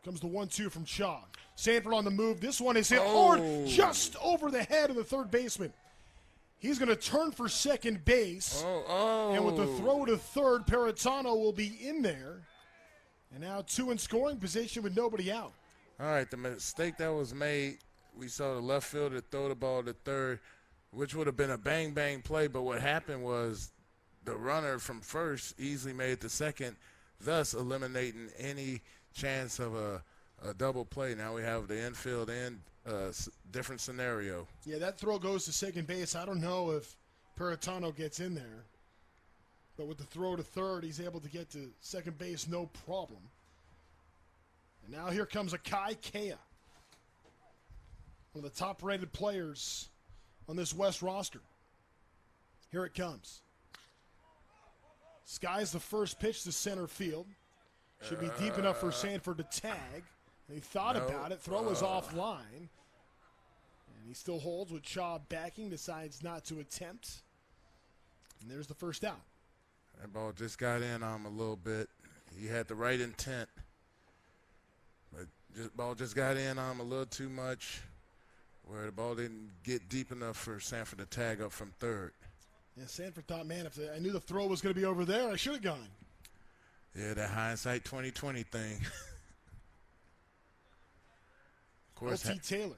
Comes the 1-2 from Shaw. Sanford on the move. This one is hit hard just over the head of the third baseman. He's going to turn for second base. And with the throw to third, Paratano will be in there. And now two in scoring position with nobody out. All right, the mistake that was made, we saw the left fielder throw the ball to third, which would have been a bang-bang play. But what happened was the runner from first easily made it to second, thus eliminating any chance of a double play. Now we have the infield and different scenario. Yeah, that throw goes to second base. I don't know if Paratano gets in there. But with the throw to third, he's able to get to second base no problem. And now here comes a Kai Kea, one of the top-rated players on this West roster. Here it comes. Skies the first pitch to center field. Should be deep enough for Sanford to tag. And he thought about it. Throw is offline. And he still holds with Shaw backing, decides not to attempt. And there's the first out. That ball just got in on him a little bit. He had the right intent. But ball just got in on him a little too much, where the ball didn't get deep enough for Sanford to tag up from third. Yeah, Sanford thought, man, if I knew the throw was going to be over there, I should have gone. Yeah, that hindsight 2020 thing. Of course, LT Taylor.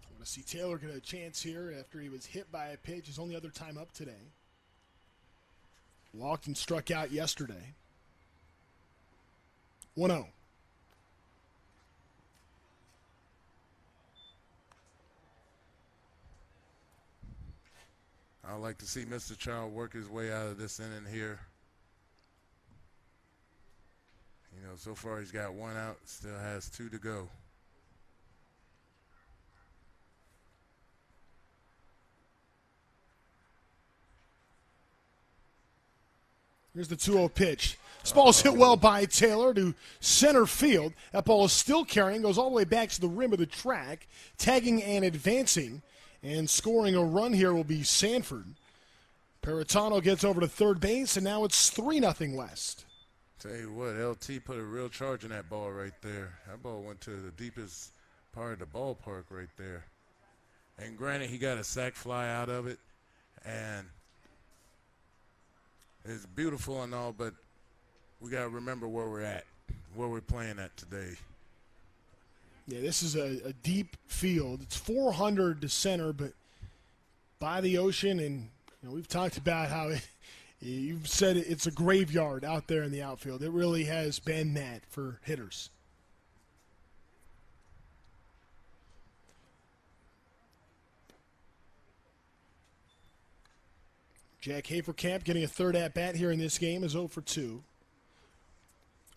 I want to see Taylor get a chance here after he was hit by a pitch. His only other time up today. Walked and struck out yesterday. 1-0. I'd like to see Mr. Child work his way out of this inning here. You know, so far he's got one out, still has two to go. Here's the 2-0 pitch. This ball is hit well by Taylor to center field. That ball is still carrying, goes all the way back to the rim of the track, tagging and advancing. And scoring a run here will be Sanford. Paratano gets over to third base, and now it's 3-0 West. Tell you what, LT put a real charge in that ball right there. That ball went to the deepest part of the ballpark right there. And granted, he got a sac fly out of it, and it's beautiful and all, but we got to remember where we're at, where we're playing at today. Yeah, this is a deep field. It's 400 to center, but by the ocean, and we've talked about how you've said it's a graveyard out there in the outfield. It really has been that for hitters. Jack Haferkamp getting a third at-bat here in this game is 0 for 2.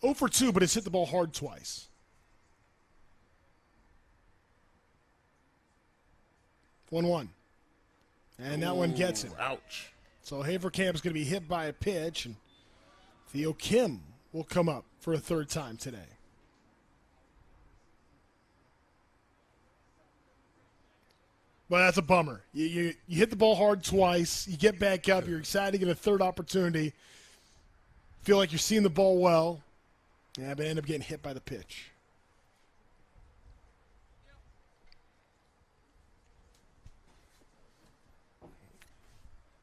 0 for 2, but it's hit the ball hard twice. 1-1. And that one gets him. Ouch. So Haverkamp is going to be hit by a pitch, and Theo Kim will come up for a third time today. But that's a bummer. You hit the ball hard twice. You get back up. You're excited to get a third opportunity. Feel like you're seeing the ball well. Yeah, but end up getting hit by the pitch.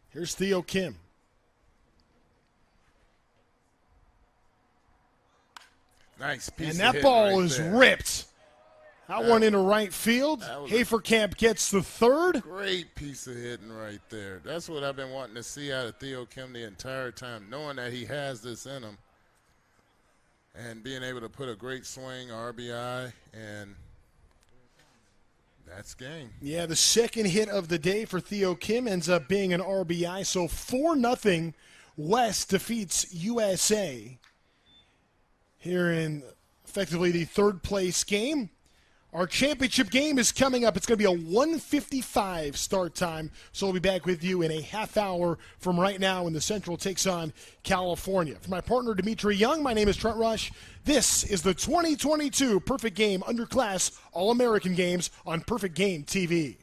Here's Theo Kim. Nice piece. And of that ball right is there. ripped. That one into right field. Haverkamp gets the third. Great piece of hitting right there. That's what I've been wanting to see out of Theo Kim the entire time, knowing that he has this in him. And being able to put a great swing, RBI, and that's game. Yeah, the second hit of the day for Theo Kim ends up being an RBI. So 4-0 West defeats USA here in effectively the third place game. Our championship game is coming up. It's going to be a 1:55 start time. So we'll be back with you in a half hour from right now when the Central takes on California. For my partner, Dimitri Young, my name is Trent Rush. This is the 2022 Perfect Game Underclass All-American Games on Perfect Game TV.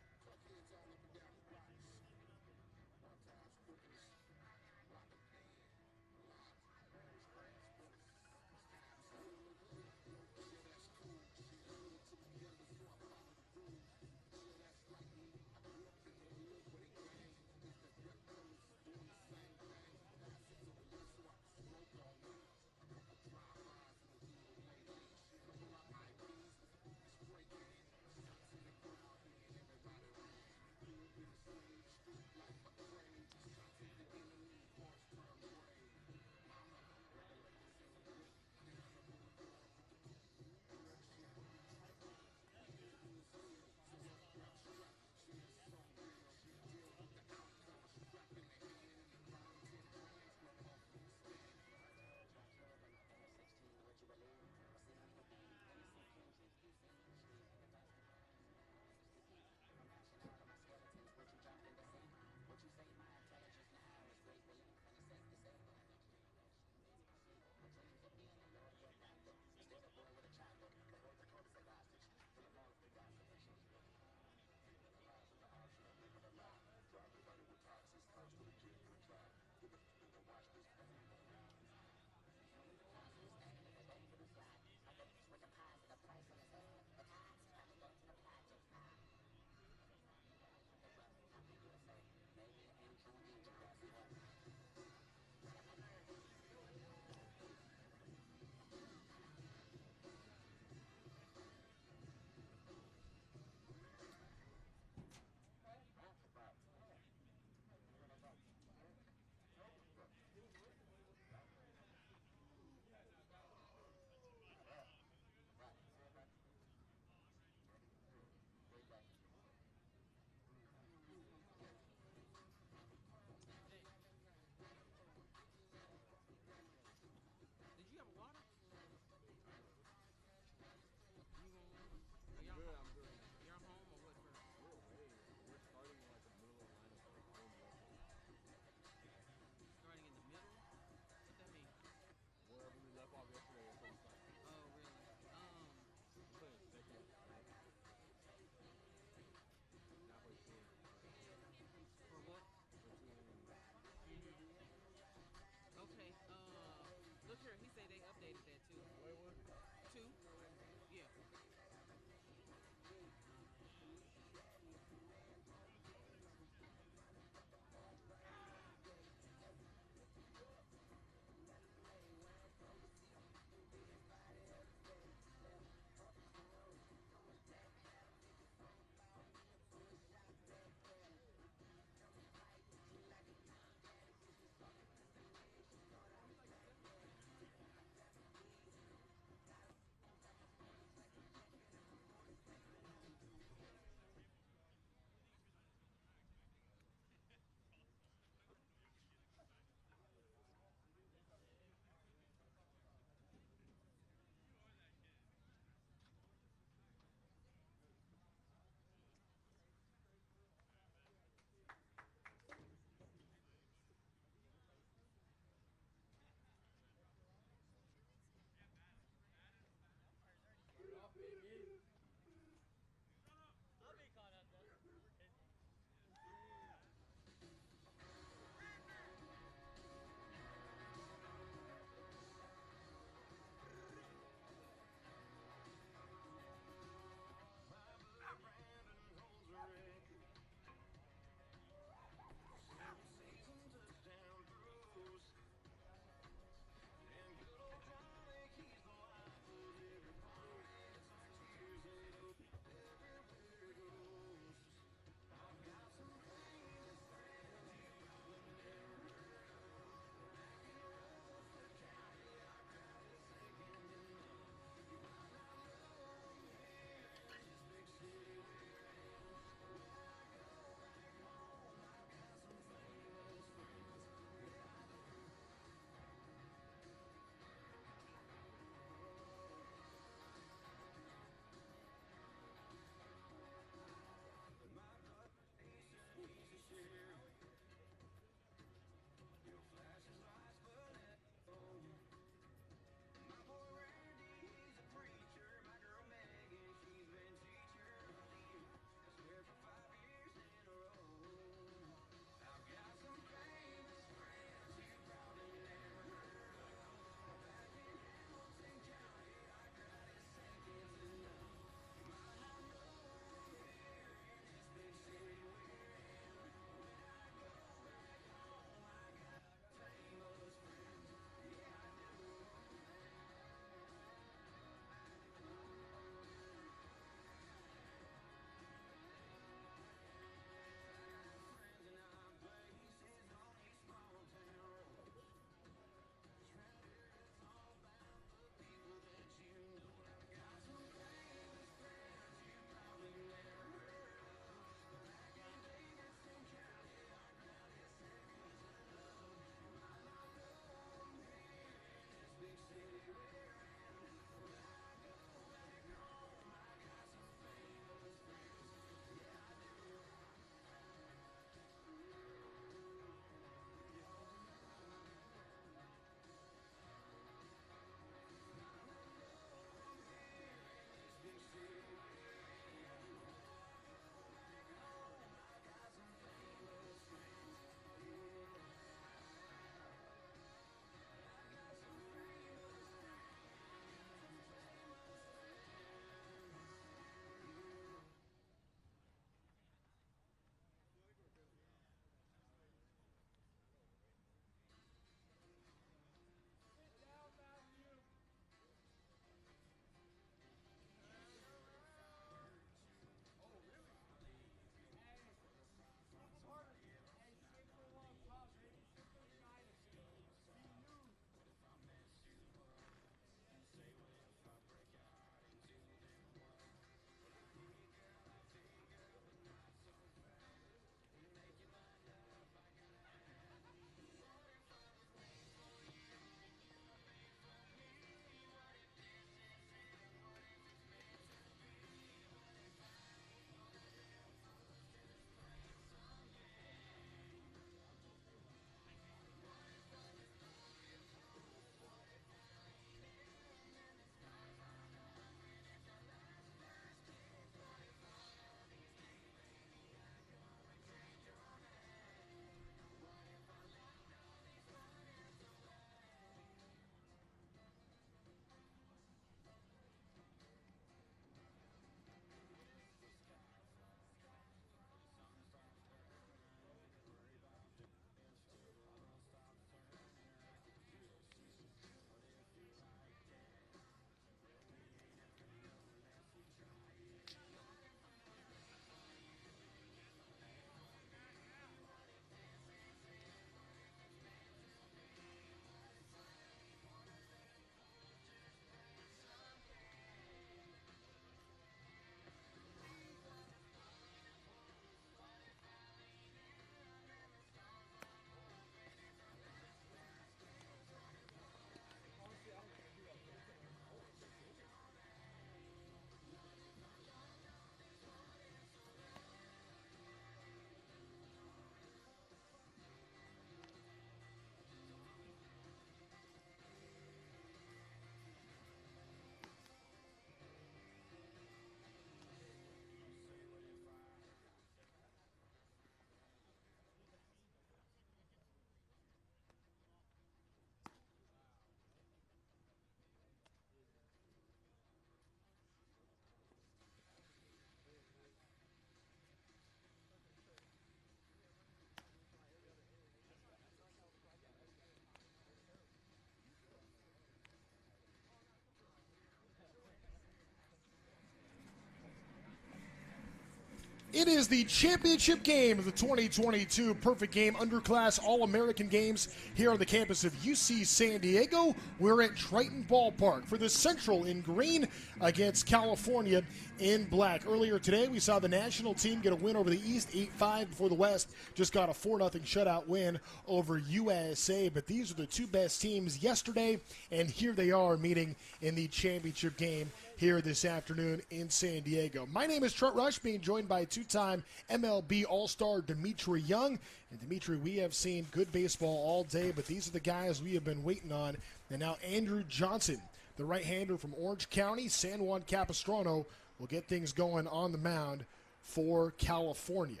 It is the championship game of the 2022 Perfect Game Underclass All-American Games here on the campus of UC San Diego. We're at Triton Ballpark for the Central in green against California in black. Earlier today, we saw the national team get a win over the East, 8-5 before the West just got a 4-0 shutout win over USA. But these are the two best teams yesterday, and here they are meeting in the championship game here this afternoon in San Diego. My name is Trent Rush, being joined by two-time MLB All-Star Dimitri Young. And Dimitri, we have seen good baseball all day, but these are the guys we have been waiting on. And now Andrew Johnson, the right-hander from Orange County, San Juan Capistrano, will get things going on the mound for California.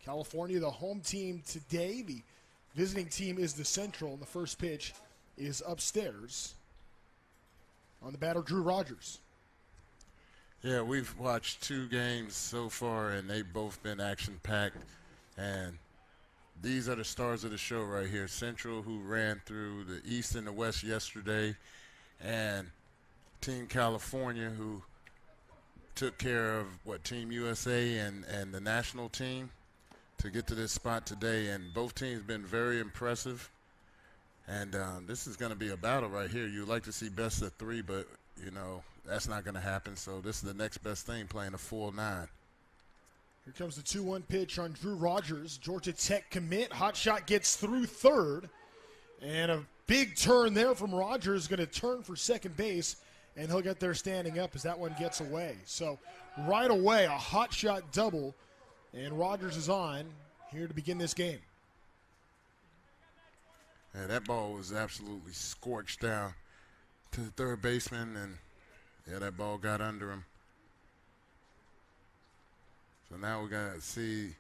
California, the home team today. The visiting team is the Central, and the first pitch is upstairs. On the batter, Drew Rogers. Yeah, we've watched two games so far, and they've both been action-packed. And these are the stars of the show right here. Central, who ran through the East and the West yesterday, and Team California, who took care of, Team USA and the national team to get to this spot today. And both teams been very impressive. And this is going to be a battle right here. You'd like to see best of three, but, you know, that's not going to happen. So this is the next best thing, playing a full 9. Here comes the 2-1 pitch on Drew Rogers. Georgia Tech commit. Hot shot gets through third. And a big turn there from Rogers, going to turn for second base. And he'll get there standing up as that one gets away. So right away, a hot shot double. And Rogers is on here to begin this game. Yeah, that ball was absolutely scorched down to the third baseman, and, yeah, that ball got under him. So now we're going to see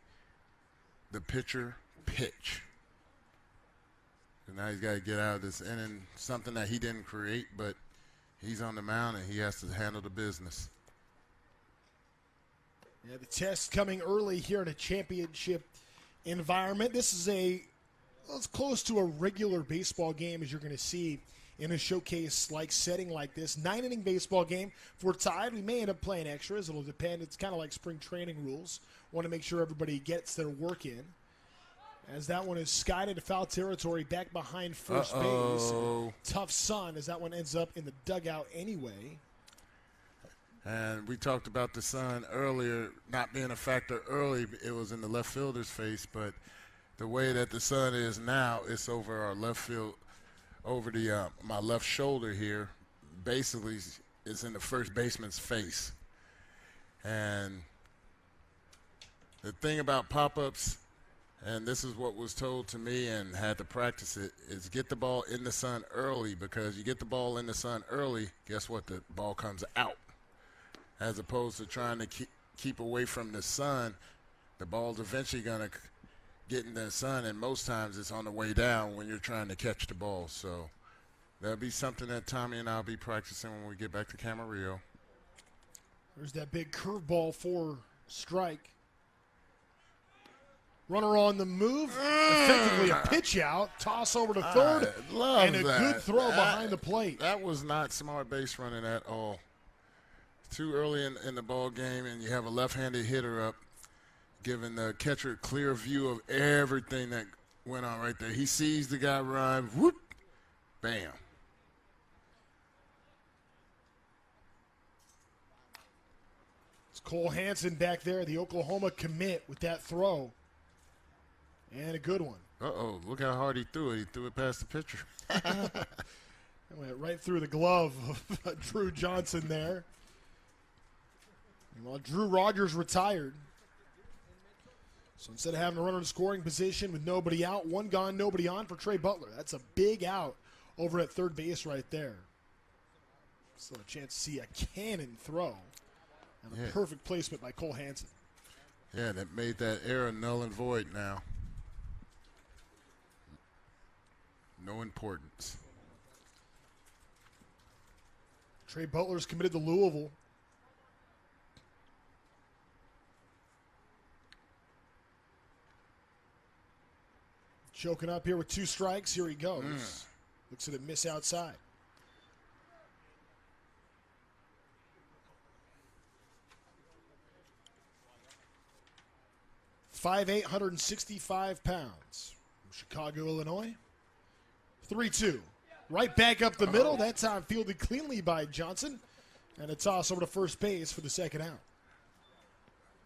the pitcher pitch. So now he's got to get out of this inning, something that he didn't create, but he's on the mound, and he has to handle the business. Yeah, the test coming early here in a championship environment. This is it's close to a regular baseball game as you're going to see in a showcase-like setting like this. 9-inning baseball game. If we're tied, we may end up playing extras. It'll depend. It's kind of like spring training rules. Want to make sure everybody gets their work in. As that one is skied into foul territory back behind first base. Tough sun as that one ends up in the dugout anyway. And we talked about the sun earlier not being a factor early. It was in the left fielder's face, but the way that the sun is now, it's over our left field, over the my left shoulder here. Basically, it's in the first baseman's face. And the thing about pop-ups, and this is what was told to me and had to practice it, is get the ball in the sun early, because you get the ball in the sun early, guess what? The ball comes out. As opposed to trying to keep away from the sun, the ball's eventually going to get in the sun, and most times it's on the way down when you're trying to catch the ball. So that'll be something that Tommy and I'll be practicing when we get back to Camarillo. There's that big curveball for strike. Runner on the move. Effectively a pitch out. Toss over to third. And a good throw behind the plate. That was not smart base running at all. Too early in the ball game, and you have a left-handed hitter up, giving the catcher a clear view of everything that went on right there. He sees the guy run, whoop, bam. It's Cole Hansen back there, the Oklahoma commit with that throw. And a good one. Uh-oh, look how hard he threw it. He threw it past the pitcher. It went right through the glove of Drew Johnson there. And while Drew Rogers retired, so instead of having a runner in scoring position with nobody out, one gone, nobody on for Trey Butler. That's a big out over at third base right there. Still a chance to see a cannon throw. And a perfect placement by Cole Hansen. Yeah, that made that error null and void now. No importance. Trey Butler's committed to Louisville. Choking up here with 2 strikes. Here he goes. Looks at a miss outside. 5'8", 165 pounds. From Chicago, Illinois. 3-2. Right back up the middle. That time fielded cleanly by Johnson. And a toss over to first base for the second out.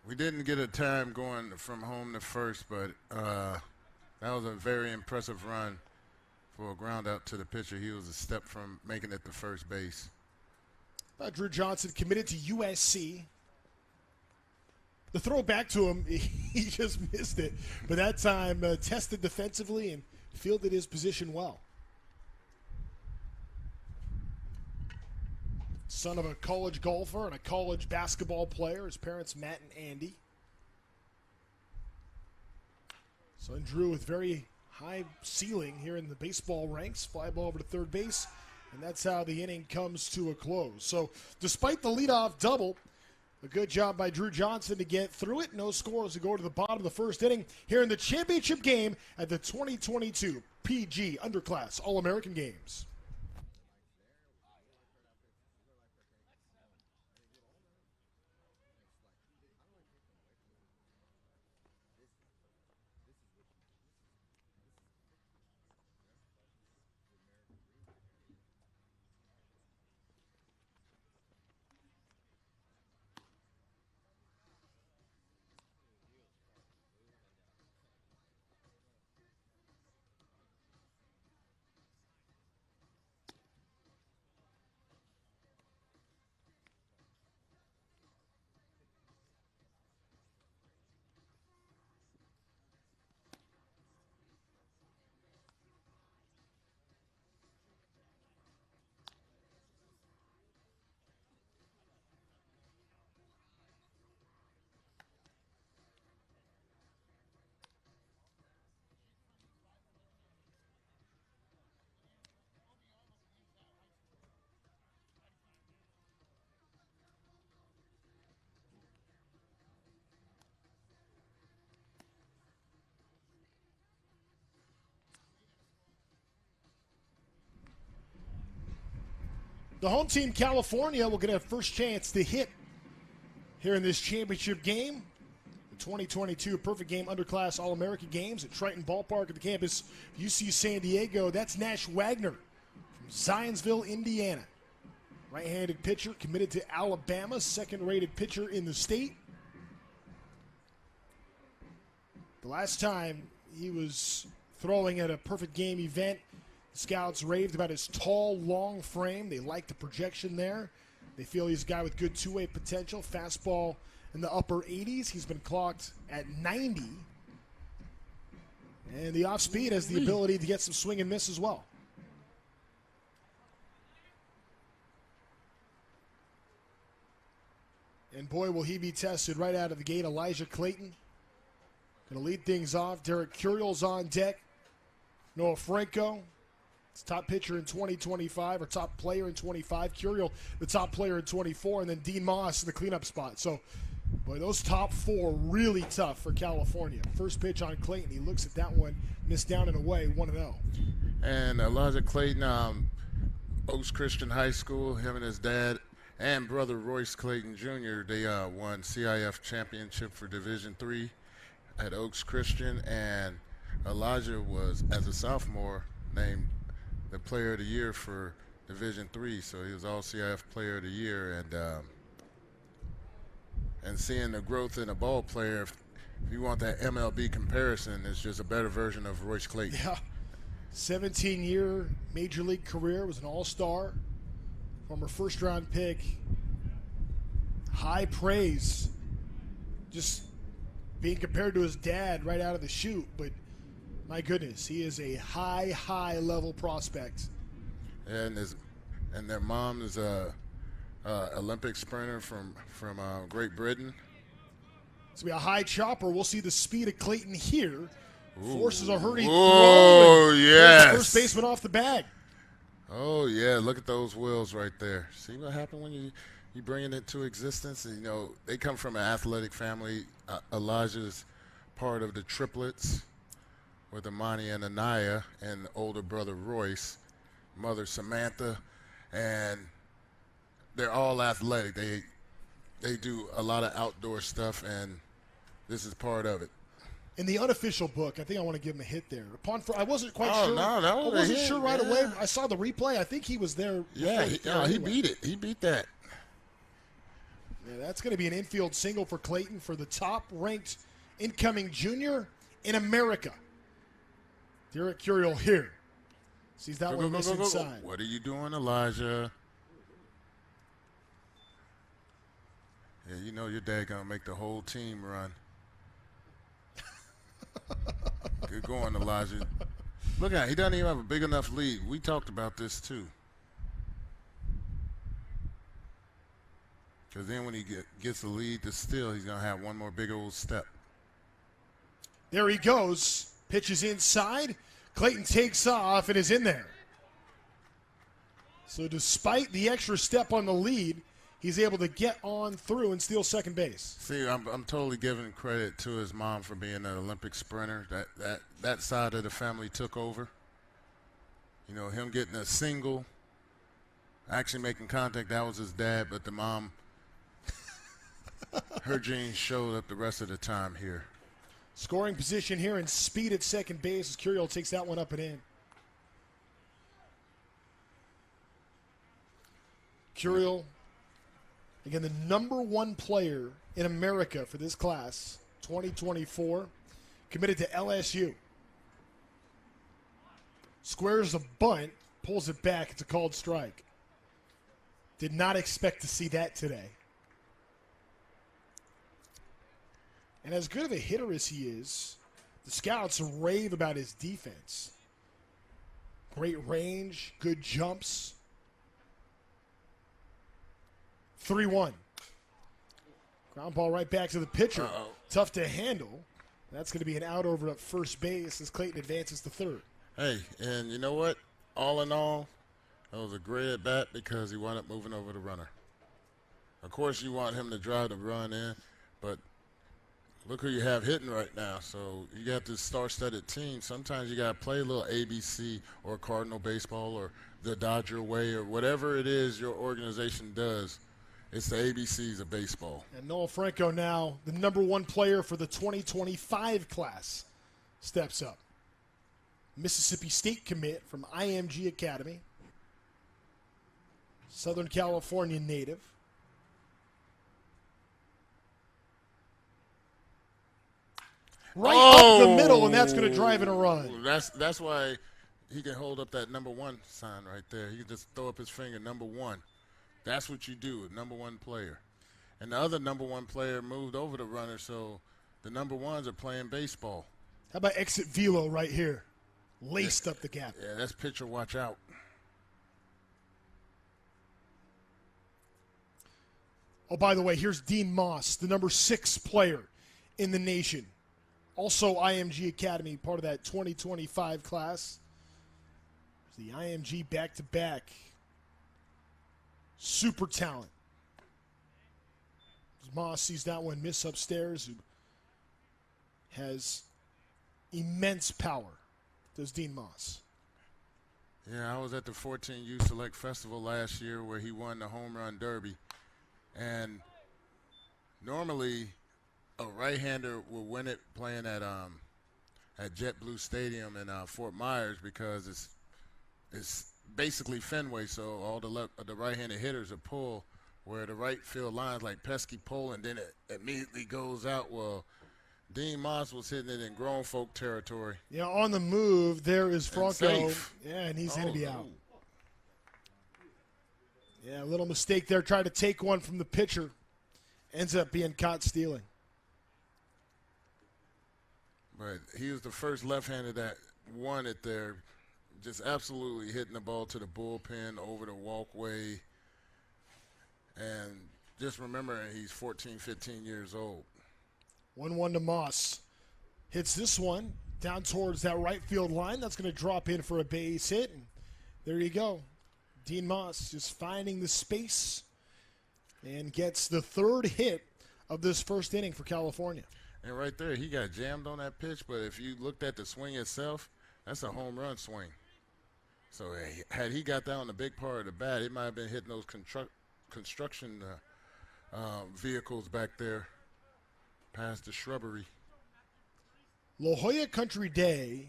We didn't get a time going from home to first, but that was a very impressive run for a ground out to the pitcher. He was a step from making it to first base. Drew Johnson committed to USC. The throw back to him, he just missed it. But that time tested defensively and fielded his position well. Son of a college golfer and a college basketball player. His parents, Matt and Andy. Son Drew with very high ceiling here in the baseball ranks. Fly ball over to third base. And that's how the inning comes to a close. So despite the leadoff double, a good job by Drew Johnson to get through it. No scores to go to the bottom of the first inning here in the championship game at the 2022 PG Underclass All-American Games. The home team, California, will get a first chance to hit here in this championship game. The 2022 Perfect Game Underclass All-American Games at Triton Ballpark at the campus of UC San Diego. That's Nash Wagner from Zionsville, Indiana. Right-handed pitcher, committed to Alabama, second-rated pitcher in the state. The last time he was throwing at a Perfect Game event, scouts raved about his tall, long frame. They like the projection there. They feel he's a guy with good two-way potential. Fastball in the upper 80s. He's been clocked at 90. And the off-speed has the ability to get some swing and miss as well. And boy, will he be tested right out of the gate. Elijah Clayton going to lead things off. Derek Curiel's on deck. Noah Franco, top pitcher in 2025, or top player in 25. Curiel, the top player in 24, and then Dean Moss in the cleanup spot. So, boy, those top four really tough for California. First pitch on Clayton. He looks at that one, missed down and away, 1-0. And Elijah Clayton, Oaks Christian High School, him and his dad and brother Royce Clayton Jr., they won CIF championship for Division III at Oaks Christian. And Elijah was, as a sophomore, named the Player of the Year for Division III, so he was all CIF Player of the Year, and seeing the growth in a ball player, if you want that MLB comparison, it's just a better version of Royce Clayton. Yeah, 17-year major league career, was an all-star, former first-round pick, high praise, just being compared to his dad right out of the chute, but my goodness, he is a high level prospect. And their mom is a Olympic sprinter from Great Britain. It's going to be a high chopper. We'll see the speed of Clayton here. Ooh. Forces a hurried throw. Oh, yes. First baseman off the bag. Oh, yeah. Look at those wheels right there. See what happened when you bring it into existence? And, they come from an athletic family. Elijah's part of the triplets with Imani and Anaya, and older brother Royce, mother Samantha, and they're all athletic. They do a lot of outdoor stuff, and this is part of it. In the unofficial book, I think I want to give him a hit there. I wasn't quite Oh, sure. no, that was I a wasn't hit, sure right yeah. away. I saw the replay. I think he was there. Yeah, before he anyway. beat it. He beat that. Yeah, that's going to be an infield single for Clayton for the top-ranked incoming junior in America. Derek Curiel here. Sees that one miss inside. What are you doing, Elijah? Yeah, you know your dad going to make the whole team run. Good going, Elijah. Look at him. He doesn't even have a big enough lead. We talked about this, too. Because then when he gets the lead to steal, he's going to have one more big old step. There he goes. Pitches inside. Clayton takes off and is in there. So despite the extra step on the lead, he's able to get on through and steal second base. See, I'm totally giving credit to his mom for being an Olympic sprinter. That side of the family took over. You know, him getting a single, actually making contact, that was his dad, but the mom, her genes showed up the rest of the time here. Scoring position here and speed at second base as Curiel takes that one up and in. Curiel, again, the #1 player in America for this class, 2024, committed to LSU. Squares a bunt, pulls it back. It's a called strike. Did not expect to see that today. And as good of a hitter as he is, the scouts rave about his defense. Great range, good jumps. 3-1. Ground ball right back to the pitcher. Tough to handle. That's going to be an out over at first base as Clayton advances to third. Hey, and you know what? All in all, that was a great at bat because he wound up moving over the runner. Of course, you want him to drive the run in, but look who you have hitting right now. So you got this star-studded team. Sometimes you got to play a little ABC or Cardinal baseball or the Dodger way or whatever it is your organization does. It's the ABCs of baseball. And Noah Franco now, the #1 player for the 2025 class, steps up. Mississippi State commit from IMG Academy. Southern California native. Right up the middle, and that's going to drive in a run. That's why he can hold up that #1 sign right there. He can just throw up his finger, #1. That's what you do, a #1 player. And the other #1 player moved over the runner, so the #1s are playing baseball. How about exit velo right here? Laced up the gap. Yeah, that's pitcher watch out. Oh, by the way, here's Dean Moss, the #6 player in the nation. Also IMG Academy, part of that 2025 class. The IMG back-to-back. Super talent. Moss sees that one miss upstairs, who has immense power, does Dean Moss. Yeah, I was at the 14U Select Festival last year where he won the Home Run Derby. And normally a right-hander will win it playing at JetBlue Stadium in Fort Myers because it's basically Fenway, so all the right-handed hitters are pull where the right field line's like pesky pull, and then it immediately goes out. Well, Dean Moss was hitting it in grown folk territory. Yeah, on the move, there is Franco. Safe. Yeah, and he's going to be out. Yeah, a little mistake there. Tried to take one from the pitcher. Ends up being caught stealing. But he was the first left-handed that won it there. Just absolutely hitting the ball to the bullpen, over the walkway. And just remember, he's 14, 15 years old. 1-1 to Moss. Hits this one down towards that right field line. That's going to drop in for a base hit. And there you go. Dean Moss just finding the space and gets the third hit of this first inning for California. And right there, he got jammed on that pitch, but if you looked at the swing itself, that's a home run swing. So had he got that on the big part of the bat, it might have been hitting those construction vehicles back there past the shrubbery. La Jolla Country Day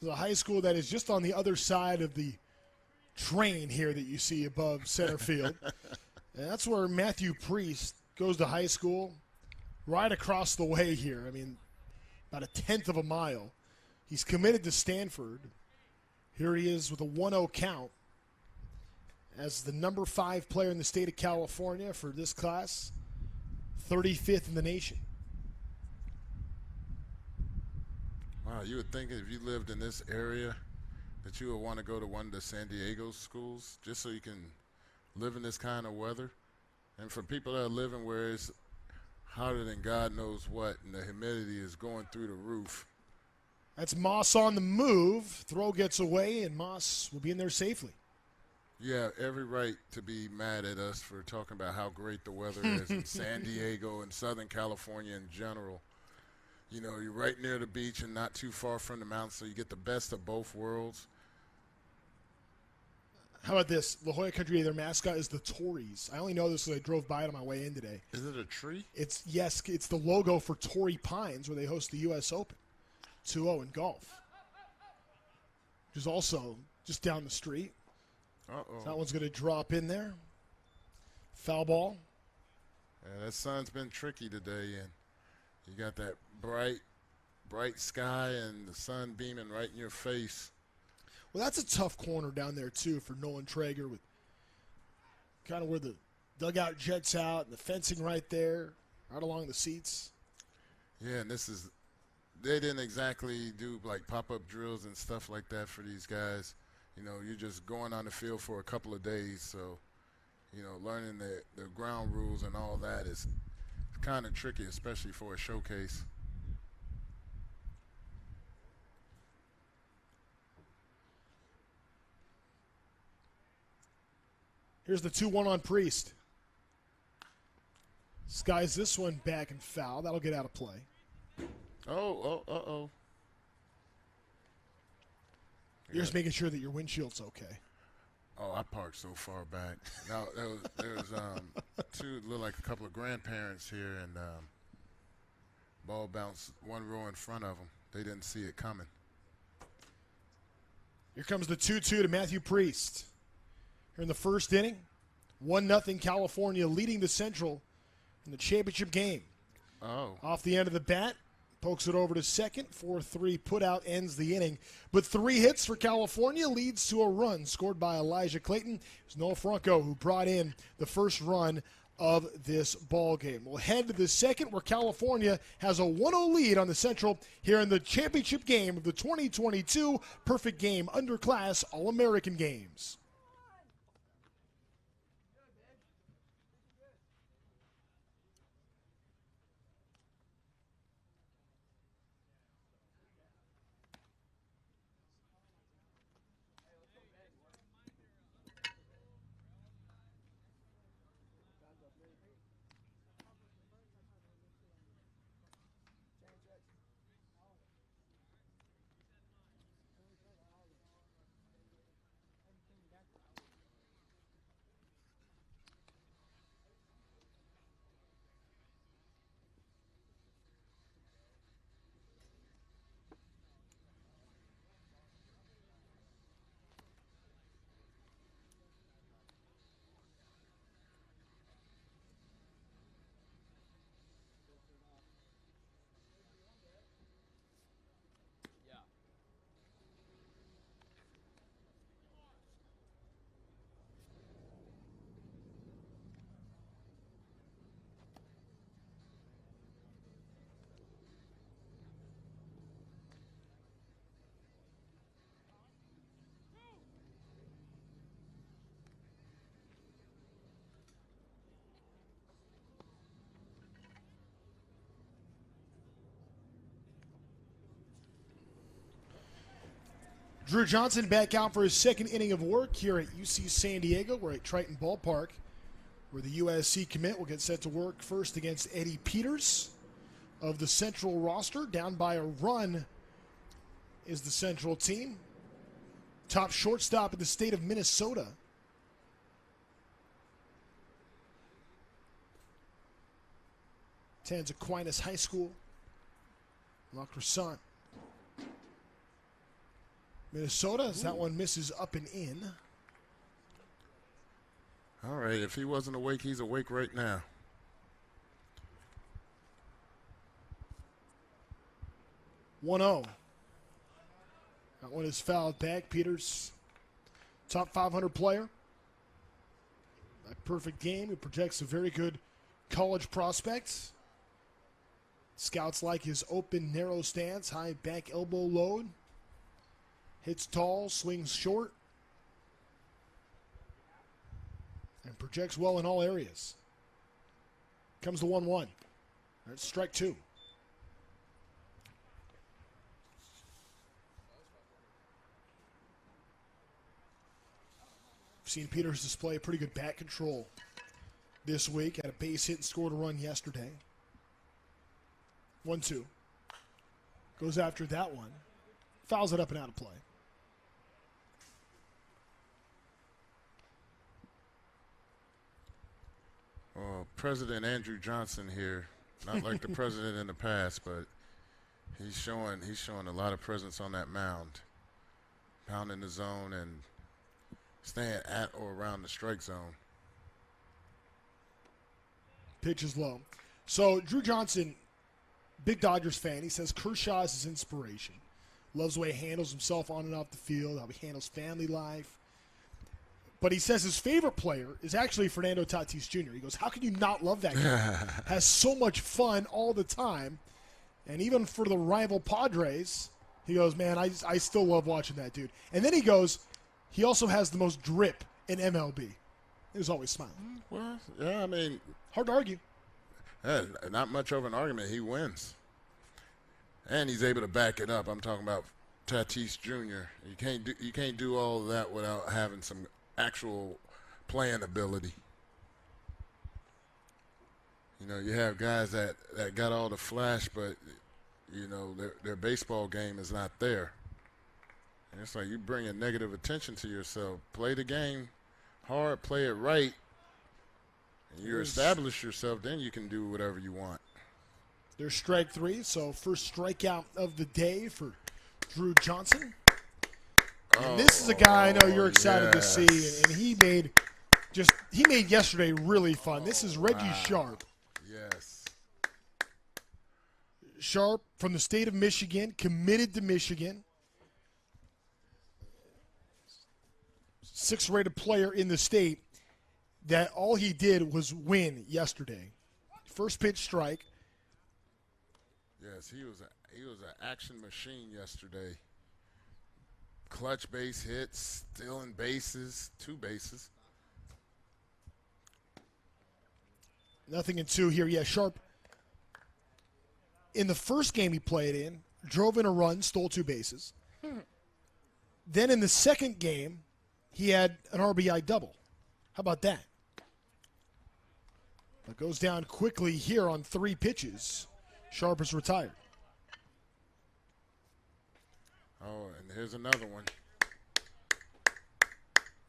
is a high school that is just on the other side of the train here that you see above center field. And that's where Matthew Priest goes to high school, right across the way here. I mean, about a tenth of a mile. He's committed to Stanford. Here he is with a 1-0 count as the number 5 player in the state of California for this class, 35th in the nation. Wow, you would think if you lived in this area that you would want to go to one of the San Diego schools just so you can live in this kind of weather. And for people that are living where it's hotter than God knows what and the humidity is going through the roof. That's Moss on the move. Throw gets away, and Moss will be in there safely. You have every right to be mad at us for talking about how great the weather is in San Diego and Southern California in general. You know, you're right near the beach and not too far from the mountains, so you get the best of both worlds. How about this? La Jolla Country Day, their mascot is the Tories. I only know this because I drove by it on my way in today. Is it a tree? It's the logo for Torrey Pines, where they host the U.S. Open. 2-0 in golf. Which is also just down the street. Uh-oh. That one's going to drop in there. Foul ball. Yeah, that sun's been tricky today, and you got that bright sky and the sun beaming right in your face. Well, that's a tough corner down there, too, for Nolan Traeger, with kind of where the dugout jets out and the fencing right there, right along the seats. Yeah, and they didn't exactly do like pop-up drills and stuff like that for these guys. You know, you're just going on the field for a couple of days, so, you know, learning the ground rules and all that is kind of tricky, especially for a showcase. Here's the 2-1 on Priest. Skies this one back and foul. That'll get out of play. Uh-oh. You're just making sure that your windshield's okay. Oh, I parked so far back. Now there was two, look like a couple of grandparents here, and ball bounced one row in front of them. They didn't see it coming. Here comes the 2-2 to Matthew Priest. Here in the first inning, 1-0 California leading the Central in the championship game. Oh. Off the end of the bat, pokes it over to second. 4-3 putout ends the inning. But 3 hits for California leads to a run scored by Elijah Clayton. It was Noah Franco who brought in the first run of this ball game. We'll head to the second, where California has a 1-0 lead on the Central here in the championship game of the 2022 Perfect Game Underclass All-American Games. Drew Johnson back out for his second inning of work here at UC San Diego. We're at Triton Ballpark, where the USC commit will get set to work first against Eddie Peters of the Central roster. Down by a run is the Central team. Top shortstop in the state of Minnesota. Attends Aquinas High School. La Croissant. Minnesota, as that one misses up and in. All right, if he wasn't awake, he's awake right now. One 0. That one is fouled back. Peters, top 500 player. A perfect game. He projects a very good college prospect. Scouts like his open, narrow stance, high back elbow load. Hits tall, swings short. And projects well in all areas. Comes the 1-1. That's strike two. We've seen Peters display pretty good bat control this week. Had a base hit and scored a run yesterday. 1-2. Goes after that one. Fouls it up and out of play. President Andrew Johnson here, not like the president in the past, but he's showing a lot of presence on that mound, pounding the zone and staying at or around the strike zone. Pitch is low. So Drew Johnson, big Dodgers fan, he says Kershaw is his inspiration. Loves the way he handles himself on and off the field, how he handles family life. But he says his favorite player is actually Fernando Tatis Jr. He goes, how can you not love that guy? Has so much fun all the time. And even for the rival Padres, he goes, man, I still love watching that dude. And then he goes, he also has the most drip in MLB. He was always smiling. Well, yeah, I mean, hard to argue. Not much of an argument. He wins. And he's able to back it up. I'm talking about Tatis Jr. You can't do all of that without having some actual playing ability. You know, you have guys that got all the flash, but, you know, their baseball game is not there. And it's like you bring a negative attention to yourself. Play the game hard, play it right, and you establish yourself, then you can do whatever you want. There's strike three, so first strikeout of the day for Drew Johnson. And this is a guy I know you're excited to see, and he made yesterday really fun. This is Reggie Sharp. Yes. Sharp from the state of Michigan, committed to Michigan. 6th rated player in the state. That all he did was win yesterday. First pitch strike. Yes, he was an action machine yesterday. Clutch base hits, stealing bases, 2 bases. Nothing in 2 here. Yeah, Sharp. In the first game he played in, drove in a run, stole 2 bases. Then in the second game, he had an RBI double. How about that? But goes down quickly here on 3 pitches. Sharp is retired. Oh, and here's another one.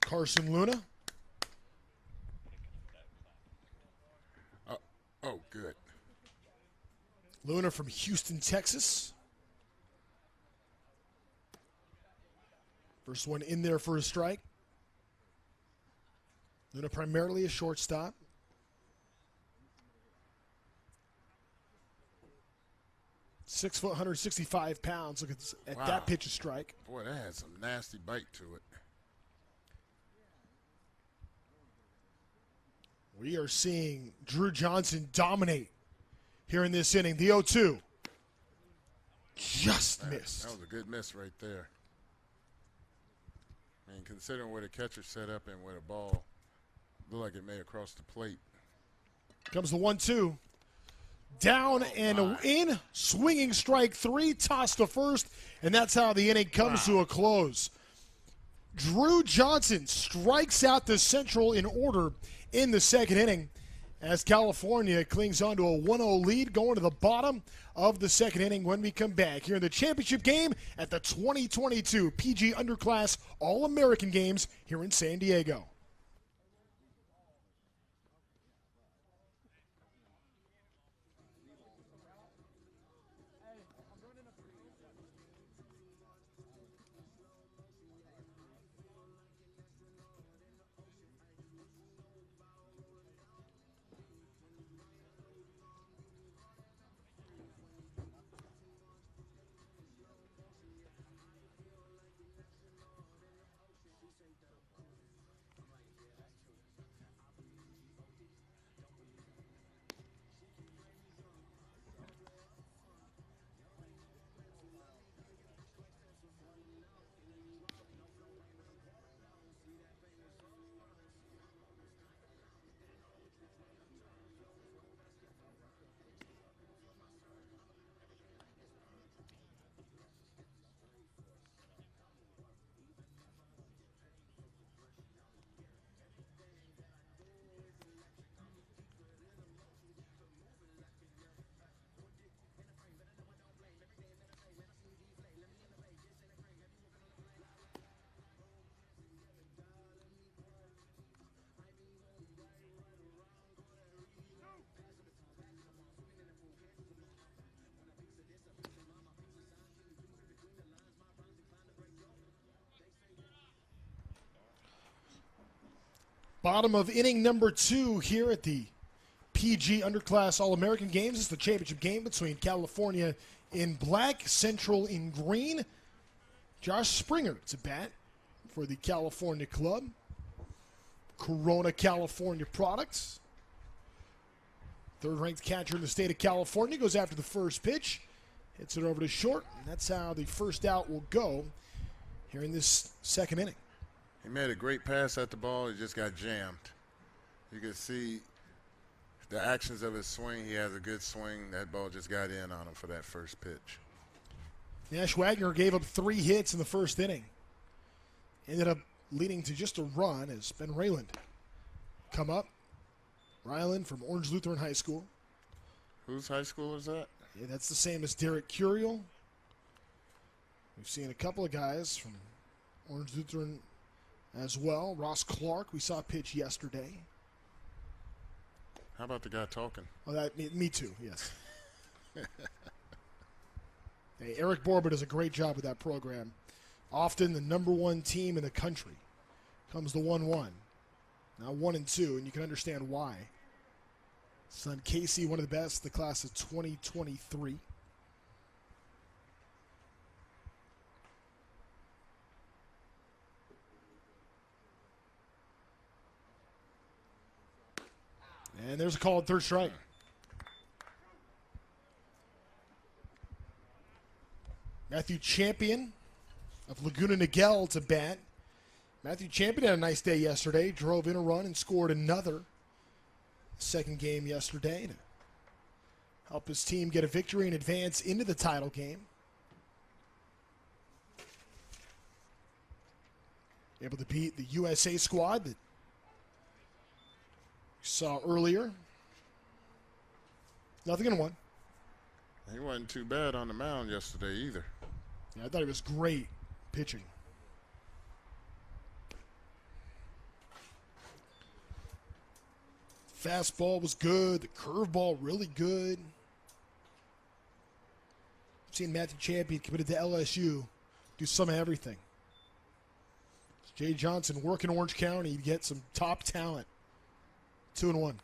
Carson Luna. Oh, good. Luna from Houston, Texas. First one in there for a strike. Luna primarily a shortstop. 6 foot, 165 pounds. Look at that pitch of strike. Boy, that had some nasty bite to it. We are seeing Drew Johnson dominate here in this inning. The 0-2. Just missed. That was a good miss right there. I mean, considering where the catcher set up and where the ball looked like it made across the plate. Comes the 1-2. Down and in, swinging strike 3, toss to first, and that's how the inning comes to a close. Drew Johnson strikes out the Central in order in the second inning as California clings on to a 1-0 lead going to the bottom of the second inning when we come back here in the championship game at the 2022 PG Underclass All-American Games here in San Diego. Bottom of inning number 2 here at the PG Underclass All-American Games. It's the championship game between California in black, Central in green. Josh Springer to bat for the California club. Corona, California products. Third-ranked catcher in the state of California goes after the first pitch. Hits it over to short, and that's how the first out will go here in this second inning. He made a great pass at the ball. He just got jammed. You can see the actions of his swing. He has a good swing. That ball just got in on him for that first pitch. Nash Wagner gave up 3 hits in the first inning. Ended up leading to just a run as Ben Rayland come up. Ryland from Orange Lutheran High School. Whose high school is that? Yeah, that's the same as Derek Curiel. We've seen a couple of guys from Orange Lutheran as well. Ross Clark, we saw pitch yesterday. How about the guy talking? Oh, me too, yes. Hey, Eric Borba does a great job with that program. Often the number 1 team in the country comes the 1-1. Now 1-2, and you can understand why. Son Casey, one of the best, the class of 2023. And there's a call at third strike. Matthew Champion of Laguna Niguel to bat. Matthew Champion had a nice day yesterday. Drove in a run and scored another. Second game yesterday to help his team get a victory and advance into the title game. Able to beat the USA squad that we saw earlier. 0-1. He wasn't too bad on the mound yesterday either. Yeah, I thought he was great pitching. Fastball was good. The curveball really good. I've seen Matthew Champion committed to LSU do some of everything. Jay Johnson working Orange County to get some top talent. 2-1.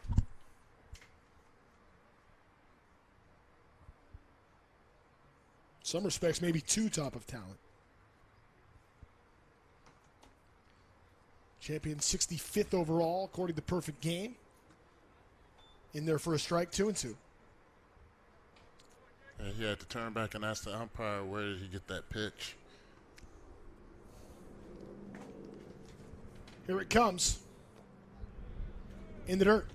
Some respects, maybe 2 top of talent. Champion 65th overall, according to Perfect Game. In there for a strike, 2-2. And he had to turn back and ask the umpire, where did he get that pitch? Here it comes. In the dirt.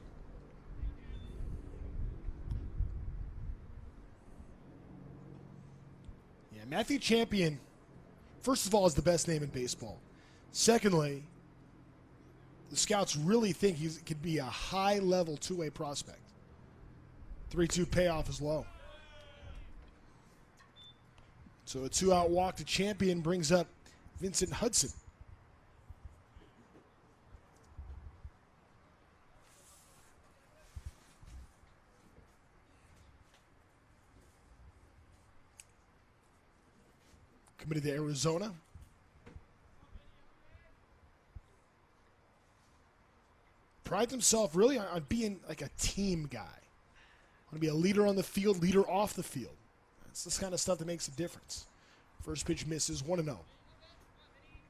Yeah, Matthew Champion, first of all, is the best name in baseball. Secondly, the scouts really think he could be a high-level 2-way prospect. 3-2 payoff is low. So a 2-out walk to Champion brings up Vincent Hudson. Committed to Arizona. Prides himself really on being like a team guy. Want to be a leader on the field, leader off the field. That's this kind of stuff that makes a difference. First pitch misses, 1-0.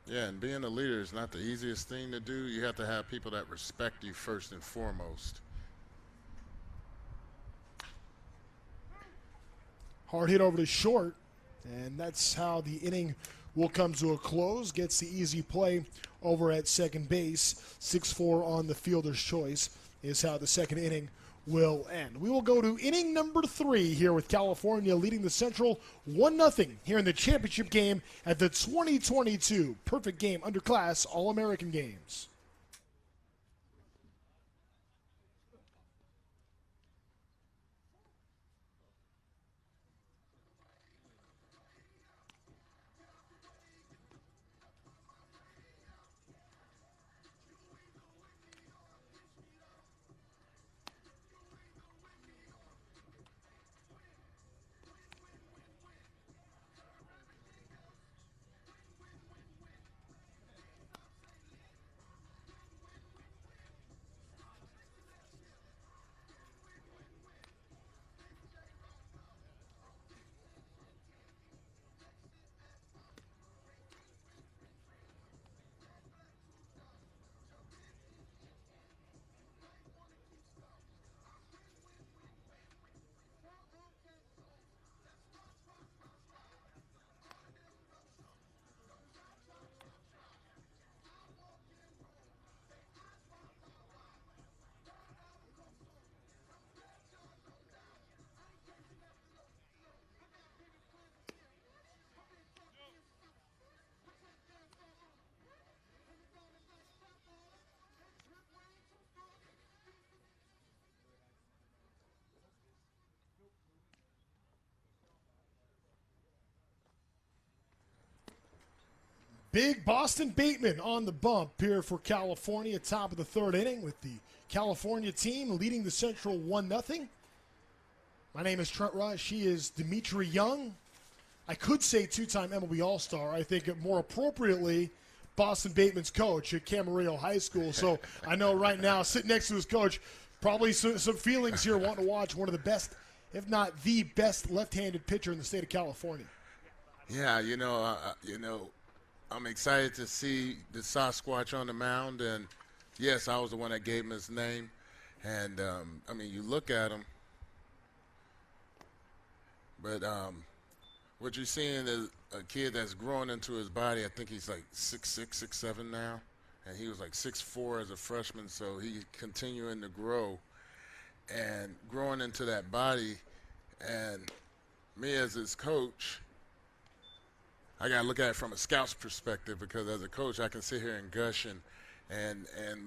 Yeah, and being a leader is not the easiest thing to do. You have to have people that respect you first and foremost. Hard hit over to short, and that's how the inning will come to a close. Gets the easy play over at second base. 6-4 on the fielder's choice is how the second inning will end. We will go to inning number 3 here with California leading the Central 1-0 here in the championship game at the 2022 Perfect Game Underclass All-American Games. Big Boston Bateman on the bump here for California, top of the third inning with the California team leading the Central 1-0. My name is Trent Rush. He is Dimitri Young. I could say two-time MLB All-Star. I think more appropriately, Boston Bateman's coach at Camarillo High School. So I know right now, sitting next to his coach, probably some feelings here wanting to watch one of the best, if not the best left-handed pitcher in the state of California. Yeah, I'm excited to see the Sasquatch on the mound, and yes, I was the one that gave him his name. And you look at him, but what you're seeing is a kid that's growing into his body. I think he's like 6'6", 6'7" now, and he was like 6'4" as a freshman, so he's continuing to grow and growing into that body. And me as his coach, I got to look at it from a scout's perspective, because as a coach, I can sit here and gush and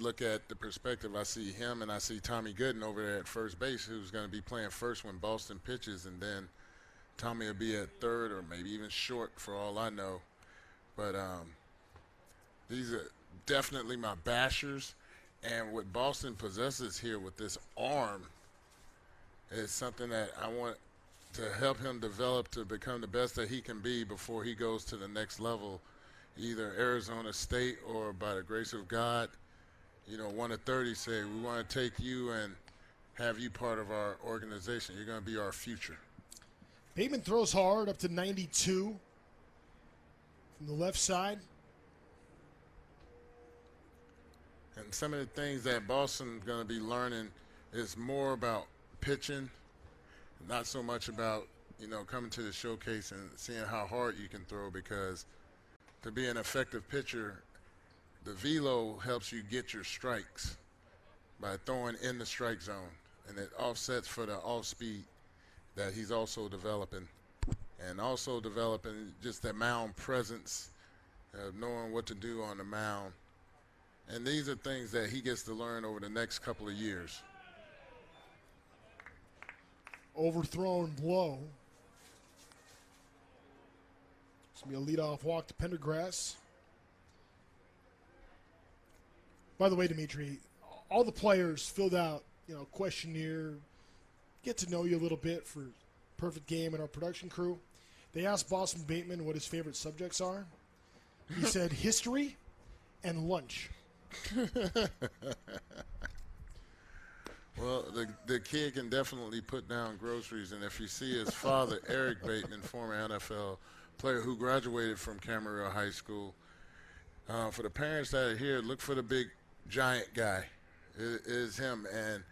look at the perspective. I see him and I see Tommy Gooden over there at first base, who's going to be playing first when Boston pitches, and then Tommy will be at third or maybe even short for all I know. But these are definitely my bashers, and what Boston possesses here with this arm is something that I want to help him develop to become the best that he can be before he goes to the next level, either Arizona State or, by the grace of God, 1 of 30 say, we want to take you and have you part of our organization. You're going to be our future. Bateman throws hard up to 92 from the left side. And some of the things that Boston's going to be learning is more about pitching, not so much about, coming to the showcase and seeing how hard you can throw, because to be an effective pitcher, the velo helps you get your strikes by throwing in the strike zone, and it offsets for the off speed that he's also developing, and also developing just that mound presence, knowing what to do on the mound. And these are things that he gets to learn over the next couple of years. Overthrown low. It's going to be a leadoff walk to Pendergrass. By the way, Dimitri, all the players filled out, questionnaire, get to know you a little bit for Perfect Game and our production crew. They asked Boston Bateman what his favorite subjects are. He said history and lunch. Well, the kid can definitely put down groceries, and if you see his father, Eric Bateman, former NFL player who graduated from Camarillo High School, for the parents that are here, look for the big giant guy. It is him, and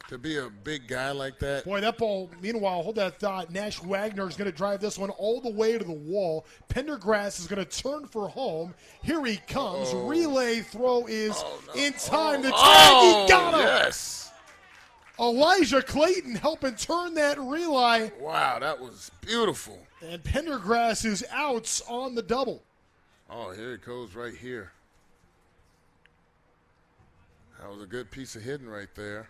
to be a big guy like that. Boy, that ball, meanwhile, hold that thought. Nash Wagner is going to drive this one all the way to the wall. Pendergrass is going to turn for home. Here he comes. Relay throw is in time. The tag, he got him. Yes. Elijah Clayton helping turn that relay. Wow, that was beautiful. And Pendergrass is outs on the double. Oh, here it goes right here. That was a good piece of hitting right there.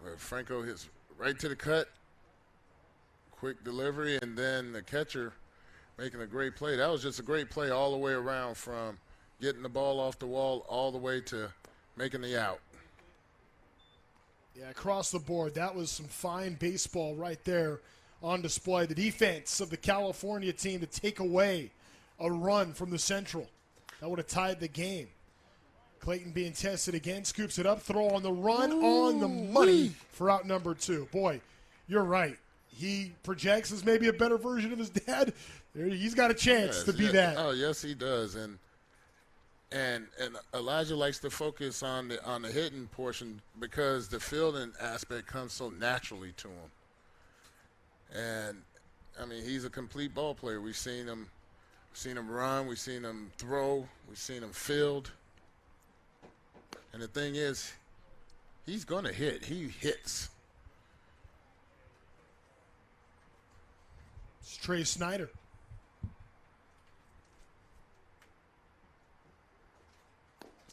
Well, Franco hits right to the cut. Quick delivery, and then the catcher making a great play. That was just a great play all the way around, from getting the ball off the wall all the way to making the out. Yeah, across the board, that was some fine baseball right there on display. The defense of the California team to take away a run from the Central. That would have tied the game. Clayton being tested again, scoops it up, throw on the run, on the money for out number 2. Boy, you're right. He projects as maybe a better version of his dad. He's got a chance to be that. Oh, yes, he does. And Elijah likes to focus on the hitting portion, because the fielding aspect comes so naturally to him. And he's a complete ball player. We've seen him run, we've seen him throw, we've seen him field. And the thing is, he's going to hit. He hits. It's Trey Snyder.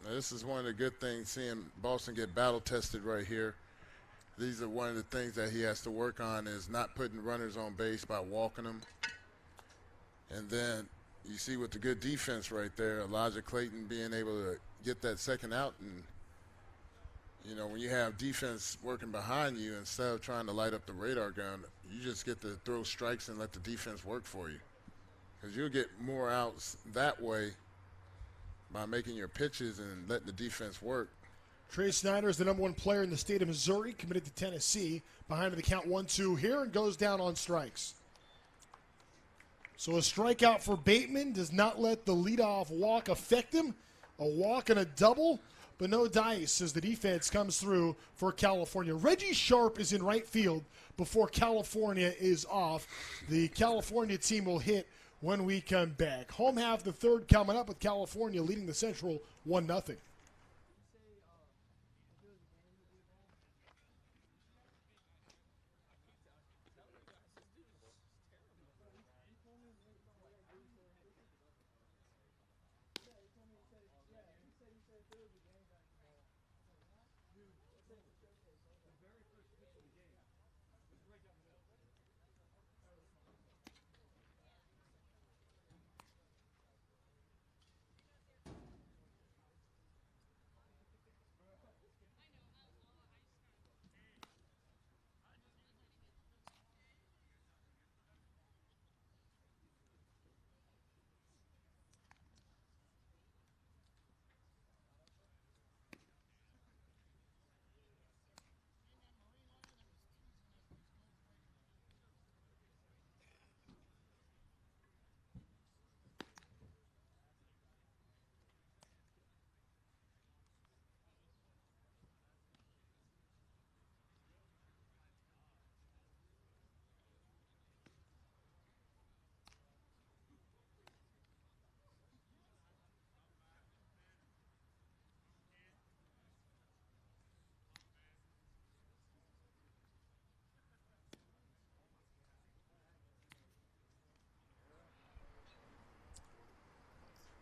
Now, this is one of the good things, seeing Boston get battle tested right here. these are one of the things that he has to work on is not putting runners on base by walking them. And then you see with the good defense right there, Elijah Clayton being able to get that second out. And, you know, when you have defense working behind you, instead of trying to light up the radar gun, you just get to throw strikes and let the defense work for you. Because you'll get more outs that way by making your pitches and letting the defense work. Trey Snyder is the number 1 player in the state of Missouri, committed to Tennessee. Behind the count 1-2 here and goes down on strikes. So a strikeout for Bateman does not let the leadoff walk affect him. A walk and a double, but no dice as the defense comes through for California. Reggie Sharp is in right field before California is off. The California team will hit when we come back. Home half the third coming up with California leading the Central 1-0.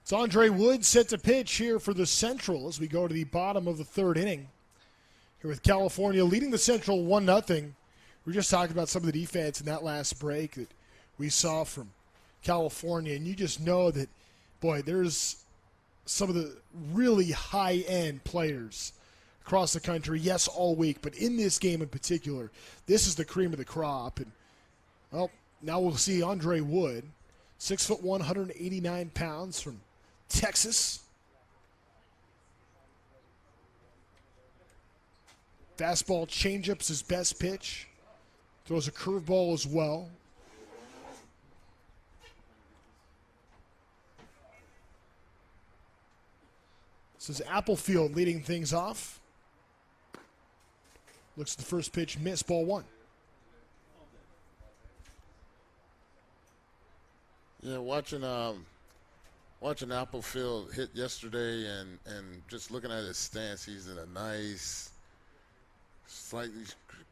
It's Andre Wood set to pitch here for the Central as we go to the bottom of the third inning. Here with California leading the Central 1-0. We were just talking about some of the defense in that last break that we saw from California, and you just know that, boy, there's some of the really high-end players across the country, yes, all week, but in this game in particular, this is the cream of the crop. And, well, now we'll see Andre Wood, 6'1", 189 pounds from Texas. Fastball changeup's his best pitch. Throws a curveball as well. This is Applefield leading things off. Looks at the first pitch, miss, ball 1. Yeah, watching Applefield hit yesterday and just looking at his stance, he's in a nice, slightly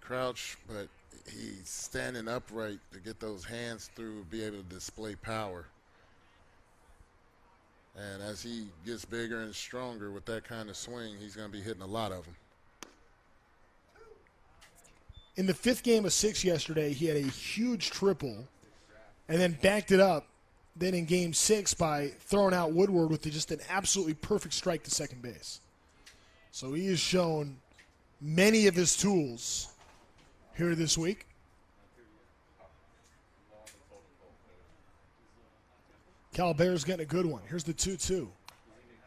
crouch, but he's standing upright to get those hands through, be able to display power. And as he gets bigger and stronger with that kind of swing, he's going to be hitting a lot of them. In the 5th game of 6 yesterday, he had a huge triple and then backed it up. Then in game 6 by throwing out Woodward with just an absolutely perfect strike to second base. So he has shown many of his tools here this week. Cal Bear's getting a good one. Here's the 2-2.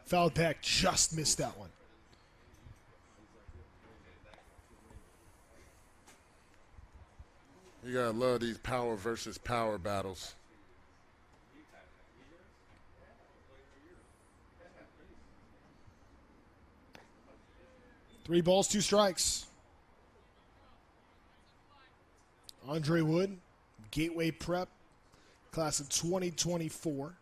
Fouled back, just missed that one. You gotta love these power versus power battles. Three balls, 2 strikes. Andre Wood, Gateway Prep, class of 2024.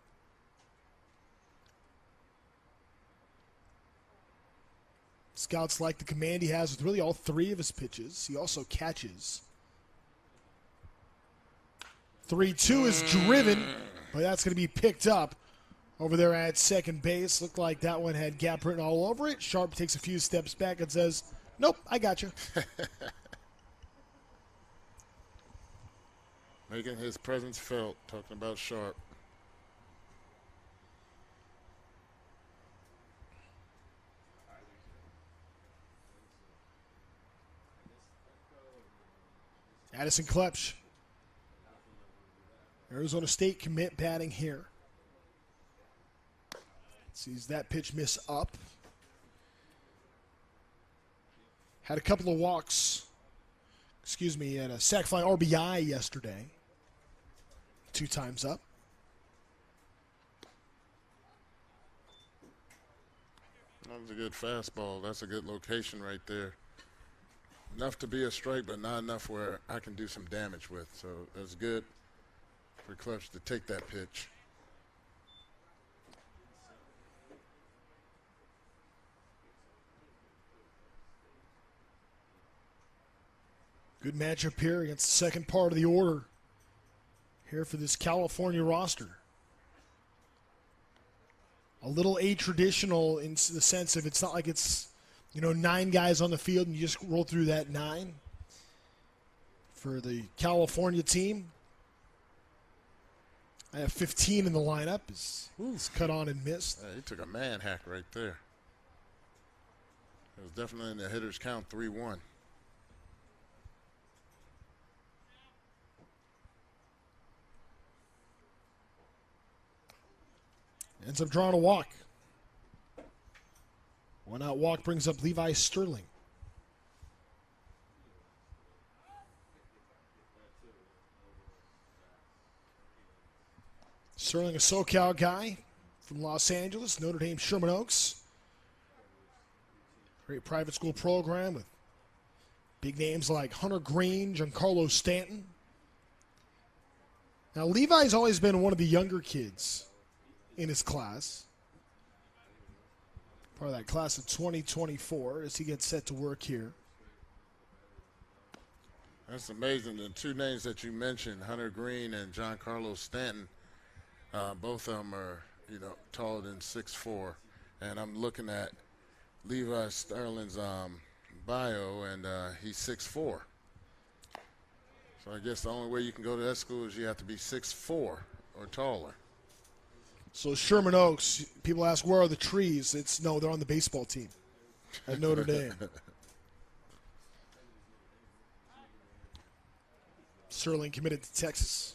Scouts like the command he has with really all 3 of his pitches. He also catches. 3-2 is driven, but that's going to be picked up over there at second base. Looked like that one had gap written all over it. Sharp takes a few steps back and says, nope, I got you. Making his presence felt, talking about Sharp. Addison Klepsch, Arizona State commit, batting here. Sees that pitch miss up. Had a couple of walks, at a sac fly RBI yesterday. 2 times up. That was a good fastball. That's a good location right there. Enough to be a strike, but not enough where I can do some damage with. So that's good for Klepsch to take that pitch. Good matchup here against the second part of the order here for this California roster. A little a-traditional in the sense of it's not like it's, 9 guys on the field and you just roll through that 9. For the California team, I have 15 in the lineup. It's cut on and missed. Yeah, he took a man hack right there. It was definitely in the hitter's count, 3-1. Ends up drawing a walk. 1-out walk brings up Levi Sterling. Sterling, a SoCal guy from Los Angeles, Notre Dame Sherman Oaks. Great private school program with big names like Hunter Green, Giancarlo Stanton. Now, Levi's always been one of the younger kids in his class. Part of that class of 2024 as he gets set to work here. That's amazing. The 2 names that you mentioned, Hunter Green and Giancarlo Stanton, both of them are, taller than 6'4". And I'm looking at Levi Sterling's bio, and he's 6'4". So I guess the only way you can go to that school is you have to be 6'4" or taller. So Sherman Oaks, people ask, where are the trees? No, they're on the baseball team at Notre Dame. Sterling committed to Texas.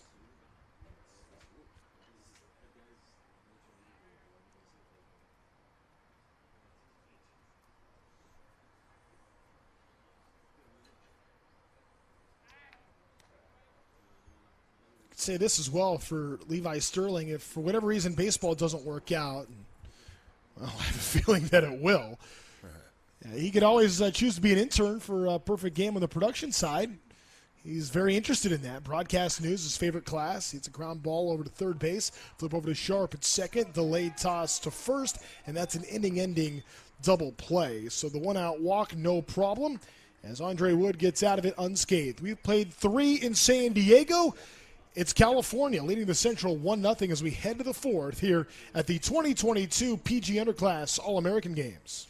Say this as well for Levi Sterling. If for whatever reason baseball doesn't work out, and, well, I have a feeling that it will, he could always choose to be an intern for a Perfect Game on the production side. He's very interested in that. Broadcast news, his favorite class. It's a ground ball over to third base, flip over to Sharp at second, delayed toss to first, and that's an inning-ending double play. So the 1-out walk, no problem, as Andre Wood gets out of it unscathed. We've played 3 in San Diego. It's California leading the Central 1-0 as we head to the 4th here at the 2022 PG Underclass All-American Games.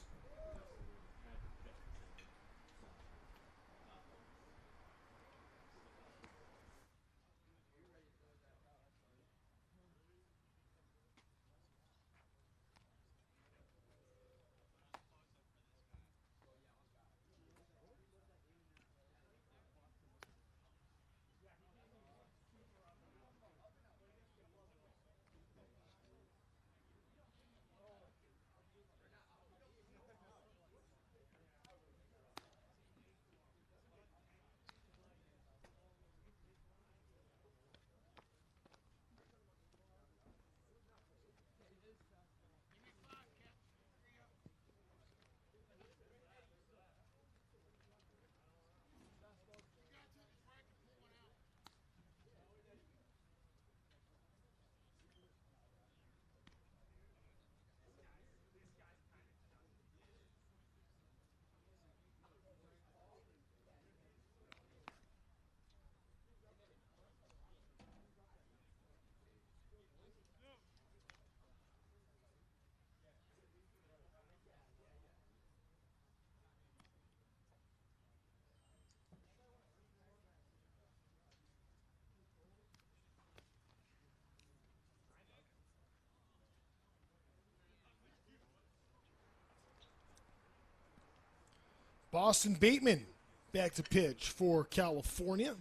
Boston Bateman back to pitch for California.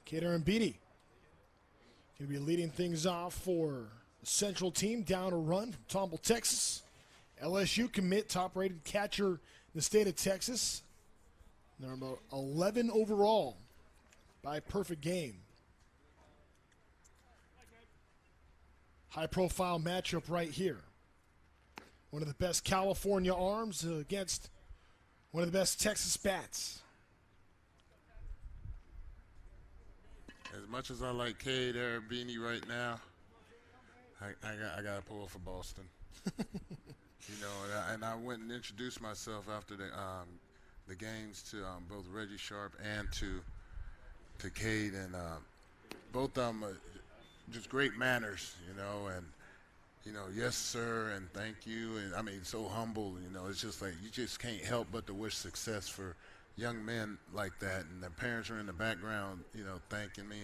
Kader and Beatty going to be leading things off for the Central team, down a run from Tomball, Texas. LSU commit, top-rated catcher in the state of Texas. Number 11 overall by Perfect Game. High-profile matchup right here. One of the best California arms against one of the best Texas bats. As much as I like Cade Arabini right now, I got to pull for Boston. You know, and I went and introduced myself after the games to both Reggie Sharp and to Cade, and both of them just great manners, you know, and you know, yes sir, and thank you, and I mean, so humble, you know. It's just like you just can't help but to wish success for young men like that, and their parents are in the background, you know, thanking me,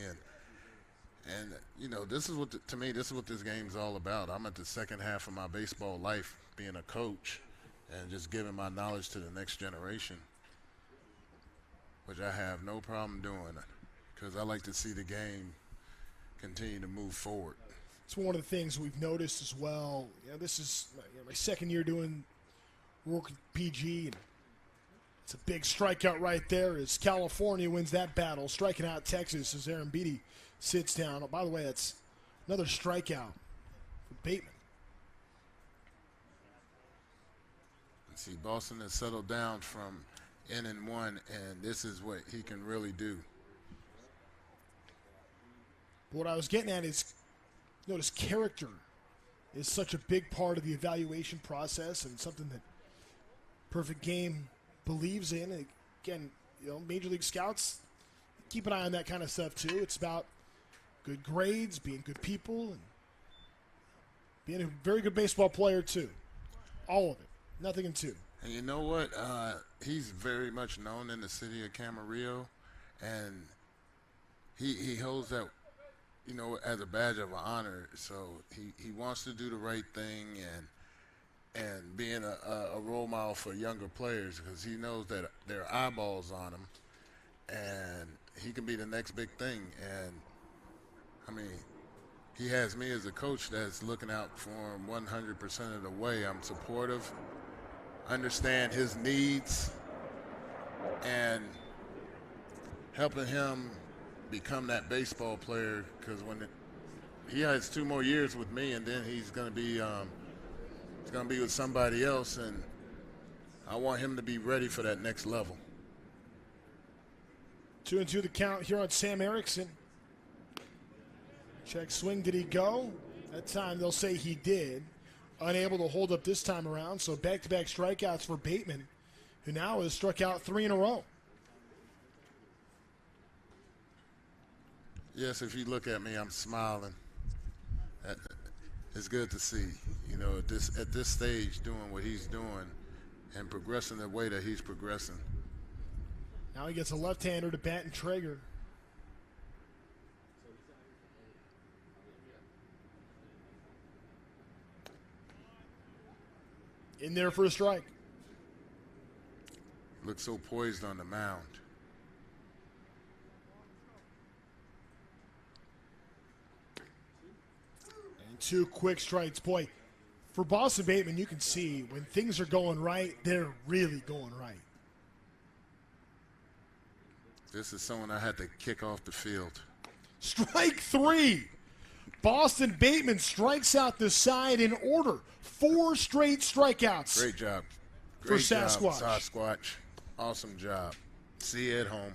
and you know, this is what to me, this is what this game's all about. I'm at the second half of my baseball life, being a coach, and just giving my knowledge to the next generation, which I have no problem doing, because I like to see the game continue to move forward. It's one of the things we've noticed as well. You know, this is my second year doing work with PG, and it's a big strikeout right there as California wins that battle, striking out Texas as Aaron Beatty sits down. Oh, by the way, that's another strikeout for Bateman. See, Boston has settled down from N-1, and this is what he can really do. What I was getting at is, notice character is such a big part of the evaluation process, and something that Perfect Game believes in. And again, you know, Major League Scouts keep an eye on that kind of stuff too. It's about good grades, being good people, and being a very good baseball player too. All of it. Nothing in two. And you know what? He's very much known in the city of Camarillo, and he holds that, you know, as a badge of honor. So he wants to do the right thing, and being a role model for younger players, because he knows that there are eyeballs on him, and he can be the next big thing. And I mean, he has me as a coach that's looking out for him 100% of the way. I'm supportive, understand his needs, and helping him become that baseball player, because he has 2 more years with me, and then he's going to be with somebody else, and I want him to be ready for that next level. 2-2 the count here on Sam Erickson. Check swing, did he go? That time they'll say he did. Unable to hold up this time around, so back-to-back strikeouts for Bateman, who now has struck out 3 in a row. Yes, if you look at me, I'm smiling. It's good to see, you know, at this stage, doing what he's doing and progressing the way that he's progressing. Now he gets a left-hander to bat and Traeger. In there for a strike. Looks so poised on the mound. And 2 quick strikes. Boy, for Boston Bateman, you can see when things are going right, they're really going right. This is someone I had to kick off the field. Strike 3. Boston Bateman strikes out the side in order. 4 straight strikeouts. Great job. For Sasquatch. Sasquatch. Awesome job. See you at home.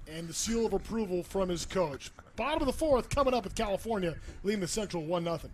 And the seal of approval from his coach. Bottom of the 4th coming up with California, leading the Central 1-0.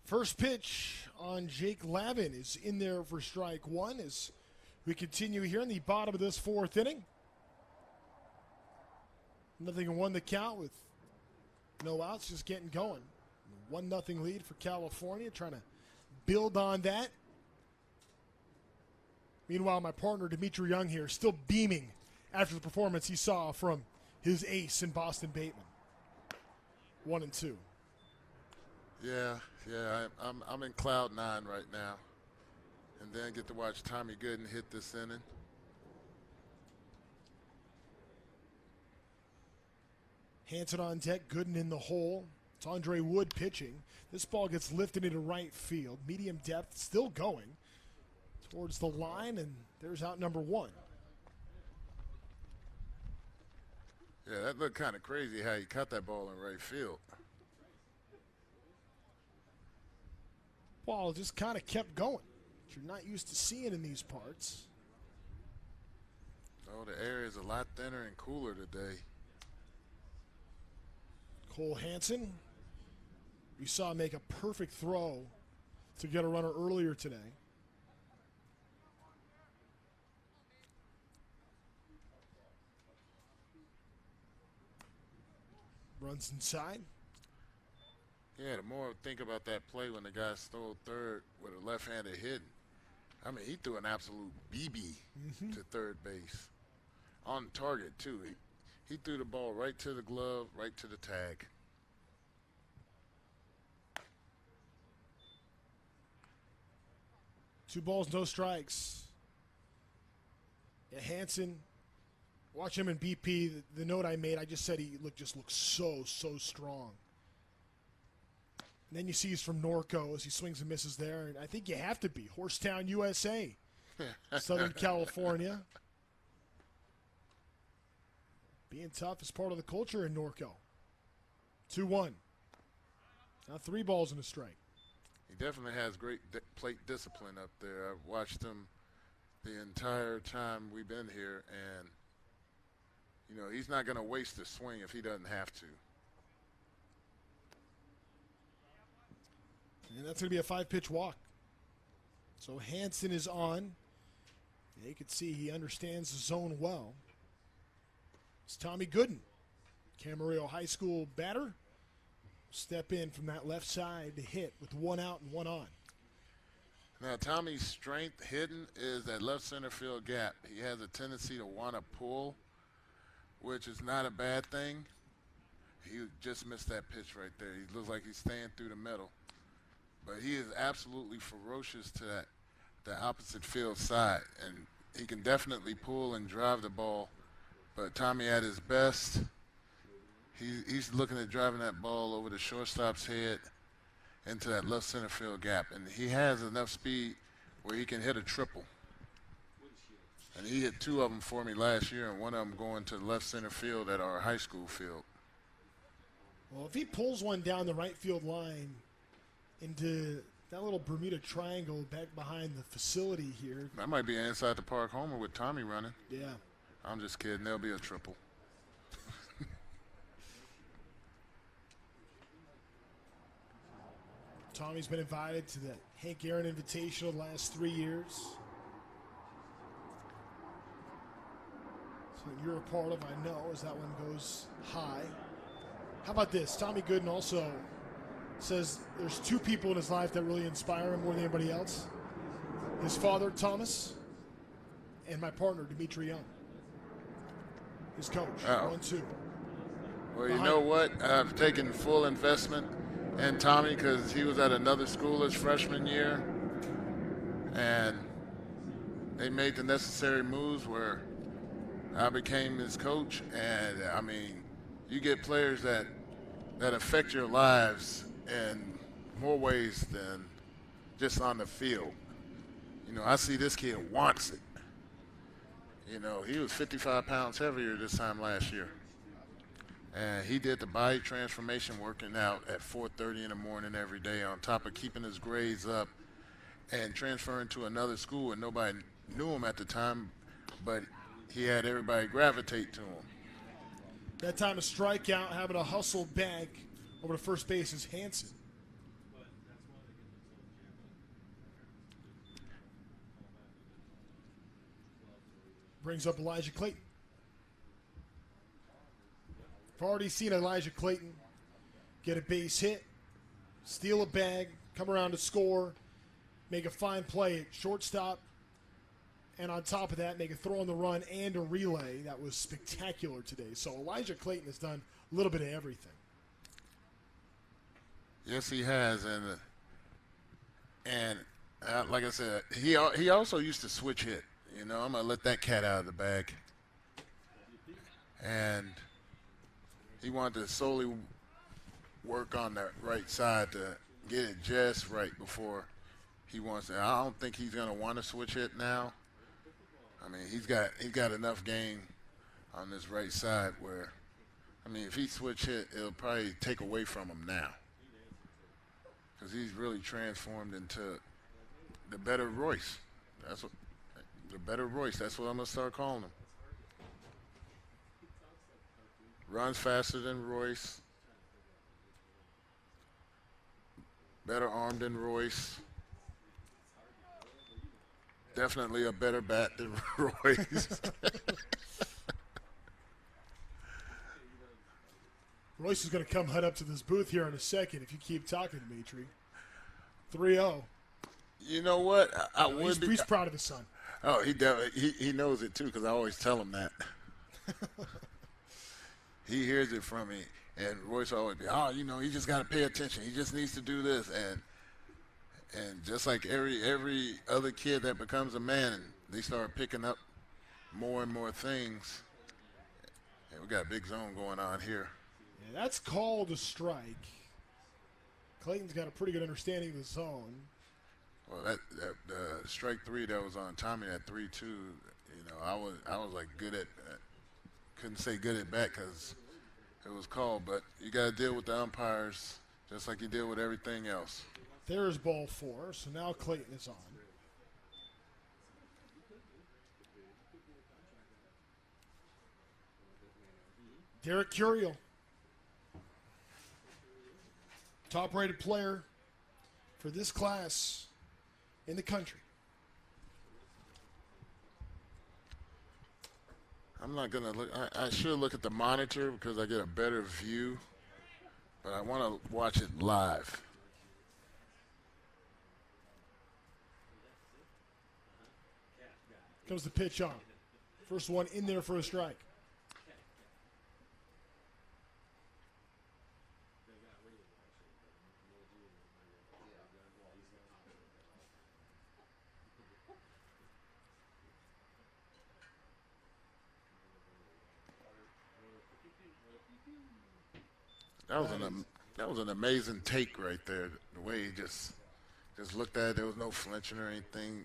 First pitch on Jake Lavin is in there for strike one as we continue here in the bottom of this fourth inning. 0-1 the count with no outs, just getting going. 1-0 lead for California, trying to build on that. Meanwhile, my partner, Dimitri Young here, still beaming after the performance he saw from his ace in Boston Bateman. 1-2. Yeah, I'm in cloud nine right now. And then get to watch Tommy Gooden hit this inning. Hanson on deck, Gooden in the hole. It's Andre Wood pitching. This ball gets lifted into right field. Medium depth, still going towards the line, and there's out number one. Yeah, that looked kind of crazy how he caught that ball in right field. Ball just kind of kept going, which you're not used to seeing in these parts. Oh, the air is a lot thinner and cooler today. Cole Hanson, we saw make a perfect throw to get a runner earlier today. Runs inside. Yeah, the more I think about that play when the guy stole third with a left-handed hit, I mean, he threw an absolute BB to third base. On target, too. He threw the ball right to the glove, right to the tag. Two balls, no strikes. Yeah, Hanson, watch him in BP. The note I made, I just said he just looks so strong. And then you see he's from Norco as he swings and misses there. And I think you have to be. Horsetown, USA. Southern California. Being tough is part of the culture in Norco. 2-1. Now 3 balls and a strike. He definitely has great plate discipline up there. I've watched him the entire time we've been here, and, you know, he's not going to waste a swing if he doesn't have to. And that's going to be a 5-pitch walk. So Hanson is on. Yeah, you can see he understands the zone well. It's Tommy Gooden, Camarillo High School batter. Step in from that left side to hit with 1 out and 1 on. Now, Tommy's strength hidden is that left center field gap. He has a tendency to want to pull, which is not a bad thing. He just missed that pitch right there. He looks like he's staying through the middle. But he is absolutely ferocious to the opposite field side. And he can definitely pull and drive the ball. But Tommy at his best, he's looking at driving that ball over the shortstop's head into that left center field gap. And he has enough speed where he can hit a triple. And he hit 2 of them for me last year, and 1 of them going to left center field at our high school field. Well, if he pulls one down the right field line into that little Bermuda Triangle back behind the facility here. That might be an inside the park homer with Tommy running. Yeah. I'm just kidding. There'll be a triple. Tommy's been invited to the Hank Aaron Invitational the last 3 years. So you're a part of, I know, as that one goes high. How about this? Tommy Gooden also says there's 2 people in his life that really inspire him more than anybody else. His father, Thomas, and my partner, Dimitri Young. His coach, 1-2. Well, you know what? I've taken full investment in Tommy because he was at another school his freshman year. And they made the necessary moves where I became his coach. And, I mean, you get players that affect your lives in more ways than just on the field. You know, I see this kid wants it. You know, he was 55 pounds heavier this time last year. And he did the body transformation working out at 4:30 in the morning every day on top of keeping his grades up and transferring to another school, and nobody knew him at the time, but he had everybody gravitate to him. That time a strikeout, having a hustle back over to first base is Hanson. Brings up Elijah Clayton. I've already seen Elijah Clayton get a base hit, steal a bag, come around to score, make a fine play at shortstop, and on top of that, make a throw on the run and a relay that was spectacular today. So Elijah Clayton has done a little bit of everything. Yes, he has, and like I said, he also used to switch hit. You know, I'm gonna let that cat out of the bag, and he wanted to solely work on that right side to get it just right before he wants to. I don't think he's gonna want to switch hit now. I mean, he's got enough game on this right side where, I mean, if he switch hit, it'll probably take away from him now. Because he's really transformed into the better Royce. That's what I'm gonna start calling him. Runs faster than Royce. Better arm than Royce. Definitely a better bat than Royce. Royce is going to come head up to this booth here in a second if you keep talking, Dimitri. 3-0. You know what? I would be. He's proud of his son. Oh, he knows it too because I always tell him that. He hears it from me, and Royce always be, oh, you know, he just got to pay attention. He just needs to do this, and just like every other kid that becomes a man, and they start picking up more and more things. And we got a big zone going on here. Yeah, that's called a strike. Clayton's got a pretty good understanding of the zone. Well, that strike three that was on Tommy at 3-2. You know, I was like good at. Couldn't say good at bat because it was called, but you got to deal with the umpires just like you deal with everything else. There's ball 4, so now Clayton is on. Derek Curiel, top-rated player for this class in the country. I'm not going to look. I should look at the monitor because I get a better view, but I want to watch it live. Comes the pitch on. First one in there for a strike. That was an amazing take right there. The way he just looked at it, there was no flinching or anything.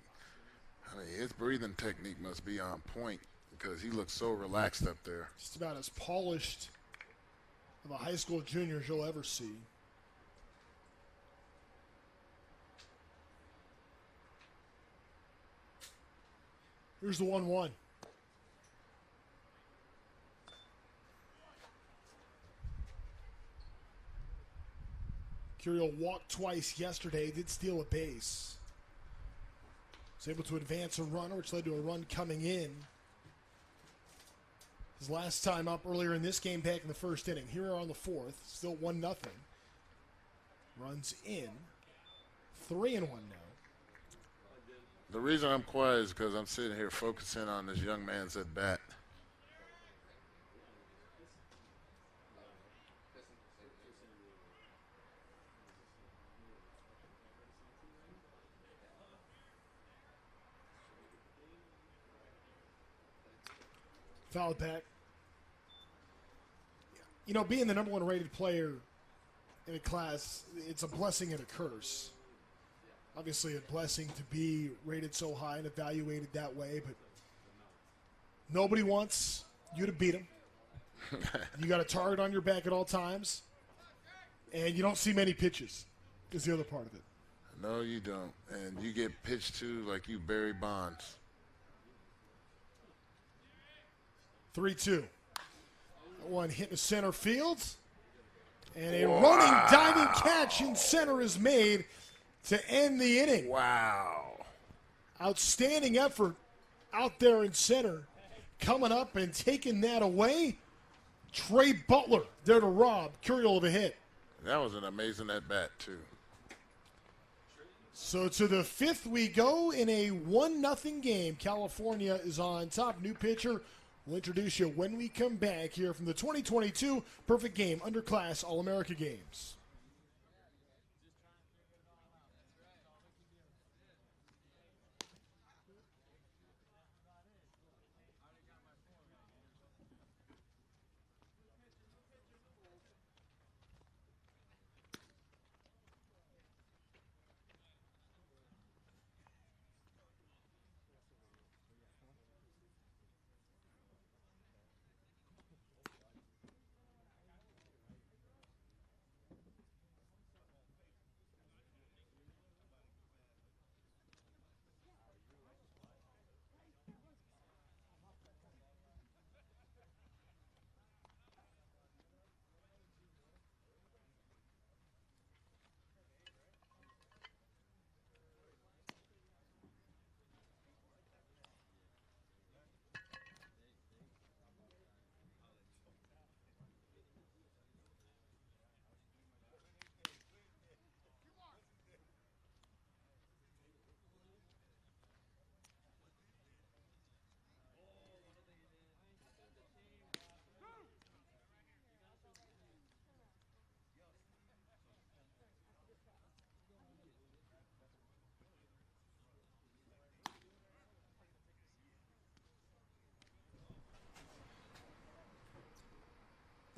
I mean, his breathing technique must be on point because he looks so relaxed up there. Just about as polished of a high school junior as you'll ever see. Here's the 1-1. Curiel walked twice yesterday, did steal a base. Was able to advance a runner, which led to a run coming in. His last time up earlier in this game back in the first inning. Here on the 4th, still 1-0. Runs in. 3-1 now. The reason I'm quiet is because I'm sitting here focusing on this young man's at bat. Foul back. You know, being the number 1 rated player in a class, it's a blessing and a curse. Obviously a blessing to be rated so high and evaluated that way, but nobody wants you to beat them. You got a target on your back at all times, and you don't see many pitches is the other part of it. No, you don't. And you get pitched to like you Barry Bonds. 3-2. One hit in center field. And a running diving catch in center is made to end the inning. Wow. Outstanding effort out there in center coming up and taking that away. Trey Butler there to rob Curiel of a hit. That was an amazing at-bat, too. So to the fifth we go in a 1-0 game. California is on top. New pitcher. We'll introduce you when we come back here from the 2022 Perfect Game Underclass All-America Games.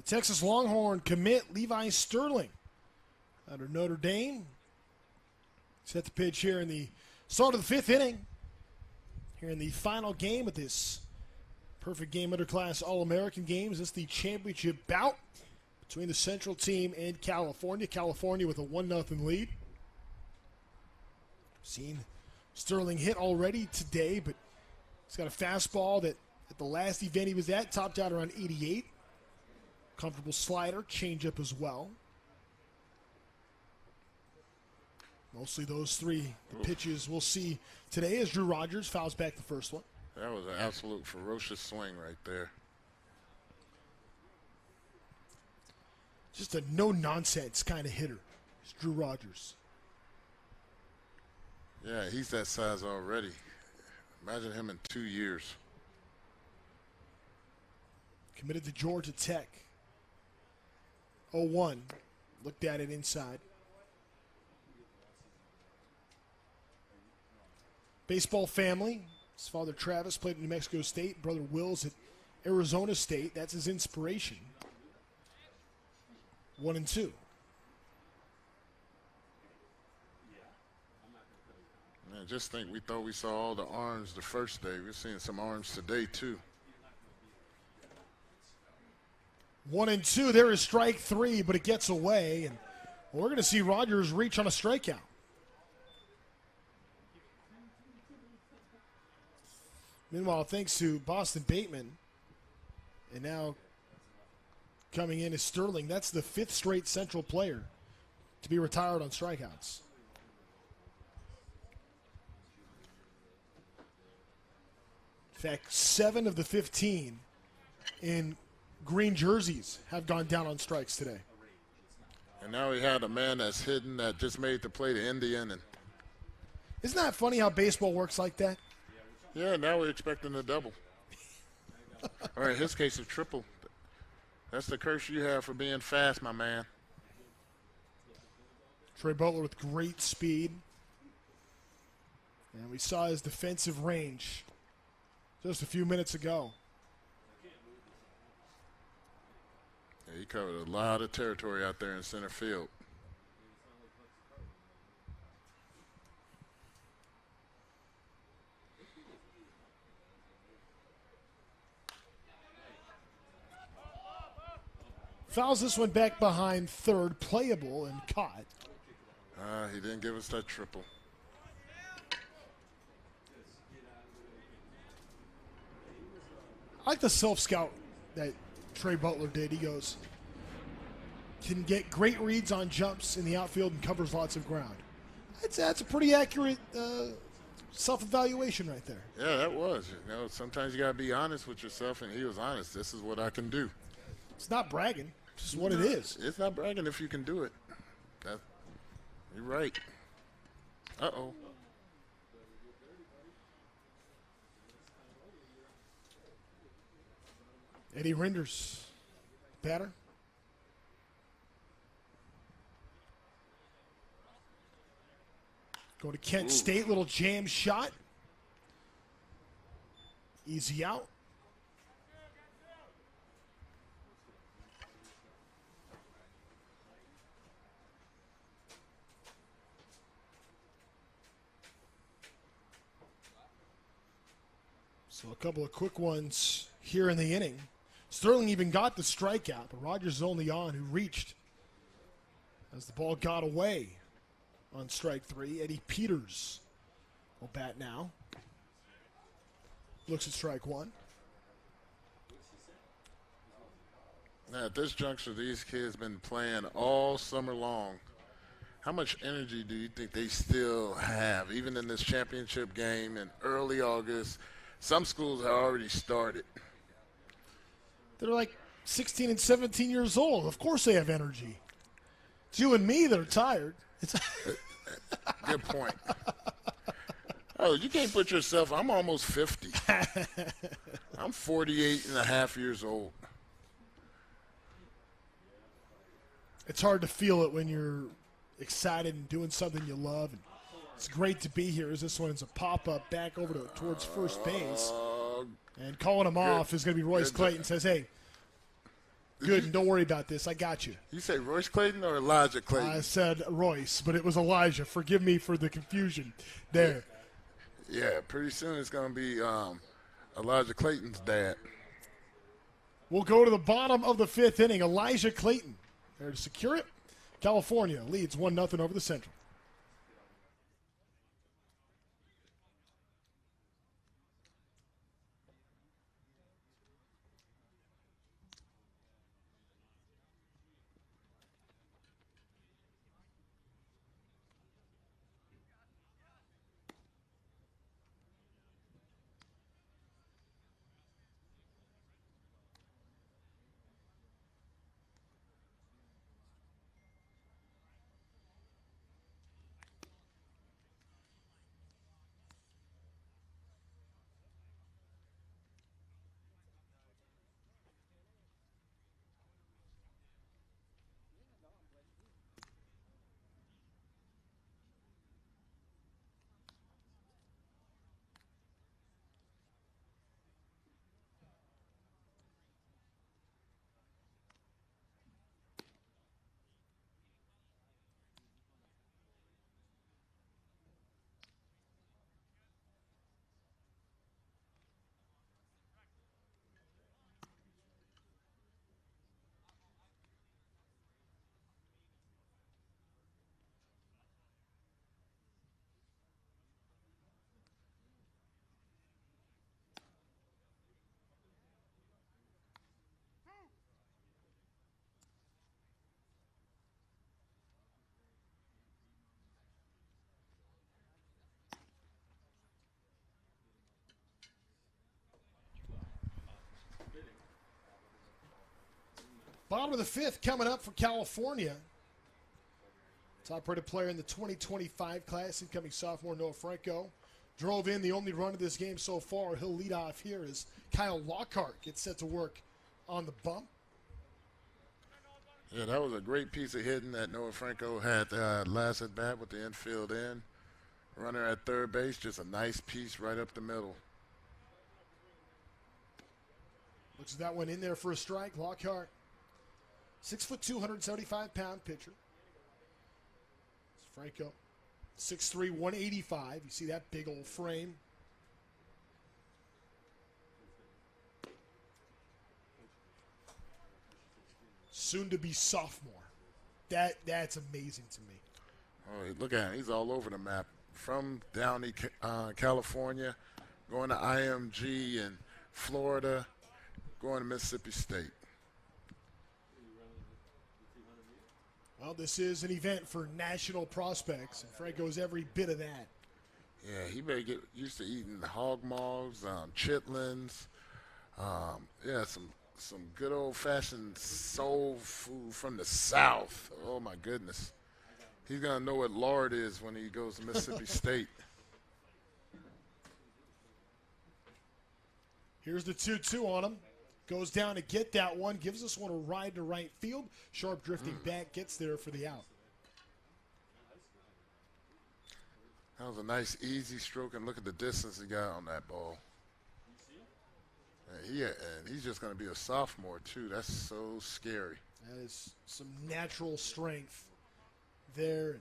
The Texas Longhorn commit Levi Sterling out of Notre Dame. Set the pitch here in the start of the fifth inning. Here in the final game of this Perfect Game Underclass All-American Games. This is the championship bout between the Central team and California. California with a 1-0 lead. Seen Sterling hit already today, but he's got a fastball that at the last event he was at topped out around 88. Comfortable slider, changeup as well. Mostly those three pitches we'll see today as Drew Rogers fouls back the first one. That was an absolute ferocious swing right there. Just a no-nonsense kind of hitter. It's Drew Rogers. Yeah, he's that size already. Imagine him in 2 years. Committed to Georgia Tech. 0-1. Looked at it inside. Baseball family. His father Travis played at New Mexico State. Brother Will's at Arizona State. That's his inspiration. 1-2. Man, just think, we thought we saw all the orange the first day. We're seeing some orange today, too. 1-2. There is strike three, but it gets away. And we're going to see Rogers reach on a strikeout. Meanwhile, thanks to Boston Bateman, and now coming in is Sterling. That's the fifth straight Central player to be retired on strikeouts. In fact, 7 of the 15 in green jerseys have gone down on strikes today. And now we had a man that's hidden that just made the play to end the inning. Isn't that funny how baseball works like that? Yeah, now we're expecting a double. Or in his case, a triple. That's the curse you have for being fast, my man. Trey Butler with great speed. And we saw his defensive range just a few minutes ago. Yeah, he covered a lot of territory out there in center field. Fouls this one back behind third, playable and caught. He didn't give us that triple. I like the self-scout that Trey Butler did. He goes, can get great reads on jumps in the outfield and covers lots of ground. That's a pretty accurate self-evaluation right there. Yeah, that was. You know, sometimes you got to be honest with yourself, and he was honest. This is what I can do. It's not bragging. It's just what it is. It's not bragging if you can do it. You're right. Uh-oh. Eddie Renders, batter. Go to Kent State, little jam shot. Easy out. So a couple of quick ones here in the inning. Sterling even got the strikeout, but Rogers is only on who reached as the ball got away on strike three. Eddie Peters will bat now. Looks at strike one. Now, at this juncture, these kids been playing all summer long. How much energy do you think they still have, even in this championship game in early August? Some schools have already started. They're like 16 and 17 years old. Of course they have energy. It's you and me that are tired. It's Good point. Oh, you can't put yourself – I'm almost 50. I'm 48 and a half years old. It's hard to feel it when you're excited and doing something you love. And it's great to be here as this one's a pop-up back over towards first base. And calling him off is going to be Royce Clayton. Says, hey, good, and don't worry about this. I got you. You say Royce Clayton or Elijah Clayton? I said Royce, but it was Elijah. Forgive me for the confusion there. Yeah, pretty soon it's going to be Elijah Clayton's dad. We'll go to the bottom of the fifth inning. Elijah Clayton there to secure it. California leads 1-0 over the Central. Bottom of the fifth coming up for California. Top-rated player in the 2025 class, incoming sophomore Noah Franco. Drove in the only run of this game so far. He'll lead off here as Kyle Lockhart gets set to work on the bump. Yeah, that was a great piece of hitting that Noah Franco had last at bat with the infield in. Runner at third base, just a nice piece right up the middle. Looks at that one in there for a strike. Lockhart, 6'2", 275-pound pitcher. It's Franco, 6'3", 185. You see that big old frame. Soon to be sophomore. That's amazing to me. Oh, look at him. He's all over the map. From down in California, going to IMG in Florida, going to Mississippi State. Well, this is an event for national prospects, and Franco's every bit of that. Yeah, he better get used to eating hog maws, chitlins. Yeah, some good old-fashioned soul food from the South. Oh, my goodness. He's going to know what lard is when he goes to Mississippi State. Here's the 2-2 on him. Goes down to get that one. Gives us one a ride to right field. Sharp drifting back. Gets there for the out. That was a nice, easy stroke, and look at the distance he got on that ball. And he's just going to be a sophomore, too. That's so scary. That is some natural strength there.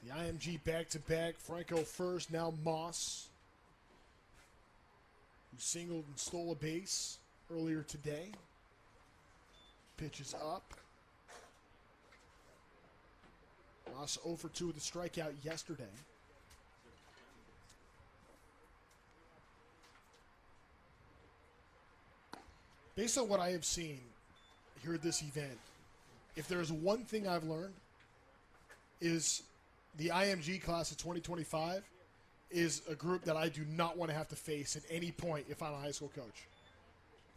The IMG back-to-back. Franco first, now Moss, who singled and stole a base earlier today. Pitch is up. Moss 0 for 2 with a strikeout yesterday. Based on what I have seen here at this event, if there's one thing I've learned is the IMG class of 2025 is a group that I do not want to have to face at any point if I'm a high school coach.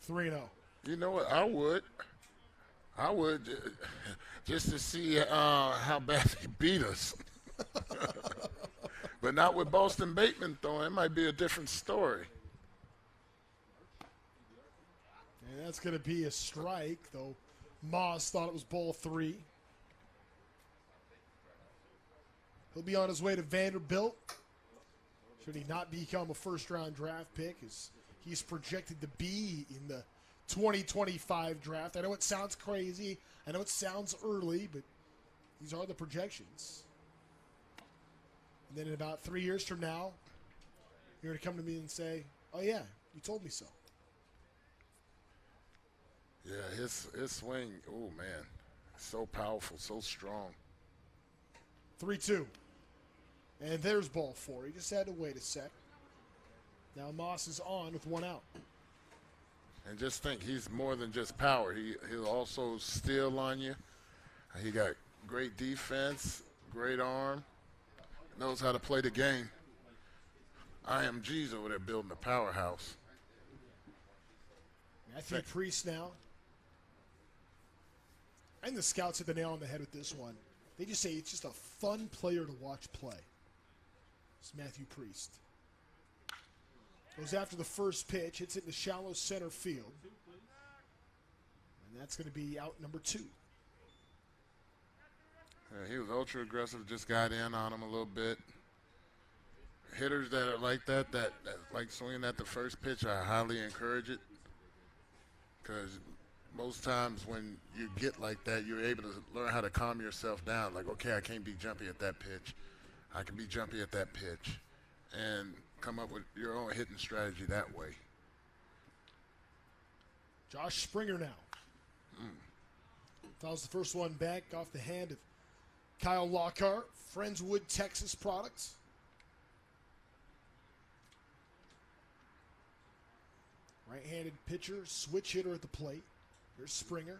3-0. You know what? I would just to see how bad they beat us. But not with Boston Bateman throwing. It might be a different story. And that's going to be a strike, though Moss thought it was ball 3. He'll be on his way to Vanderbilt. Should he not become a first-round draft pick, as he's projected to be in the 2025 draft. I know it sounds crazy. I know it sounds early, but these are the projections. And then in about 3 years from now, you're going to come to me and say, oh, yeah, you told me so. Yeah, his swing, oh, man, so powerful, so strong. 3-2. And there's ball 4. He just had to wait a sec. Now Moss is on with 1 out. And just think, he's more than just power. He'll also steal on you. He got great defense, great arm, knows how to play the game. IMG's over there building a powerhouse. Matthew Priest now. I think the scouts hit the nail on the head with this one. They just say it's just a fun player to watch play. It's Matthew Priest. Goes after the first pitch, hits it in the shallow center field. And that's going to be out number 2. Yeah, he was ultra aggressive, just got in on him a little bit. Hitters that are like that like swinging at the first pitch, I highly encourage it. Because most times when you get like that, you're able to learn how to calm yourself down. Like, okay, I can't be jumpy at that pitch. I can be jumpy at that pitch. And come up with your own hitting strategy that way. Josh Springer now. Fouls the first one back off the hand of Kyle Lockhart, Friendswood, Texas products. Right-handed pitcher, switch hitter at the plate. Here's Springer.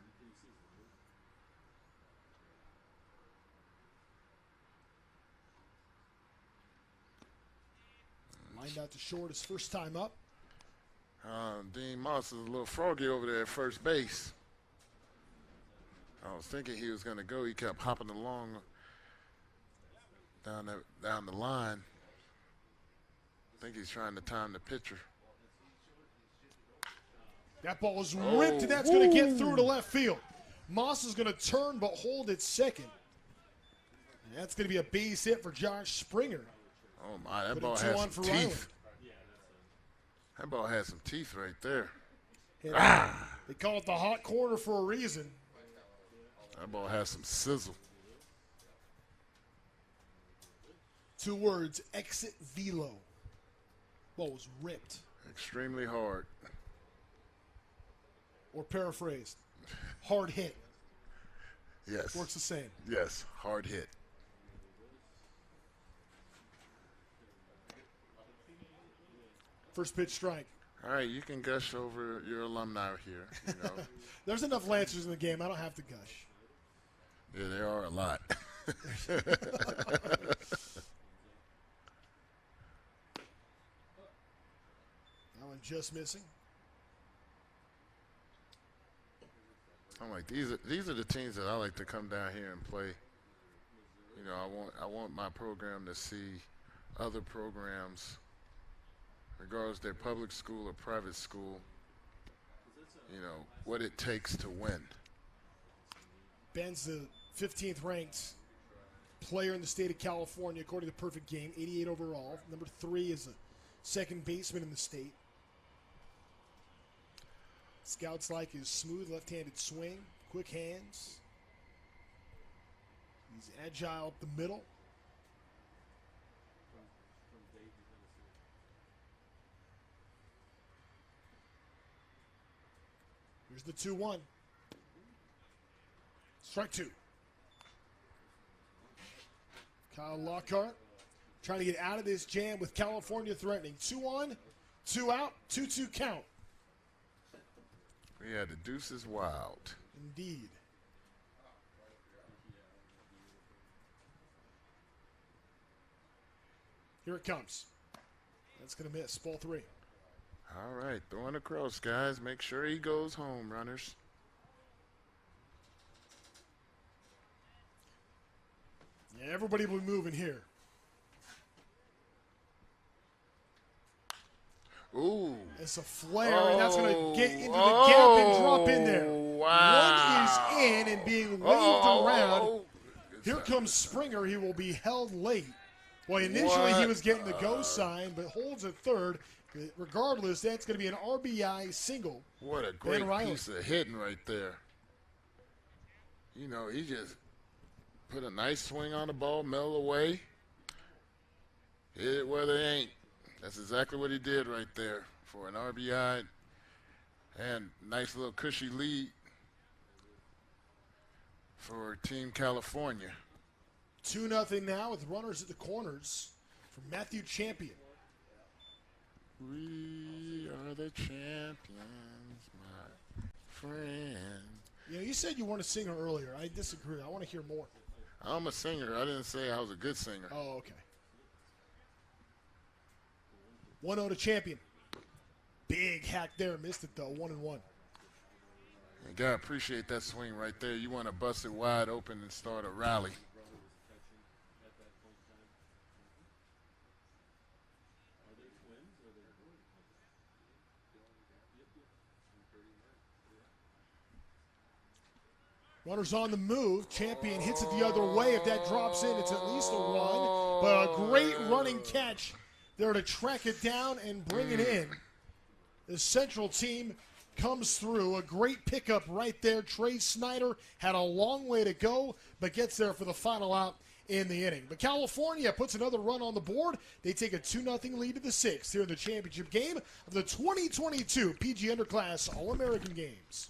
Lined out to short his first time up. Dean Moss is a little froggy over there at first base. I was thinking he was going to go. He kept hopping along down the line. I think he's trying to time the pitcher. That ball is ripped, and that's going to get through to left field. Moss is going to turn but hold it second. And that's going to be a base hit for Josh Springer. Oh, my, that ball has some teeth. That ball has some teeth right there. They call it the hot corner for a reason. That ball has some sizzle. 2 words, exit velo. Ball was ripped. Extremely hard. Or paraphrased, hard hit. Yes. Works the same. Yes, hard hit. First pitch strike. All right, you can gush over your alumni here. You know. There's enough Lancers in the game. I don't have to gush. Yeah, there are a lot. one just missing. I'm like, these are the teams that I like to come down here and play. You know, I want my program to see other programs, regardless they're public school or private school, you know, what it takes to win. Ben's the 15th ranked player in the state of California, according to Perfect Game, 88 overall. Number 3 is a second baseman in the state. Scouts like his smooth left-handed swing, quick hands. He's agile up the middle. Here's the 2-1. Strike 2. Kyle Lockhart trying to get out of this jam with California threatening. 2 on, 2 out, 2-2 count. Yeah, the deuce is wild. Indeed. Here it comes. That's going to miss. Ball 3. All right, throwing across, guys. Make sure he goes home, runners. Yeah, everybody will be moving here. Ooh. It's a flare, and that's going to get into the gap and drop in there. Wow. 1 is in and being waved around. Here comes Springer. He will be held late. Well, initially he was getting the go sign, but holds at third. Regardless, that's going to be an RBI single. What a great piece of hitting right there. You know, he just put a nice swing on the ball, mellow away. Hit it where they ain't. That's exactly what he did right there for an RBI and nice little cushy lead for Team California. 2-0 now with runners at the corners for Matthew Champion. We are the champions, my friend. You know, you said you weren't a singer earlier. I disagree. I want to hear more. I'm a singer. I didn't say I was a good singer. Oh, okay. 1-0 to Champion. Big hack there. Missed it, though. 1-1. You gotta appreciate that swing right there. You want to bust it wide open and start a rally. Runners on the move. Champion hits it the other way. If that drops in, it's at least a run. But a great running catch there to track it down and bring it in. The Central team comes through. A great pickup right there. Trey Snyder had a long way to go, but gets there for the final out in the inning. But California puts another run on the board. They take a 2-0 lead to the 6th here in the championship game of the 2022 PG Underclass All-American Games.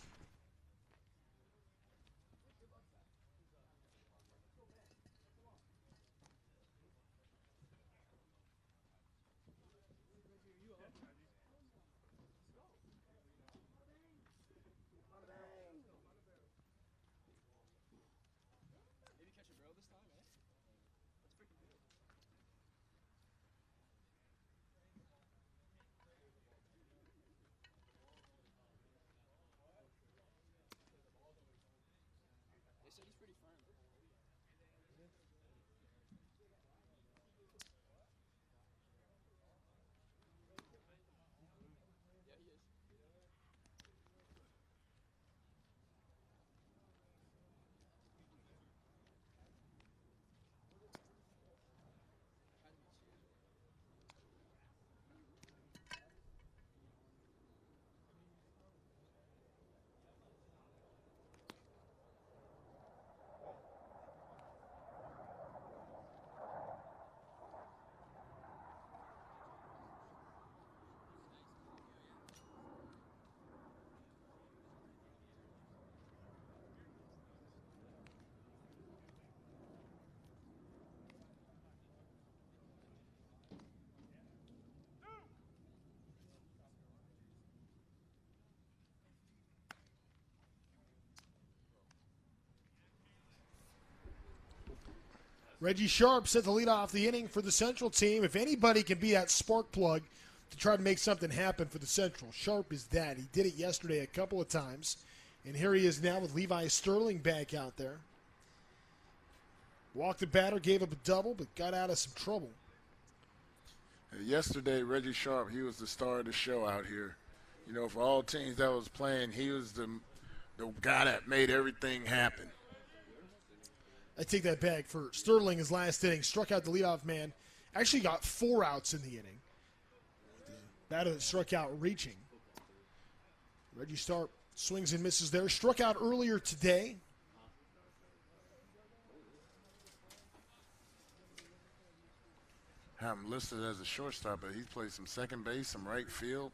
Reggie Sharp set the lead off the inning for the Central team. If anybody can be that spark plug to try to make something happen for the Central. Sharp is that. He did it yesterday a couple of times. And here he is now with Levi Sterling back out there. Walked the batter, gave up a double, but got out of some trouble. Yesterday, Reggie Sharp, he was the star of the show out here. You know, for all teams that was playing, he was the guy that made everything happen. I take that back. For Sterling, his last inning, struck out the leadoff man. Actually got 4 outs in the inning. The batter that struck out reaching. Reggie Sharp swings and misses there. Struck out earlier today. Have him listed as a shortstop, but he's played some second base, some right field.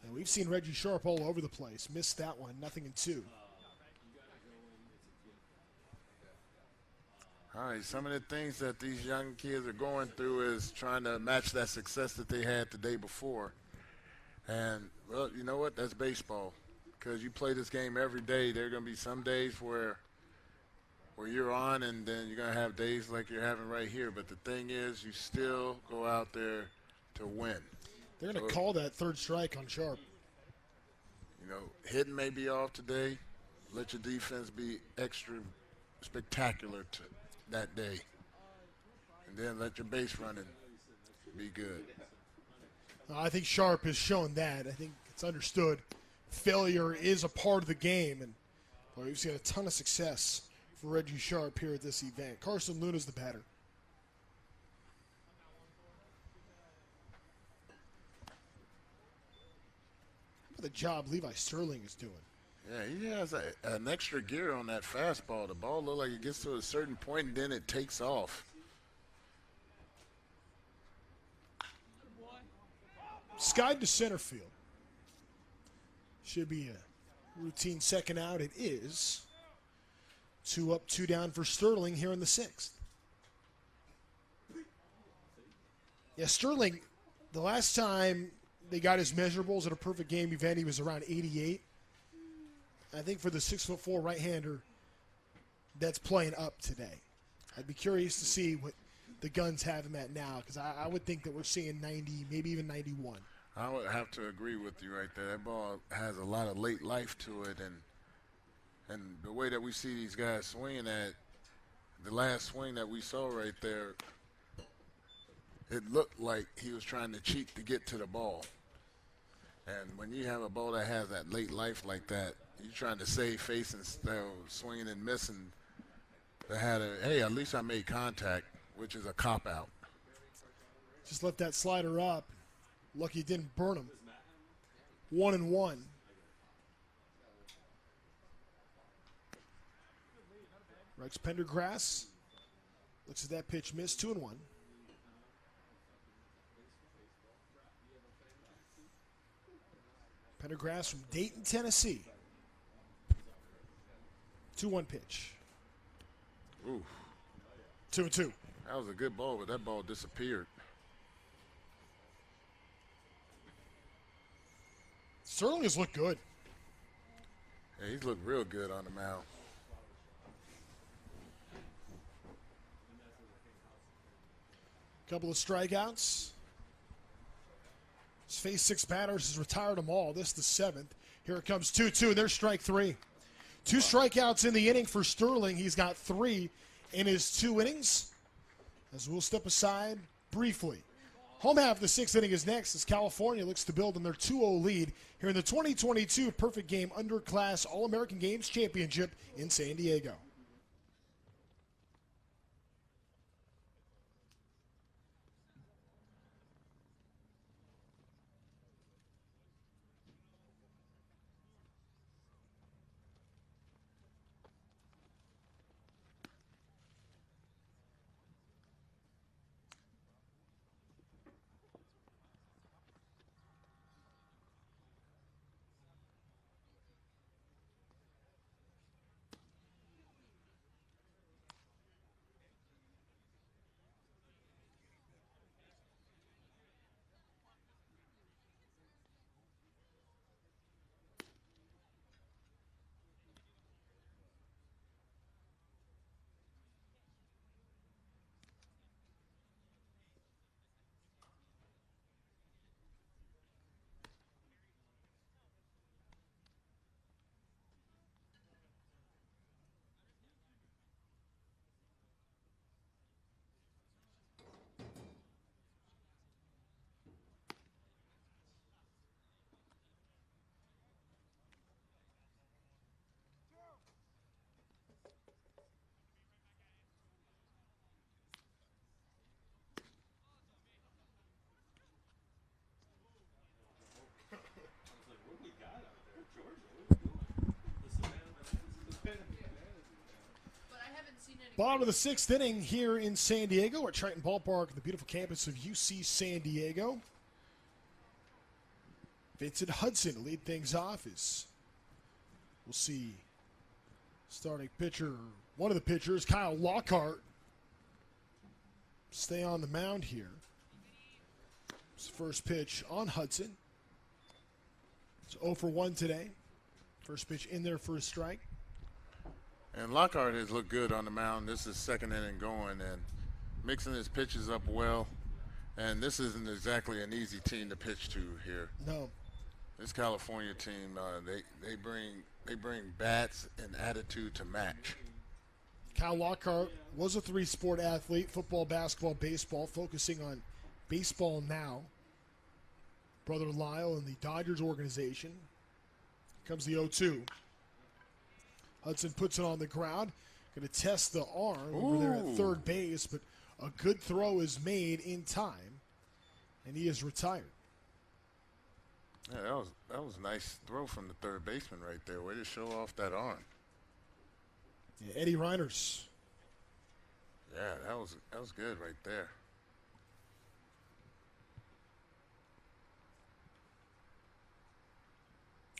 And we've seen Reggie Sharp all over the place. Missed that one, 0-2. All right, some of the things that these young kids are going through is trying to match that success that they had the day before. And, well, you know what? That's baseball. Because you play this game every day. There are going to be some days where you're on, and then you're going to have days like you're having right here. But the thing is, you still go out there to win. They're going to call that third strike on Sharp. You know, hitting may be off today. Let your defense be extra spectacular that day. And then let your base running be good. I think Sharp has shown that. I think it's understood failure is a part of the game. And boy, we've seen a ton of success for Reggie Sharp here at this event. Carson Luna's the batter. The job Levi Sterling is doing. Yeah, he has an extra gear on that fastball. The ball looks like it gets to a certain point and then it takes off. Skied to center field. Should be a routine second out. It is. 2 up, 2 down for Sterling here in the 6th. Yeah, Sterling, the last time they got his measurables at a perfect game event, he was around 88. I think for the 6'4" right-hander, that's playing up today. I'd be curious to see what the Guns have him at now, because I would think that we're seeing 90, maybe even 91. I would have to agree with you right there. That ball has a lot of late life to it, and the way that we see these guys swinging at, the last swing that we saw right there, it looked like he was trying to cheat to get to the ball. And when you have a ball that has that late life like that, you're trying to save face instead of swinging and missing. They had hey, at least I made contact, which is a cop-out. Just left that slider up. Lucky it didn't burn him. 1-1. Rex Pendergrass looks at that pitch, missed. 2-1. Pendergrass from Dayton, Tennessee. 2-1 pitch. Ooh. 2-2. That was a good ball, but that ball disappeared. Sterling has looked good. Yeah, he's looked real good on the mound. Couple of strikeouts. He's faced 6 batters, has retired them all. This is the 7th. Here it comes 2-2, and there's strike 3. 2 strikeouts in the inning for Sterling. He's got 3 in his 2 innings. As we'll step aside briefly. Home half of the 6th inning is next as California looks to build on their 2-0 lead here in the 2022 Perfect Game Underclass All-American Games Championship in San Diego. Bottom of the 6th inning here in San Diego at Triton Ballpark, the beautiful campus of UC San Diego. Vincent Hudson to lead things off as we'll see starting pitcher, one of the pitchers, Kyle Lockhart, stay on the mound here. His first pitch on Hudson. It's 0 for 1 today. First pitch in there for a strike. And Lockhart has looked good on the mound. This is second inning going and mixing his pitches up well. And this isn't exactly an easy team to pitch to here. No. This California team, they bring bats and attitude to match. Kyle Lockhart was a 3-sport athlete, football, basketball, baseball, focusing on baseball now. Brother Lyle in the Dodgers organization. Comes the 0-2. Hudson puts it on the ground. Going to test the arm over there at third base, but a good throw is made in time, and he is retired. Yeah, that was a nice throw from the third baseman right there. Way to show off that arm. Yeah, Eddie Reiners. Yeah, that was good right there.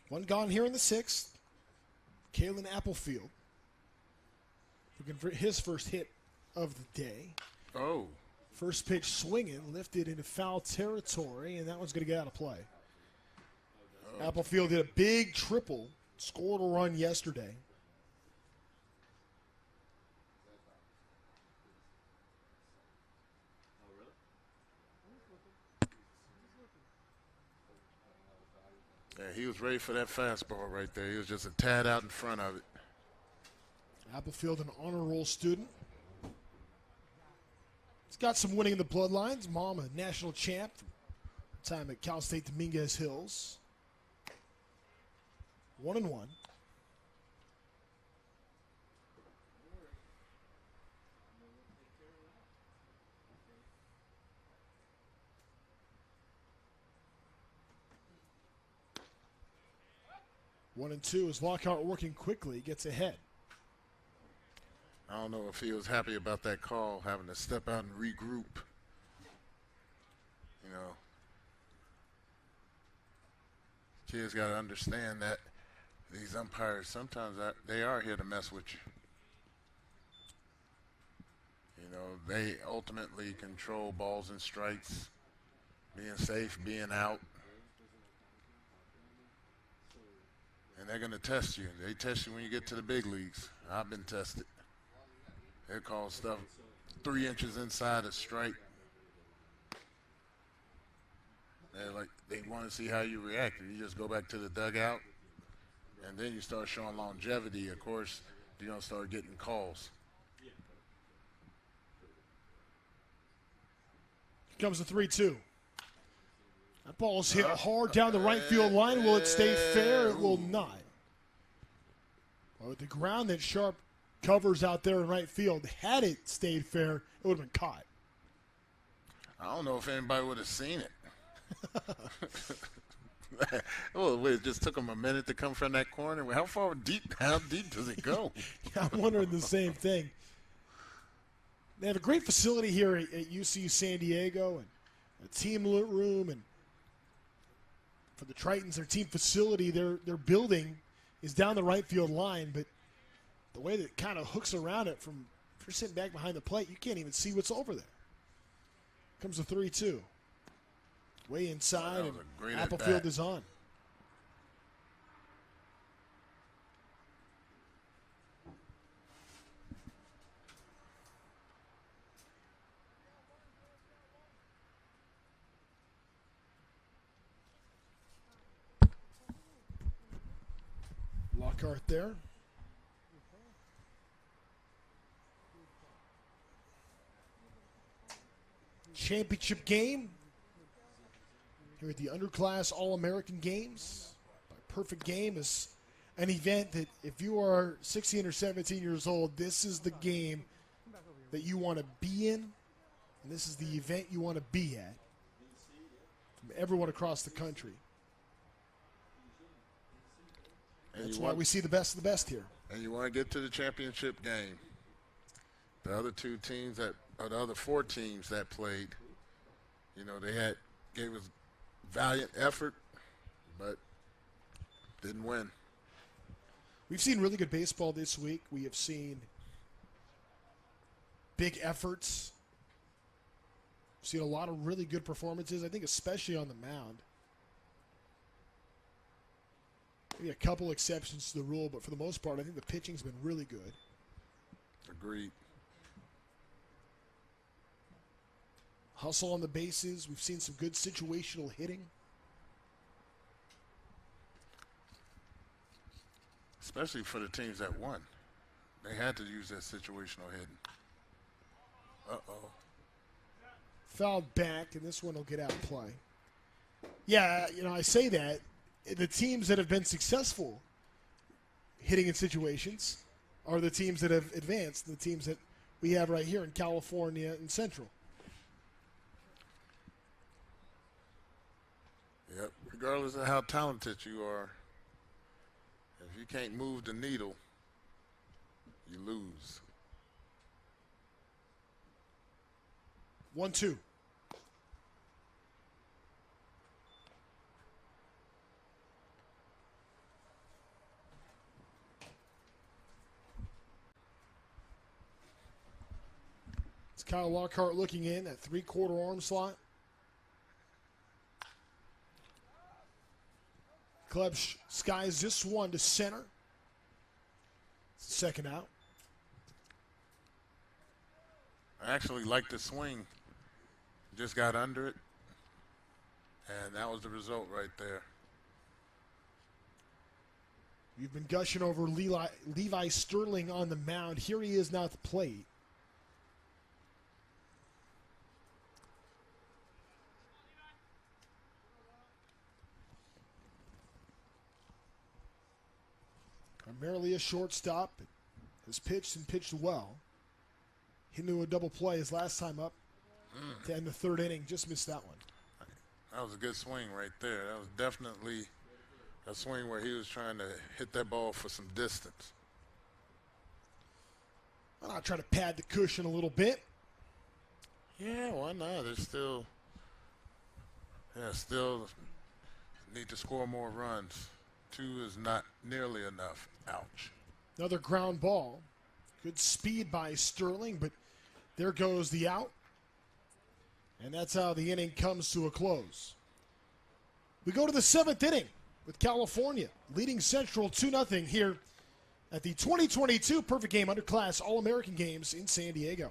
One gone here in the 6th. Kalen Applefield looking for his first hit of the day. Oh. First pitch swinging, lifted into foul territory, and that one's going to get out of play. Oh. Applefield did a big triple, scored a run yesterday. Yeah, he was ready for that fastball right there. He was just a tad out in front of it. Applefield, an honor roll student. He's got some winning in the bloodlines. Mom, a national champ from time at Cal State Dominguez Hills. 1-1. 1-2 as Lockhart working quickly, gets ahead. I don't know if he was happy about that call, having to step out and regroup. You know, kids got to understand that these umpires sometimes they are here to mess with you. You know, they ultimately control balls and strikes, being safe, being out. And they're going to test you. They test you when you get to the big leagues. I've been tested. They call stuff 3 inches inside a strike. They want to see how you react. You just go back to the dugout, and then you start showing longevity. Of course, you're going to start getting calls. Here comes the 3-2. That ball's hit hard down the right field line. Will it stay fair? It will not. Well, with the ground that Sharp covers out there in right field, had it stayed fair, it would have been caught. I don't know if anybody would have seen it. Well, it just took him a minute to come from that corner. How deep does it go? Yeah, I'm wondering the same thing. They have a great facility here at UC San Diego, and a team room, and for the Tritons, their team facility, their building is down the right field line, but the way that it kind of hooks around it from if you're sitting back behind the plate, you can't even see what's over there. Comes the 3-2. Way inside, and Applefield is on. Lockhart there. Championship game here at the Underclass All-American Games. Perfect Game is an event that if you are 16 or 17 years old, this is the game that you want to be in, and this is the event you want to be at from everyone across the country. And that's why we see the best of the best here. And you want to get to the championship game. The other two teams or the other four teams that played, you know, gave us valiant effort, but didn't win. We've seen really good baseball this week. We have seen big efforts. We've seen a lot of really good performances, I think especially on the mound. Maybe a couple exceptions to the rule, but for the most part, I think the pitching's been really good. Agreed. Hustle on the bases. We've seen some good situational hitting. Especially for the teams that won. They had to use that situational hitting. Uh-oh. Fouled back, and this one will get out of play. Yeah, you know, I say that. The teams that have been successful hitting in situations are the teams that have advanced, the teams that we have right here in California and Central. Yep. Regardless of how talented you are, if you can't move the needle, you lose. 1-2. It's Kyle Lockhart looking in at three-quarter arm slot. Club skies this one to center. Second out. I actually liked the swing. Just got under it, and that was the result right there. You've been gushing over Levi Sterling on the mound. Here he is now at the plate. Primarily a shortstop, has pitched and pitched well. He knew a double play his last time up to end the third inning. Just missed that one. That was a good swing right there. That was definitely a swing where he was trying to hit that ball for some distance. I'll try to pad the cushion a little bit. Yeah, why not? There's still need to score more runs. 2 is not nearly enough. Ouch. Another ground ball. Good speed by Sterling, but there goes the out. And that's how the inning comes to a close. We go to the 7th inning with California leading Central 2-0 here at the 2022 Perfect Game Underclass All-American Games in San Diego.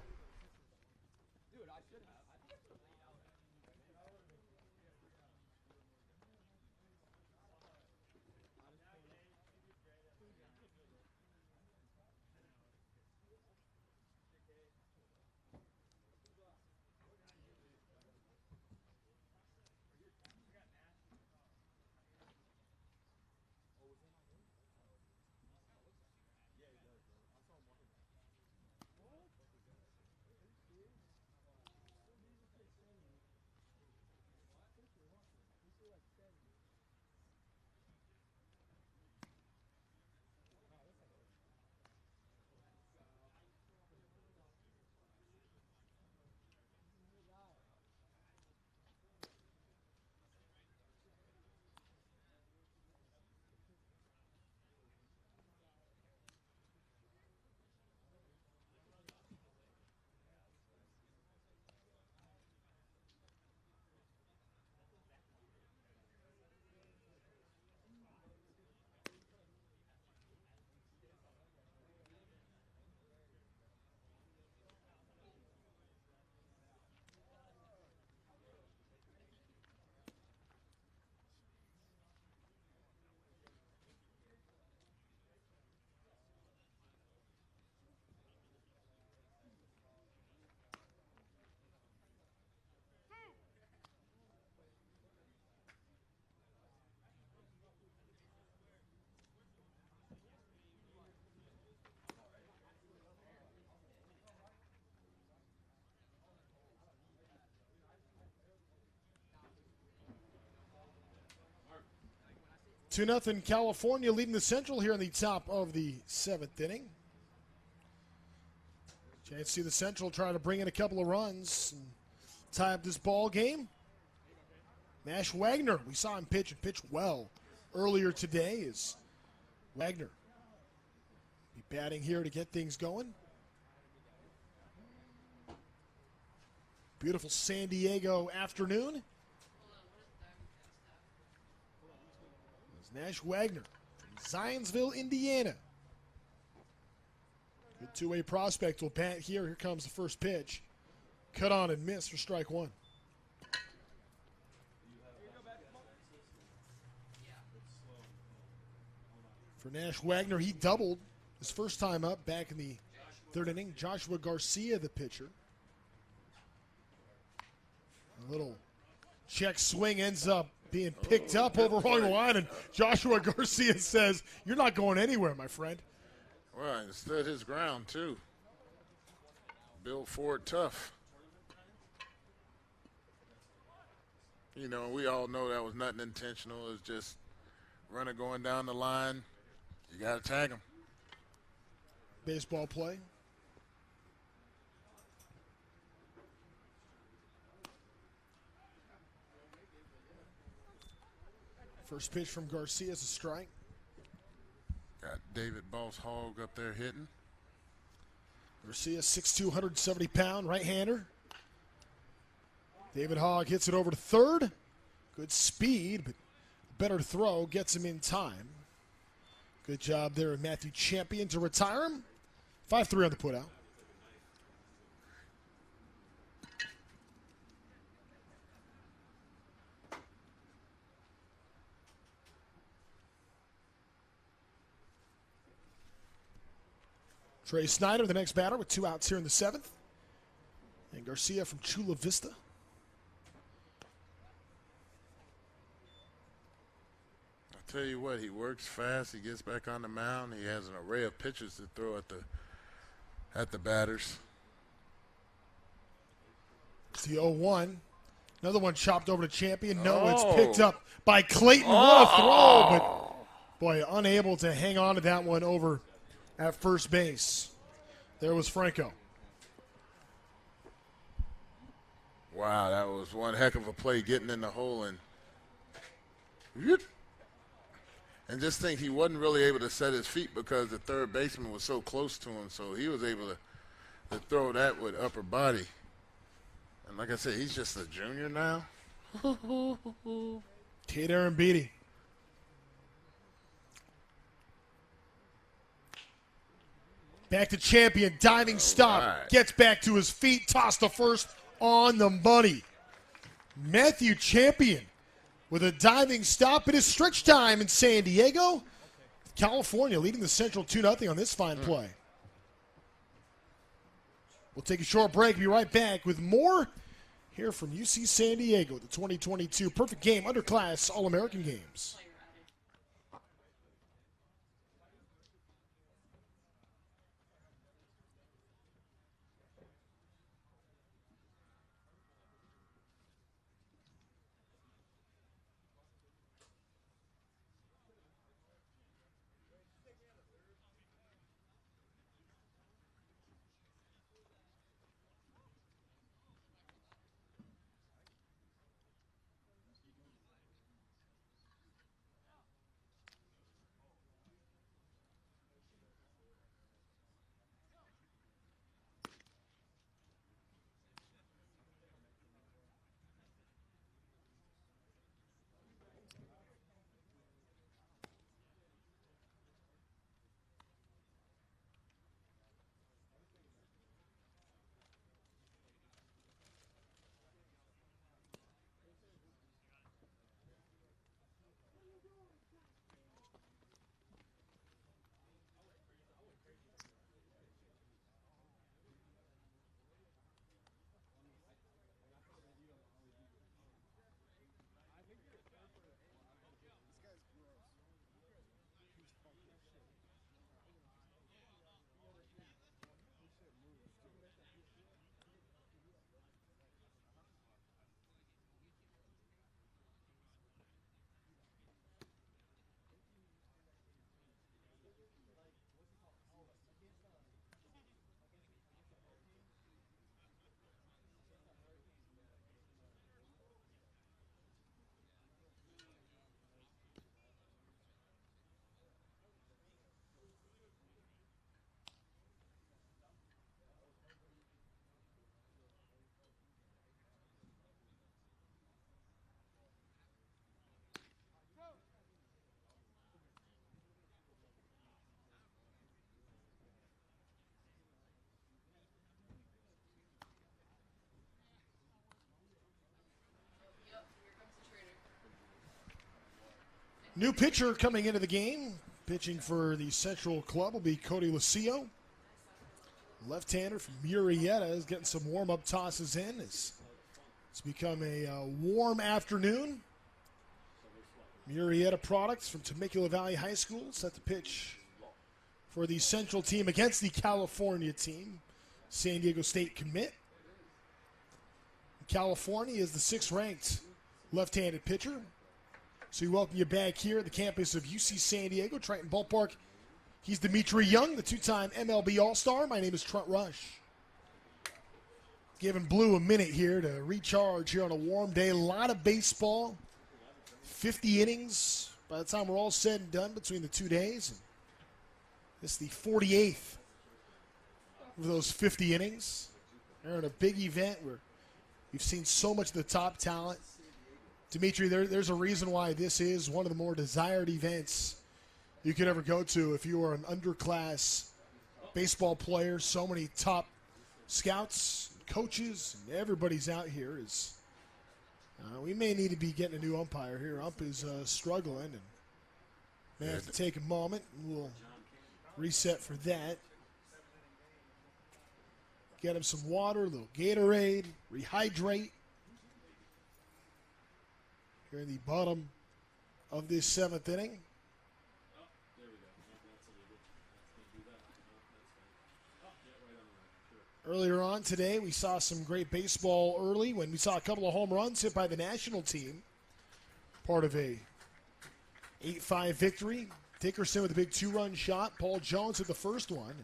Two 2-0 California leading the Central here in the top of the 7th inning. Can't see the Central trying to bring in a couple of runs and tie up this ball game. Nash Wagner, we saw him pitch and pitch well earlier today. Is Wagner be batting here to get things going? Beautiful San Diego afternoon. There's Nash Wagner from Zionsville, Indiana. Good two-way prospect will bat here. Here comes the first pitch. Cut on and miss for strike one. For Nash Wagner, he doubled his first time up back in the third inning. Joshua Garcia, the pitcher. A little check swing ends up being picked up over wrong line, and Joshua Garcia says, "You're not going anywhere, my friend." Well, he stood his ground, too. Built Ford tough. You know, we all know that was nothing intentional. It was just runner going down the line. You got to tag him. Baseball play. First pitch from Garcia is a strike. Got David Boss Hogg up there hitting. Garcia, 6'2", 170-pound right-hander. David Hogg hits it over to third. Good speed, but better throw gets him in time. Good job there, Matthew Champion to retire him. 5-3 on the putout. Trey Snyder, the next batter, with 2 outs here in the 7th. And Garcia from Chula Vista. I'll tell you what, he works fast. He gets back on the mound. He has an array of pitches to throw at the batters. It's the 0-1. Another one chopped over to Champion. No, Oh. it's picked up by Clayton. What a throw, but boy, unable to hang on to that one over at first base. There was Franco. Wow, that was one heck of a play getting in the hole and just think he wasn't really able to set his feet because the third baseman was so close to him, so he was able to throw that with upper body. And like I said, he's just a junior now. Kate Aaron Beatty. Back to Champion, diving stop, right. gets back to his feet, tossed to first on the money. Matthew Champion with a diving stop. It is stretch time in San Diego. California leading the Central 2-0 on this fine play. We'll take a short break, be right back with more here from UC San Diego, the 2022 Perfect Game Underclass All-American Games. New pitcher coming into the game, pitching for the Central Club, will be Cody Lucio. Left-hander from Murrieta is getting some warm-up tosses in. It's become a warm afternoon. Murrieta products from Temecula Valley High School set to pitch for the Central team against the California team. San Diego State commit. California is the 6th-ranked left-handed pitcher. So we welcome you back here at the campus of UC San Diego, Triton Ballpark. He's Dimitri Young, the 2-time MLB All-Star. My name is Trent Rush. Giving Blue a minute here to recharge here on a warm day. A lot of baseball. 50 innings by the time we're all said and done between the 2 days. And this is the 48th of those 50 innings. They're in a big event where we've seen so much of the top talent. Dimitri, there's a reason why this is one of the more desired events you could ever go to if you are an underclass baseball player. So many top scouts, coaches, and everybody's out here. We may need to be getting a new umpire here. Ump is struggling, and may have to take a moment, and we'll reset for that. Get him some water, a little Gatorade, rehydrate. Here in the bottom of this 7th inning. Earlier on today, we saw some great baseball early when we saw a couple of home runs hit by the national team. Part of a 8-5 victory. Dickerson with a big 2-run shot. Paul Jones hit the first one.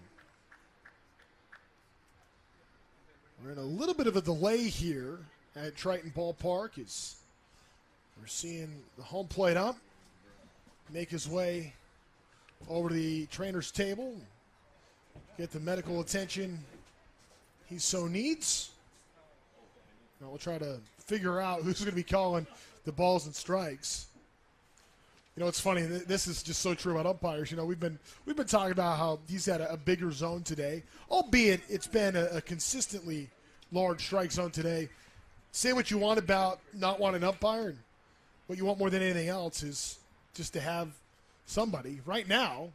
We're in a little bit of a delay here at Triton Ballpark as we're seeing the home plate ump make his way over to the trainer's table, get the medical attention he so needs. Now we'll try to figure out who's going to be calling the balls and strikes. You know, it's funny. This is just so true about umpires. You know, we've been talking about how he's had a bigger zone today, albeit it's been a consistently large strike zone today. Say what you want about not wanting an umpire. And what you want more than anything else is just to have somebody. Right now,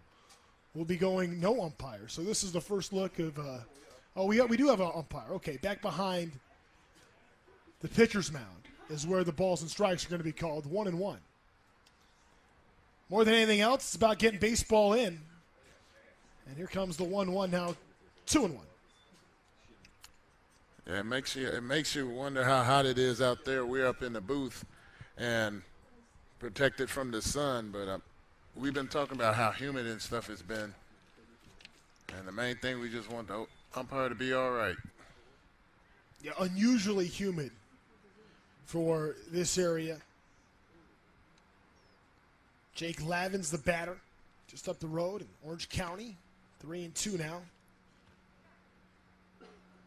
we'll be going no umpire. So this is the first look of, we do have an umpire. Okay, back behind the pitcher's mound is where the balls and strikes are going to be called, 1-1. More than anything else, it's about getting baseball in. And here comes the 1-1 now, 2-1. Yeah, it makes you wonder how hot it is out there. We're up in the booth and protected from the sun, but we've been talking about how humid and stuff it's been. And the main thing, we just want the umpire to be all right. Yeah, unusually humid for this area. Jake Lavin's the batter, just up the road in Orange County. 3-2 now.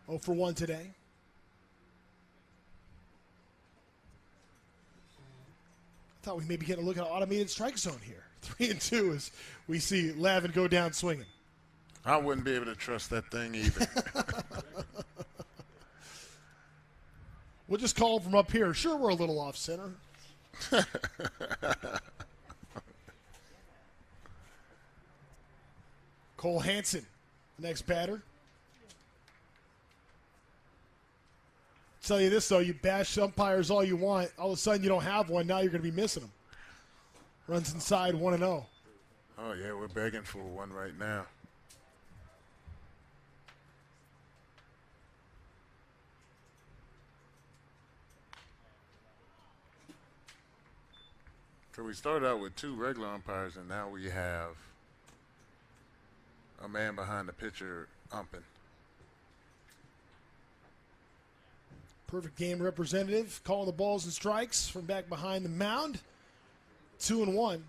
0 for 1 today. Thought we may be getting a look at an automated strike zone here. 3-2 as we see Lavin go down swinging. I wouldn't be able to trust that thing either. We'll just call from up here. Sure, we're a little off center. Cole Hansen, next batter. Tell you this, though, you bash umpires all you want. All of a sudden, you don't have one. Now you're going to be missing them. Runs inside 1-0. Oh, yeah, we're begging for one right now. So we started out with 2 regular umpires, and now we have a man behind the pitcher umping. Perfect game representative calling the balls and strikes from back behind the mound. 2-1.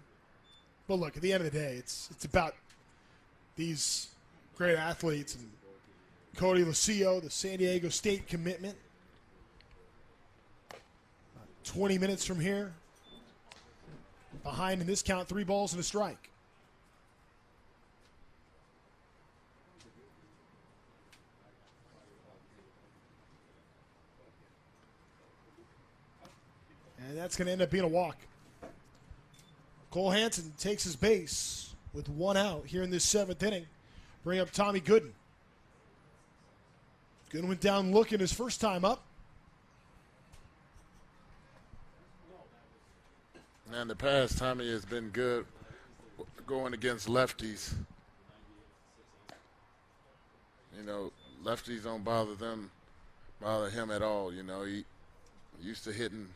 But look, at the end of the day, it's about these great athletes and Cody Lucio, the San Diego State commitment. 20 minutes from here. Behind in this count, 3 balls and a strike. And that's going to end up being a walk. Cole Hansen takes his base with 1 out here in this 7th inning. Bring up Tommy Gooden. Gooden went down looking his first time up. Now in the past, Tommy has been good going against lefties. You know, lefties don't bother him at all. You know, he used to hitting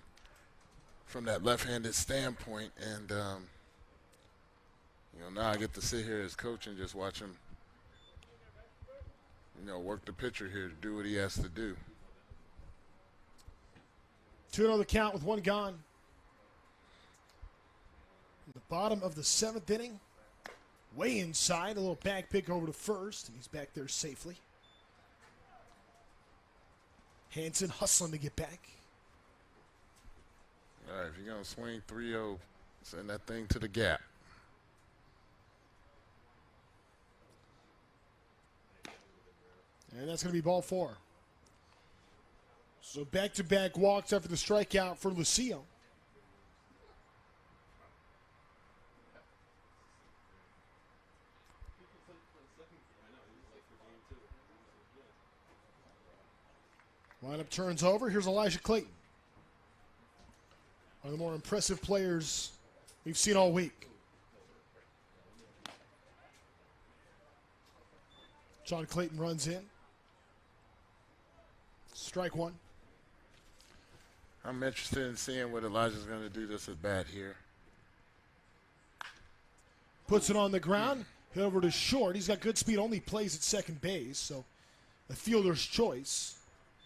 from that left-handed standpoint, and you know, now I get to sit here as coach and just watch him, you know, work the pitcher here to do what he has to do. 2-0 the count with 1 gone. In the bottom of the 7th inning, way inside, a little back pick over to first, and he's back there safely. Hansen hustling to get back. All right, if you're going to swing 3-0, send that thing to the gap. And that's going to be ball 4. So back-to-back walks after the strikeout for Lucio. Lineup turns over. Here's Elijah Clayton. One of the more impressive players we've seen all week. John Clayton runs in. Strike 1. I'm interested in seeing what Elijah's going to do this at bat here. Puts it on the ground. Hit over to short. He's got good speed. Only plays at second base, so a fielder's choice.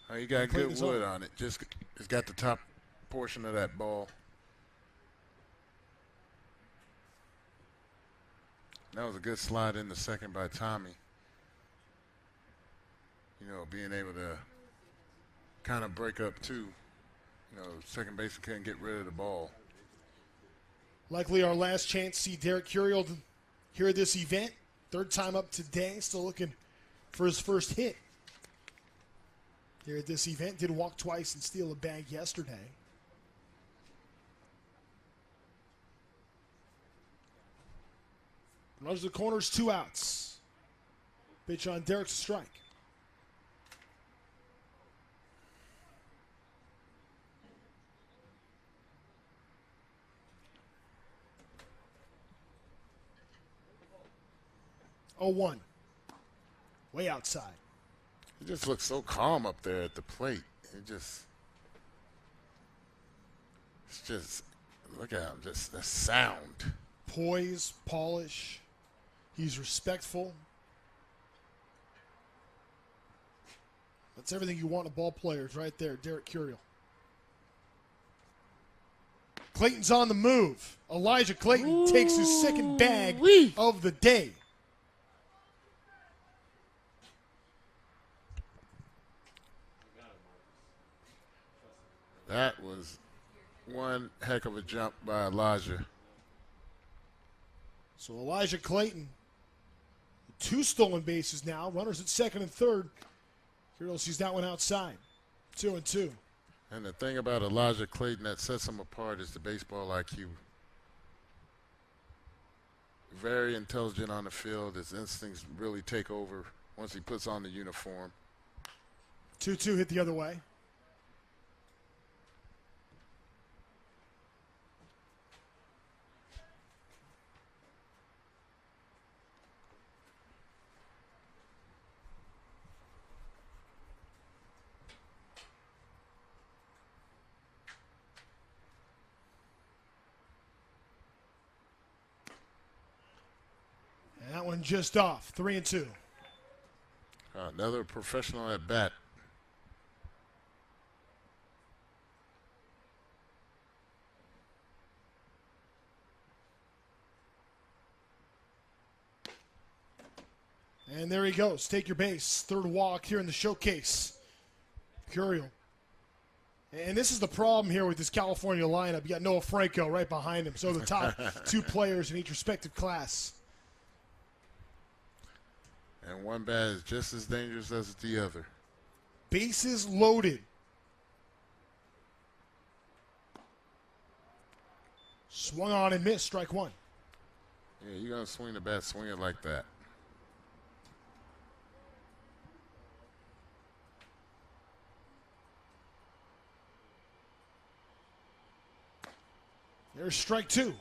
Oh, he got good wood on it. Just it's got the top portion of that ball. That was a good slide in the second by Tommy. You know, being able to kind of break up too. You know, second baseman couldn't get rid of the ball. Likely our last chance to see Derek Curiel here at this event. 3rd time up today. Still looking for his first hit here at this event. Did walk twice and steal a bag yesterday. Runs the corners, 2 outs. Pitch on Derek's strike. Oh, 1. Way outside. He just looks so calm up there at the plate. It's just, look at him, just the sound. Poise, polish. He's respectful. That's everything you want in a ball player is right there, Derek Curiel. Clayton's on the move. Elijah Clayton takes his 2nd bag of the day. That was one heck of a jump by Elijah. So Elijah Clayton, 2 stolen bases now. Runners at 2nd and 3rd. Curiel sees that one outside. 2-2. And the thing about Elijah Clayton that sets him apart is the baseball IQ. Very intelligent on the field. His instincts really take over once he puts on the uniform. 2-2 hit the other way. That one just off. 3-2. Another professional at bat. And there he goes. Take your base. 3rd walk here in the showcase. Curiel. And this is the problem here with this California lineup. You got Noah Franco right behind him. So the top 2 players in each respective class. And one bat is just as dangerous as the other. Bases loaded. Swung on and missed, strike one. Yeah, you're going to swing the bat, swing it like that. There's strike two.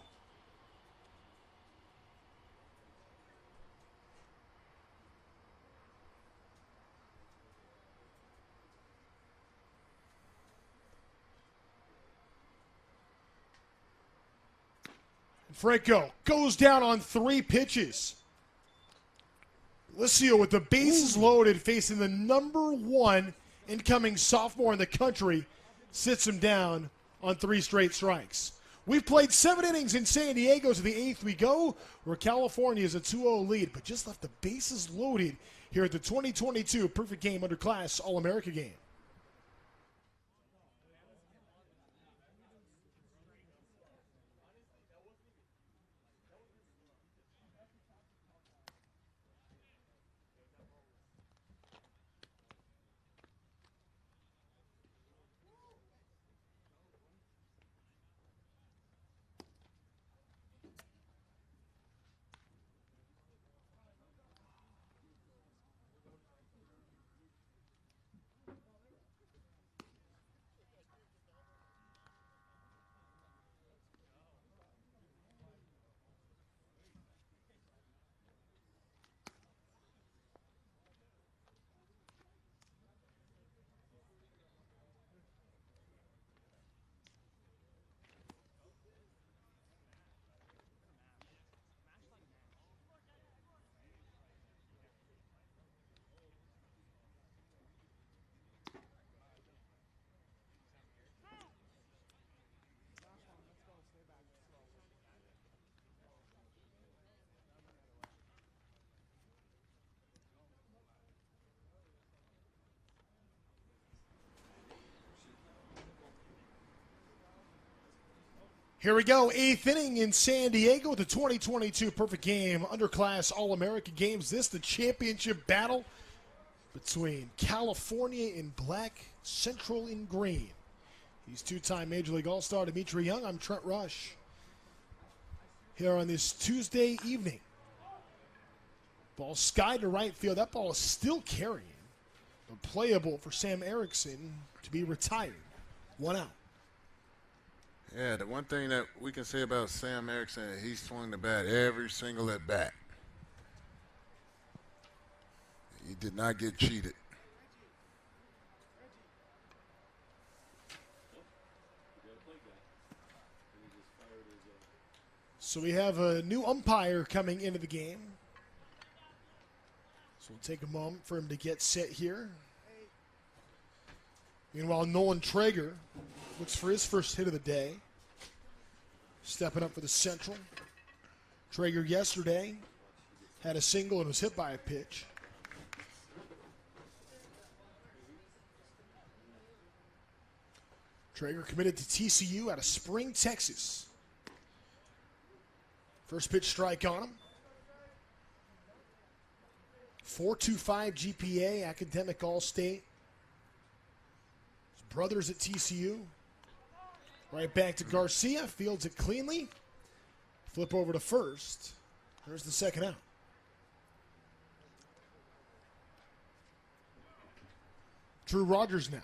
Franco goes down on 3 pitches. Lucio with the bases loaded, facing the #1 incoming sophomore in the country, sits him down on 3 straight strikes. We've played 7 innings in San Diego. To the 8th we go, where California is a 2-0 lead, but just left the bases loaded here at the 2022 Perfect Game Underclass All-America game. Here we go, 8th inning in San Diego, the 2022 Perfect Game Underclass All-America games. This, the championship battle between California in black, Central in green. He's 2-time Major League All-Star Dimitri Young. I'm Trent Rush. Here on this Tuesday evening. Ball skied to right field. That ball is still carrying, but playable for Sam Erickson to be retired. 1 out. Yeah, the one thing that we can say about Sam Erickson, he swung the bat every single at bat. He did not get cheated. So we have a new umpire coming into the game. So we'll take a moment for him to get set here. Meanwhile, Nolan Traeger looks for his first hit of the day. Stepping up for the Central. Traeger yesterday had a single and was hit by a pitch. Traeger committed to TCU out of Spring, Texas. First pitch strike on him. 4.25 GPA, academic All-State. His brothers at TCU. Right back to Garcia, fields it cleanly. Flip over to first. There's the second out. Drew Rogers now.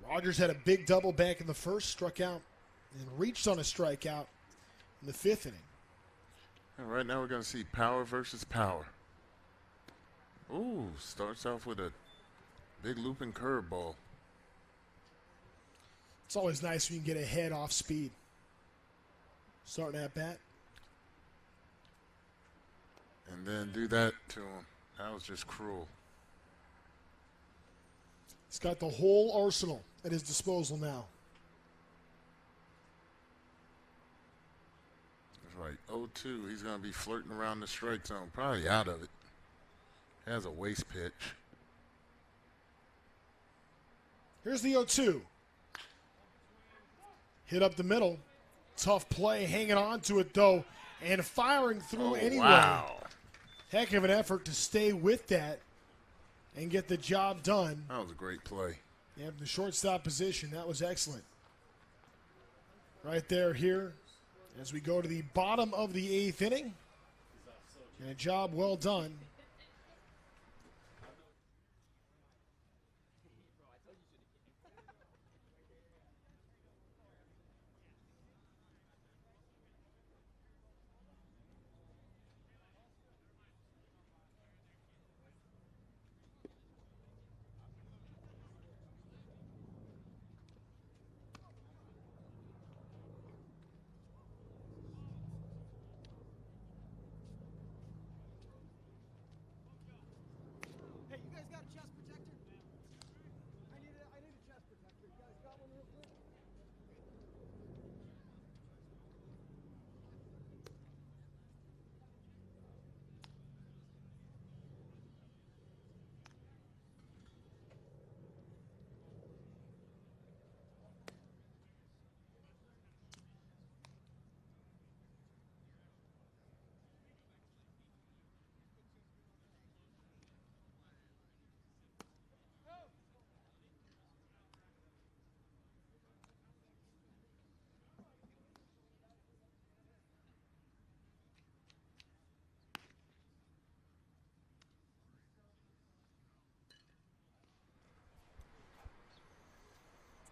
Rogers had a big double back in the first, struck out and reached on a strikeout in the 5th inning. And right now we're going to see power versus power. Ooh, starts off with a big looping curveball. It's always nice when you can get ahead off speed. Starting at bat. And then do that to him. That was just cruel. He's got the whole arsenal at his disposal now. Right, 0-2. He's going to be flirting around the strike zone, probably out of it. Has a waste pitch. Here's the 0-2. Hit up the middle. Tough play, hanging on to it though, and firing through anyway. Wow. Heck of an effort to stay with that and get the job done. That was a great play. Yeah, the shortstop position, that was excellent. Right there here as we go to the bottom of the 8th inning. And a job well done. Hey, you guys got a chest protector? I need a chest protector. You guys got one real quick?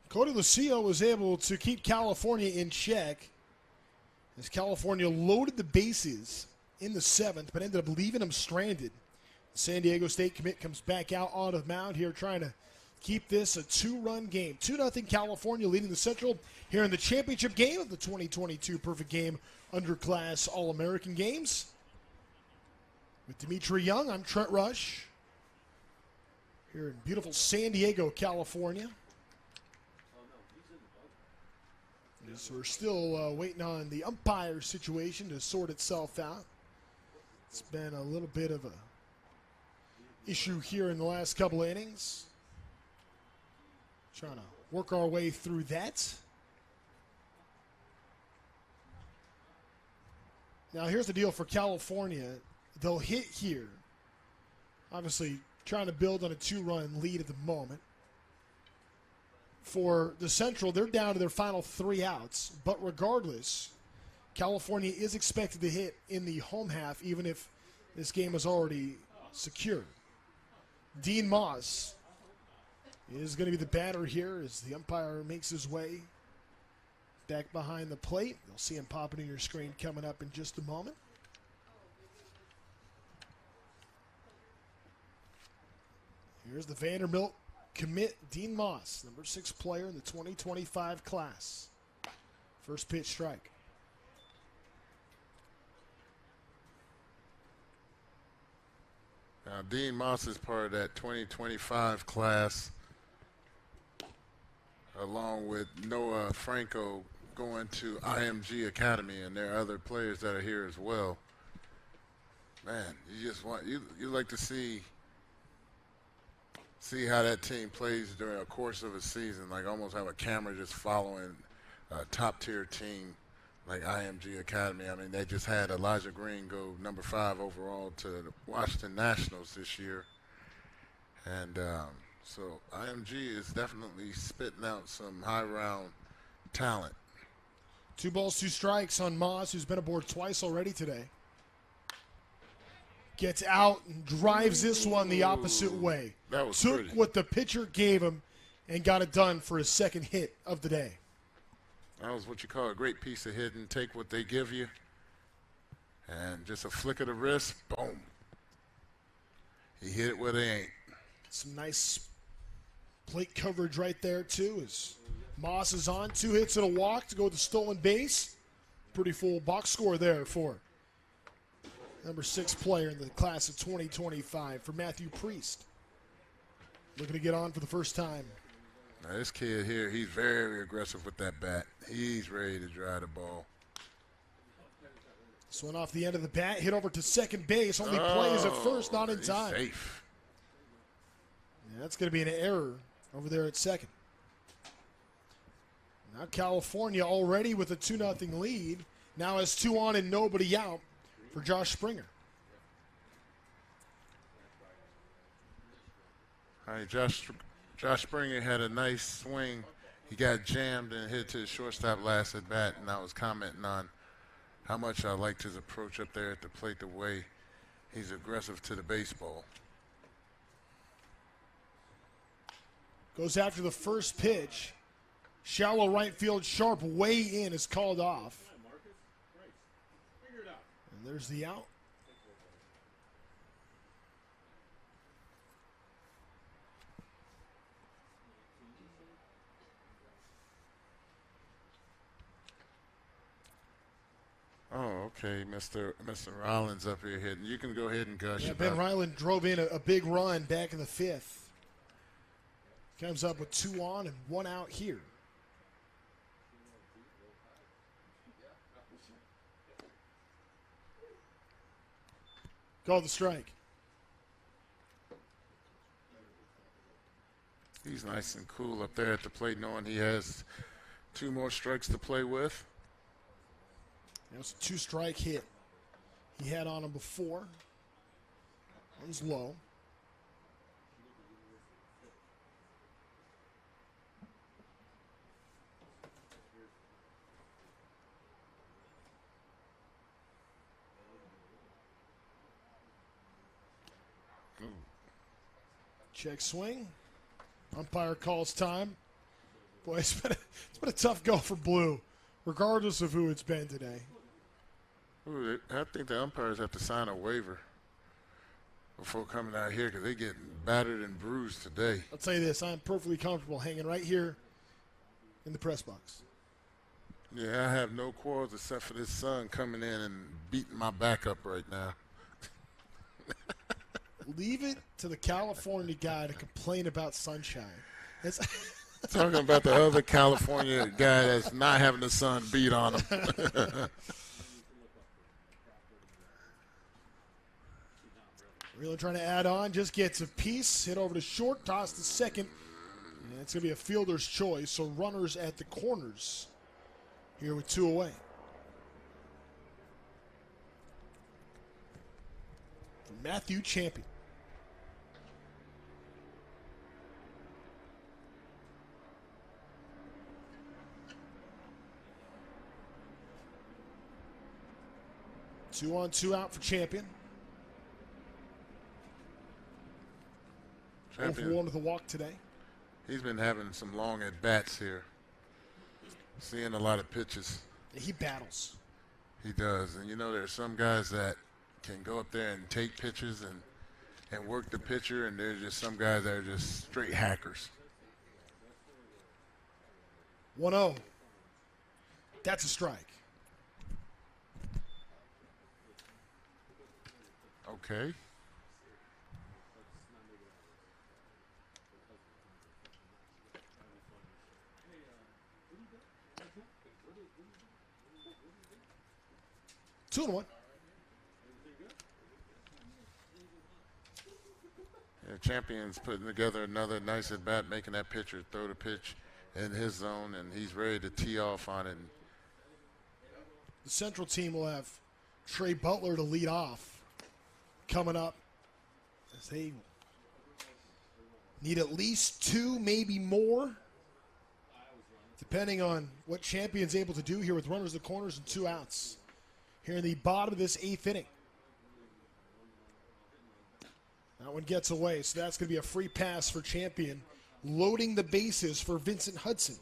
Cody Lucio was able to keep California in check as California loaded the bases in the 7th, but ended up leaving them stranded. The San Diego State commit comes back out on the mound here trying to keep this a 2-run game. 2-0 California leading the Central here in the championship game of the 2022 Perfect Game Underclass All-American Games. With Dimitri Young, I'm Trent Rush here in beautiful San Diego, California. As we're still waiting on the umpire situation to sort itself out. It's been a little bit of a issue here in the last couple of innings. Trying to work our way through that. Now here's the deal for California. They'll hit here. Obviously trying to build on a 2-run lead at the moment. For the Central, they're down to their final 3 outs. But regardless, California is expected to hit in the home half, even if this game is already secure. Dean Moss is going to be the batter here as the umpire makes his way back behind the plate. You'll see him popping in your screen coming up in just a moment. Here's the Vanderbilt commit, Dean Moss, number 6 player in the 2025 class. First pitch strike. Now, Dean Moss is part of that 2025 class, along with Noah Franco going to IMG Academy, and there are other players that are here as well. Man, you just want you like to see how that team plays during a course of a season, like almost have a camera just following a top-tier team like IMG Academy. I mean, they just had Elijah Green go number 5 overall to the Washington Nationals this year. And so IMG is definitely spitting out some high-round talent. 2 balls, 2 strikes on Moss, who's been aboard twice already today. Gets out and drives this one the opposite way. That was Took pretty. what the pitcher gave him and got it done for his 2nd hit of the day. That was what you call a great piece of hitting. Take what they give you, and just a flick of the wrist, boom. He hit it where they ain't. Some nice plate coverage right there, too, as Moss is on. 2 hits and a walk to go with the stolen base. Pretty full box score there for number 6 player in the class of 2025 for Matthew Priest. Looking to get on for the first time. Now, this kid here, he's very aggressive with that bat. He's ready to drive the ball. This one off the end of the bat, hit over to second base. Only plays at first, not in he's time. Safe. Yeah, that's going to be an error over there at second. Now California already with a 2-0 lead. Now has 2 on and nobody out for Josh Springer. All right, Josh Springer had a nice swing. He got jammed and hit to his shortstop last at bat, and I was commenting on how much I liked his approach up there at the plate, the way he's aggressive to the baseball. Goes after the first pitch. Shallow right field, sharp way in is called off. And there's the out. Oh, okay, Mr. Rollins up here hitting. You can go ahead and gush Yeah, about Ben Ryland drove in a big run back in the fifth. Comes up with 2 on and 1 out here. Called the strike. He's nice and cool up there at the plate, knowing he has 2 more strikes to play with. That was a 2-strike hit he had on him before. One's low. Check swing. Umpire calls time. Boy, it's been a tough go for Blue, regardless of who it's been today. Ooh, I think the umpires have to sign a waiver before coming out here because they're getting battered and bruised today. I'll tell you this, I'm perfectly comfortable hanging right here in the press box. Yeah, I have no quarrels except for this sun coming in and beating my back up right now. Leave it to the California guy to complain about sunshine. Talking about the other California guy that's not having the sun beat on him. Really trying to add on, just gets a piece, hit over to short, toss to second. And it's going to be a fielder's choice, so runners at the corners here with 2 away. For Matthew Champion. Two on, 2 out for Champion. Champion. 0 for 1 with a walk today. He's been having some long at-bats here. Seeing a lot of pitches. He battles. He does. And, you know, there's some guys that can go up there and take pitches and work the pitcher, and there's just some guys that are just straight hackers. 1-0. That's a strike. Okay. Two and 1. Yeah, Champion's putting together another nice at bat, making that pitcher throw the pitch in his zone, and he's ready to tee off on it. The Central team will have Trey Butler to lead off coming up, as they need at least 2, maybe more, depending on what Champion's able to do here with runners at the corners and 2 outs here in the bottom of this 8th inning. That one gets away, so that's going to be a free pass for Champion, loading the bases for Vincent Hudson.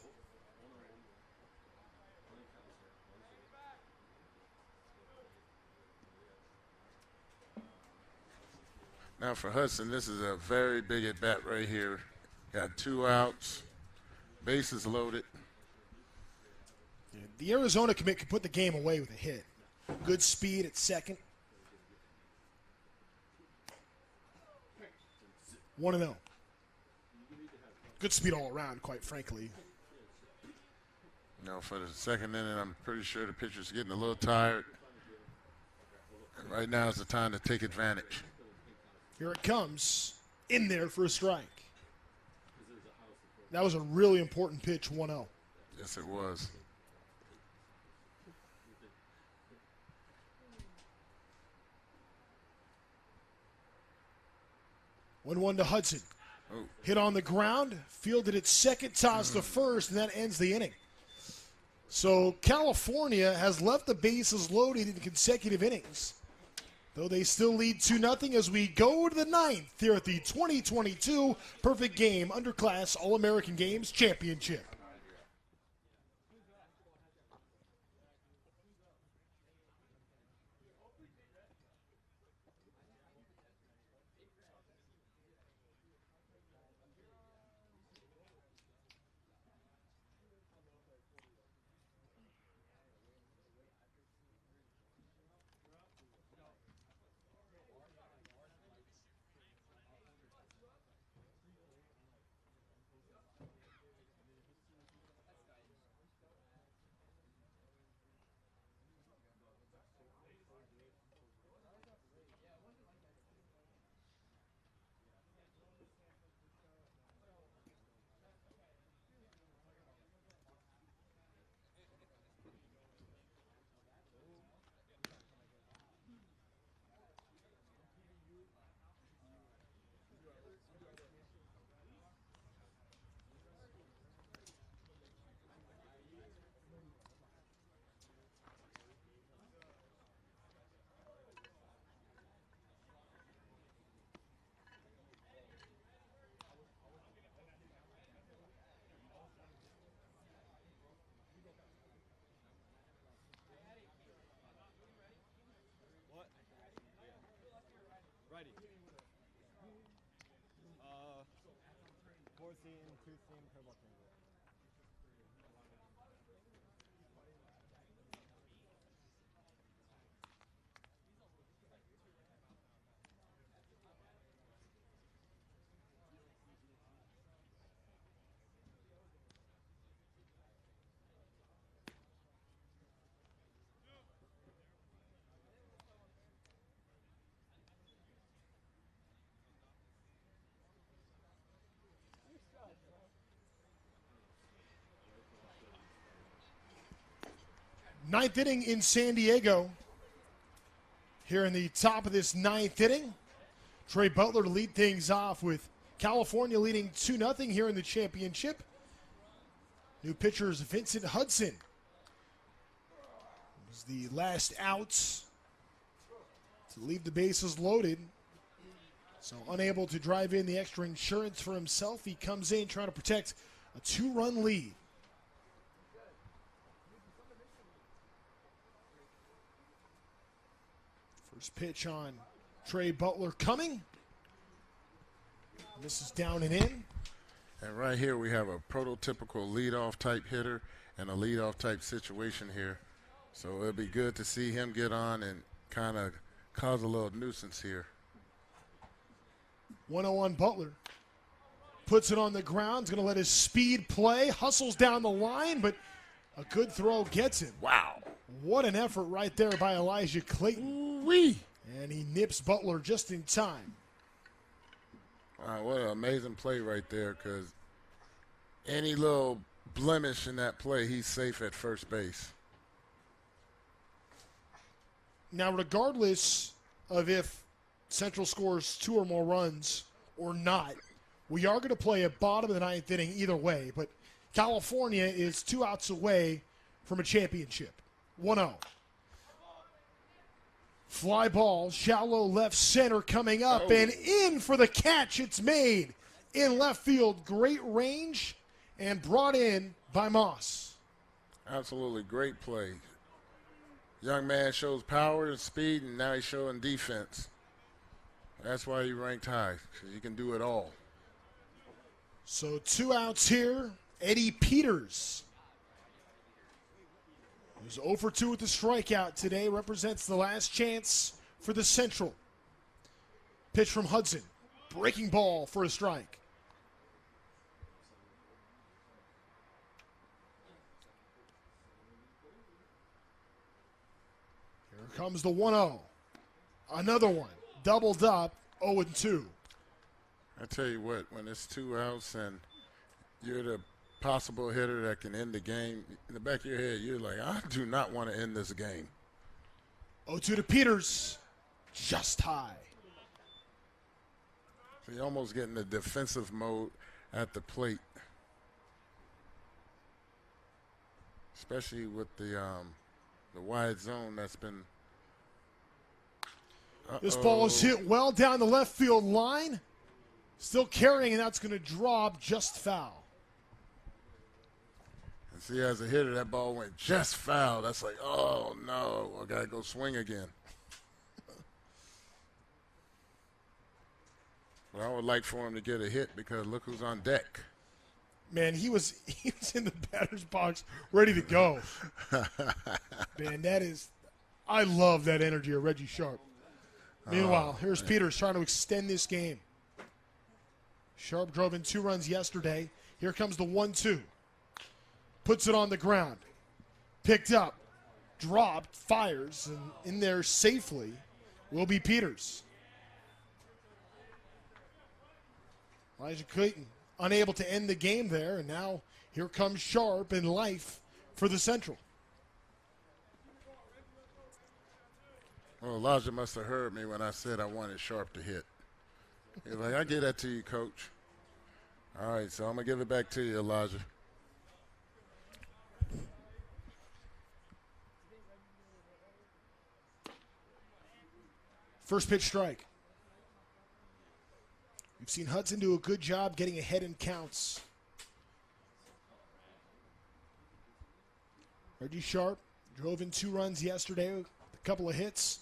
Now for Hudson, this is a very big at bat right here. Got 2 outs, bases loaded. Yeah, the Arizona commit could put the game away with a hit. Good speed at second. 1-0. Good speed all around, quite frankly. You know, for the second inning, I'm pretty sure the pitcher's getting a little tired. And right now is the time to take advantage. Here it comes. In there for a strike. That was a really important pitch, 1-0. Yes, it was. One to Hudson. Hit on the ground, fielded at second, tossed to first, and that ends the inning. So California has left the bases loaded in consecutive innings, though they still lead 2-0 as we go to the ninth here at the 2022 Perfect Game Underclass All-American Games Championship. Righty. Four seam, two seam, curveball change. Ninth inning in San Diego. Here in the top of this ninth inning, Trey Butler to lead things off with California leading 2-0 here in the championship. New pitcher is Vincent Hudson. It was the last outs to leave the bases loaded. So unable to drive in the extra insurance for himself, he comes in trying to protect a 2-run lead. First pitch on Trey Butler coming. This is down and in. And right here we have a prototypical leadoff type hitter and a leadoff type situation here. So it'll be good to see him get on and kind of cause a little nuisance here. 1-0 Butler. Puts it on the ground. He's going to let his speed play. Hustles down the line, but a good throw gets him. Wow. What an effort right there by Elijah Clayton. Ooh-wee. And he nips Butler just in time. Wow, what an amazing play right there, because any little blemish in that play, he's safe at first base. Now, regardless of if Central scores 2 or more runs or not, we are going to play a bottom of the ninth inning either way. But California is 2 outs away from a championship. 1-0. Fly ball, shallow left center coming up and in for the catch. It's made in left field. Great range and brought in by Moss. Absolutely great play. Young man shows power and speed, and now he's showing defense. That's why he ranked high, because he can do it all. So 2 outs here. Eddie Peters, who's 0 for 2 with the strikeout today, represents the last chance for the Central. Pitch from Hudson. Breaking ball for a strike. Here comes the 1-0. Another one. Doubled up, 0-2. I tell you what, when it's 2 outs and you're the possible hitter that can end the game, in the back of your head, you're like, I do not want to end this game. 0-2 to Peters. Just high. He almost getting the defensive mode at the plate, especially with the wide zone that's been. This ball is hit well down the left field line. Still carrying, and that's going to drop just foul. And see, as a hitter, that ball went just foul. That's like, oh, no, I got to go swing again. But I would like for him to get a hit because look who's on deck. Man, he was in the batter's box ready to go. Man, I love that energy of Reggie Sharp. Meanwhile, here's Peters trying to extend this game. Sharp drove in 2 runs yesterday. Here comes the 1-2. Puts it on the ground. Picked up. Dropped. Fires. And in there safely will be Peters. Elijah Clayton unable to end the game there. And now here comes Sharp in life for the Central. Well, Elijah must have heard me when I said I wanted Sharp to hit. He's like, I get that to you, Coach. All right, so I'm going to give it back to you, Elijah. First pitch strike. We've seen Hudson do a good job getting ahead in counts. Reggie Sharp drove in 2 runs yesterday with a couple of hits.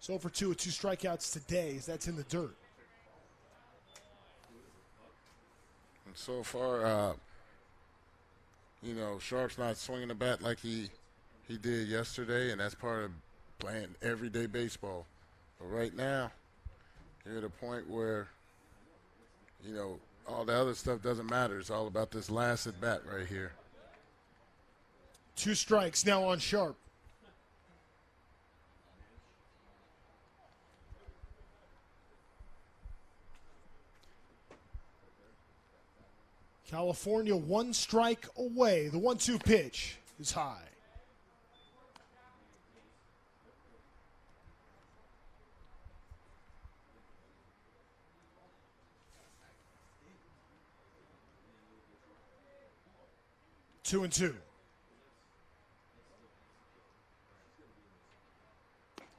So for 2 with 2 strikeouts today, as that's in the dirt. And so far, Sharp's not swinging the bat like he did yesterday, and that's part of playing everyday baseball. But right now, you're at a point where, all the other stuff doesn't matter. It's all about this last at bat right here. 2 strikes now on Sharp. California 1 strike away. The 1-2 pitch is high. Two and 2.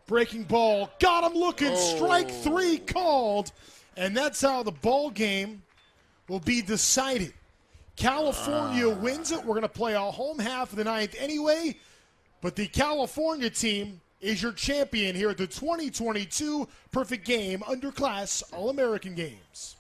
Breaking ball. Got him looking. Strike 3 called. And that's how the ball game will be decided. California wins it. We're going to play a home half of the 9th anyway. But the California team is your champion here at the 2022 Perfect Game Underclass All-American Games.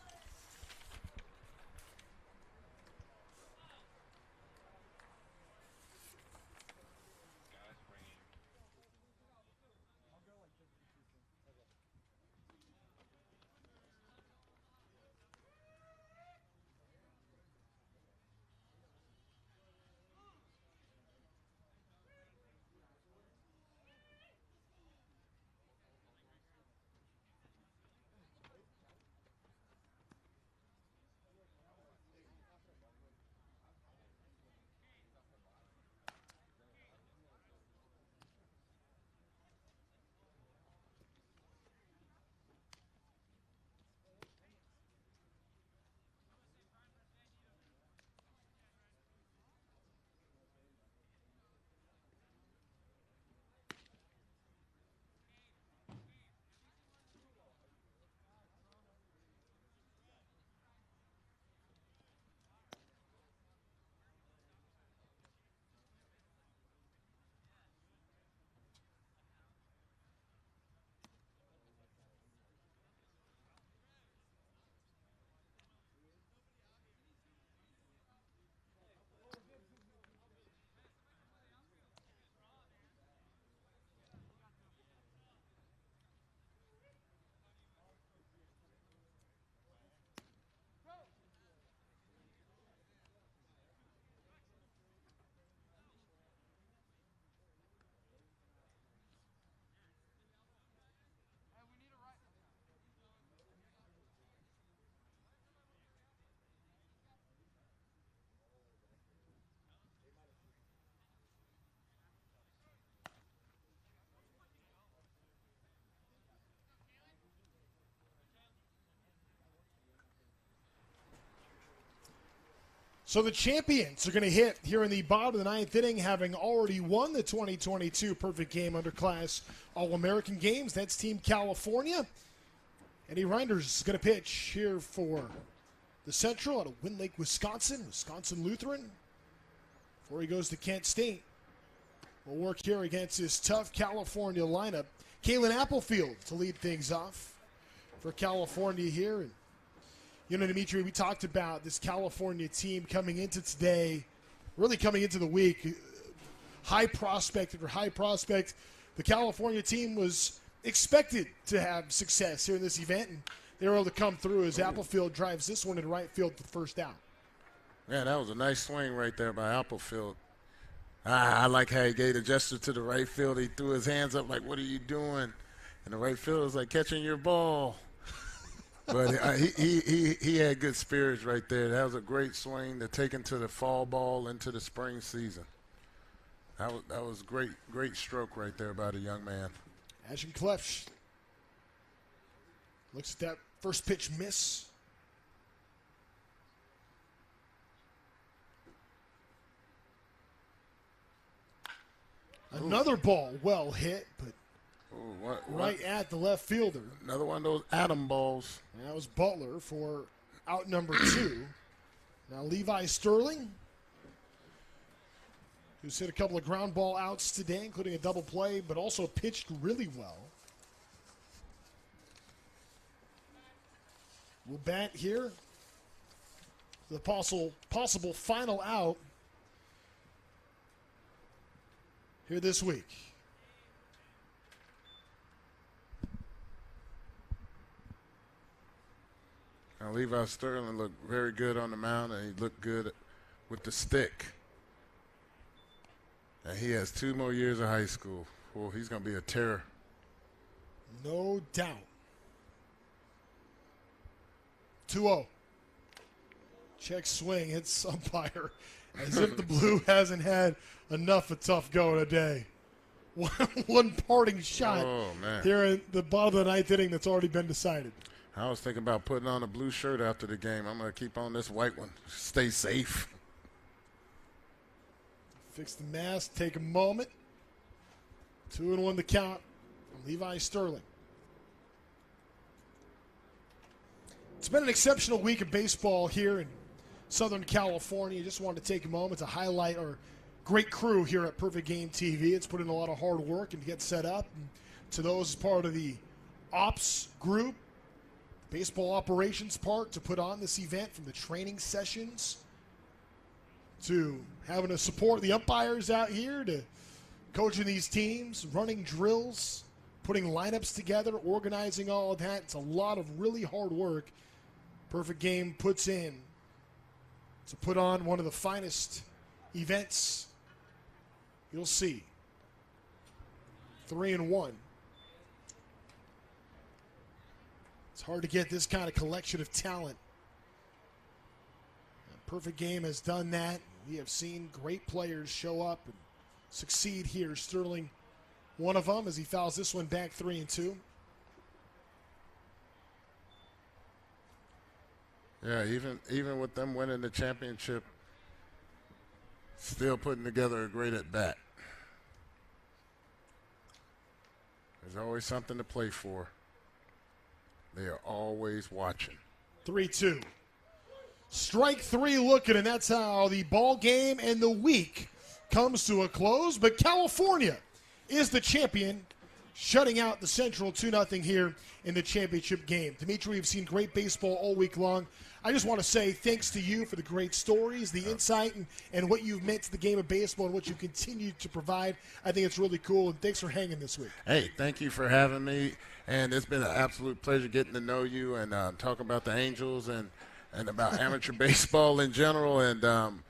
So the champions are going to hit here in the bottom of the ninth inning, having already won the 2022 Perfect Game Underclass All-American Games. That's Team California. Eddie Reinders is going to pitch here for the Central out of Wind Lake, Wisconsin Lutheran. Before he goes to Kent State, we'll work here against his tough California lineup. Kalen Applefield to lead things off for California here. And you know, Dimitri, we talked about this California team coming into today, really coming into the week, high prospect. The California team was expected to have success here in this event, and they were able to come through as Applefield drives this one in right field for the first out. Yeah, that was a nice swing right there by Applefield. I like how he gave a gesture to the right field. He threw his hands up like, what are you doing? And the right field was like, catching your ball. But he had good spirits right there. That was a great swing to take into the fall ball into the spring season. That was great stroke right there by the young man. Ashton Klefsch looks at that first pitch miss. Another ball well hit, but right at the left fielder. Another one of those atom balls. And that was Butler for out number 2. Now Levi Sterling, who's hit a couple of ground ball outs today, including a double play, but also pitched really well. We'll bat here. The possible final out here this week. Now Levi Sterling looked very good on the mound, and he looked good with the stick. And he has 2 more years of high school. Well, he's going to be a terror. No doubt. 2-0. Check swing, hits umpire. As if the Blue hasn't had enough of tough go today. One parting shot here in the bottom of the ninth inning that's already been decided. I was thinking about putting on a blue shirt after the game. I'm going to keep on this white one. Stay safe. Fix the mask, take a moment. 2-1 the count from Levi Sterling. It's been an exceptional week of baseball here in Southern California. Just wanted to take a moment to highlight our great crew here at Perfect Game TV. It's put in a lot of hard work and to get set up. And to those as part of the ops group, baseball operations part to put on this event, from the training sessions to having to support the umpires out here to coaching these teams, running drills, putting lineups together, organizing all of that. It's a lot of really hard work Perfect Game puts in to put on one of the finest events you'll see. 3-1. It's hard to get this kind of collection of talent. Perfect Game has done that. We have seen great players show up and succeed here. Sterling, one of them, as he fouls this one back 3-2. Yeah, even with them winning the championship, still putting together a great at-bat. There's always something to play for. They are always watching. 3-2. Strike 3 looking, and that's how the ball game and the week comes to a close. But California is the champion, shutting out the Central 2-0 here in the championship game. Dimitri, we've seen great baseball all week long. I just want to say thanks to you for the great stories, the insight, and what you've meant to the game of baseball and what you continue to provide. I think it's really cool, and thanks for hanging this week. Hey, thank you for having me, and it's been an absolute pleasure getting to know you and talk about the Angels and about amateur baseball in general. And,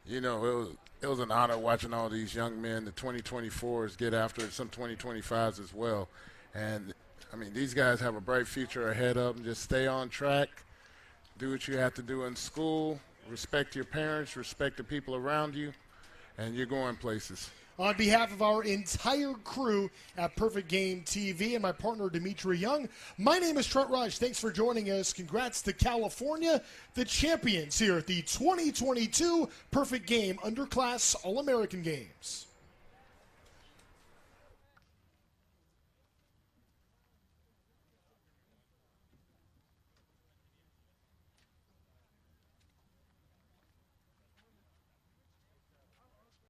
you know, it was an honor watching all these young men, the 2024s, get after it, some 2025s as well. And, I mean, these guys have a bright future ahead of them. Just stay on track. Do what you have to do in school. Respect your parents. Respect the people around you. And you're going places. On behalf of our entire crew at Perfect Game TV and my partner Dimitri Young, my name is Trent Rush. Thanks for joining us. Congrats to California, the champions here at the 2022 Perfect Game Underclass All-American Games.